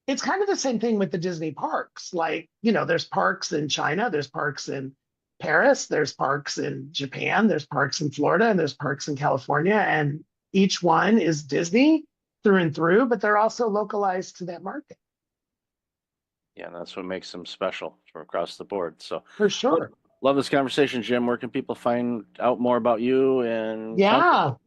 L: it's kind of the same thing with the Disney parks. Like, there's parks in China, there's parks in Paris, there's parks in Japan, there's parks in Florida, and there's parks in California. And each one is Disney through and through, but they're also localized to that market.
A: Yeah, that's what makes them special from across the board. So
L: for sure.
A: Love this conversation, Jim. Where can people find out more about you? And
L: the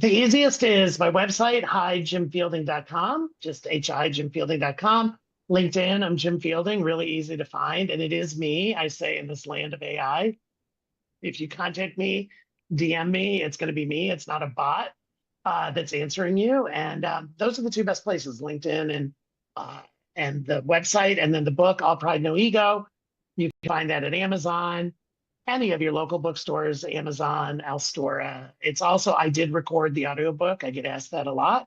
L: easiest is my website, hijimfielding.com, just hijimfielding.com. LinkedIn, I'm Jim Fielding, really easy to find. And it is me, I say, in this land of AI. If you contact me, DM me, it's going to be me. It's not a bot that's answering you. And those are the two best places, LinkedIn and the website. And then the book, All Pride, No Ego. You can find that at Amazon, any of your local bookstores, Amazon, Alstora. It's also, I did record the audiobook. I get asked that a lot.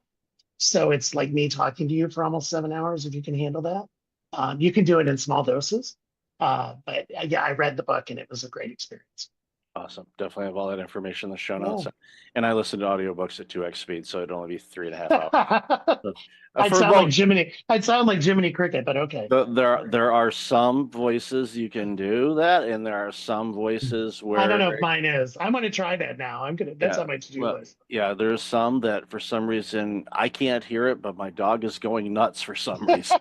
L: So it's like me talking to you for almost 7 hours, if you can handle that. You can do it in small doses. But yeah, I read the book and it was a great experience.
A: Awesome. Definitely have all that information in the show notes. And I listen to audiobooks at 2x speed, so it'd only be 3.5 hours. So,
L: I'd sound like Jiminy Cricket, but okay.
A: There are some voices you can do that, and there are some voices where
L: I don't know if mine is. I'm gonna try that now. That's on my to-do list.
A: Yeah, there's some that for some reason I can't hear it, but my dog is going nuts for some reason.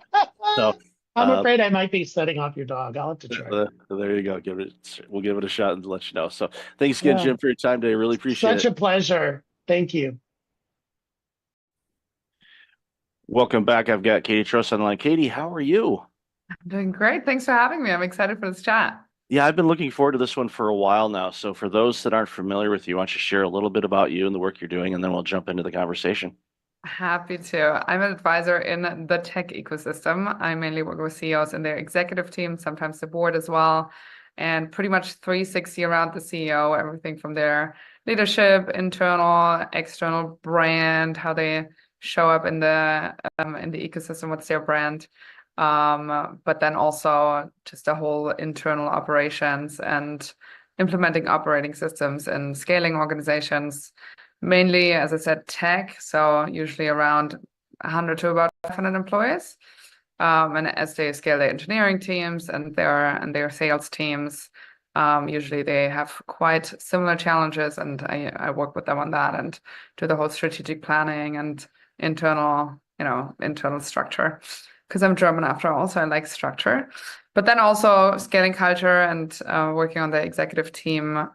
A: So
L: I'm afraid I might be setting off your dog. I'll have to try.
A: There you go. We'll give it a shot and let you know. So thanks again, Jim, for your time today. Really appreciate it.
L: Such a pleasure. Thank you.
A: Welcome back. I've got Katie Trost on the line. Katie, how are you?
M: I'm doing great. Thanks for having me. I'm excited for this chat.
A: Yeah, I've been looking forward to this one for a while now. So for those that aren't familiar with you, why don't you share a little bit about you and the work you're doing, and then we'll jump into the conversation.
M: Happy to. I'm an advisor in the tech ecosystem. I mainly work with CEOs and their executive team, sometimes the board as well, and pretty much 360 around the CEO, everything from their leadership, internal, external brand, how they show up in the ecosystem, what's their brand, but then also just the whole internal operations and implementing operating systems and scaling organizations. Mainly, as I said, tech, so usually around 100 to about 500 employees. And as they scale their engineering teams and their sales teams, usually they have quite similar challenges, and I work with them on that and do the whole strategic planning and internal structure. Because I'm German after all, so I like structure. But then also scaling culture and working on the executive team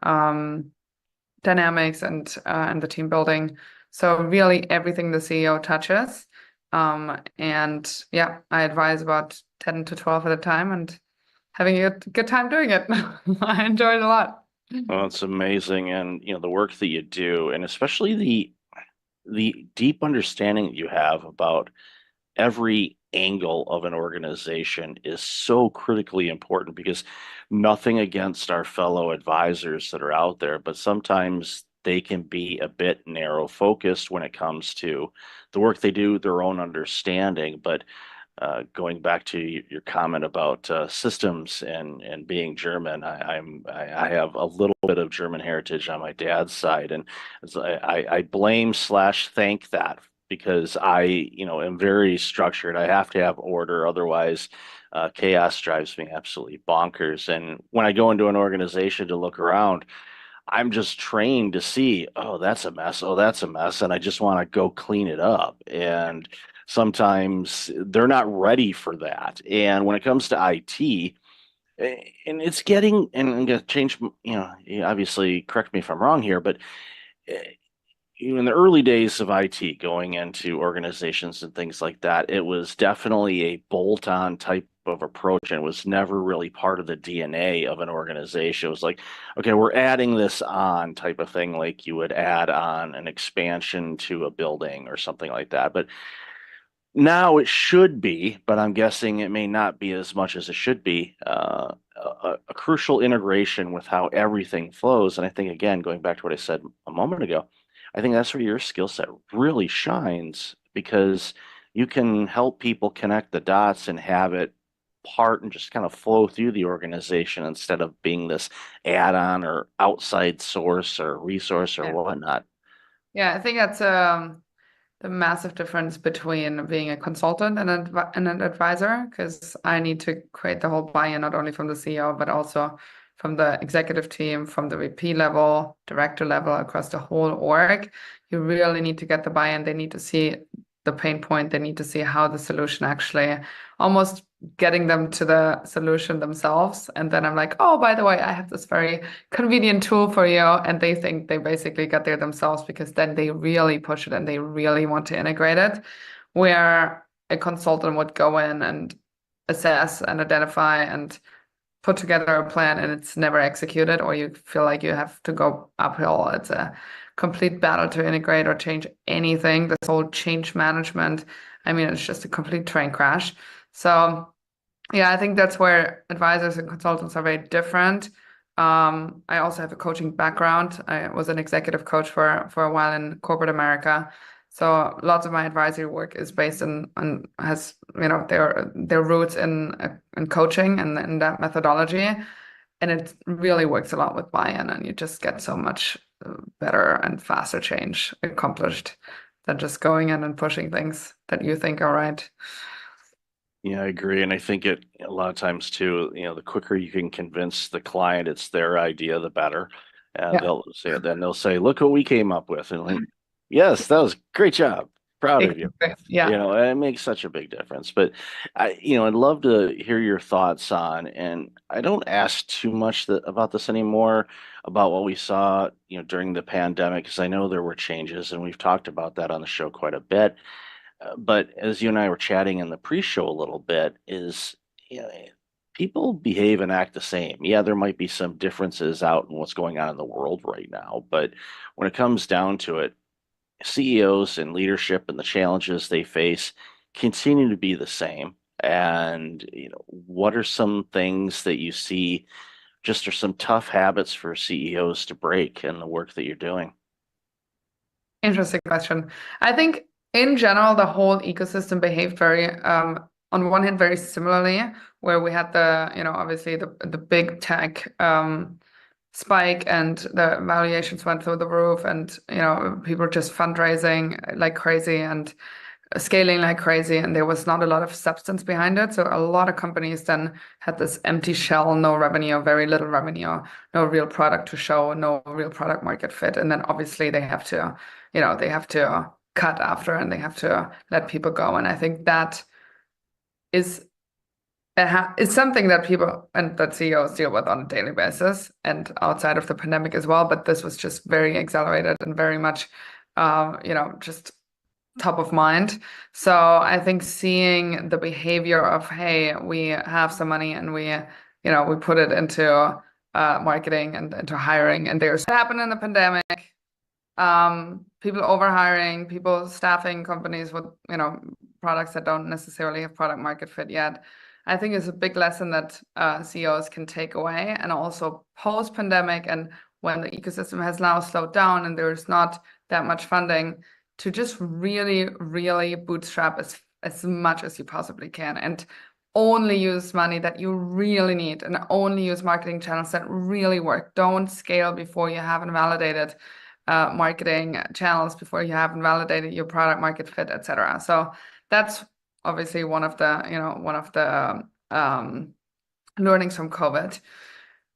M: dynamics and the team building. So really everything the CEO touches. And yeah, I advise about 10 to 12 at a time and having a good time doing it. I enjoy it a lot.
A: Well, it's amazing. And, the work that you do, and especially the deep understanding that you have about every angle of an organization is so critically important, because nothing against our fellow advisors that are out there, but sometimes they can be a bit narrow focused when it comes to the work they do, their own understanding. But going back to your comment about systems and being German, I have a little bit of German heritage on my dad's side, and I blame / thank that, because I am very structured. I have to have order, otherwise chaos drives me absolutely bonkers. And when I go into an organization to look around, I'm just trained to see, oh, that's a mess. Oh, that's a mess. And I just want to go clean it up. And sometimes they're not ready for that. And when it comes to IT, and it's getting, and I'm going to change, obviously correct me if I'm wrong here, but in the early days of IT, going into organizations and things like that, it was definitely a bolt-on type of approach, and it was never really part of the DNA of an organization. It was like, okay, we're adding this on type of thing, like you would add on an expansion to a building or something like that. But now it should be, but I'm guessing it may not be as much as it should be, a crucial integration with how everything flows. And I think, again, going back to what I said a moment ago, I think that's where your skill set really shines, because you can help people connect the dots and have it part and just kind of flow through the organization instead of being this add-on or outside source or resource or
M: Yeah.
A: whatnot.
M: Yeah, I think that's the massive difference between being a consultant and an advisor, because I need to create the whole buy-in, not only from the CEO, but also from the executive team, from the VP level, director level, across the whole org. You really need to get the buy-in. They need to see the pain point. They need to see how the solution actually, almost getting them to the solution themselves. And then I'm like, oh, by the way, I have this very convenient tool for you. And they think they basically got there themselves, because then they really push it and they really want to integrate it. Where a consultant would go in and assess and identify and put together a plan, and it's never executed, or you feel like you have to go uphill. It's a complete battle to integrate or change anything. This whole change management, I mean, it's just a complete train crash. So yeah, I think that's where advisors and consultants are very different. I also have a coaching background. I was an executive coach for a while in corporate America. So lots of my advisory work is based on has, you know, their roots in coaching and in that methodology. And it really works a lot with buy-in, and you just get so much better and faster change accomplished than just going in and pushing things that you think are right.
A: Yeah, I agree. And I think it a lot of times too, you know, the quicker you can convince the client it's their idea, the better. And
M: Yeah.
A: they'll say, look what we came up with. And like, yes, that was great job. Proud of you.
M: Yeah.
A: You know, and it makes such a big difference. But I'd love to hear your thoughts on, and I don't ask too much about this anymore, about what we saw, you know, during the pandemic, because I know there were changes, and we've talked about that on the show quite a bit. But as you and I were chatting in the pre-show a little bit, is, you know, people behave and act the same. Yeah, there might be some differences out in what's going on in the world right now, but when it comes down to it, CEOs and leadership and the challenges they face continue to be the same. And, you know, what are some things that you see just are some tough habits for CEOs to break in the work that you're doing?
M: Interesting question. I think in general, the whole ecosystem behaved very, on one hand, very similarly, where we had the, you know, obviously the big tech spike, and the valuations went through the roof, and, you know, people were just fundraising like crazy and scaling like crazy, and there was not a lot of substance behind it. So a lot of companies then had this empty shell, no revenue, very little revenue, no real product to show, no real product market fit. And then obviously they have to, you know, they have to cut after, and they have to let people go. And I think that is it's something that people and that CEOs deal with on a daily basis and outside of the pandemic as well. But this was just very accelerated and very much, you know, just top of mind. So I think seeing the behavior of, hey, we have some money and we, you know, we put it into marketing and into hiring, and there's what happened in the pandemic. People overhiring, people staffing companies with, you know, products that don't necessarily have product market fit yet. I think is a big lesson that CEOs can take away. And also post-pandemic, and when the ecosystem has now slowed down and there's not that much funding, to just really, really bootstrap as much as you possibly can, and only use money that you really need, and only use marketing channels that really work. Don't scale before you haven't validated marketing channels, before you haven't validated your product market fit, etc. So that's obviously one of the learnings from COVID.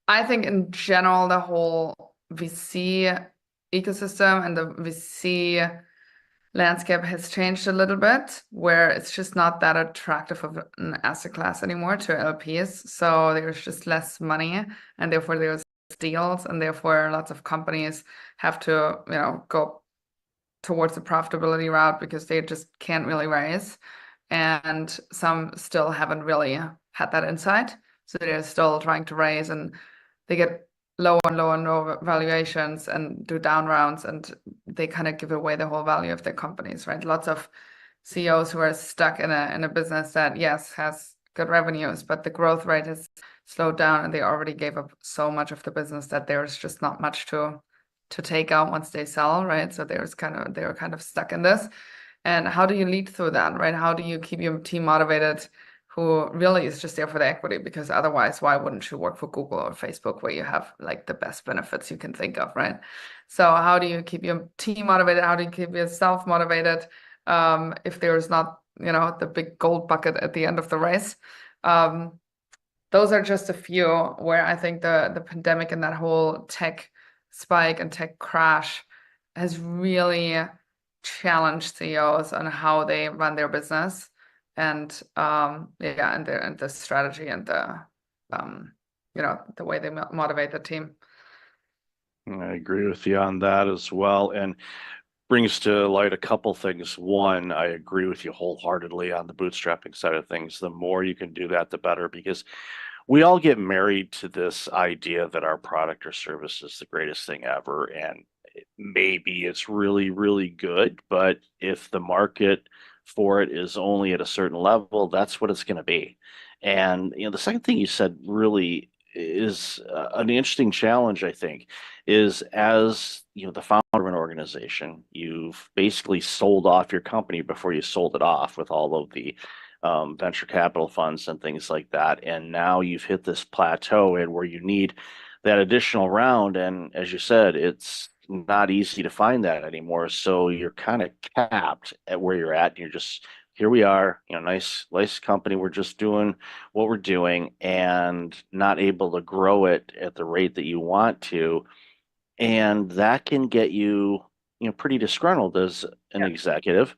M: I think in general, the whole VC ecosystem and the VC landscape has changed a little bit, where it's just not that attractive of an asset class anymore to LPs. So there's just less money, and therefore there's deals, and therefore lots of companies have to, you know, go towards the profitability route because they just can't really raise. And some still haven't really had that insight. So they're still trying to raise, and they get lower and lower and lower valuations and do down rounds, and they kind of give away the whole value of their companies, right? Lots of CEOs who are stuck in a business that, yes, has good revenues, but the growth rate has slowed down, and they already gave up so much of the business that there's just not much to to take out once they sell, right? So they were kind of stuck in this. And how do you lead through that, right? How do you keep your team motivated who really is just there for the equity? Because otherwise, why wouldn't you work for Google or Facebook where you have like the best benefits you can think of, right? So how do you keep your team motivated? How do you keep yourself motivated if there's not, you know, the big gold bucket at the end of the race? Those are just a few where I think the pandemic and that whole tech spike and tech crash has really challenged CEOs on how they run their business and and the strategy and the you know, the way they motivate the team.
A: I agree with you on that as well, and brings to light a couple things. One, I agree with you wholeheartedly on the bootstrapping side of things. The more you can do that, the better, because we all get married to this idea that our product or service is the greatest thing ever, and maybe it's really, really good, but if the market for it is only at a certain level, that's what it's going to be. And the second thing you said really is an interesting challenge, I think, is as the founder of an organization, you've basically sold off your company before you sold it off with all of the venture capital funds and things like that. And now you've hit this plateau and where you need that additional round. And as you said, it's not easy to find that anymore. So you're kind of capped at where you're at. And you're just, here we are, nice company. We're just doing what we're doing and not able to grow it at the rate that you want to. And that can get you, pretty disgruntled as an executive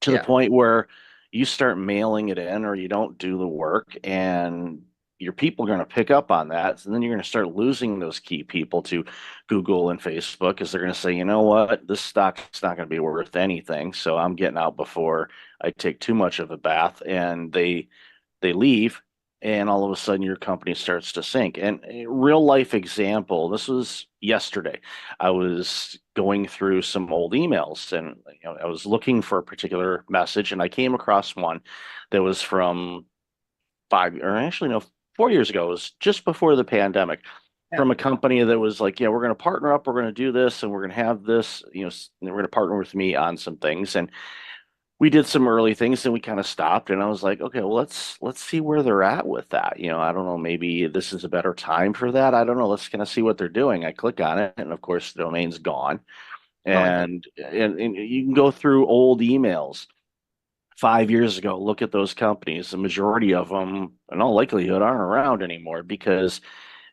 A: to the point where you start mailing it in or you don't do the work, and your people are going to pick up on that. And then you're going to start losing those key people to Google and Facebook because they're going to say, you know what, this stock's not going to be worth anything. So I'm getting out before I take too much of a bath. And they leave, and all of a sudden your company starts to sink. And a real life example, this was yesterday. I was going through some old emails, and I was looking for a particular message, and I came across one that was from 4 years ago. It was just before the pandemic, from a company that was like, yeah, we're going to partner up, we're going to do this, and we're going to have this, we're going to partner with me on some things. And we did some early things and we kind of stopped, and I was like, okay, well, let's see where they're at with that. I don't know, maybe this is a better time for that. I don't know. Let's kind of see what they're doing. I click on it, and of course the domain's gone. And you can go through old emails 5 years ago, look at those companies. The majority of them, in all likelihood, aren't around anymore because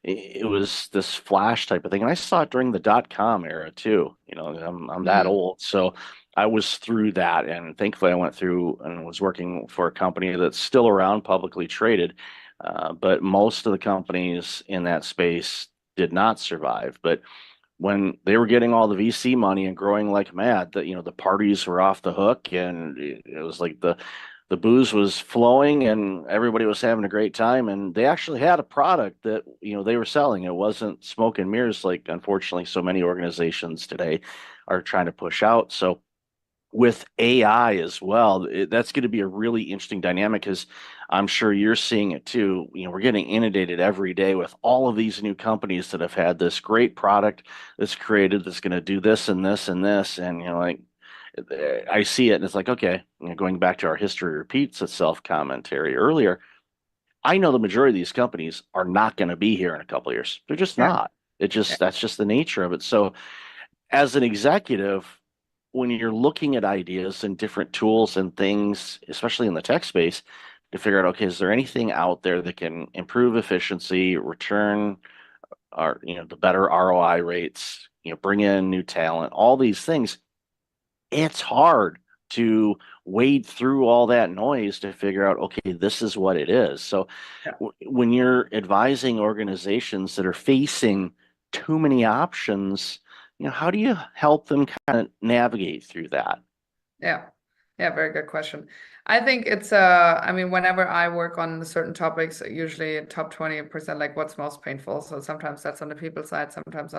A: it was this flash type of thing. And I saw it during the .com era too. I'm that old. So I was through that, and thankfully I went through and was working for a company that's still around, publicly traded. But most of the companies in that space did not survive. But when they were getting all the VC money and growing like mad, the parties were off the hook, and it was like the booze was flowing and everybody was having a great time, and they actually had a product that they were selling. It wasn't smoke and mirrors like unfortunately so many organizations today are trying to push out. So with AI as well, that's going to be a really interesting dynamic, because I'm sure you're seeing it too. We're getting inundated every day with all of these new companies that have had this great product that's created that's going to do this and this and this. And, I see it and it's like, okay, going back to our history repeats itself commentary earlier, I know the majority of these companies are not going to be here in a couple of years. They're just not. That's just the nature of it. So as an executive, when you're looking at ideas and different tools and things, especially in the tech space, to figure out, okay, is there anything out there that can improve efficiency, return our, the better ROI rates, bring in new talent, all these things, it's hard to wade through all that noise to figure out, okay, this is what it is. So when you're advising organizations that are facing too many options, how do you help them kind of navigate through that?
M: Yeah, very good question. I think it's whenever I work on certain topics, usually top 20%, like what's most painful. So sometimes that's on the people side, sometimes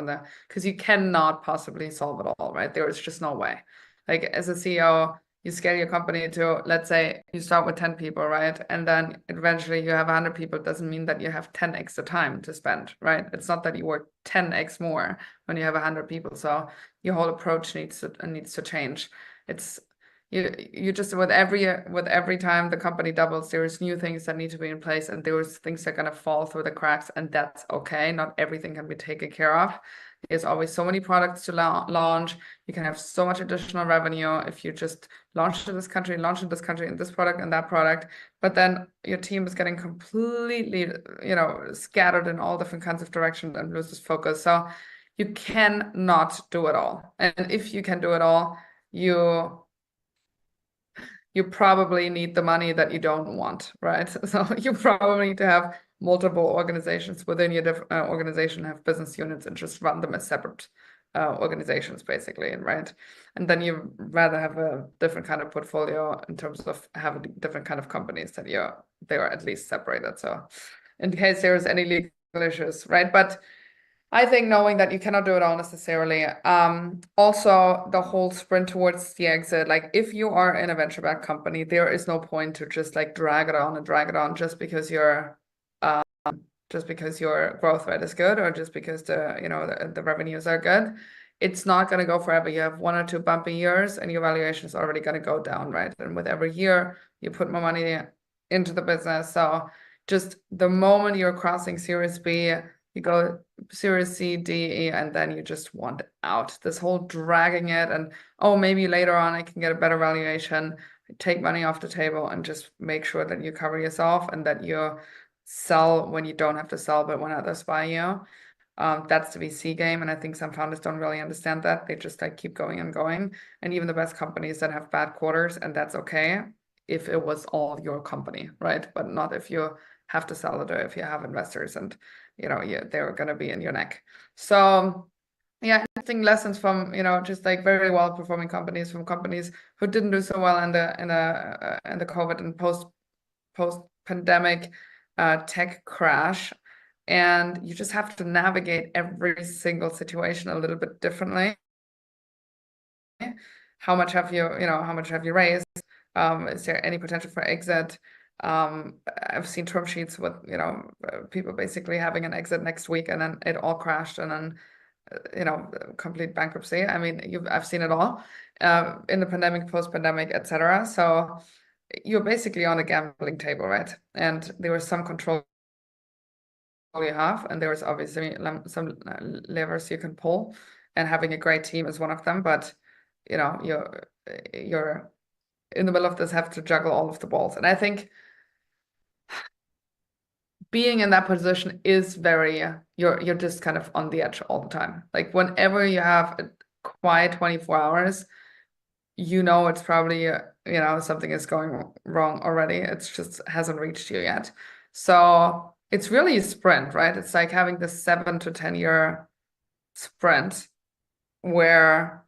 M: because you cannot possibly solve it all, right? There is just no way. Like as a CEO, you scale your company to, let's say you start with 10 people, right? And then eventually you have 100 people. It doesn't mean that you have 10x the time to spend, right? It's not that you work 10x more when you have 100 people. So your whole approach needs to change. It's you just with every time the company doubles, there's new things that need to be in place, and there's things that are gonna fall through the cracks, and that's okay. Not everything can be taken care of. There's always so many products to launch. You can have so much additional revenue if you just launch in this country, and this product and that product. But then your team is getting completely, scattered in all different kinds of directions and loses focus. So you cannot do it all. And if you can do it all, you probably need the money that you don't want, right? So you probably need to have multiple organizations within your organization, have business units, and just run them as separate organizations, basically, right? And then you rather have a different kind of portfolio in terms of having different kind of companies that they are at least separated. So in case there's any legal issues, right? But I think knowing that you cannot do it all necessarily. Also, the whole sprint towards the exit, like if you are in a venture-backed company, there is no point to just like drag it on just because your growth rate is good, or just because the revenues are good. It's not going to go forever. You have 1 or 2 bumpy years, and your valuation is already going to go down, right? And with every year, you put more money into the business. So just the moment you're crossing Series B, you go Series C, D, E, and then you just want out. This whole dragging it and, oh, maybe later on I can get a better valuation, take money off the table, and just make sure that you cover yourself and that you sell when you don't have to sell, but when others buy you. That's the VC game. And I think some founders don't really understand that. They just like keep going and going. And even the best companies that have bad quarters, and that's okay if it was all your company, right? But not if you have to sell it, or if you have investors and they're going to be in your neck. So yeah, interesting lessons from just like very well performing companies, from companies who didn't do so well in the COVID and post pandemic tech crash. And you just have to navigate every single situation a little bit differently. How much have you raised? Is there any potential for exit? I've seen term sheets with people basically having an exit next week, and then it all crashed, and then complete bankruptcy. I mean, I've seen it all in the pandemic, post-pandemic, etc. So you're basically on a gambling table, right? And there was some control you have, and there was obviously some levers you can pull, and having a great team is one of them. But you're in the middle of this, have to juggle all of the balls, and I think being in that position is very, you're just kind of on the edge all the time. Like whenever you have a quiet 24 hours, it's probably, something is going wrong already. It's just hasn't reached you yet. So it's really a sprint, right? It's like having this 7 to 10 year sprint where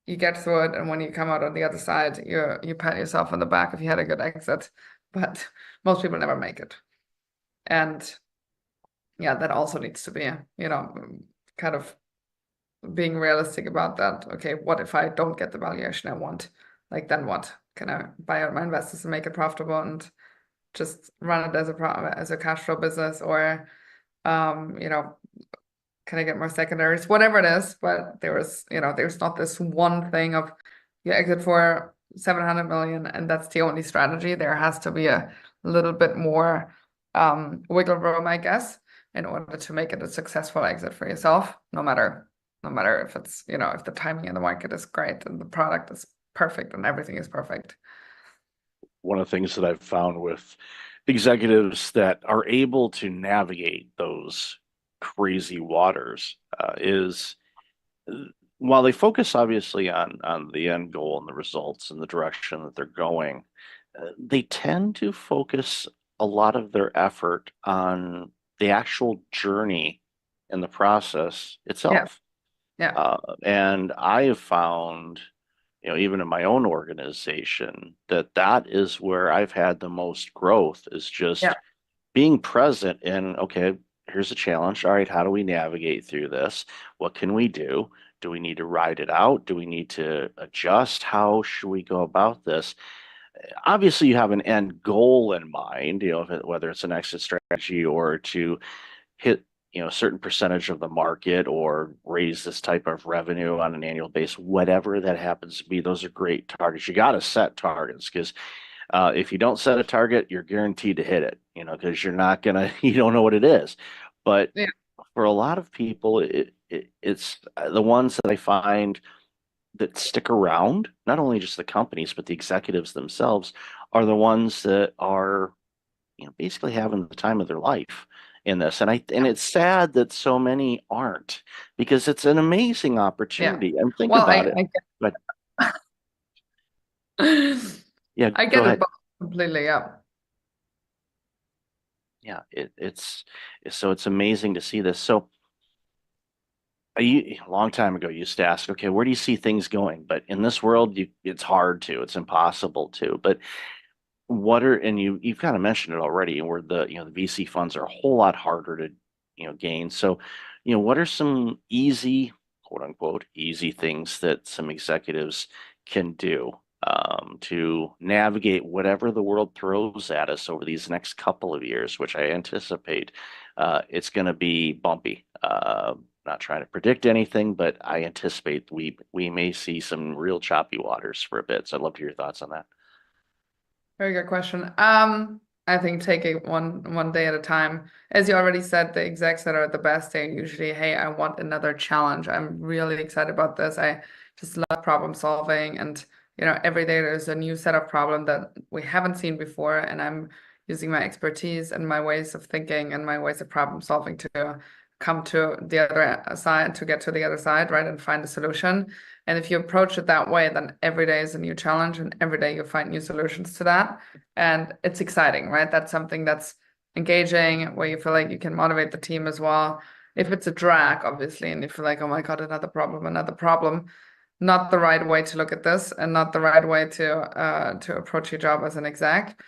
M: you get through it, and when you come out on the other side, you pat yourself on the back if you had a good exit. But most people never make it. And yeah, that also needs to be, kind of being realistic about that. Okay, what if I don't get the valuation I want? Like, then what? Can I buy out my investors and make it profitable and just run it as a cash flow business? Or, can I get more secondaries? Whatever it is, but there's not this one thing of you exit for 700 million and that's the only strategy. There has to be a little bit more wiggle room, I guess, in order to make it a successful exit for yourself, no matter if it's, if the timing in the market is great and the product is perfect and everything is perfect.
A: One of the things that I've found with executives that are able to navigate those crazy waters is, while they focus obviously on the end goal and the results and the direction that they're going, they tend to focus a lot of their effort on the actual journey and the process itself.
M: Yeah.
A: And I have found, even in my own organization, that is where I've had the most growth, is just being present in, okay, here's a challenge. All right, how do we navigate through this? What can we do? Do we need to ride it out? Do we need to adjust? How should we go about this? Obviously, you have an end goal in mind, whether it's an exit strategy or to hit, a certain percentage of the market or raise this type of revenue on an annual basis, whatever that happens to be. Those are great targets. You got to set targets because if you don't set a target, you're guaranteed to hit it, because you're not gonna, you don't know what it is. But
M: Yeah.
A: for a lot of people, it's the ones that I find that stick around, not only just the companies, but the executives themselves are the ones that are, basically having the time of their life in this. And it's sad that so many aren't, because it's an amazing opportunity. And think
M: Well,
A: about it.
M: I
A: But yeah,
M: I
A: go
M: get it
A: ahead.
M: both completely. Yeah.
A: Yeah, it's so it's amazing to see this. So a long time ago, you used to ask, okay, where do you see things going? But in this world, it's hard to, it's impossible to. But and you've kind of mentioned it already, where the VC funds are a whole lot harder to, gain. So, what are some easy, quote unquote, easy things that some executives can do to navigate whatever the world throws at us over these next couple of years, which I anticipate it's going to be bumpy. Not trying to predict anything, but I anticipate we may see some real choppy waters for a bit. So I'd love to hear your thoughts on that.
M: Very good question. I think take it one day at a time. As you already said, the execs that are the best, they're usually, hey, I want another challenge. I'm really excited about this. I just love problem solving, and every day there's a new set of problem that we haven't seen before, and I'm using my expertise and my ways of thinking and my ways of problem solving to come to the other side, to get to the other side, right, and find a solution. And if you approach it that way, then every day is a new challenge, and every day you find new solutions to that. And it's exciting, right? That's something that's engaging, where you feel like you can motivate the team as well. If it's a drag, obviously, and you feel like, oh my God, another problem, not the right way to look at this, and not the right way to approach your job as an exec.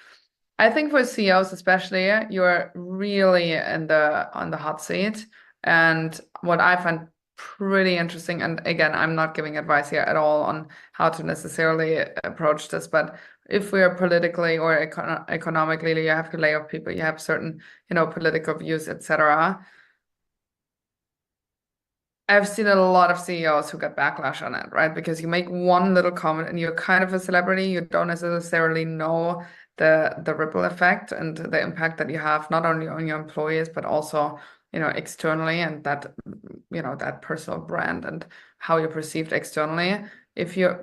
M: I think for CEOs especially, you're really on the hot seat. And what I find pretty interesting, and again, I'm not giving advice here at all on how to necessarily approach this, but if we are politically or economically, you have to lay off people, you have certain, political views, etc. I've seen a lot of CEOs who get backlash on it, right? Because you make one little comment and you're kind of a celebrity, you don't necessarily know the ripple effect and the impact that you have, not only on your employees, but also externally, and that that personal brand and how you're perceived externally. If you're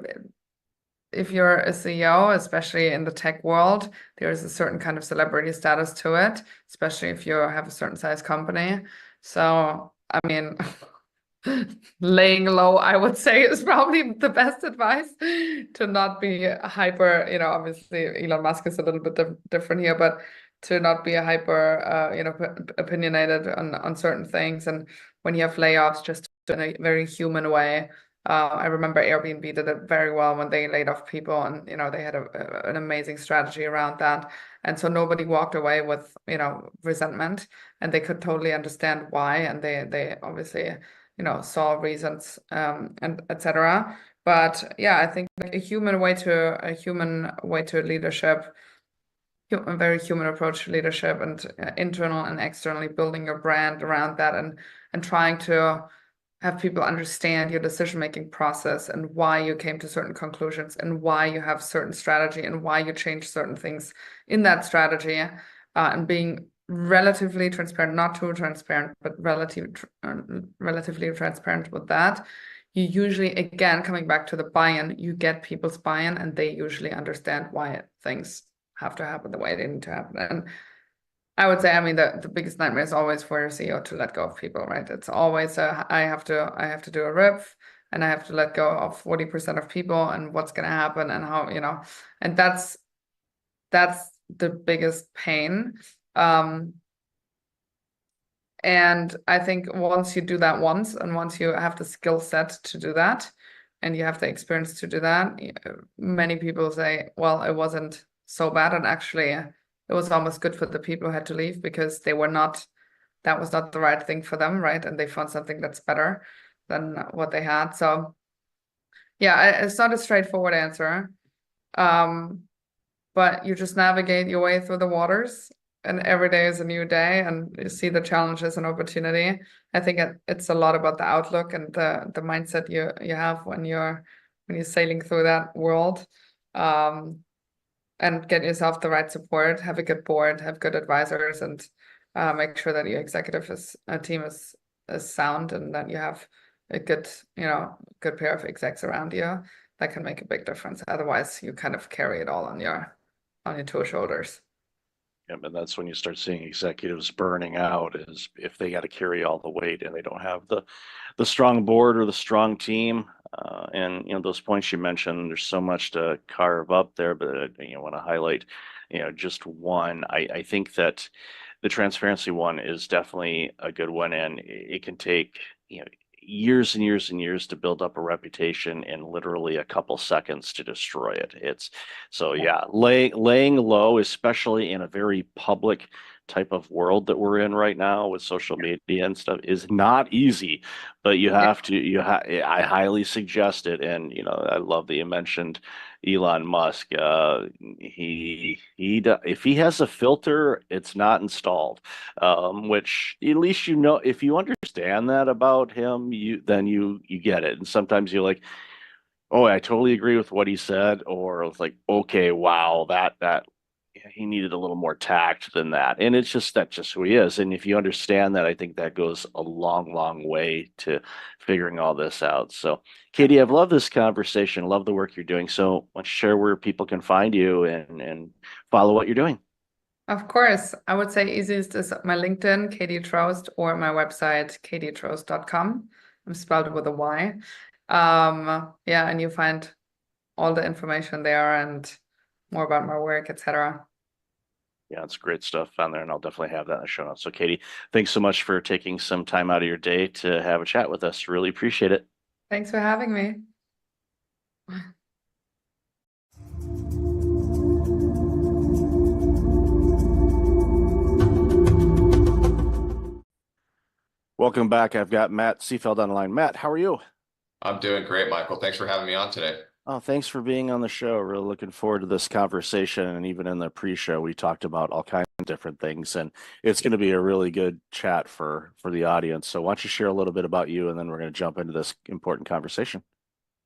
M: a CEO, especially in the tech world, there's a certain kind of celebrity status to it, especially if you have a certain size company. So I mean, laying low, I would say, is probably the best advice, to not be hyper, obviously Elon Musk is a little bit different here, but to not be a hyper, opinionated on certain things. And when you have layoffs, just in a very human way. I remember Airbnb did it very well when they laid off people, and they had an amazing strategy around that. And so nobody walked away with resentment, and they could totally understand why, and they obviously saw reasons, and etc. But yeah, I think a human way to leadership, a very human approach to leadership, and internal and externally building your brand around that, and trying to have people understand your decision-making process and why you came to certain conclusions and why you have certain strategy and why you change certain things in that strategy, and being relatively transparent, not too transparent, but relatively transparent with that. You usually, again, coming back to the buy-in, you get people's buy-in, and they usually understand why things have to happen the way they need to happen. And I would say, I mean, the biggest nightmare is always for a CEO to let go of people, right? It's always I have to do a RIF, and I have to let go of 40% of people, and what's going to happen, and how, and that's the biggest pain. And I think once you do that once, and once you have the skill set to do that, and you have the experience to do that, many people say, well, it wasn't so bad, and actually it was almost good for the people who had to leave, because they were not that was not the right thing for them, right? And they found something that's better than what they had. So yeah, it's not a straightforward answer. But you just navigate your way through the waters, and every day is a new day, and you see the challenge as an opportunity. I think it's a lot about the outlook and the mindset you have when you're sailing through that world. And get yourself the right support, have a good board, have good advisors, and make sure that your executive team is sound, and that you have a good pair of execs around you. That can make a big difference. Otherwise, you kind of carry it all on your two shoulders.
A: Yeah, and that's when you start seeing executives burning out, is if they got to carry all the weight and they don't have the strong board or the strong team. And those points you mentioned, there's so much to carve up there, but I want to highlight just one. I think that the transparency one is definitely a good one, and it can take years and years and years to build up a reputation, and literally a couple seconds to destroy it. Laying low, especially in a very public type of world that we're in right now with social media and stuff, is not easy, but I highly suggest it. And I love that you mentioned Elon Musk. If he has a filter, it's not installed, which at least if you understand that about him, then you get it. And sometimes you're like, oh, I totally agree with what he said, or it's like, okay, wow, that he needed a little more tact than that. And that's just who he is. And if you understand that, I think that goes a long, long way to figuring all this out. So, Katie, I've loved this conversation. Love the work you're doing. So why don't you share where people can find you and follow what you're doing?
M: Of course. I would say easiest is my LinkedIn, Katie Trost, or my website, katietrost.com. I'm spelled with a Y. And you find all the information there and more about my work, etc.
A: Yeah, it's great stuff on there, and I'll definitely have that in the show notes. So, Katie, thanks so much for taking some time out of your day to have a chat with us. Really appreciate it.
M: Thanks for having me.
A: Welcome back. I've got Matt Seefeld on the line. Matt, how are you?
N: I'm doing great, Michael. Thanks for having me on today.
A: Oh, thanks for being on the show. Really looking forward to this conversation. And even in the pre-show, we talked about all kinds of different things, and it's going to be a really good chat for the audience. So why don't you share a little bit about you, and then we're going to jump into this important conversation.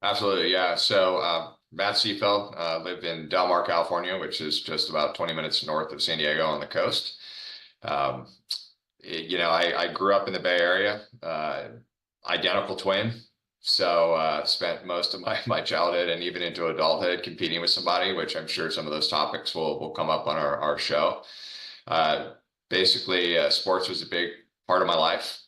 N: Absolutely. Yeah. So Matt Seefeld, live in Del Mar, California, which is just about 20 minutes north of San Diego on the coast. I grew up in the Bay Area, identical twin. So spent most of my childhood and even into adulthood competing with somebody, which I'm sure some of those topics will come up on our show. Basically, sports was a big part of my life.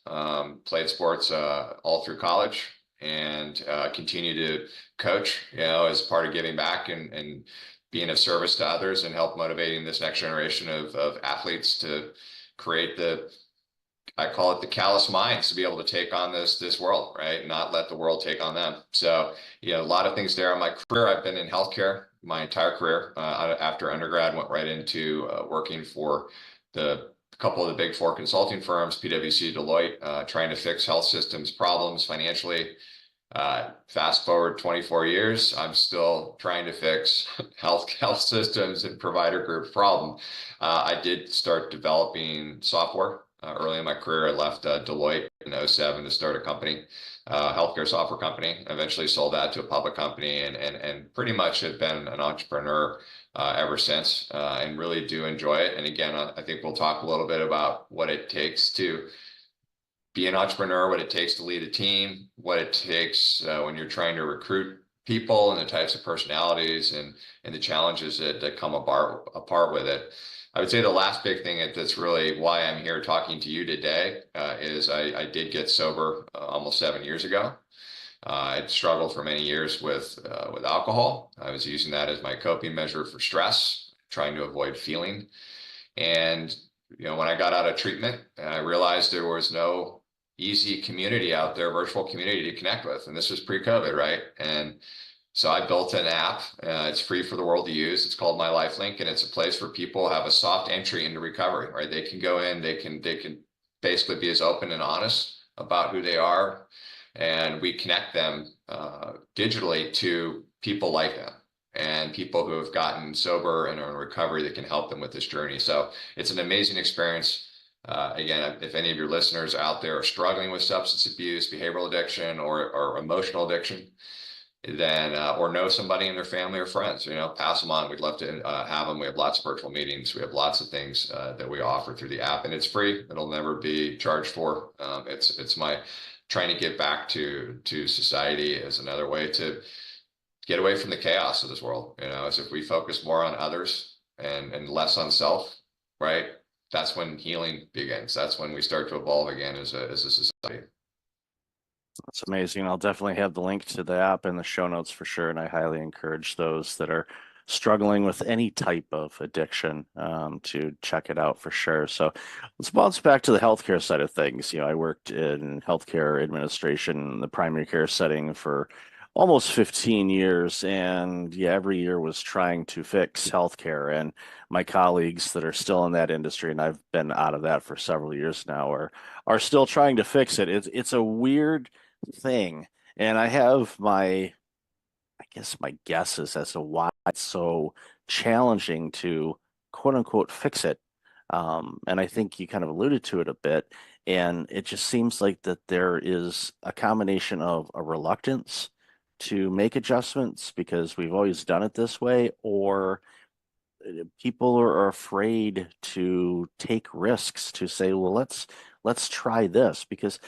N: Played sports all through college, and continue to coach, as part of giving back and being of service to others, and help motivating this next generation of athletes to create I call it the callous minds, to be able to take on this world, right? Not let the world take on them. So, a lot of things there. In my career, I've been in healthcare my entire career. After undergrad, went right into working for a couple of the big four consulting firms, PwC, Deloitte, trying to fix health systems problems financially. Fast forward 24 years, I'm still trying to fix health systems and provider group problem. I did start developing software. Early in my career, I left Deloitte in 2007 to start a company, healthcare software company. Eventually sold that to a public company, and pretty much have been an entrepreneur ever since, and really do enjoy it. And again, I think we'll talk a little bit about what it takes to be an entrepreneur, what it takes to lead a team, what it takes when you're trying to recruit people, and the types of personalities and the challenges that come apart with it. I would say the last big thing that's really why I'm here talking to you today is I did get sober almost 7 years ago. I'd struggled for many years with alcohol. I was using that as my coping measure for stress, trying to avoid feeling. And when I got out of treatment, I realized there was no easy community out there, virtual community to connect with. And this was pre-COVID, right? And so I built an app. It's free for the world to use. It's called My Life Link, and it's a place where people have a soft entry into recovery, right? They can go in, they can basically be as open and honest about who they are, and we connect them digitally to people like them and people who have gotten sober and are in recovery that can help them with this journey. So it's an amazing experience. Again, if any of your listeners out there are struggling with substance abuse, behavioral addiction, or emotional addiction, then or know somebody in their family or friends, pass them on. We'd love to have them. We have lots of virtual meetings. We have lots of things that we offer through the app, and it's free. It'll never be charged for. It's my trying to get back to society as another way to get away from the chaos of this world. As if we focus more on others and less on self, right? That's when healing begins. That's when we start to evolve again as a society.
A: That's amazing. I'll definitely have the link to the app in the show notes for sure. And I highly encourage those that are struggling with any type of addiction to check it out for sure. So let's bounce back to the healthcare side of things. I worked in healthcare administration, the primary care setting for almost 15 years. And every year was trying to fix healthcare. And my colleagues that are still in that industry, and I've been out of that for several years now, are still trying to fix it. It's a weird thing. And I have my guesses as to why it's so challenging to quote unquote fix it. And I think you kind of alluded to it a bit. And it just seems like that there is a combination of a reluctance to make adjustments because we've always done it this way, or people are afraid to take risks to say, well, let's try this, because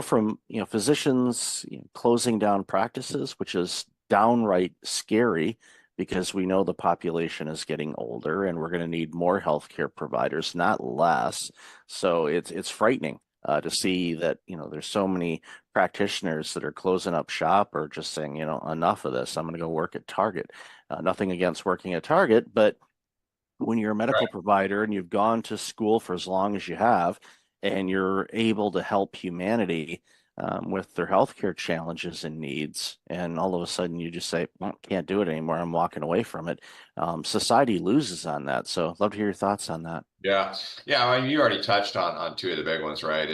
A: from physicians closing down practices, which is downright scary because we know the population is getting older and we're going to need more healthcare providers, not less. So it's frightening to see that there's so many practitioners that are closing up shop or just saying enough of this. I'm going to go work at Target. Nothing against working at Target, but when you're a medical provider and you've gone to school for as long as you have, and you're able to help humanity with their healthcare challenges and needs, and all of a sudden you just say, well, can't do it anymore, I'm walking away from it. Society loses on that. So I'd love to hear your thoughts on that.
N: Yeah. I mean, you already touched on two of the big ones, right?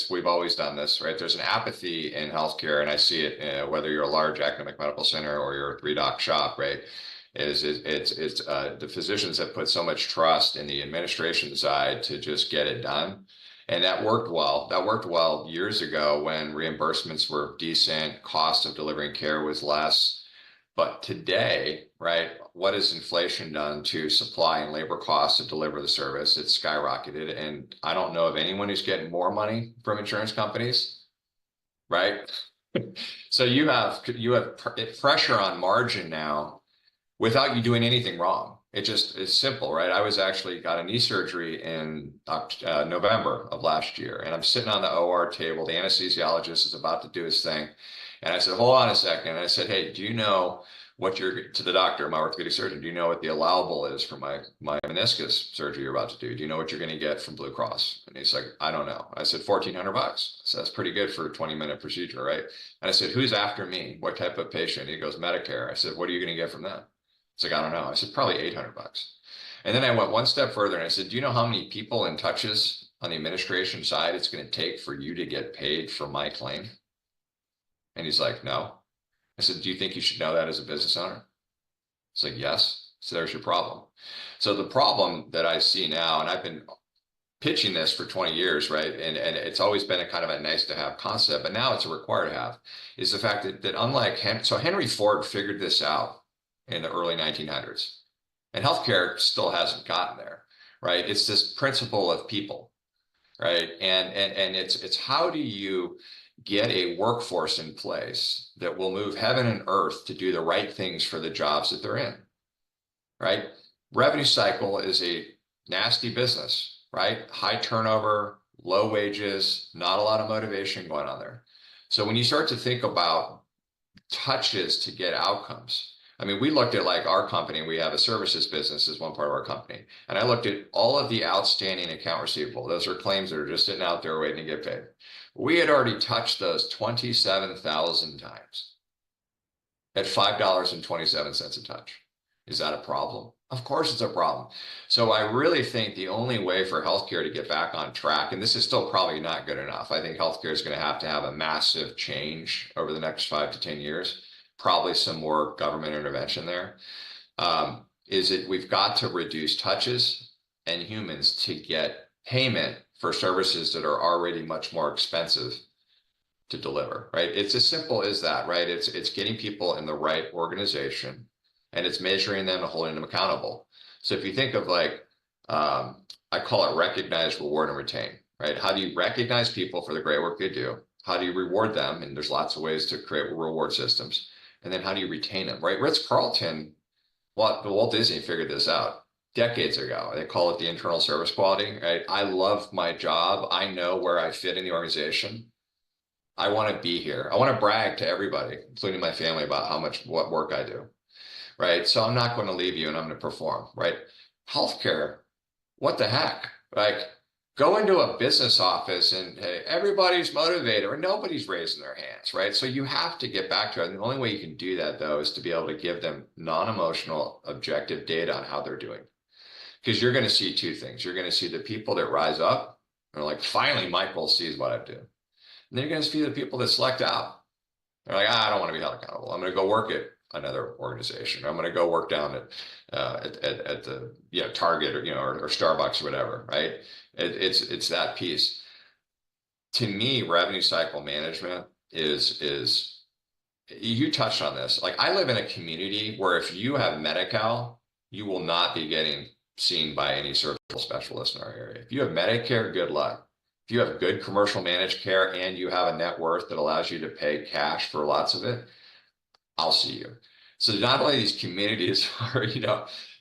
N: We've always done this, right? There's an apathy in healthcare, and I see it whether you're a large academic medical center or you're a 3-doc shop, right? It's the physicians have put so much trust in the administration side to just get it done. And that worked well. That worked well years ago when reimbursements were decent, cost of delivering care was less. But today, right, what has inflation done to supply and labor costs to deliver the service? It's skyrocketed. And I don't know of anyone who's getting more money from insurance companies, right? So you have pressure on margin now without you doing anything wrong. It just is simple, right? I was actually got a knee surgery in November of last year, and I'm sitting on the OR table. The anesthesiologist is about to do his thing. And I said, hold on a second. And I said, hey, do you know to the doctor, my orthopedic surgeon, do you know what the allowable is for my meniscus surgery you're about to do? Do you know what you're going to get from Blue Cross? And he's like, I don't know. I said, $1,400. So that's pretty good for a 20-minute procedure, right? And I said, who's after me? What type of patient? He goes, Medicare. I said, what are you going to get from that? It's like, I don't know. I said, probably $800. And then I went one step further and I said, do you know how many people and touches on the administration side it's going to take for you to get paid for my claim? And he's like, no. I said, do you think you should know that as a business owner? It's like, yes. So there's your problem. So the problem that I see now, and I've been pitching this for 20 years, right? And it's always been a kind of a nice to have concept, but now it's a required to have, is the fact that unlike Henry Ford figured this out in the early 1900s, and healthcare still hasn't gotten there, right? It's this principle of people, right? And it's how do you get a workforce in place that will move heaven and earth to do the right things for the jobs that they're in, right? Revenue cycle is a nasty business, right? High turnover, low wages, not a lot of motivation going on there. So when you start to think about touches to get outcomes, I mean, we looked at like our company, we have a services business as one part of our company. And I looked at all of the outstanding account receivable. Those are claims that are just sitting out there waiting to get paid. We had already touched those 27,000 times at $5.27 a touch. Is that a problem? Of course it's a problem. So I really think the only way for healthcare to get back on track, and this is still probably not good enough. I think healthcare is going to have a massive change over the next 5 to 10 years, probably some more government intervention there. We've got to reduce touches and humans to get payment for services that are already much more expensive to deliver, right? It's as simple as that, right? It's getting people in the right organization, and it's measuring them and holding them accountable. So if you think of like, I call it recognize, reward, and retain, right? How do you recognize people for the great work they do? How do you reward them? And there's lots of ways to create reward systems. And then how do you retain them, right? Ritz-Carlton, Walt Disney figured this out decades ago. They call it the internal service quality, right? I love my job. I know where I fit in the organization. I want to be here. I want to brag to everybody, including my family, about what work I do. Right. So I'm not going to leave you and I'm going to perform. Right. Healthcare. What the heck? Like, go into a business office and hey, everybody's motivated or nobody's raising their hands. Right. So you have to get back to it. And the only way you can do that, though, is to be able to give them non-emotional, objective data on how they're doing. Because you're going to see two things. You're going to see the people that rise up and are like, finally, Michael sees what I do. And then you're going to see the people that select out. They're like, I don't want to be held accountable. I'm going to go work at another organization. I'm going to go work down at the Target or Starbucks or whatever. Right? It's that piece. To me, revenue cycle management is you touched on this. Like, I live in a community where if you have Medi-Cal, you will not be getting seen by any surgical specialist in our area. If you have Medicare, good luck. If you have good commercial managed care and you have a net worth that allows you to pay cash for lots of it, I'll see you. So not only these communities are,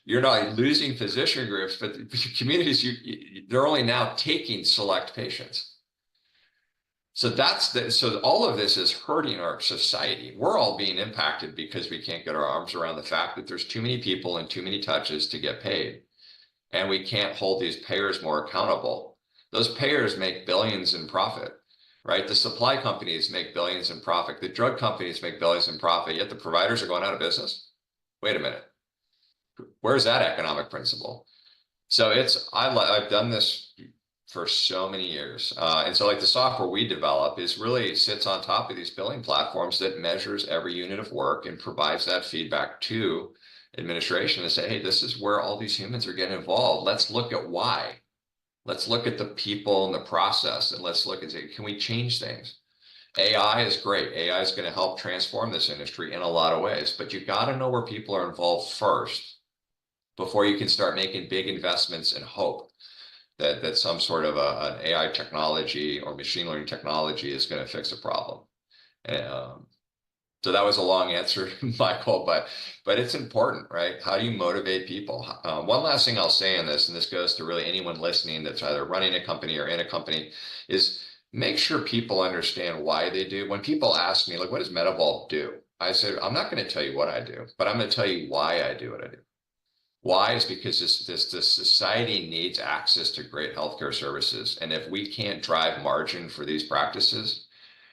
N: you're not losing physician groups, but the communities, they're only now taking select patients. So so all of this is hurting our society. We're all being impacted because we can't get our arms around the fact that there's too many people and too many touches to get paid. And we can't hold these payers more accountable. Those payers make billions in profit, right? The supply companies make billions in profit. The drug companies make billions in profit, yet the providers are going out of business. Wait a minute. Where's that economic principle? So I've done this for so many years. And so like the software we develop really sits on top of these billing platforms that measures every unit of work and provides that feedback to administration to say, hey, this is where all these humans are getting involved. Let's look at why. Let's look at the people and the process, and let's look and say, can we change things? AI is great. AI is going to help transform this industry in a lot of ways, but you got to know where people are involved first before you can start making big investments and hope that some sort of an AI technology or machine learning technology is going to fix a problem. So that was a long answer, Michael, but it's important, right? How do you motivate people? One last thing I'll say on this, and this goes to really anyone listening that's either running a company or in a company, is make sure people understand why they do. When people ask me, like, what does Medivault do? I said, I'm not going to tell you what I do, but I'm going to tell you why I do what I do. Why is because this society needs access to great healthcare services. And if we can't drive margin for these practices,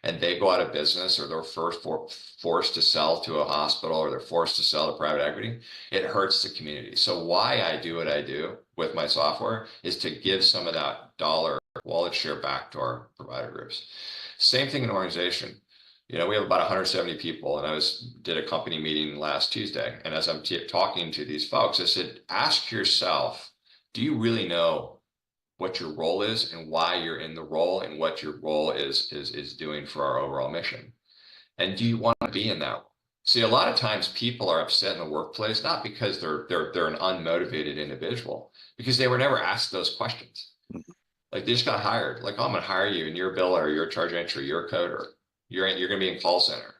N: and they go out of business, or they're forced to sell to a hospital, or they're forced to sell to private equity, it hurts the community. So why I do what I do with my software is to give some of that dollar wallet share back to our provider groups. Same thing in organization. We have about 170 people, and I did a company meeting last Tuesday. And as I'm talking to these folks, I said, ask yourself, do you really know what your role is and why you're in the role and what your role is doing for our overall mission? And do you want to be in that role? See, a lot of times people are upset in the workplace, not because they're an unmotivated individual, because they were never asked those questions. Like, they just got hired. Like, oh, I'm going to hire you, and you're a biller, you're a charge entry, you're a coder, you're going to be in call center.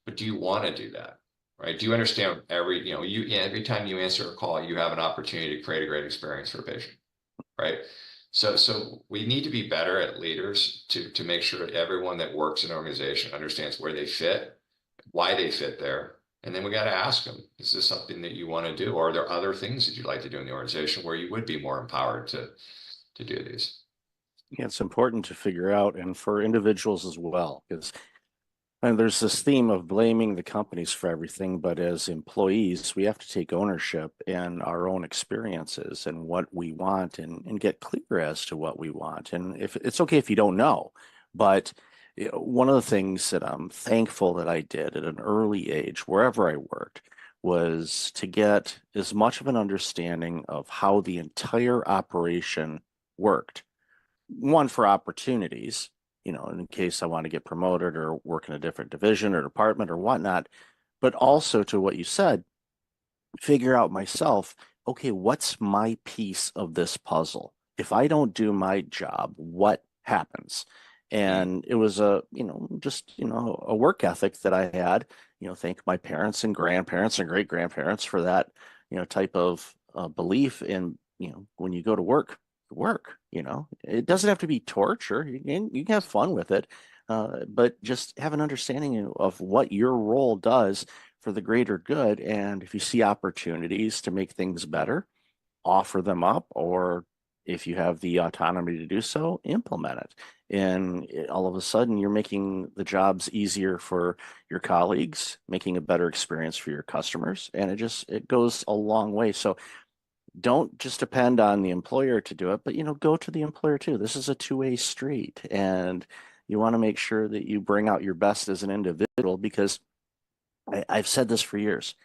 N: But do you want to do that? Right? Do you understand every time you answer a call, you have an opportunity to create a great experience for a patient? Right. So we need to be better at leaders to make sure that everyone that works in an organization understands where they fit, why they fit there. And then we got to ask them, is this something that you want to do? Or are there other things that you'd like to do in the organization where you would be more empowered to do these?
A: Yeah, it's important to figure out, and for individuals as well, because And there's this theme of blaming the companies for everything, but as employees, we have to take ownership in our own experiences and what we want and get clear as to what we want. And if it's okay if you don't know, but one of the things that I'm thankful that I did at an early age, wherever I worked, was to get as much of an understanding of how the entire operation worked. One, for opportunities, in case I want to get promoted or work in a different division or department or whatnot, but also to what you said, figure out myself, okay, what's my piece of this puzzle? If I don't do my job, what happens? And it was a work ethic that I had, thank my parents and grandparents and great grandparents for that, type of belief in, when you go to work, it doesn't have to be torture. You can have fun with it, but just have an understanding of what your role does for the greater good. And if you see opportunities to make things better, offer them up, or if you have the autonomy to do so, implement it. And all of a sudden, you're making the jobs easier for your colleagues, making a better experience for your customers, and it goes a long way. So don't just depend on the employer to do it, but go to the employer too. This is a two-way street, and you want to make sure that you bring out your best as an individual, because I've said this for years.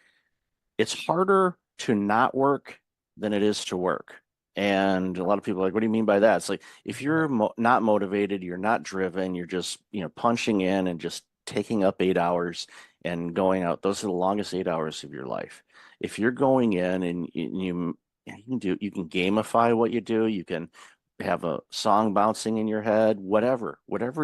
A: It's harder to not work than it is to work. And a lot of people are like, what do you mean by that? It's like, if you're not motivated, you're not driven, you're just, punching in and just taking up 8 hours and going out, those are the longest 8 hours of your life. If you're going in and you can gamify what you do, you can have a song bouncing in your head, whatever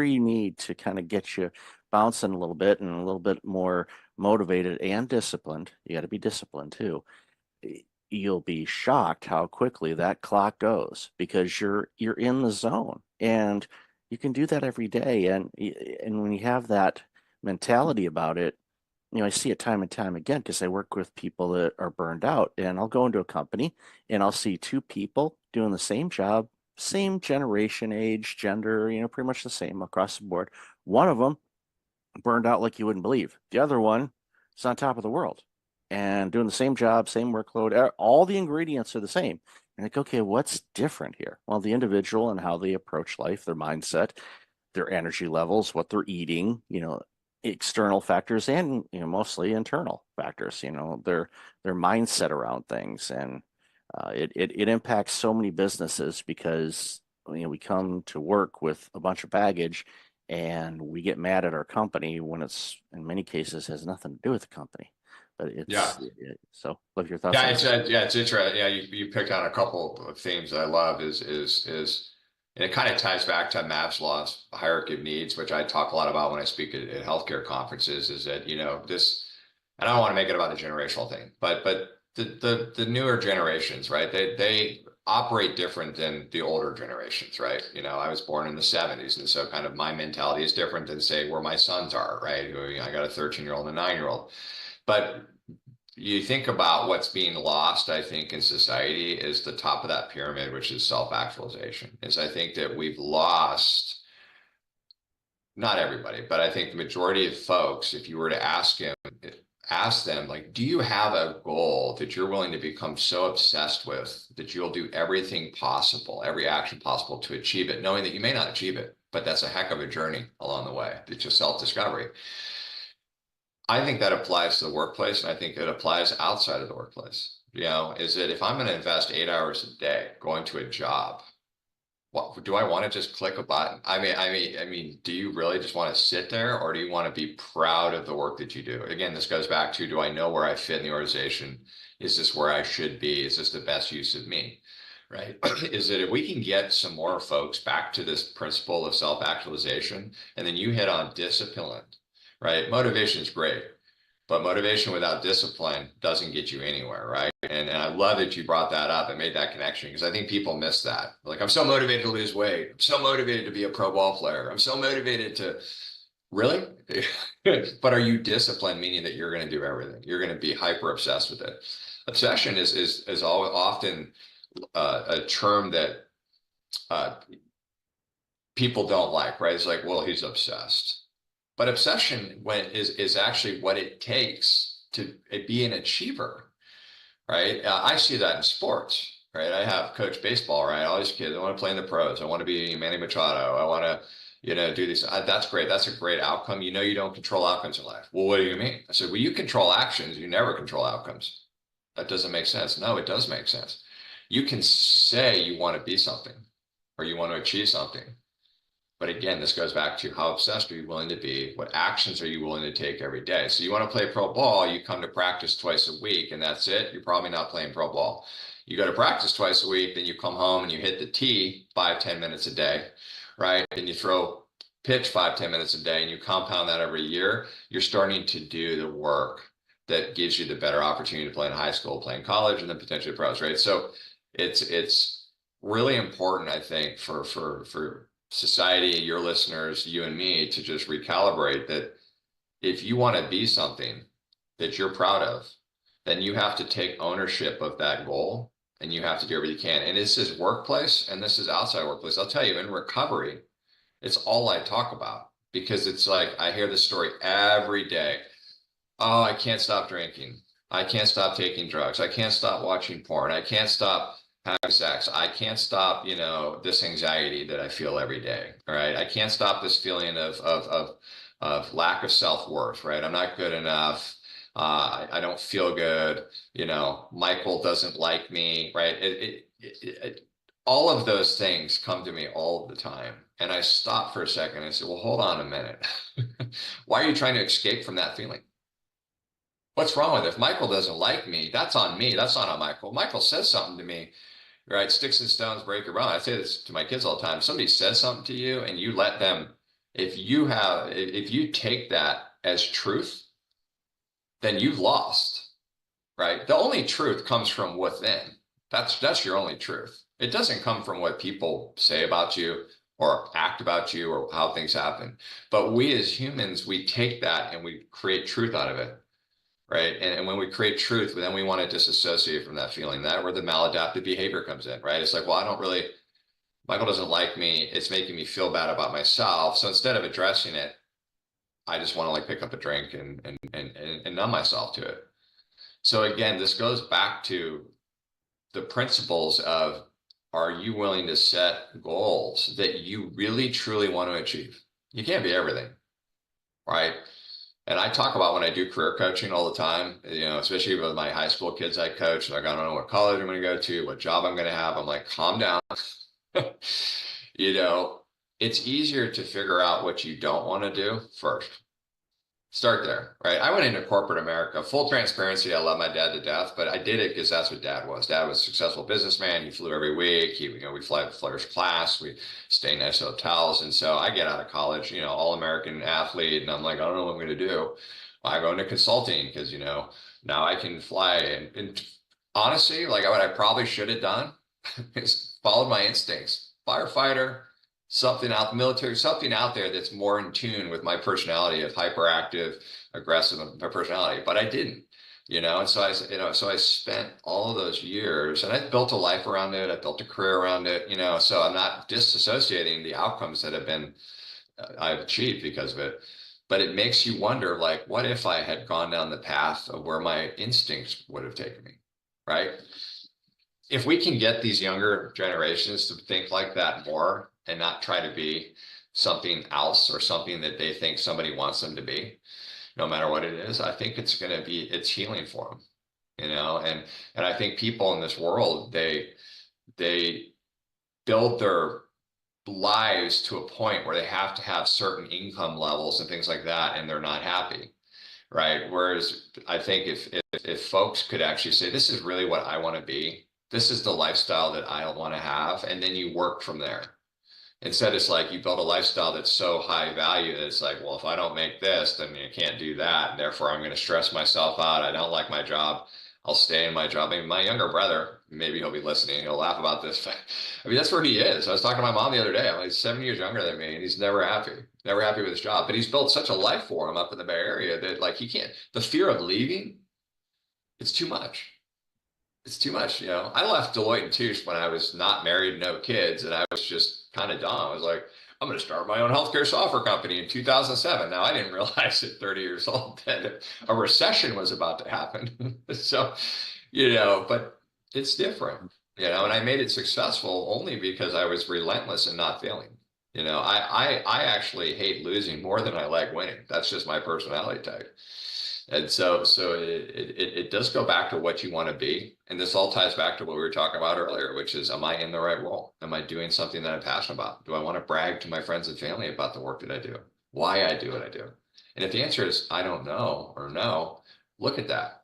A: you need to kind of get you bouncing a little bit and a little bit more motivated and disciplined. You got to be disciplined too. You'll be shocked how quickly that clock goes, because you're in the zone, and you can do that every day. And when you have that mentality about it, I see it time and time again, because I work with people that are burned out, and I'll go into a company and I'll see two people doing the same job, same generation, age, gender, pretty much the same across the board. One of them burned out like you wouldn't believe. The other one is on top of the world and doing the same job, same workload. All the ingredients are the same. And like, okay, what's different here? Well, the individual and how they approach life, their mindset, their energy levels, what they're eating, external factors, and mostly internal factors, their mindset around things. And it impacts so many businesses, because we come to work with a bunch of baggage, and we get mad at our company when it's, in many cases, has nothing to do with the company. But so love your thoughts.
N: Yeah, it's interesting. Yeah, you picked on a couple of themes that I love is and it kind of ties back to Maslow's hierarchy of needs, which I talk a lot about when I speak at healthcare conferences, is that, this, and I don't want to make it about the generational thing, but the newer generations, right? They operate different than the older generations, right? I was born in the 70s, and so kind of my mentality is different than, say, where my sons are, right? I got a 13-year-old and a 9-year-old. But you think about what's being lost, I think, in society is the top of that pyramid, which is self-actualization. I think that we've lost, not everybody, but I think the majority of folks, if you were to ask them, like, do you have a goal that you're willing to become so obsessed with that you'll do everything possible, every action possible to achieve it, knowing that you may not achieve it, but that's a heck of a journey along the way. It's just self-discovery. I think that applies to the workplace, and I think it applies outside of the workplace. Is that if I'm going to invest 8 hours a day going to a job, what do I want to just click a button? I mean, do you really just want to sit there, or do you want to be proud of the work that you do? Again, this goes back to, do I know where I fit in the organization? Is this where I should be? Is this the best use of me? Right? Is that if we can get some more folks back to this principle of self-actualization, and then you hit on discipline. Right? Motivation is great, but motivation without discipline doesn't get you anywhere, right? And I love that you brought that up and made that connection, because I think people miss that. Like, I'm so motivated to lose weight. I'm so motivated to be a pro ball player. I'm so motivated to, really? But are you disciplined, meaning that you're going to do everything? You're going to be hyper obsessed with it. Obsession is often a term that people don't like, right? It's like, well, he's obsessed. But obsession is actually what it takes to be an achiever, right? I see that in sports, right? I have coached baseball, right? All these kids, I want to play in the pros. I want to be Manny Machado. I want to, do these. That's great. That's a great outcome. You don't control outcomes in life. Well, what do you mean? I said, well, you control actions. You never control outcomes. That doesn't make sense. No, it does make sense. You can say you want to be something or you want to achieve something. But again, this goes back to how obsessed are you willing to be? What actions are you willing to take every day? So you want to play pro ball, you come to practice twice a week and that's it. You're probably not playing pro ball. You go to practice twice a week, then you come home and you hit the tee 5-10 minutes a day, right? And you throw pitch 5-10 minutes a day and you compound that every year. You're starting to do the work that gives you the better opportunity to play in high school, play in college, and then potentially pros, right? So it's really important, I think, for society, your listeners, you and me, to just recalibrate that if you want to be something that you're proud of, then you have to take ownership of that goal and you have to do everything you can. And this is workplace and this is outside workplace. I'll tell you, in recovery, it's all I talk about because it's like I hear this story every day. Oh, I can't stop drinking. I can't stop taking drugs. I can't stop watching porn. I can't stop having sex. I can't stop, this anxiety that I feel every day. All right. I can't stop this feeling of lack of self-worth, right? I'm not good enough. I don't feel good. Michael doesn't like me, right? All of those things come to me all the time. And I stop for a second and say, well, hold on a minute. Why are you trying to escape from that feeling? What's wrong with it? If Michael doesn't like me, that's on me. That's not on Michael. Michael says something to me, right? Sticks and stones break your bone. I say this to my kids all the time. Somebody says something to you and you let them, if you take that as truth, then you've lost, right? The only truth comes from within. That's your only truth. It doesn't come from what people say about you or act about you or how things happen. But we as humans, we take that and we create truth out of it. Right. And when we create truth, then we want to disassociate from that feeling. That where the maladaptive behavior comes in, right? It's like, well, Michael doesn't like me. It's making me feel bad about myself. So instead of addressing it, I just want to pick up a drink and numb myself to it. So again, this goes back to the principles of, are you willing to set goals that you really, truly want to achieve? You can't be everything, right? And I talk about when I do career coaching all the time, especially with my high school kids I coach, like, I don't know what college I'm going to go to, what job I'm going to have. I'm like, calm down. It's easier to figure out what you don't want to do first. Start there, right? I went into corporate America, full transparency. I love my dad to death, but I did it because that's what dad was. Dad was a successful businessman. He flew every week. We fly first class. We stay in nice hotels. And so I get out of college, all American athlete. And I'm like, I don't know what I'm going to do. I go into consulting because, now I can fly. And honestly, what I probably should have done is followed my instincts. Firefighter, something out the military, something out there that's more in tune with my personality of hyperactive, aggressive personality, but I didn't, and so I spent all of those years and I built a life around it. I built a career around it, so I'm not disassociating the outcomes that I've achieved because of it, but it makes you wonder, what if I had gone down the path of where my instincts would have taken me, right? If we can get these younger generations to think like that more, and not try to be something else or something that they think somebody wants them to be, no matter what it is, I think it's healing for them, and I think people in this world, they build their lives to a point where they have to have certain income levels and things like that, and they're not happy, right? Whereas I think if folks could actually say, this is really what I want to be, this is the lifestyle that I want to have, and then you work from there. Instead, it's like you build a lifestyle that's so high value that it's like, well, if I don't make this, then you can't do that. And therefore, I'm going to stress myself out. I don't like my job. I'll stay in my job. I mean, my younger brother, maybe he'll be listening. He'll laugh about this. I mean, that's where he is. I was talking to my mom the other day. I'm like 7 years younger than me, and he's never happy with his job. But he's built such a life for him up in the Bay Area that he can't. The fear of leaving, it's too much. It's too much, I left Deloitte & Touche when I was not married, no kids, and I was just kind of dumb. I was like, I'm going to start my own healthcare software company in 2007. Now, I didn't realize at 30 years old that a recession was about to happen. So, but it's different, and I made it successful only because I was relentless and not failing. I actually hate losing more than I like winning. That's just my personality type. And so it does go back to what you want to be. And this all ties back to what we were talking about earlier, which is, am I in the right role? Am I doing something that I'm passionate about? Do I want to brag to my friends and family about the work that I do? Why I do what I do? And if the answer is, I don't know, or no, look at that.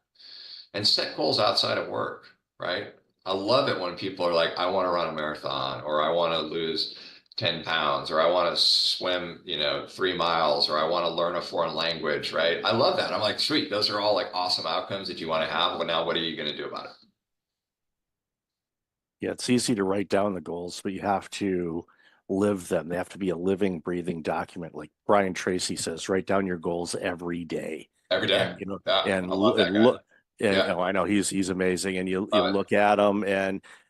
N: And set goals outside of work, right? I love it when people are like, I want to run a marathon, or I want to lose 10 pounds, or I want to swim, 3 miles, or I want to learn a foreign language, right? I love that. I'm like, sweet. Those are all like awesome outcomes that you want to have. But now what are you going to do about it?
A: Yeah, it's easy to write down the goals, but you have to live them. They have to be a living, breathing document. Like Brian Tracy says, write down your goals every day.
N: Every day.
A: And,
N: Yeah,
A: and
N: I love that guy.
A: look, and
N: Yeah.
A: I know he's amazing. And you
N: Love it.
A: look at them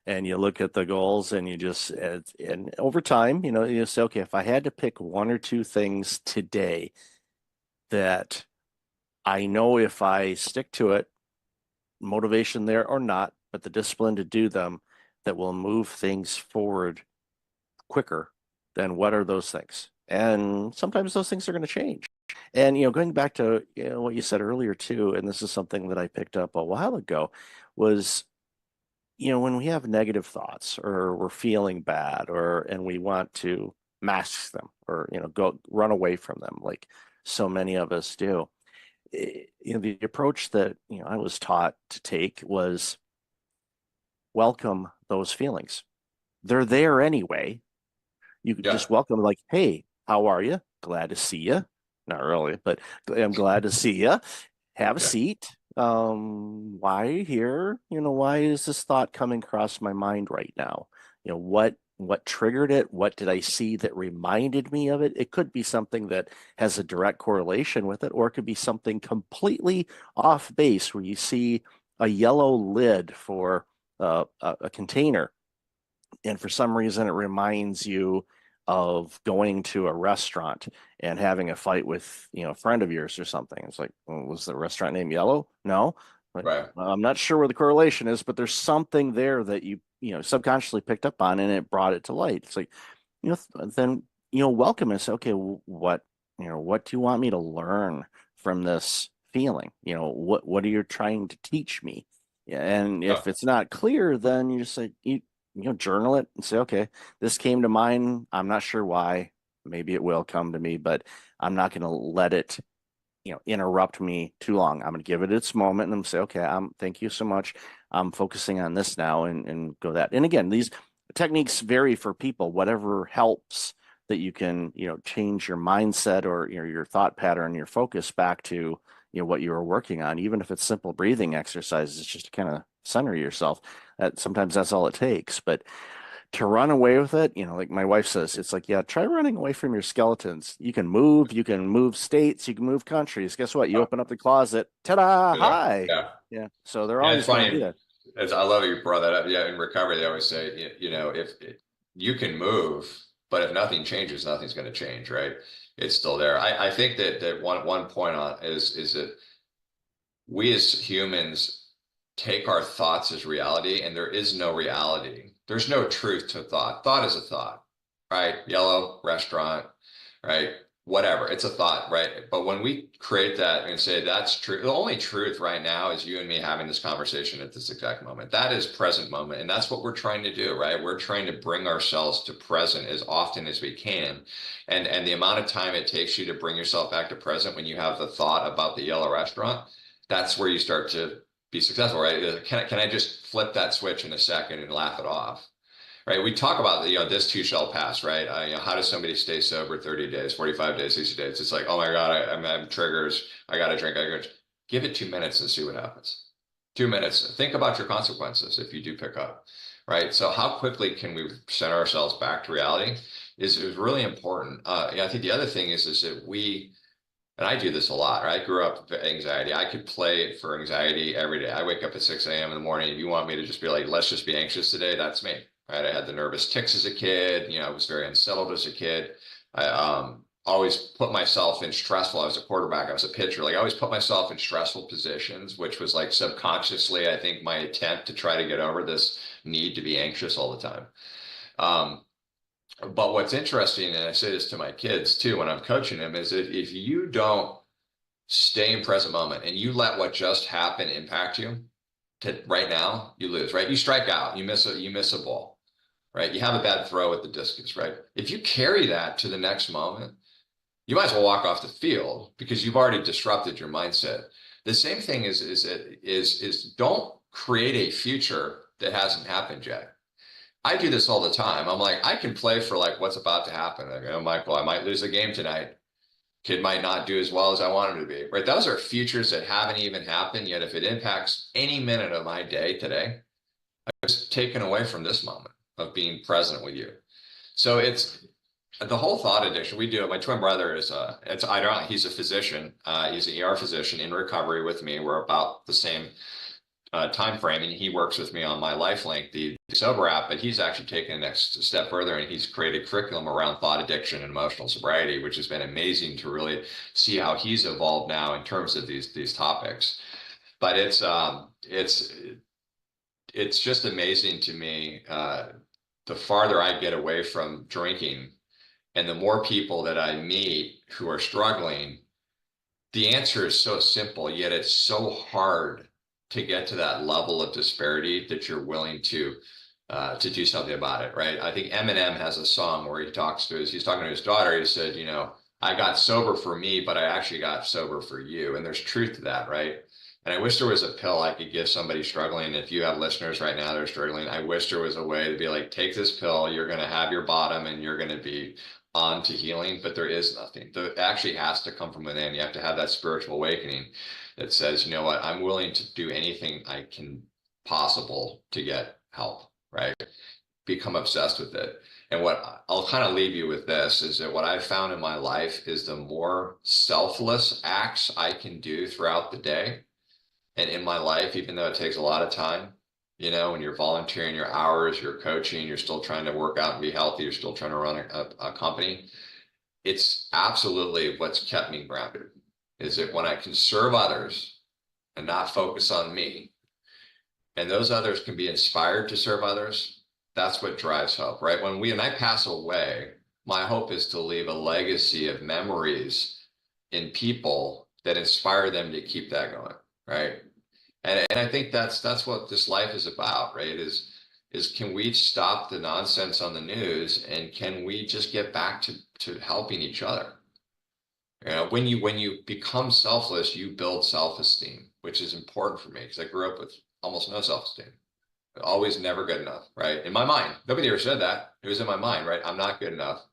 A: and you look at the goals and you just, and over time, you say, okay, if I had to pick one or two things today that I know if I stick to it, motivation there or not, but the discipline to do them, that will move things forward quicker, then what are those things? And sometimes those things are going to change. And, going back to what you said earlier too, and this is something that I picked up a while ago, was, when we have negative thoughts or we're feeling bad and we want to mask them or, go run away from them, like so many of us do. The approach that, I was taught to take was welcome those feelings. They're there anyway. You can just welcome, like, hey, how are you? Glad to see you. Not really, but I'm glad to see you. Have a seat. Why are you here? Why is this thought coming across my mind right now? What triggered it? What did I see that reminded me of it? It could be something that has a direct correlation with it, or it could be something completely off base where you see a yellow lid for a container, and for some reason it reminds you of going to a restaurant and having a fight with a friend of yours or something. It's like, well, was the restaurant name Yellow? No.
N: Right.
A: I'm not sure where the correlation is, but there's something there that you subconsciously picked up on, and it brought it to light. It's like, then welcome and say, okay, what do you want me to learn from this feeling? What are you trying to teach me? And if it's not clear, then you just say, journal it and say, okay, this came to mind. I'm not sure why. Maybe it will come to me, but I'm not going to let it, interrupt me too long. I'm going to give it its moment and say, okay, thank you so much. I'm focusing on this now and go that. And again, these techniques vary for people, whatever helps that you can, change your mindset or your thought pattern, your focus back to, what you were working on, even if it's simple breathing exercises, just to kind of center yourself. Sometimes that's all it takes. But to run away with it, like my wife says, it's like, yeah, try running away from your skeletons. You can move states, you can move countries. Guess what? You open up the closet, ta-da, hi. Yeah. So they're always going to be there.
N: I love that you brought that up. Yeah, in recovery, they always say, if you can move, but if nothing changes, nothing's going to change, right? It's still there. I think that one point on is that we as humans take our thoughts as reality, and there is no reality. There's no truth to thought. Thought is a thought, right? Yellow, restaurant, right? Whatever, it's a thought, right? But when we create that and say that's true, the only truth right now is you and me having this conversation at this exact moment. That is present moment. And that's what we're trying to do, right? We're trying to bring ourselves to present as often as we can. And the amount of time it takes you to bring yourself back to present when you have the thought about the yellow restaurant, that's where you start to be successful, right? Can I just flip that switch in a second and laugh it off? Right. We talk about, this too shall pass, right? How does somebody stay sober 30 days, 45 days, 60 days? It's like, oh my God, I'm having triggers. I got to drink. Give it 2 minutes and see what happens. 2 minutes. Think about your consequences if you do pick up, right? So how quickly can we center ourselves back to reality is really important. I think the other thing is that and I do this a lot, right? I grew up with anxiety. I could play for anxiety every day. I wake up at 6 a.m. in the morning. If you want me to just be like, let's just be anxious today, that's me. Right? I had the nervous tics as a kid. I was very unsettled as a kid. I always put myself in stressful. I was a quarterback, I was a pitcher. Like I always put myself in stressful positions, which was like subconsciously, I think, my attempt to try to get over this need to be anxious all the time. But what's interesting, and I say this to my kids too when I'm coaching them, is if you don't stay in present moment and you let what just happened impact you to right now, you lose, right? You strike out, you miss a ball, right? You have a bad throw with the discus, right? If you carry that to the next moment, you might as well walk off the field because you've already disrupted your mindset. The same thing is don't create a future that hasn't happened yet. I do this all the time. I'm like, I can play for like what's about to happen. Like, oh, Michael, I might lose the game tonight. Kid might not do as well as I want him to be, right? Those are futures that haven't even happened yet. If it impacts any minute of my day today, I was taken away from this moment of being present with you. So it's the whole thought addiction. We do it. My twin brother is it's ironic. He's a physician. He's an ER physician in recovery with me. We're about the same time frame, and he works with me on my LifeLink, the sober app, but he's actually taken the next step further, and he's created curriculum around thought addiction and emotional sobriety, which has been amazing to really see how he's evolved now in terms of these topics. But it's just amazing to me, the farther I get away from drinking and the more people that I meet who are struggling, the answer is so simple, yet it's so hard to get to that level of disparity that you're willing to do something about it, right? I think Eminem has a song where he's talking to his daughter. He said, you know, I got sober for me, but I actually got sober for you. And there's truth to that, right? And I wish there was a pill I could give somebody struggling. If you have listeners right now that are struggling, I wish there was a way to be like, take this pill, you're going to have your bottom and you're going to be on to healing, but there is nothing. It actually has to come from within. You have to have that spiritual awakening that says, you know what, I'm willing to do anything I can possible to get help, right? Become obsessed with it. And what I'll kind of leave you with this is that what I've found in my life is the more selfless acts I can do throughout the day and in my life, even though it takes a lot of time, you know, when you're volunteering your hours, you're coaching, you're still trying to work out and be healthy, you're still trying to run a company. It's absolutely what's kept me grounded, is that when I can serve others and not focus on me, and those others can be inspired to serve others, that's what drives hope, right? When I pass away, my hope is to leave a legacy of memories in people that inspire them to keep that going, right? And I think that's what this life is about, right? Is can we stop the nonsense on the news and can we just get back to helping each other? You know, when you become selfless, you build self-esteem, which is important for me because I grew up with almost no self-esteem. Always never good enough, right? In my mind, nobody ever said that. It was in my mind, right? I'm not good enough.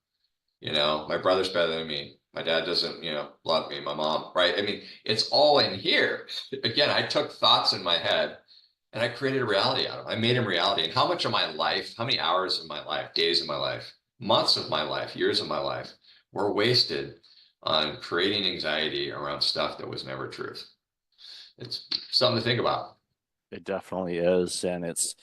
N: You know, my brother's better than me. My dad doesn't, you know, love me. My mom, right? I mean, it's all in here. Again, I took thoughts in my head and I created a reality out of them. I made them reality. And how much of my life, how many hours of my life, days of my life, months of my life, years of my life were wasted on creating anxiety around stuff that was never truth. It's something to think about.
A: It definitely is. And it's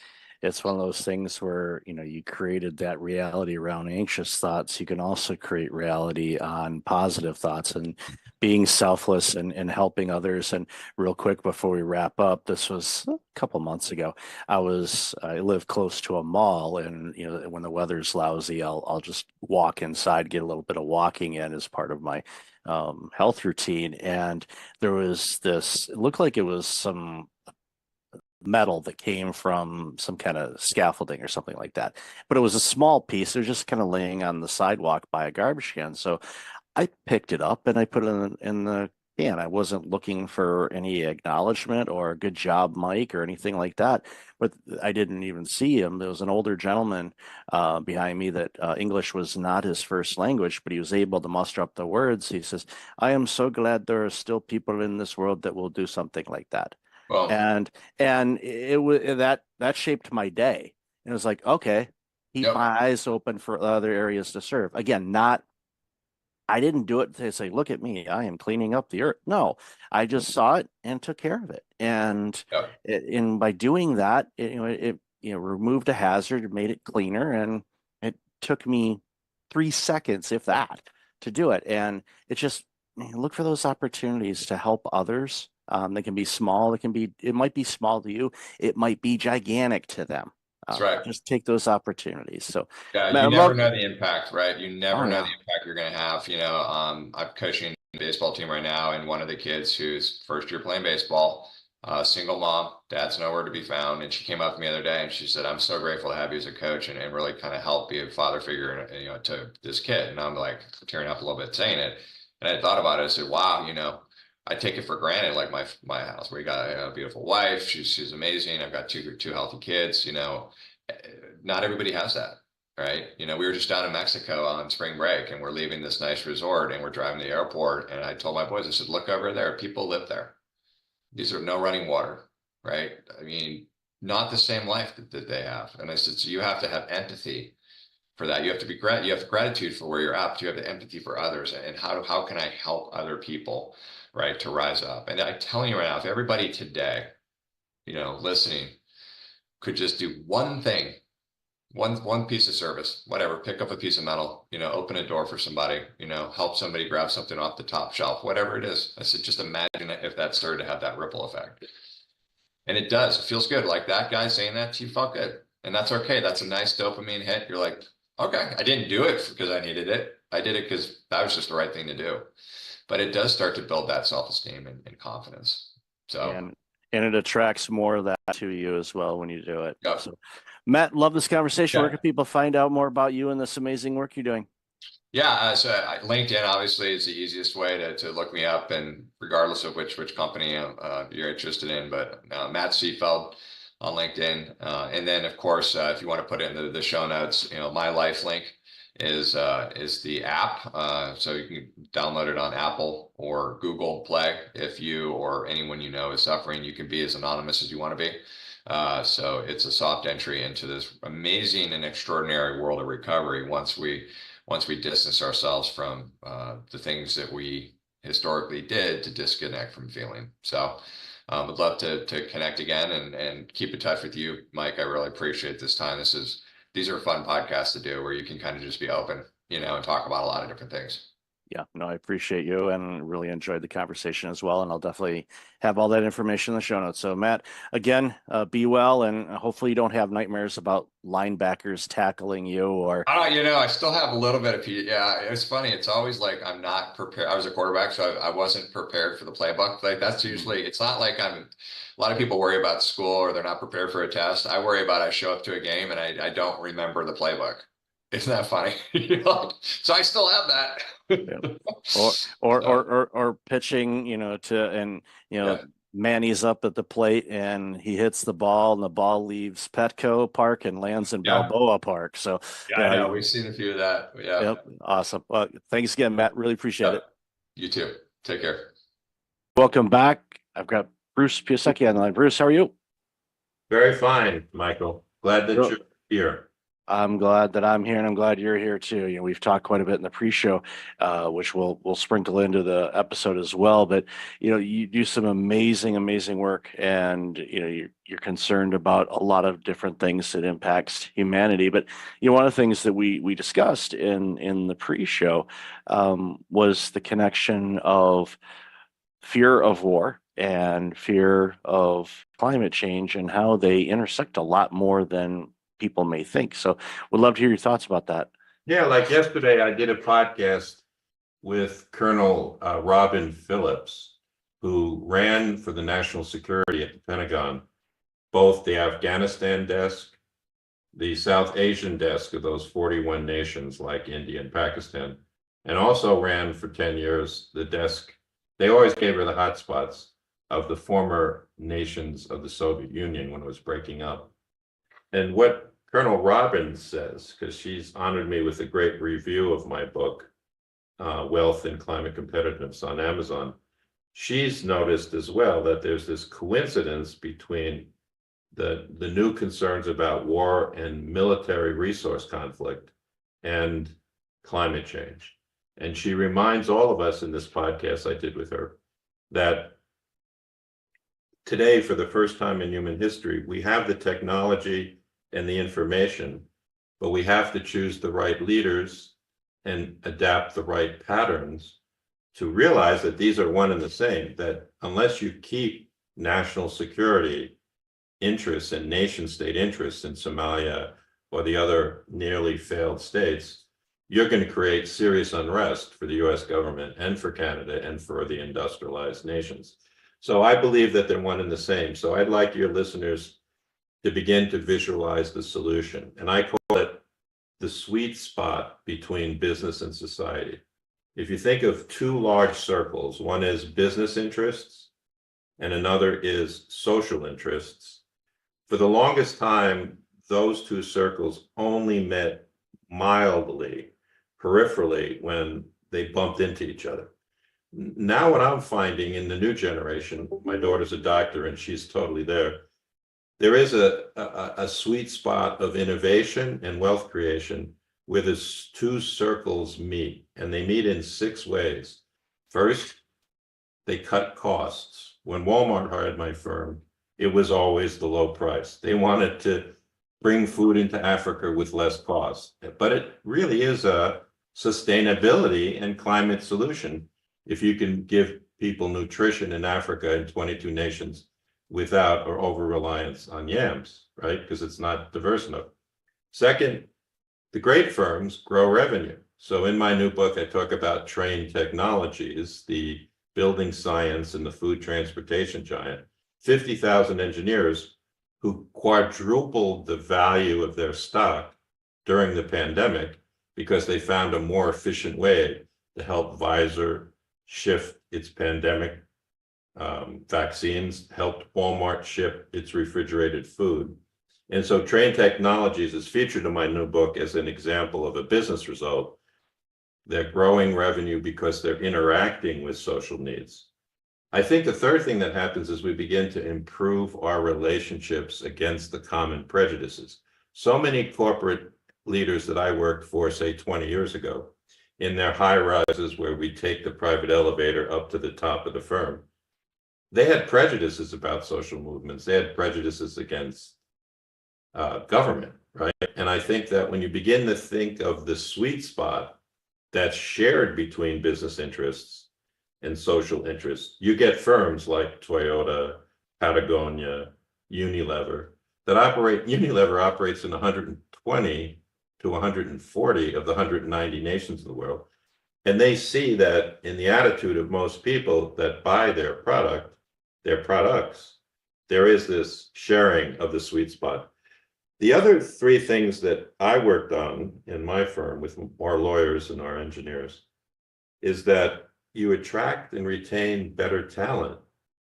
A: one of those things where, you know, you created that reality around anxious thoughts. You can also create reality on positive thoughts and being selfless and helping others. And real quick before we wrap up, this was a couple months ago. I live close to a mall, and you know, when the weather's lousy, I'll just walk inside, get a little bit of walking in as part of my health routine. And there was this, it looked like it was some metal that came from some kind of scaffolding or something like that, but it was a small piece. It was just kind of laying on the sidewalk by a garbage can. So I picked it up and I put it in the can. I wasn't looking for any acknowledgement or good job, Mike, or anything like that. But I didn't even see him. There was an older gentleman behind me that English was not his first language, but he was able to muster up the words. He says, "I am so glad there are still people in this world that will do something like that."
N: Well,
A: And it was that shaped my day. And it was like, okay, keep
N: Yep.
A: my eyes open for other areas to serve. Again, I didn't do it to say, look at me, I am cleaning up the earth. No, I just saw it and took care of it. And
N: Yep.
A: by doing that, it removed a hazard, made it cleaner, and it took me 3 seconds, if that, to do it. And it's just look for those opportunities to help others. They can be small. It might be small to you. It might be gigantic to them.
N: That's right.
A: Just take those opportunities. So
N: yeah,
A: Matt,
N: you never know the impact, right? You never know
A: yeah.
N: the impact you're going to have. I'm coaching a baseball team right now, and one of the kids who's first year playing baseball, single mom, dad's nowhere to be found. And she came up to me the other day and she said, I'm so grateful to have you as a coach and really kind of help be a father figure, to this kid. And I'm like tearing up a little bit saying it. And I thought about it. I said, wow, I take it for granted, like my house. We got a beautiful wife. She's amazing. I've got two healthy kids. Not everybody has that, right? We were just down in Mexico on spring break, and we're leaving this nice resort, and we're driving to the airport. And I told my boys, I said, look over there. People live there. These are no running water, right? I mean, not the same life that they have. And I said, so you have to have empathy for that. You have to you have gratitude for where you're at, but you have the empathy for others, and how can I help other people, right, to rise up. And I'm telling you right now, if everybody today, listening, could just do one thing, one piece of service, whatever, pick up a piece of metal, open a door for somebody, help somebody grab something off the top shelf, whatever it is. I said, just imagine if that started to have that ripple effect. And it does. It feels good. Like that guy saying that to you felt good. And that's okay. That's a nice dopamine hit. You're like, okay, I didn't do it because I needed it. I did it because that was just the right thing to do. But it does start to build that self-esteem and confidence. So
A: and it attracts more of that to you as well when you do it.
N: Yep.
A: So Matt, love this conversation.
N: Yeah.
A: Where can people find out more about you and this amazing work you're doing?
N: Yeah, so LinkedIn obviously is the easiest way to look me up, and regardless of which company you're interested in, but Matt Seefeld on LinkedIn. And then of course, if you want to put it in the show notes, My Life Link is the app. So you can download it on Apple or Google Play. If you or anyone is suffering, you can be as anonymous as you want to be. So it's a soft entry into this amazing and extraordinary world of recovery once we distance ourselves from the things that we historically did to disconnect from feeling. So would love to connect again and keep in touch with you, Mike. I really appreciate this time. These are fun podcasts to do where you can kind of just be open, and talk about a lot of different things.
A: Yeah, no, I appreciate you and really enjoyed the conversation as well. And I'll definitely have all that information in the show notes. So Matt, again, be well, and hopefully you don't have nightmares about linebackers tackling you or.
N: I still have a little bit of, it's funny. It's always like, I'm not prepared. I was a quarterback, so I wasn't prepared for the playbook. Like that's usually, it's not like a lot of people worry about school or they're not prepared for a test. I worry about, I show up to a game and I don't remember the playbook. Isn't that funny? So I still have that.
A: or pitching, Manny's up at the plate and he hits the ball and the ball leaves Petco Park and lands in Balboa Park. So
N: I know we've seen a few of that. Yeah.
A: Yep. Awesome. Well, thanks again, Matt. Really appreciate it.
N: You too. Take care.
A: Welcome back. I've got Bruce Piasecki on the line. Bruce, how are you?
O: Very fine, Michael. Glad that you're here.
A: I'm glad that I'm here, and I'm glad you're here too. We've talked quite a bit in the pre-show, which we'll sprinkle into the episode as well. But you do some amazing work, and you're concerned about a lot of different things that impacts humanity. But one of the things that we discussed in the pre-show was the connection of fear of war and fear of climate change and how they intersect a lot more than people may think. So would love to hear your thoughts about that.
O: Yeah, like yesterday I did a podcast with Colonel Robin Phillips, who ran for the national security at the Pentagon, both the Afghanistan desk, the South Asian desk of those 41 nations like India and Pakistan, and also ran for 10 years the desk, they always gave her the hotspots of the former nations of the Soviet Union when it was breaking up. And what Colonel Robbins says, because she's honored me with a great review of my book, Wealth and Climate Competitiveness on Amazon, she's noticed as well that there's this coincidence between the new concerns about war and military resource conflict and climate change. And she reminds all of us in this podcast I did with her that today, for the first time in human history, we have the technology and the information, but we have to choose the right leaders and adapt the right patterns to realize that these are one and the same, that unless you keep national security interests and nation state interests in Somalia or the other nearly failed states, you're going to create serious unrest for the US government and for Canada and for the industrialized nations. So I believe that they're one and the same. So I'd like your listeners to begin to visualize the solution. And I call it the sweet spot between business and society. If you think of two large circles, one is business interests and another is social interests. For the longest time, those two circles only met mildly, peripherally, when they bumped into each other. Now what I'm finding in the new generation, my daughter's a doctor and she's totally there. There is a sweet spot of innovation and wealth creation where the two circles meet, and they meet in 6 ways. First, they cut costs. When Walmart hired my firm, it was always the low price. They wanted to bring food into Africa with less cost, but it really is a sustainability and climate solution if you can give people nutrition in Africa in 22 nations without or over reliance on yams, right? Because it's not diverse enough. Second, the great firms grow revenue. So in my new book, I talk about Trane Technologies, the building science and the food transportation giant, 50,000 engineers who quadrupled the value of their stock during the pandemic because they found a more efficient way to help Pfizer shift its pandemic vaccines, helped Walmart ship its refrigerated food. And so Trane Technologies is featured in my new book as an example of a business result. They're growing revenue because they're interacting with social needs. I think the third thing that happens is we begin to improve our relationships against the common prejudices. So many corporate leaders that I worked for, say 20 years ago, in their high rises where we take the private elevator up to the top of the firm, they had prejudices about social movements. They had prejudices against government, right? And I think that when you begin to think of the sweet spot that's shared between business interests and social interests, you get firms like Toyota, Patagonia, Unilever that operate. Unilever operates in 120 to 140 of the 190 nations in the world. And they see that in the attitude of most people that buy their products, there is this sharing of the sweet spot. The other 3 things that I worked on in my firm with our lawyers and our engineers is that you attract and retain better talent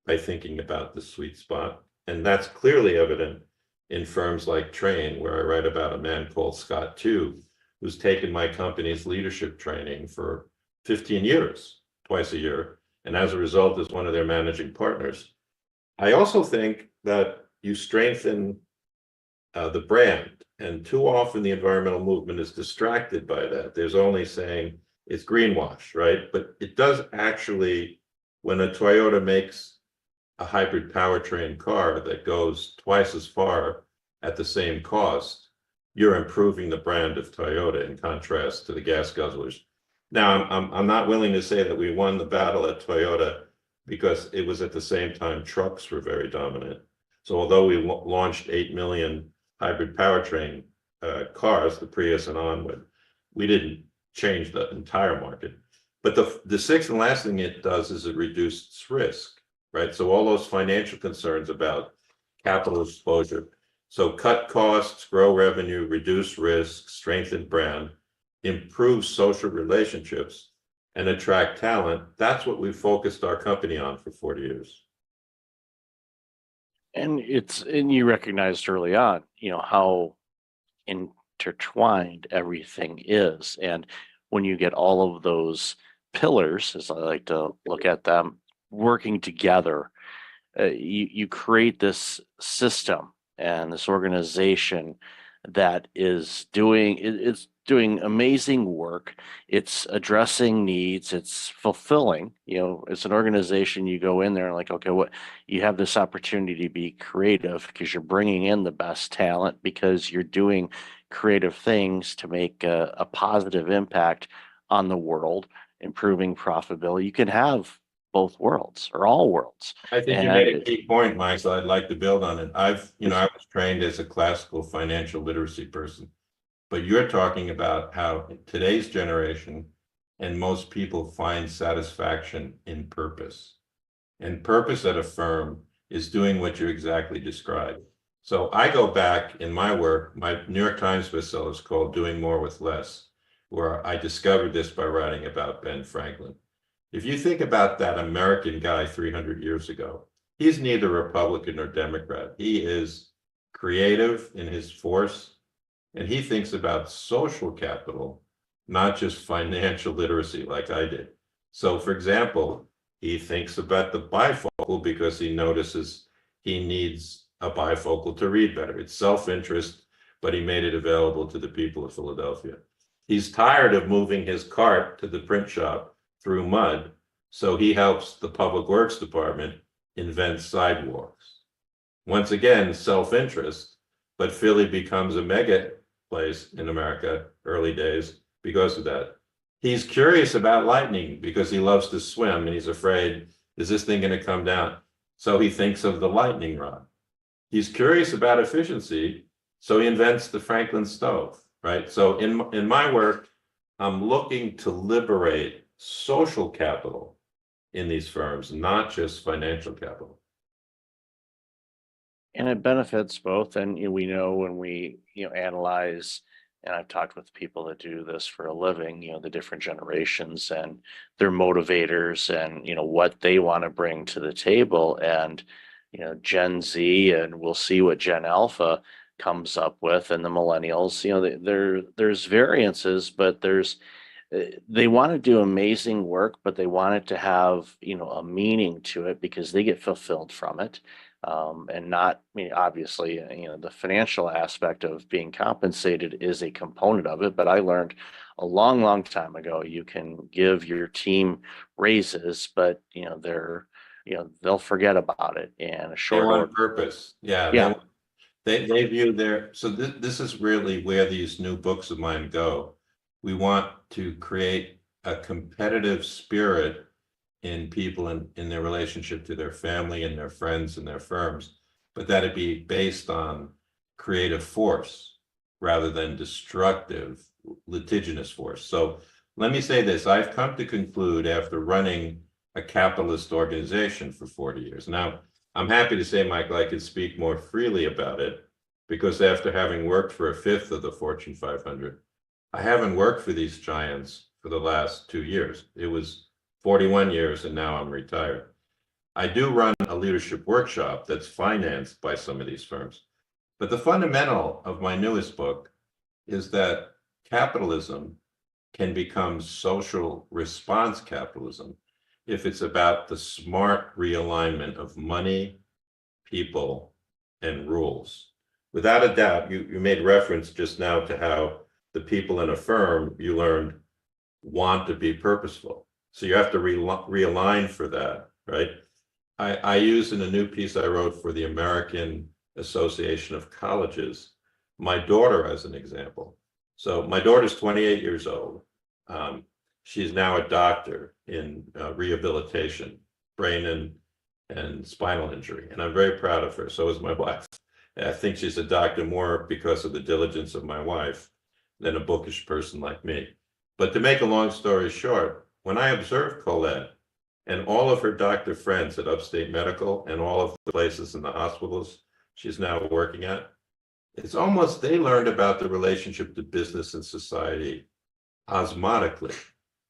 O: by thinking about the sweet spot. And that's clearly evident in firms like Trane, where I write about a man called Scott Tu, who's taken my company's leadership training for 15 years, twice a year, and as a result is one of their managing partners. I also think that you strengthen the brand, and too often the environmental movement is distracted by that. There's only saying it's greenwash, right? But it does actually, when a Toyota makes a hybrid powertrain car that goes twice as far at the same cost, you're improving the brand of Toyota in contrast to the gas guzzlers. Now, I'm not willing to say that we won the battle at Toyota because it was at the same time trucks were very dominant. So although we launched 8 million hybrid powertrain cars, the Prius and onward, we didn't change the entire market. But the sixth and last thing it does is it reduces risk, right? So all those financial concerns about capital exposure. So cut costs, grow revenue, reduce risk, strengthen brand, improve social relationships, and attract talent. That's what we've focused our company on for 40 years.
A: And you recognized early on, how intertwined everything is. And when you get all of those pillars, as I like to look at them, working together, you create this system and this organization that is doing amazing work. It's addressing needs. It's fulfilling. It's an organization. You go in there and like, okay, what you have this opportunity to be creative because you're bringing in the best talent because you're doing creative things to make a positive impact on the world, improving profitability. You can have both worlds or all worlds.
O: I think you made a key point, Mike, so I'd like to build on it. I was trained as a classical financial literacy person, but you're talking about how today's generation and most people find satisfaction in purpose. And purpose at a firm is doing what you exactly described. So I go back in my work, my New York Times bestseller is called Doing More with Less, where I discovered this by writing about Ben Franklin. If you think about that American guy 300 years ago, he's neither Republican nor Democrat. He is creative in his force, and he thinks about social capital, not just financial literacy like I did. So, for example, he thinks about the bifocal because he notices he needs a bifocal to read better. It's self-interest, but he made it available to the people of Philadelphia. He's tired of moving his cart to the print shop through mud, so he helps the Public Works Department invent sidewalks. Once again, self-interest, but Philly becomes a mega place in America, early days, because of that. He's curious about lightning because he loves to swim and he's afraid, is this thing going to come down? So he thinks of the lightning rod. He's curious about efficiency, so he invents the Franklin stove, right? So in my work, I'm looking to liberate social capital in these firms, not just financial capital.
A: And it benefits both. And we know when we analyze, and I've talked with people that do this for a living, the different generations and their motivators and what they want to bring to the table. And Gen Z, and we'll see what Gen Alpha comes up with, and the millennials. There's variances, but they want to do amazing work, but they want it to have a meaning to it because they get fulfilled from it. And not, obviously, the financial aspect of being compensated is a component of it. But I learned a long, long time ago, you can give your team raises, but they'll forget about it in a short
O: They want
A: order.
O: purpose. Yeah.
A: Yeah.
O: They view so this is really where these new books of mine go. We want to create a competitive spirit in people in their relationship to their family and their friends and their firms, but that it be based on creative force rather than destructive, litigious force. So let me say this. I've come to conclude after running a capitalist organization for 40 years. Now, I'm happy to say, Michael, I can speak more freely about it because after having worked for a fifth of the Fortune 500, I haven't worked for these giants for the last 2 years. It was 41 years and now I'm retired. I do run a leadership workshop that's financed by some of these firms. But the fundamental of my newest book is that capitalism can become social response capitalism if it's about the smart realignment of money, people, and rules. Without a doubt, you made reference just now to how the people in a firm you learned want to be purposeful. So you have to realign for that, right? I use in a new piece I wrote for the American Association of Colleges, my daughter as an example. So my daughter's 28 years old. She's now a doctor in rehabilitation, brain and spinal injury. And I'm very proud of her. So is my wife. I think she's a doctor more because of the diligence of my wife than a bookish person like me. But to make a long story short, when I observed Colette and all of her doctor friends at Upstate Medical and all of the places in the hospitals she's now working at, it's almost they learned about the relationship to business and society osmotically.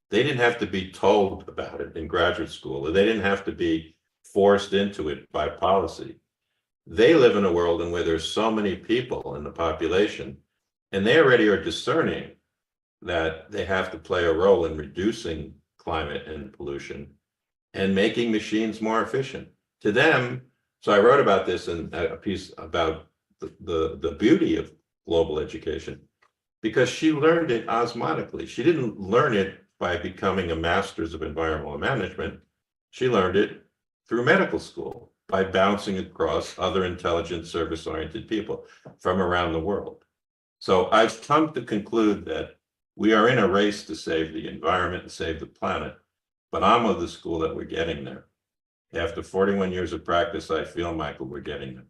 O: They didn't have to be told about it in graduate school, or they didn't have to be forced into it by policy. They live in a world in where there's so many people in the population, and they already are discerning that they have to play a role in reducing climate and pollution and making machines more efficient. To them, so I wrote about this in a piece about the beauty of global education. because she learned it osmotically. She didn't learn it by becoming a master's of environmental management. She learned it through medical school by bouncing across other intelligent, service-oriented people from around the world. So I've come to conclude that we are in a race to save the environment and save the planet, but I'm of the school that we're getting there. After 41 years of practice, I feel, Michael, we're getting there.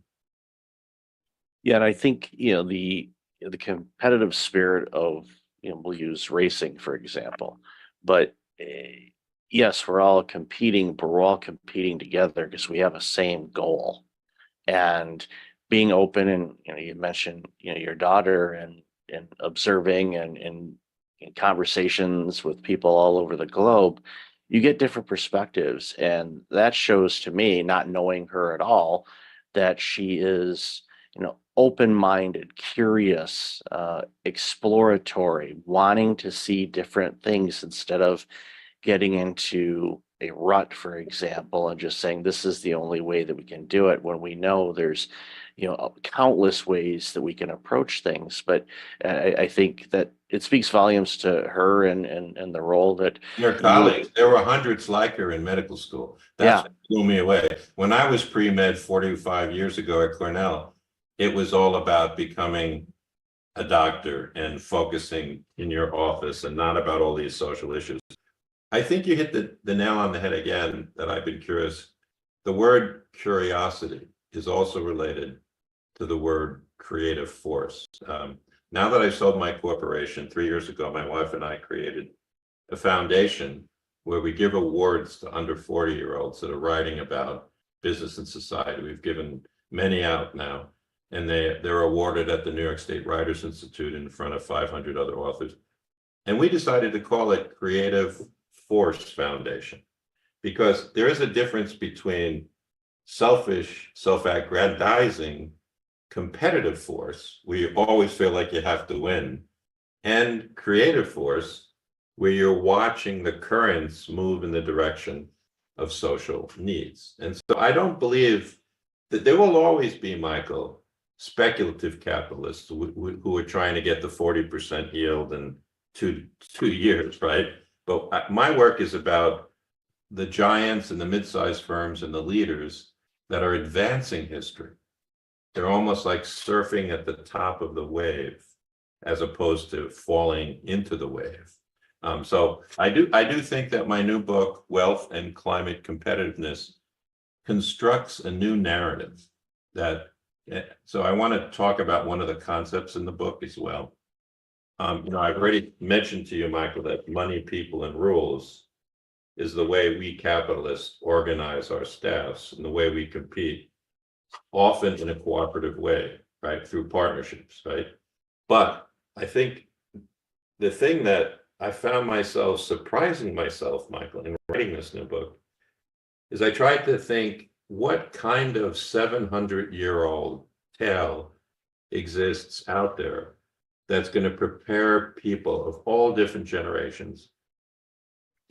A: Yeah, and I think, the competitive spirit of, we'll use racing, for example, but yes, we're all competing, but we're all competing together because we have a same goal. And being open, and you mentioned your daughter, and observing and in conversations with people all over the globe, you get different perspectives, and that shows to me, not knowing her at all, that she is open-minded, curious, exploratory, wanting to see different things instead of getting into a rut, for example, and just saying this is the only way that we can do it, when we know there's countless ways that we can approach things. But I think that it speaks volumes to her and the role that
O: Your colleagues, there were hundreds like her in medical school. That's what blew me away. When I was pre-med 45 years ago at Cornell, it was all about becoming a doctor and focusing in your office and not about all these social issues. I think you hit the nail on the head again, that I've been curious. The word curiosity is also related to the word creative force. Now that I sold my corporation 3 years ago, my wife and I created a foundation where we give awards to under 40-year-olds that are writing about business and society. We've given many out now, and they're awarded at the New York State Writers Institute in front of 500 other authors. And we decided to call it Creative Force Foundation, because there is a difference between selfish, self-aggrandizing, competitive force, where you always feel like you have to win, and creative force, where you're watching the currents move in the direction of social needs. And so I don't believe that there will always be, Michael, speculative capitalists who are trying to get the 40% yield in two years, right? But my work is about the giants and the mid-sized firms and the leaders that are advancing history. They're almost like surfing at the top of the wave, as opposed to falling into the wave. So I do think that my new book, Wealth and Climate Competitiveness, constructs a new narrative. So I want to talk about one of the concepts in the book as well. I've already mentioned to you, Michael, that money, people, and rules is the way we capitalists organize our staffs and the way we compete, often in a cooperative way, right, through partnerships, right? But I think the thing that I found myself surprising myself, Michael, in writing this new book, is I tried to think, what kind of 700-year-old tale exists out there that's going to prepare people of all different generations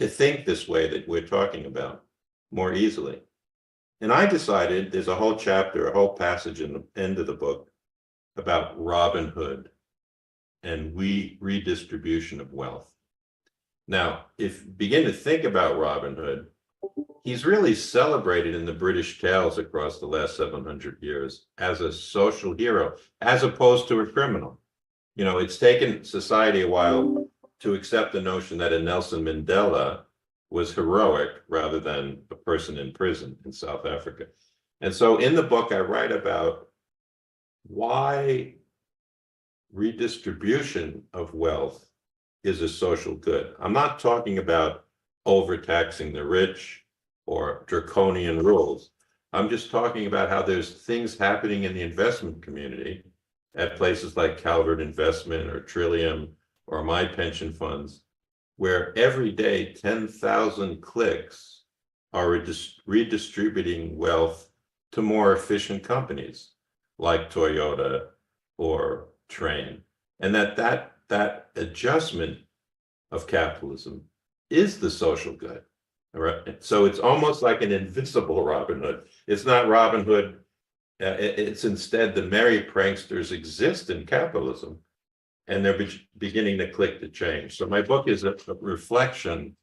O: to think this way that we're talking about more easily. And I decided there's a whole chapter, a whole passage in the end of the book about Robin Hood and redistribution of wealth. Now, if you begin to think about Robin Hood, he's really celebrated in the British tales across the last 700 years as a social hero, as opposed to a criminal. It's taken society a while to accept the notion that a Nelson Mandela was heroic rather than a person in prison in South Africa. And so in the book, I write about why redistribution of wealth is a social good. I'm not talking about overtaxing the rich or draconian rules. I'm just talking about how there's things happening in the investment community at places like Calvert Investment or Trillium or my pension funds, where every day 10,000 clicks are redistributing wealth to more efficient companies like Toyota or Train. And that adjustment of capitalism is the social good. All right. So it's almost like an invisible Robin Hood. It's not Robin Hood. It's instead the merry pranksters exist in capitalism, and they're beginning to click the change. So my book is a reflection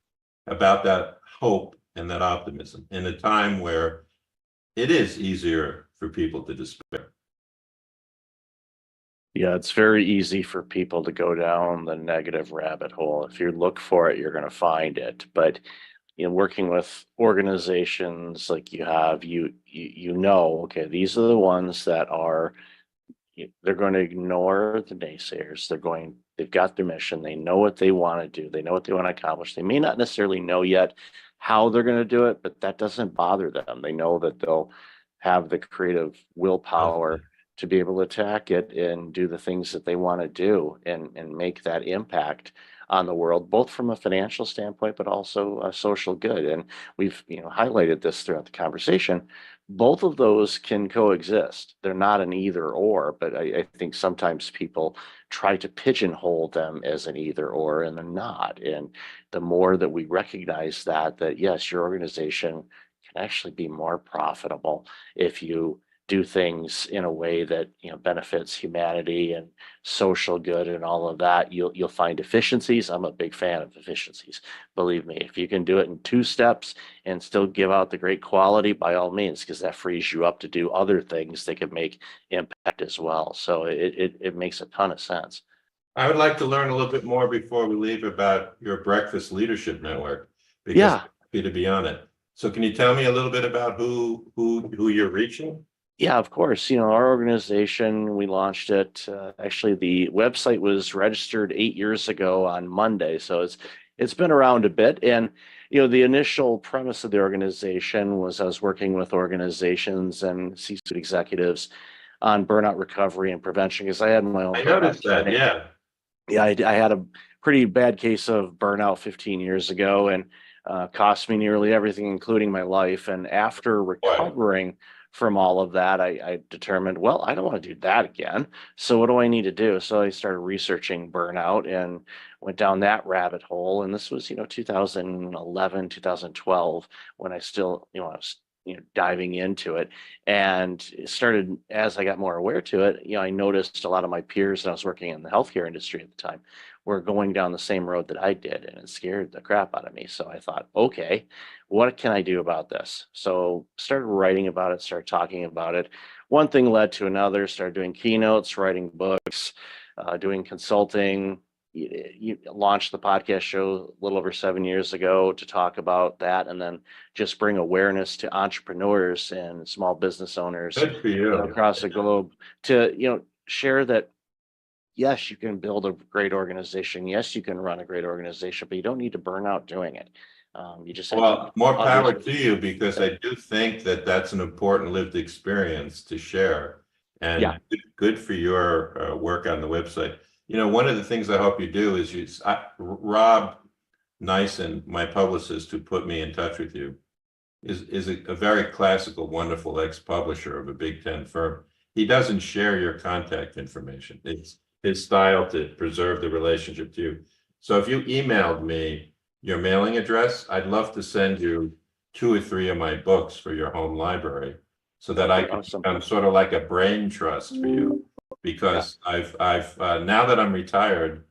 O: about that hope and that optimism in a time where it is easier for people to despair.
A: Yeah, it's very easy for people to go down the negative rabbit hole. If you look for it, you're going to find it. But working with organizations like you have, you know, okay, these are the ones that are they're going to ignore the naysayers. They've got their mission. They know what they want to do. They know what they want to accomplish. They may not necessarily know yet how they're going to do it, but that doesn't bother them. They know that they'll have the creative willpower to be able to attack it and do the things that they want to do and make that impact on the world, both from a financial standpoint, but also a social good. And we've highlighted this throughout the conversation. Both of those can coexist. They're not an either or, but I think sometimes people try to pigeonhole them as an either or, and they're not. And the more that we recognize that yes, your organization can actually be more profitable if you do things in a way that benefits humanity and social good and all of that. You'll find efficiencies. I'm a big fan of efficiencies. Believe me, if you can do it in 2 steps and still give out the great quality, by all means, because that frees you up to do other things that can make impact as well. So it makes a ton of sense.
O: I would like to learn a little bit more before we leave about your Breakfast Leadership Network, because
A: Yeah.
O: I'm happy to be on it. So can you tell me a little bit about who you're reaching?
A: Yeah, of course. Our organization, we launched it. Actually, the website was registered 8 years ago on Monday, so it's been around a bit. And the initial premise of the organization was I was working with organizations and C-suite executives on burnout recovery and prevention, because I had my own.
O: I noticed that. Yeah.
A: Yeah, I had a pretty bad case of burnout 15 years ago, and cost me nearly everything, including my life. And after recovering from all of that, I determined, well, I don't want to do that again. So what do I need to do? So I started researching burnout and went down that rabbit hole. And this was, 2011, 2012, when I still, I was, diving into it. And it started, as I got more aware to it, I noticed a lot of my peers, and I was working in the healthcare industry at the time, were going down the same road that I did, and it scared the crap out of me. So I thought, okay, what can I do about this? So started writing about it, started talking about it. One thing led to another, started doing keynotes, writing books, doing consulting. You launched the podcast show a little over 7 years ago to talk about that, and then just bring awareness to entrepreneurs and small business owners
O: Good for you.
A: across the globe to share that yes, you can build a great organization. Yes, you can run a great organization, but you don't need to burn out doing it. You just have
O: Well, more power
A: others-
O: to you, because I do think that that's an important lived experience to share. And
A: Yeah.
O: good for your work on the website. One of the things I hope you do is Rob Nyson, my publicist who put me in touch with you, is a very classical, wonderful ex-publisher of a Big Ten firm. He doesn't share your contact information. It's his style to preserve the relationship to you. So if you emailed me your mailing address, I'd love to send you 2 or 3 of my books for your home library, so that I can
A: Awesome.
O: become sort of like a brain trust for you. Because I've now that I'm retired,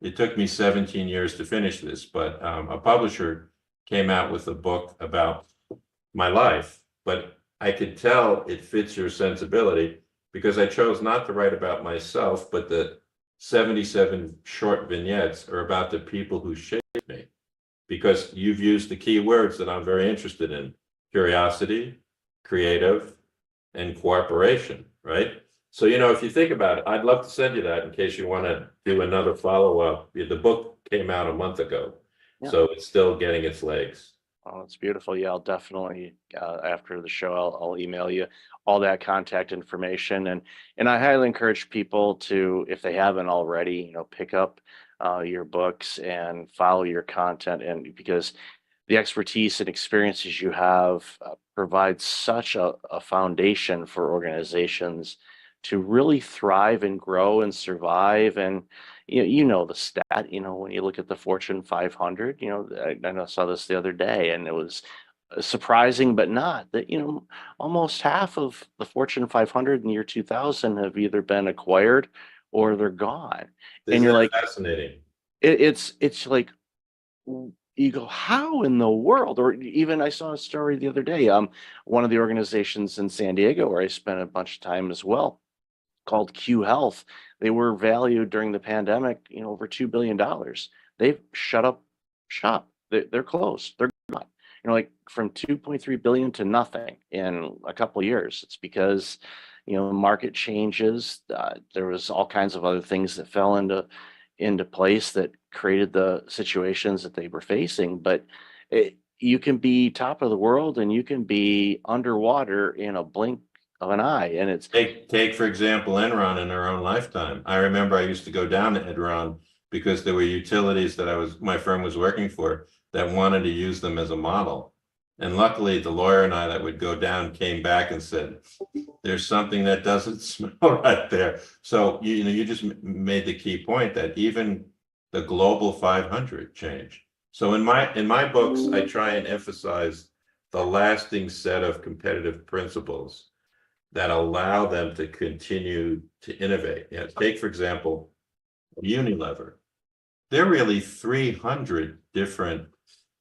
O: it took me 17 years to finish this, but a publisher came out with a book about my life, but I could tell it fits your sensibility, because I chose not to write about myself, but the 77 short vignettes are about the people who shaped me, because you've used the key words that I'm very interested in: curiosity, creative, and cooperation, right? So, if you think about it, I'd love to send you that in case you want to do another follow-up. The book came out a month ago,
A: Yeah.
O: so it's still getting its legs.
A: Oh, it's beautiful. Yeah, I'll definitely after the show, I'll email you all that contact information, and I highly encourage people to, if they haven't already, pick up your books and follow your content, and because the expertise and experiences you have provide such a foundation for organizations to really thrive and grow and survive. And the stat, when you look at the Fortune 500, I saw this the other day, and it was surprising, but not that, almost half of the Fortune 500 in the year 2000 have either been acquired or they're gone.
O: This
A: And you're
O: is
A: like,
O: fascinating.
A: it's like, you go, how in the world? Or even I saw a story the other day, one of the organizations in San Diego where I spent a bunch of time as well, called Q Health. They were valued during the pandemic, over $2 billion. They've shut up shop. They're closed. They're gone. Like from 2.3 billion to nothing in a couple of years. It's because, market changes. There was all kinds of other things that fell into place that created the situations that they were facing. But you can be top of the world and you can be underwater in a blink of an eye. And it's
O: take for example, Enron in our own lifetime. I remember I used to go down to Enron because there were utilities that my firm was working for that wanted to use them as a model. And luckily the lawyer and I that would go down came back and said, there's something that doesn't smell right there. So you just made the key point that even the global 500 changed. So in my books, I try and emphasize the lasting set of competitive principles that allow them to continue to innovate. Take, for example, Unilever. There are really 300 different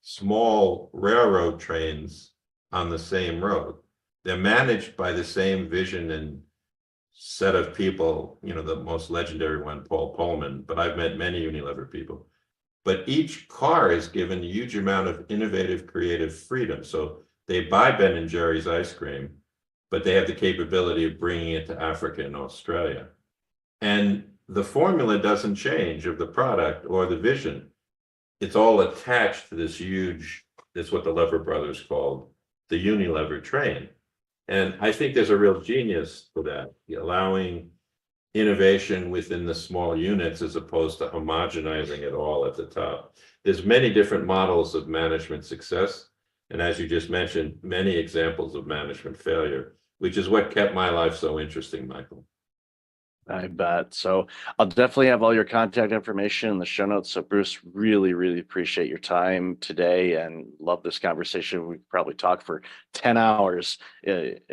O: small railroad trains on the same road. They're managed by the same vision and set of people, the most legendary one, Paul Pullman, but I've met many Unilever people. But each car is given a huge amount of innovative, creative freedom. So they buy Ben & Jerry's ice cream, but they have the capability of bringing it to Africa and Australia. And the formula doesn't change of the product or the vision. It's all attached to this that's what the Lever brothers called the Unilever train. And I think there's a real genius to that, allowing innovation within the small units as opposed to homogenizing it all at the top. There's many different models of management success. And as you just mentioned, many examples of management failure, which is what kept my life so interesting, Michael.
A: I bet. So I'll definitely have all your contact information in the show notes. So Bruce, really, really appreciate your time today and love this conversation. We could probably talk for 10 hours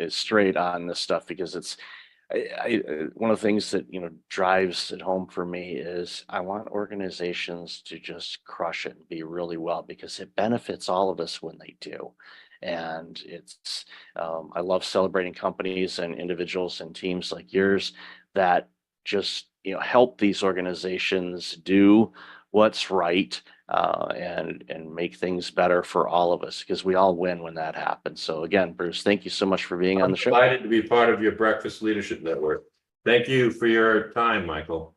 A: straight on this stuff because it's one of the things that, drives it home for me is I want organizations to just crush it and be really well because it benefits all of us when they do. And it's, I love celebrating companies and individuals and teams like yours that just, help these organizations do what's right and make things better for all of us because we all win when that happens. So again, Bruce, thank you so much for being on the show.
O: I'm delighted to be part of your Breakfast Leadership Network. Thank you for your time, Michael.